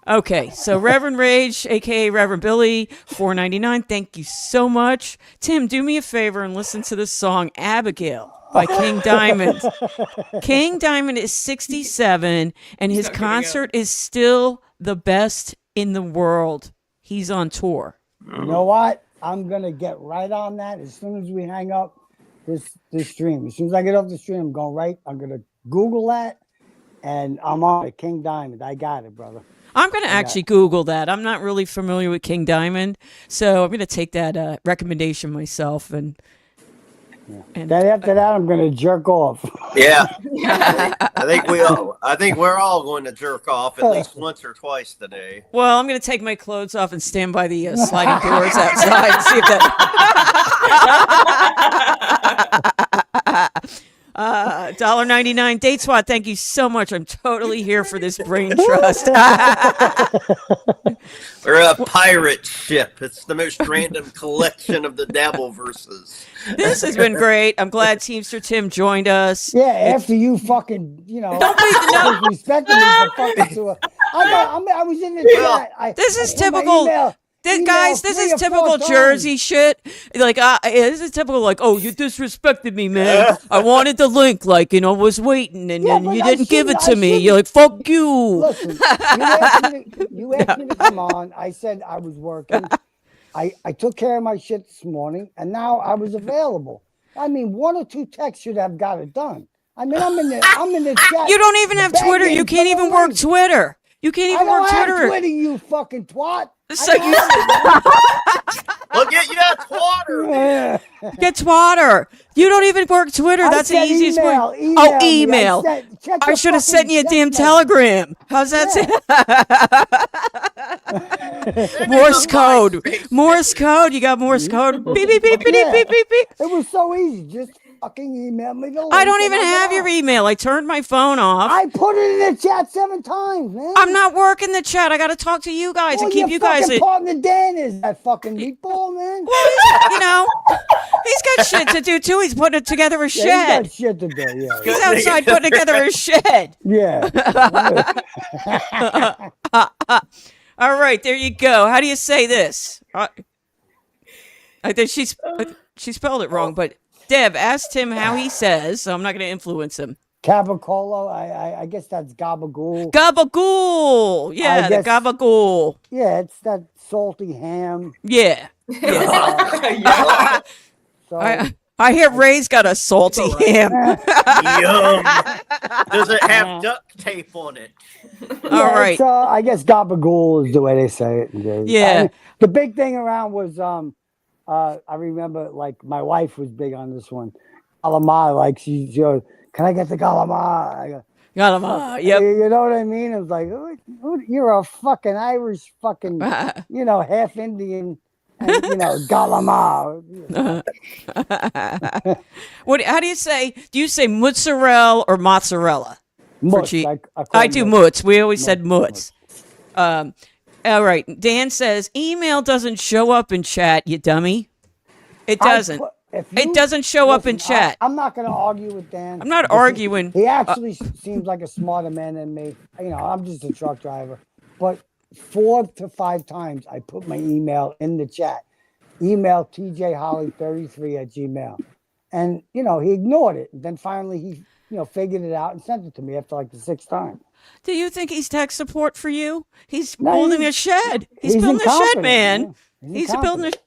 okay, so Reverend Rage, a.k.a. Reverend Billy, $4.99. Thank you so much. Tim, do me a favor and listen to this song, Abigail, by King Diamond. King Diamond is 67, and his concert is still the best in the world. He's on tour. You know what? I'm gonna get right on that as soon as we hang up this stream. As soon as I get off the stream, I'm gonna Google that, and I'm on it. King Diamond. I got it, brother. I'm going to actually Google that. I'm not really familiar with King Diamond, so I'm going to take that recommendation myself. And Then after that, I'm gonna jerk off. Yeah, I think we're all going to jerk off at least once or twice today. well, I'm going to take my clothes off and stand by the sliding doors outside and see if that. $1.99 Date Swat. Thank you so much. I'm totally here for this brain trust. We're a pirate ship. It's the most random collection of the Dabble verses. This has been great. I'm glad Teamster Tim joined us. Yeah, after you fucking, disrespected me for fucking to her. I was in the chat. This is I put my typical. email Guys, this 3 is or 4 typical times. Jersey shit. Like, this is typical. Like, oh, you disrespected me, man. I wanted the link, like, was waiting, and then but you I didn't give it shouldn't- to I me. shouldn't. You're like, fuck you. Listen, you asked me to come on. I said I was working. I took care of my shit this morning, and now I was available. I mean, 1 or 2 texts should have got it done. I mean, I'm in the chat. You don't even have Twitter. begging You can't for even the work link. Twitter. You can't I even don't work have Twitter. Twitter, you fucking twat. So I Look at you, Twatter. don't- Get Twitter. You don't even work Twitter. I That's the said easiest email, way. email Oh, me. email. Check I the should have fucking sent you a text damn message. telegram. How's that? Morse code. Morse code. You got Morse code. Beep, beep, beep, beep, Yeah. beep, beep, beep. It was so easy. Just fucking email me the link. I don't and even I'll have get your on. email. I turned my phone off. I put it in the chat 7 times, man. I'm not working the chat. I got to talk to you guys Well, and keep you guys. fucking partner Dan is that fucking meatball, man. Well, he's got shit to do too. He's putting together a Yeah, shed. he got shit to do. Yeah, He's outside putting together a shed. yeah. All right, there you go. How do you say this? I think she spelled it wrong, but Deb asked him how he says, so I'm not going to influence him. Cabacolo, I guess that's gabagool. Gabagool. Yeah, the guess- gabagool. Yeah, it's that salty ham. Yeah. Yeah. So I hear Ray's got a salty ham. Yum. Does it have duct tape on it? All right. it's, I guess gabagool is the way they say it. in Jersey. Yeah. I mean, the big thing around was I remember like my wife was big on this one. Calamari, like she goes, "Can I get the calamari?" I go, Got him. Yep. You know what I mean? It was like, you're a fucking Irish fucking, half Indian, and, galamar. How do you say? Do you say mozzarella or mozzarella? Mutz, cheese. I call I it do mutz. mutz. We always said mutz. All right. Dan says email doesn't show up in chat. You dummy. It doesn't. It doesn't show up in Listen, chat. I'm not going to argue with Dan. I'm not because arguing. He actually seems like a smarter man than me. I'm just a truck driver. But 4 to 5 times I put my email in the chat. Email tjholly33@gmail. And, he ignored it. And then finally he, figured it out and sent it to me after like the 6th time. Do you think he's tech support for you? He's No, building he's- a shed. He's he's building a shed, incompetent, man. yeah. He's building a.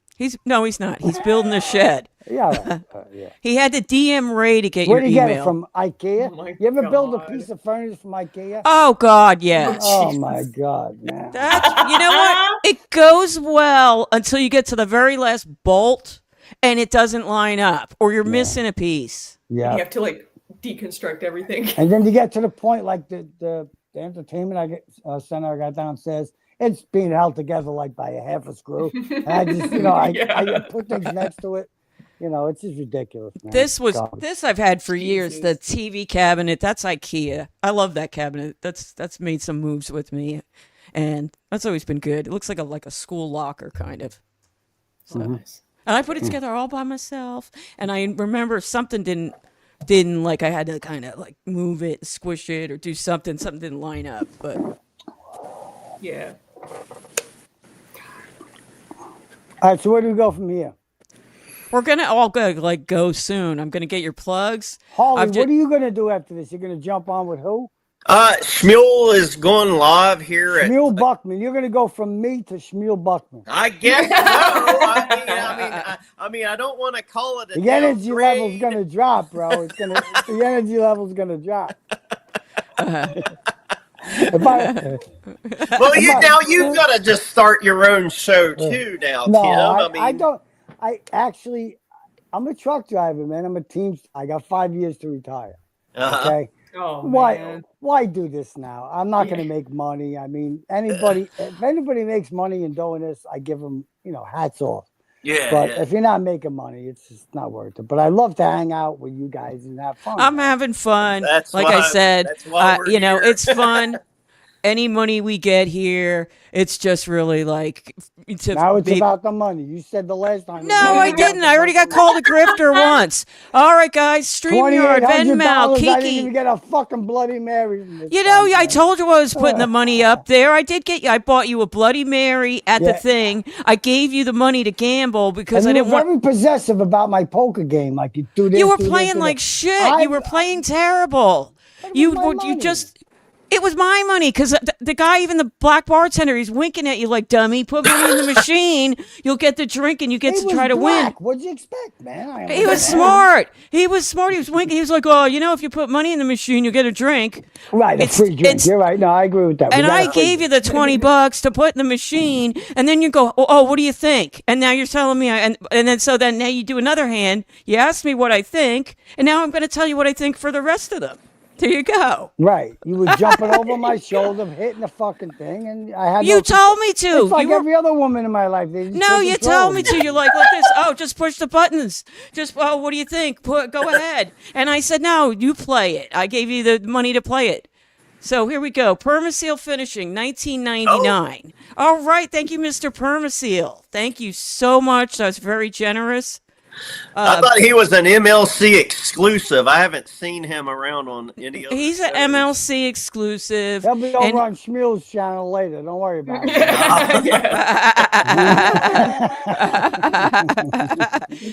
No, he's not. He's building a shed. Yeah. Yeah. He had to DM Ray to get Where'd your he email. get it from? IKEA? Oh my You ever build a God. piece of furniture from IKEA? Oh God, yes. Oh my God, man. You know what? It goes well until you get to the very last bolt and it doesn't line up, or you're missing a piece. Yeah. You have to like deconstruct everything. And then you get to the point like the entertainment center I got downstairs, it's being held together like by a half a screw. And I just, I put things next to it. It's just ridiculous, man. This God. I've had for years. The TV cabinet, that's IKEA. I love that cabinet. That's made some moves with me, and that's always been good. It looks like a school locker kind of. So, and I put it together all by myself. And I remember something didn't like I had to kind of like move it, squish it, or do something. Something didn't line up, but Yeah. All right, so where do we go from here? we're gonna all go soon. I'm gonna get your plugs. Holly, I've what are you going to do after this? You're going to jump on with who? Shmuel is going live here at. Shmuel Buckman. You're going to go from me to Shmuel Buckman. I guess so. I mean, I don't want to call it a. The energy downgrade. level's going to drop, bro. The energy level's going to drop. If I, Well, Am I- now you've got to just start your own show too. Now, no, Tim. I don't. I actually, I'm a truck driver, man. I'm a team. I got 5 years to retire. Uh-huh. Okay. Oh Why? man. Why do this now? I'm not going to Yeah. make money. I mean, if anybody makes money in doing this, I give them, hats off. Yeah, But yeah. if you're not making money, it's just not worth it. But I love to hang out with you guys and have fun. I'm having fun. That's like why- I said, that's why we're here. it's fun. Any money we get here, it's just really like to Now it's be- about the money. You said the last time. No, I didn't. I already got called a grifter once. All right, guys, StreamYard, Venmo, $2,800. I didn't even Kiki. get a fucking Bloody Mary. From this You know, I podcast. told you I was putting the money up there. I did get you. I bought you a Bloody Mary at the Yeah. thing. I gave you the money to gamble because And I you didn't were want. very possessive about my poker game. Like you do this. You were do this, playing do like that. shit. You were playing terrible. You my money. just. It was my money because the guy, even the black bartender, he's winking at you like, dummy, put money in the machine. You'll get the drink and you get He to was try to win. black. What'd you expect, man? He was smart. He was smart. He was winking. He was like, oh, if you put money in the machine, you'll get a drink. Right, a It's- free drink. it's- You're right. No, I agree with that. We And got I a free gave you drink. the $20 to put in the machine, and then you go, oh, what do you think? And now you're telling me, and then now you do another hand. You ask me what I think, and now I'm going to tell you what I think for the rest of them. There you go. Right. You were jumping over my shoulder, hitting the fucking thing, and I had You no told me to. It's like You were- every other woman in my life. They just No, take you control told of me to. You're like this. Oh, just push the buttons. What do you think? Go ahead. And I said, no, you play it. I gave you the money to play it. So here we go. Permaseal Finishing, 1999. All right. Thank you, Mr. Permaseal. Thank you so much. That was very generous. I thought he was an MLC exclusive. I haven't seen him around on any other He's an shows. MLC exclusive. They'll be and- over on Schmuel's channel later. Don't worry about it.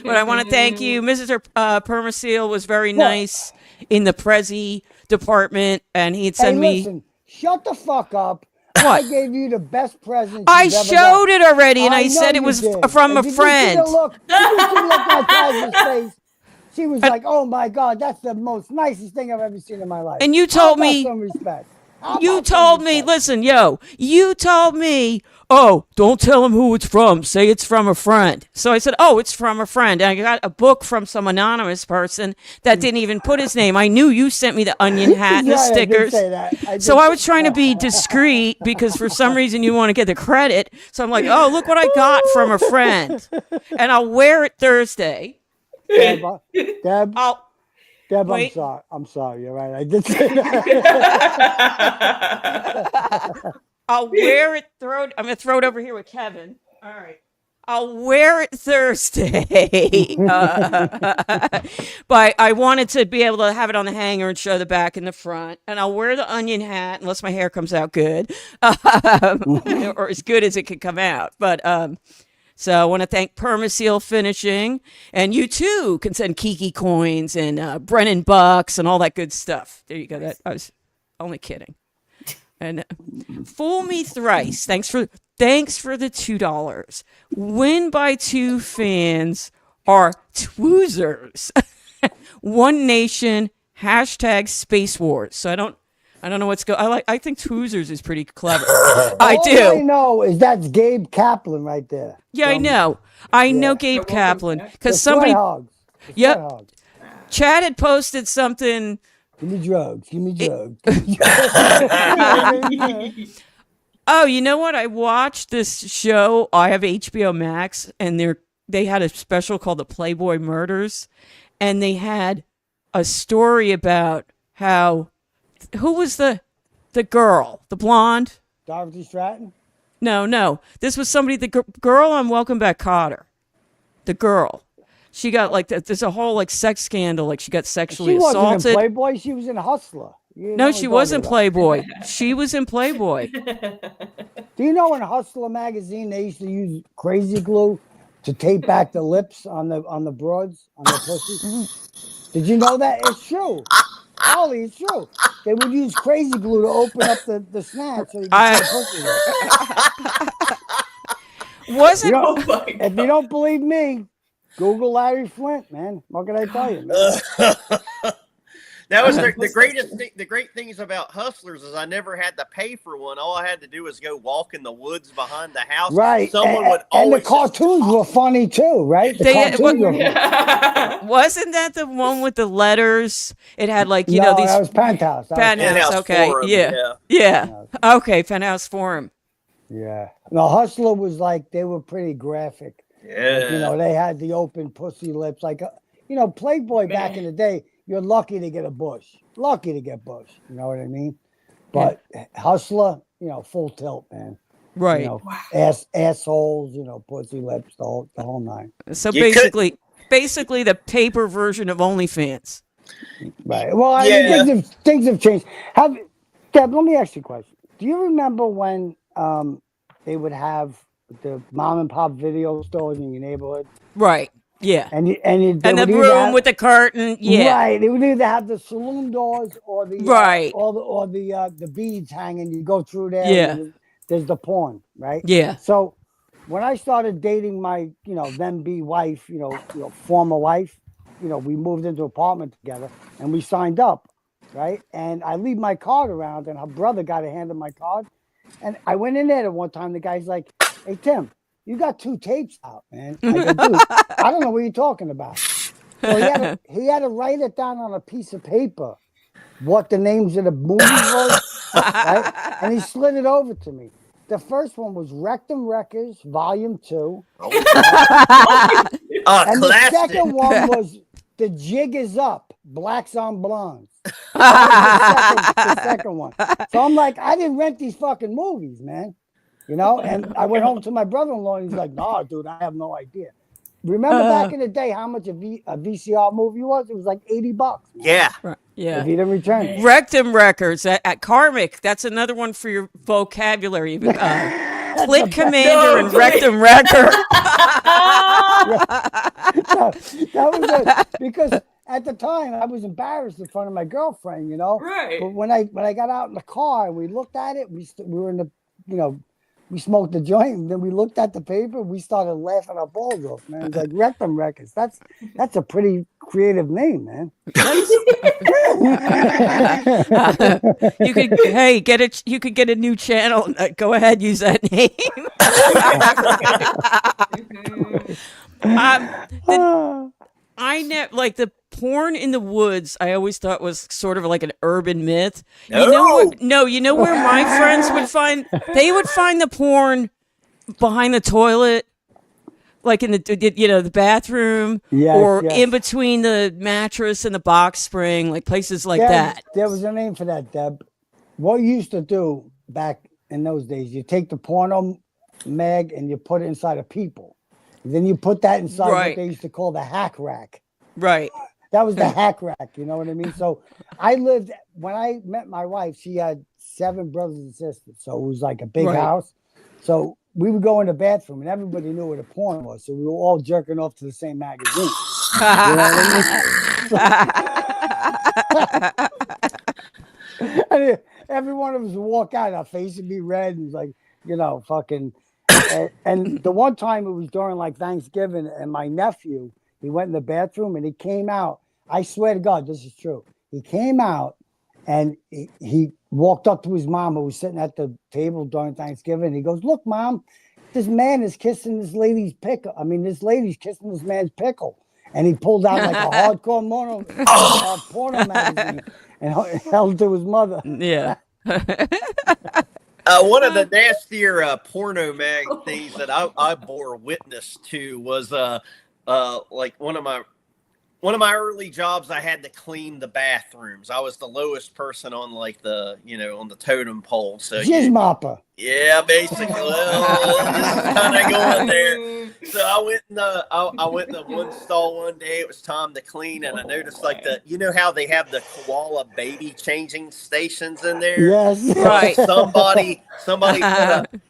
But I want to thank you. Mr. Permaseal was very nice in the Prezi department, and he'd Hey, send me. listen, shut the fuck up. What? I gave you the best present. I you've ever showed got. it already, and I know said it you was did. from And a did friend. You see the look? Did you see the look on Taz's face? She was like, "Oh my God, that's the most nicest thing I've ever seen in my life." And you How told about me- some respect. How You about some told me, respect? listen, you told me, oh, don't tell him who it's from. Say it's from a friend. So I said, oh, it's from a friend. And I got a book from some anonymous person that didn't even put his name. I knew you sent me the onion hat and the Right, I did stickers. say that. I So did I was trying to be discreet because for some reason you want to get the credit. So I'm like, oh, look what I got from a friend. And I'll wear it Thursday. Deb, Deb, I'll Deb, wait. I'm sorry. You're right. I did say that. I'll wear it. I'm gonna throw it over here with Kevin. All right. I'll wear it Thursday. But I wanted to be able to have it on the hanger and show the back and the front. And I'll wear the onion hat unless my hair comes out good, or as good as it could come out. But so I want to thank Permaseal Finishing, and you too can send Kiki coins and Brennan bucks and all that good stuff. There you go. That I was only kidding. And fool me thrice. Thanks for the $2. Win by two fans are twoozers. One nation. #Space Wars. So I don't know what's going. I think twoozers is pretty clever. I All I do. know is that's Gabe Kaplan right there. Yeah, I know. I know Gabe Kaplan because The somebody. sweat hogs. The Yep. sweat hogs. Chad had posted something. Give me drugs. Give me drugs. Oh, you know what? I watched this show. I have HBO Max, and they had a special called The Playboy Murders, and they had a story about who was the girl, the blonde? Dorothy Stratton. No. This was somebody, the girl on Welcome Back, Kotter. The girl. She got there's a whole sex scandal. She got sexually She wasn't assaulted. in Playboy. She was in Hustler. You know No, what she I'm wasn't talking Playboy. She was in Playboy. about. Do you know in Hustler magazine they used to use crazy glue to tape back the lips on the broads on the pussy? Did you know that? It's true. Ollie, it's true. They would use crazy glue to open up the snatch so you could see the pussy. Wasn't Oh my If you don't believe me, Google Larry Flint, man. What can I tell you, man? That was the greatest thing. The great things about Hustlers is I never had to pay for one. All I had to do was go walk in the woods behind the house. Right. Someone would and always the cartoons were funny too, right? The cartoons were funny. Wasn't that the one with the letters? It had like, you No, know, these that was Penthouse. Penthouse. Okay. Forum, Yeah. Okay. Penthouse Forum. Yeah. No, Hustler was like, they were pretty graphic. Yeah. Like, you know, they had the open pussy lips. Like, you know, Playboy back in the day, you're lucky to get a bush. Lucky to get bush. You know what I mean? But Hustler, you know, full tilt, man. Right. You know, assholes, you know, pussy lips, the whole nine. So basically the paper version of OnlyFans. Right. Well, I mean, things have changed. Deb, let me ask you a question. Do you remember when they would have the mom and pop video stores in your neighborhood? Right. Yeah. And the room with the curtain. Yeah. Right. They would either have the saloon doors or the or the beads hanging. You go through there. Yeah. There's the porn, right? Yeah. So when I started dating my, you know, then be wife, you know, former wife, you know, we moved into an apartment together and we signed up, right? And I leave my card around and her brother got a hand on my card. And I went in there one time. The guy's like, "Hey, Tim, you got 2 tapes out, man." I go, "Dude, I don't know what you're talking about." So he had to write it down on a piece of paper, what the names of the movies were, right? And he slid it over to me. The first one was Rectum Wreckers, Volume 2. And the second one was The Jig Is Up, Blacks on Blondes. That was the second one. So I'm like, I didn't rent these fucking movies, man. You know? And I went home to my brother-in-law and he's like, "No, dude, I have no idea." Remember back in the day how much a VCR movie was? It was like $80. Yeah. Yeah. If you didn't return it. Rectum Records at Karmic. That's another one for your vocabulary. Clit Commander and Rectum Record. That was it. Because at the time I was embarrassed in front of my girlfriend, you know. Right. But when I got out in the car and we looked at it, we were in the, you know, we smoked the joint and then we looked at the paper. We started laughing our balls off, man. It's like Rectum Records. That's a pretty creative name, man. You could get it. You could get a new channel. Go ahead, use that name. I never like the porn in the woods. I always thought was sort of like an urban myth. No. You know where my friends would find? They would find the porn behind the toilet, like in the the bathroom, or in between the mattress and the box spring, like places like that. There was a name for that, Deb. What you used to do back in those days, you take the porno mag and you put it inside a people. Then you put that inside what they used to call the hack rack. Right. That was the hack rack. You know what I mean? So when I met my wife, she had 7 brothers and sisters. So it was like a big house. So we would go in the bathroom and everybody knew where the porn was. So we were all jerking off to the same magazine. You know what I mean? And every one of us would walk out, our face would be red and like, you know, fucking. And the one time it was during like Thanksgiving, and my nephew, he went in the bathroom and he came out. I swear to God, this is true. He came out and he walked up to his mom who was sitting at the table during Thanksgiving. He goes, "Look, Mom, this man is kissing this lady's pickle. I mean, this lady's kissing this man's pickle." And he pulled out like a hardcore porno magazine and held it to his mother. Yeah. One of the nastier porno mag things that I bore witness to was like one of my early jobs. I had to clean the bathrooms. I was the lowest person on like the on the totem pole. So jizz mopper. Yeah, basically. Well, just kind of going there. So I went in the one stall one day. It was time to clean, and I noticed like how they have the koala baby changing stations in there. Yes, right. Somebody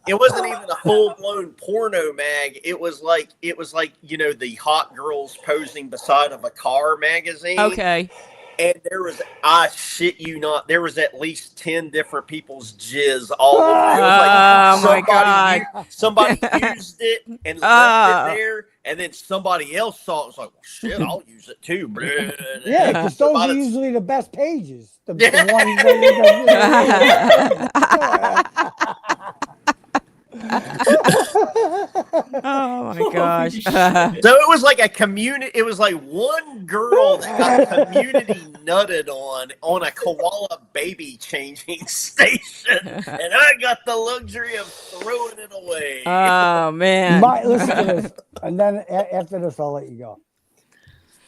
it wasn't even a full blown porno mag. It was like the hot girls posing beside of a car magazine. Okay. And there was, I shit you not, there was at least 10 different people's jizz all over. It was Oh, my somebody, God. somebody used it and left it there, and then somebody else saw it. Was like, well, shit, I'll use it too. Yeah, because So those by are the- usually the best pages. The Yeah. ones Oh my gosh. shit. So it was like a community. It was like one girl that got community nutted on a koala baby changing station, and I got the luxury of throwing it away. Oh man. Listen to this, and then after this, I'll let you go.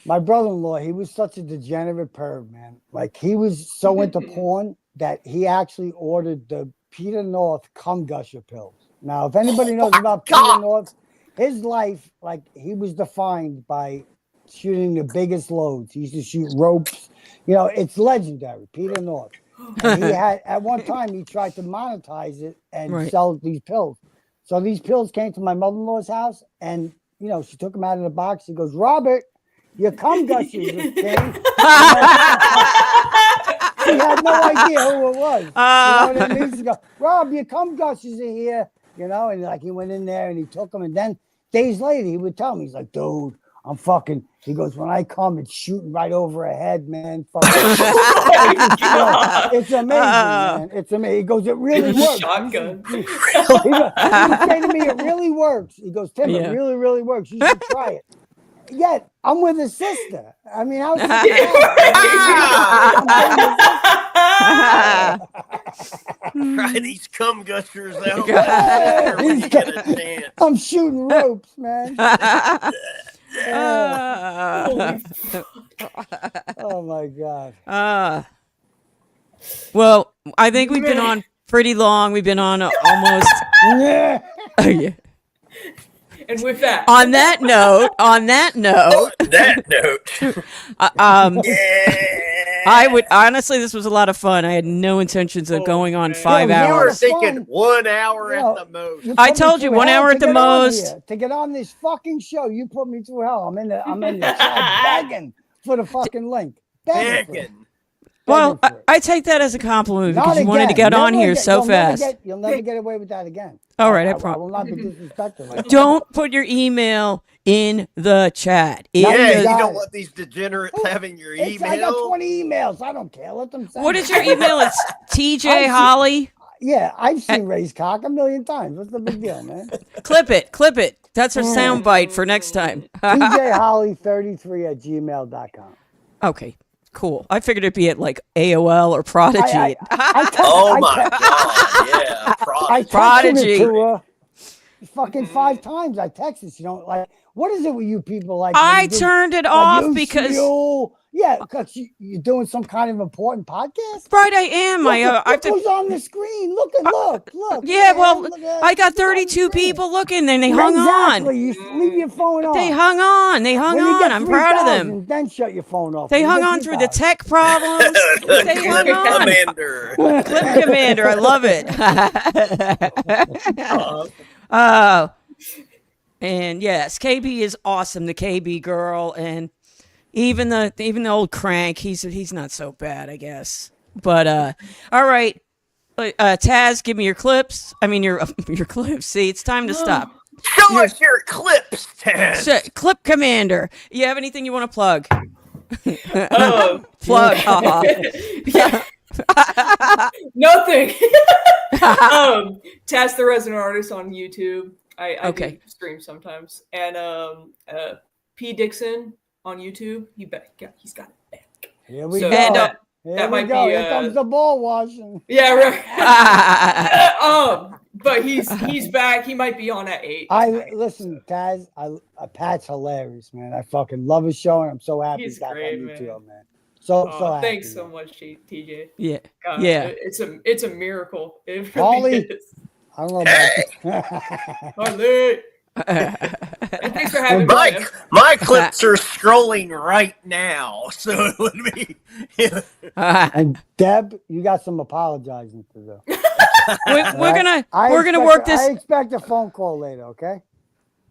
My brother-in-law, he was such a degenerate perv, man. Like he was so into porn that he actually ordered the Peter North cum gusher pills. Now, if anybody knows about Peter North, his life, like he was defined by shooting the biggest loads. He used to shoot ropes. You know, it's legendary, Peter North. And he had, at one time, he tried to monetize it and Right. sell these pills. So these pills came to my mother-in-law's house, and you know, she took them out of the box. She goes, "Robert, your cum gushers are king." She had no idea who it was. You know what I mean? She goes, "Rob, your cum gushers are here." You know, and like he went in there and he took them, and then days later he would tell me, he's like, "Dude, I'm fucking." He goes, "When I come, it's shooting right over her head, man. Fucking, it's amazing, man. It's amazing." He goes, "It really works." Shotgun. He would say to me, "It really works." He goes, "Tim, Yeah. it really, really works. You should try it." Yet I'm with his sister. I mean, how's that? Try these cum gushers out Yeah. when you get a chance. I'm shooting ropes, man. Oh my god. Well, I think we've been on pretty long. We've been on almost. Yeah. Yeah. And with that, On that note, That note. I would honestly, this was a lot of fun. I had no intentions of going on man. 5 Yeah, You were hours. thinking 1 hour You know, at the most. You I put me told you through 1 hell hour to at the get on most. here. To get on this fucking show, you put me through hell. I'm in the chat begging for the fucking link. Begging. for it. Begging. Well, Begging for it. I take that as a compliment Not because you wanted to again. get on Never here again. so You'll never fast. you'll never get away with that again. All right, I I promise. will not be disrespected like that. Don't put your email in the chat. No, In Yeah, you you the- got don't it. want these degenerates having your I got email. 20 emails. I don't care. Let them send What it. is your email? It's TJ I've seen- Holly. Yeah, I've seen Ray's cock a million times. What's the big deal, man? Clip it. That's our sound bite for next time. TJHolly33@gmail.com. Okay, cool. I figured it'd be at like AOL or Prodigy. I Oh I my text- god, yeah. I texted Prodigy. it to her fucking 5 times. I texted. She don't like. What is it with you people like? when I you do- turned it like, off you because smule? Yeah, because you're doing some kind of important podcast. right, I am. Look, I look have to. who's on the screen. Look. Yeah, man, well, look I got who's on the 32 screen. people looking, and they hung Exactly. on. You leave your phone on. They hung on. They hung When you on. get I'm proud of 3,000, them. Then shut your phone off. They When you hung get on through the 3,000. tech problems. They hung Clip on. Commander. Clip Commander, I love it. And yes, KB is awesome. The KB girl, and even the old crank. He's not so bad, I guess. But all right, Taz, give me your clips. I mean your clips. See, it's time to stop. Show us your clips, Ted. So, Clip Commander, you have anything you want to plug? plug. Yeah. Nothing. Taz the Resident Artist on YouTube. I Okay. do stream sometimes. And P Dixon on YouTube. He's got it back. Here we So go. And, Here that we might go. be, Here comes the ball washing. Yeah, right. But he's back. He might be on at 8. Listen, Taz. Pat's hilarious, man. I fucking love his show, and I'm so happy He's he's back great, on YouTube, man. So happy. Thanks so much, TJ. yeah, God, yeah. It's a miracle. It really Holly. is. I don't know about Harley. And thanks for having me. man. My clips are scrolling right now, so it would be. And Deb, you got some apologizing to do. We're gonna I work expect- this. I expect a phone call later. Okay.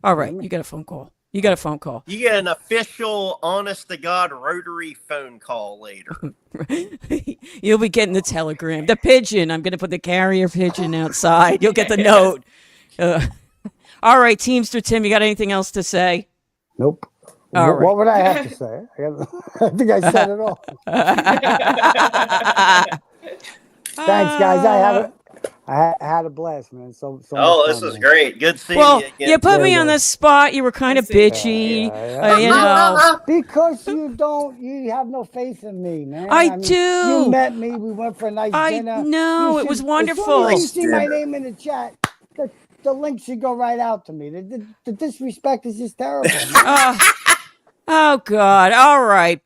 All right, you got a phone call. You got a phone call. You get an official, honest to God, rotary phone call later. You'll be getting the telegram, the pigeon. I'm going to put the carrier pigeon outside. You'll get the note. All right, Teamster Tim, you got anything else to say? Nope. All right. What would I have to say? I think I said it all. Thanks, guys. I had a blast, man. So Oh, much fun, this was man. great. Good seeing Well, you again. you put There me you on go. the spot. You were kind of bitchy. You know. Because you have no faith in me, man. I mean, do. You met me. We went for a nice dinner. know. You It was should- wonderful. As soon as you see my Dinner. name in the chat, the link should go right out to me. The disrespect is just terrible, man. Oh, God. All right.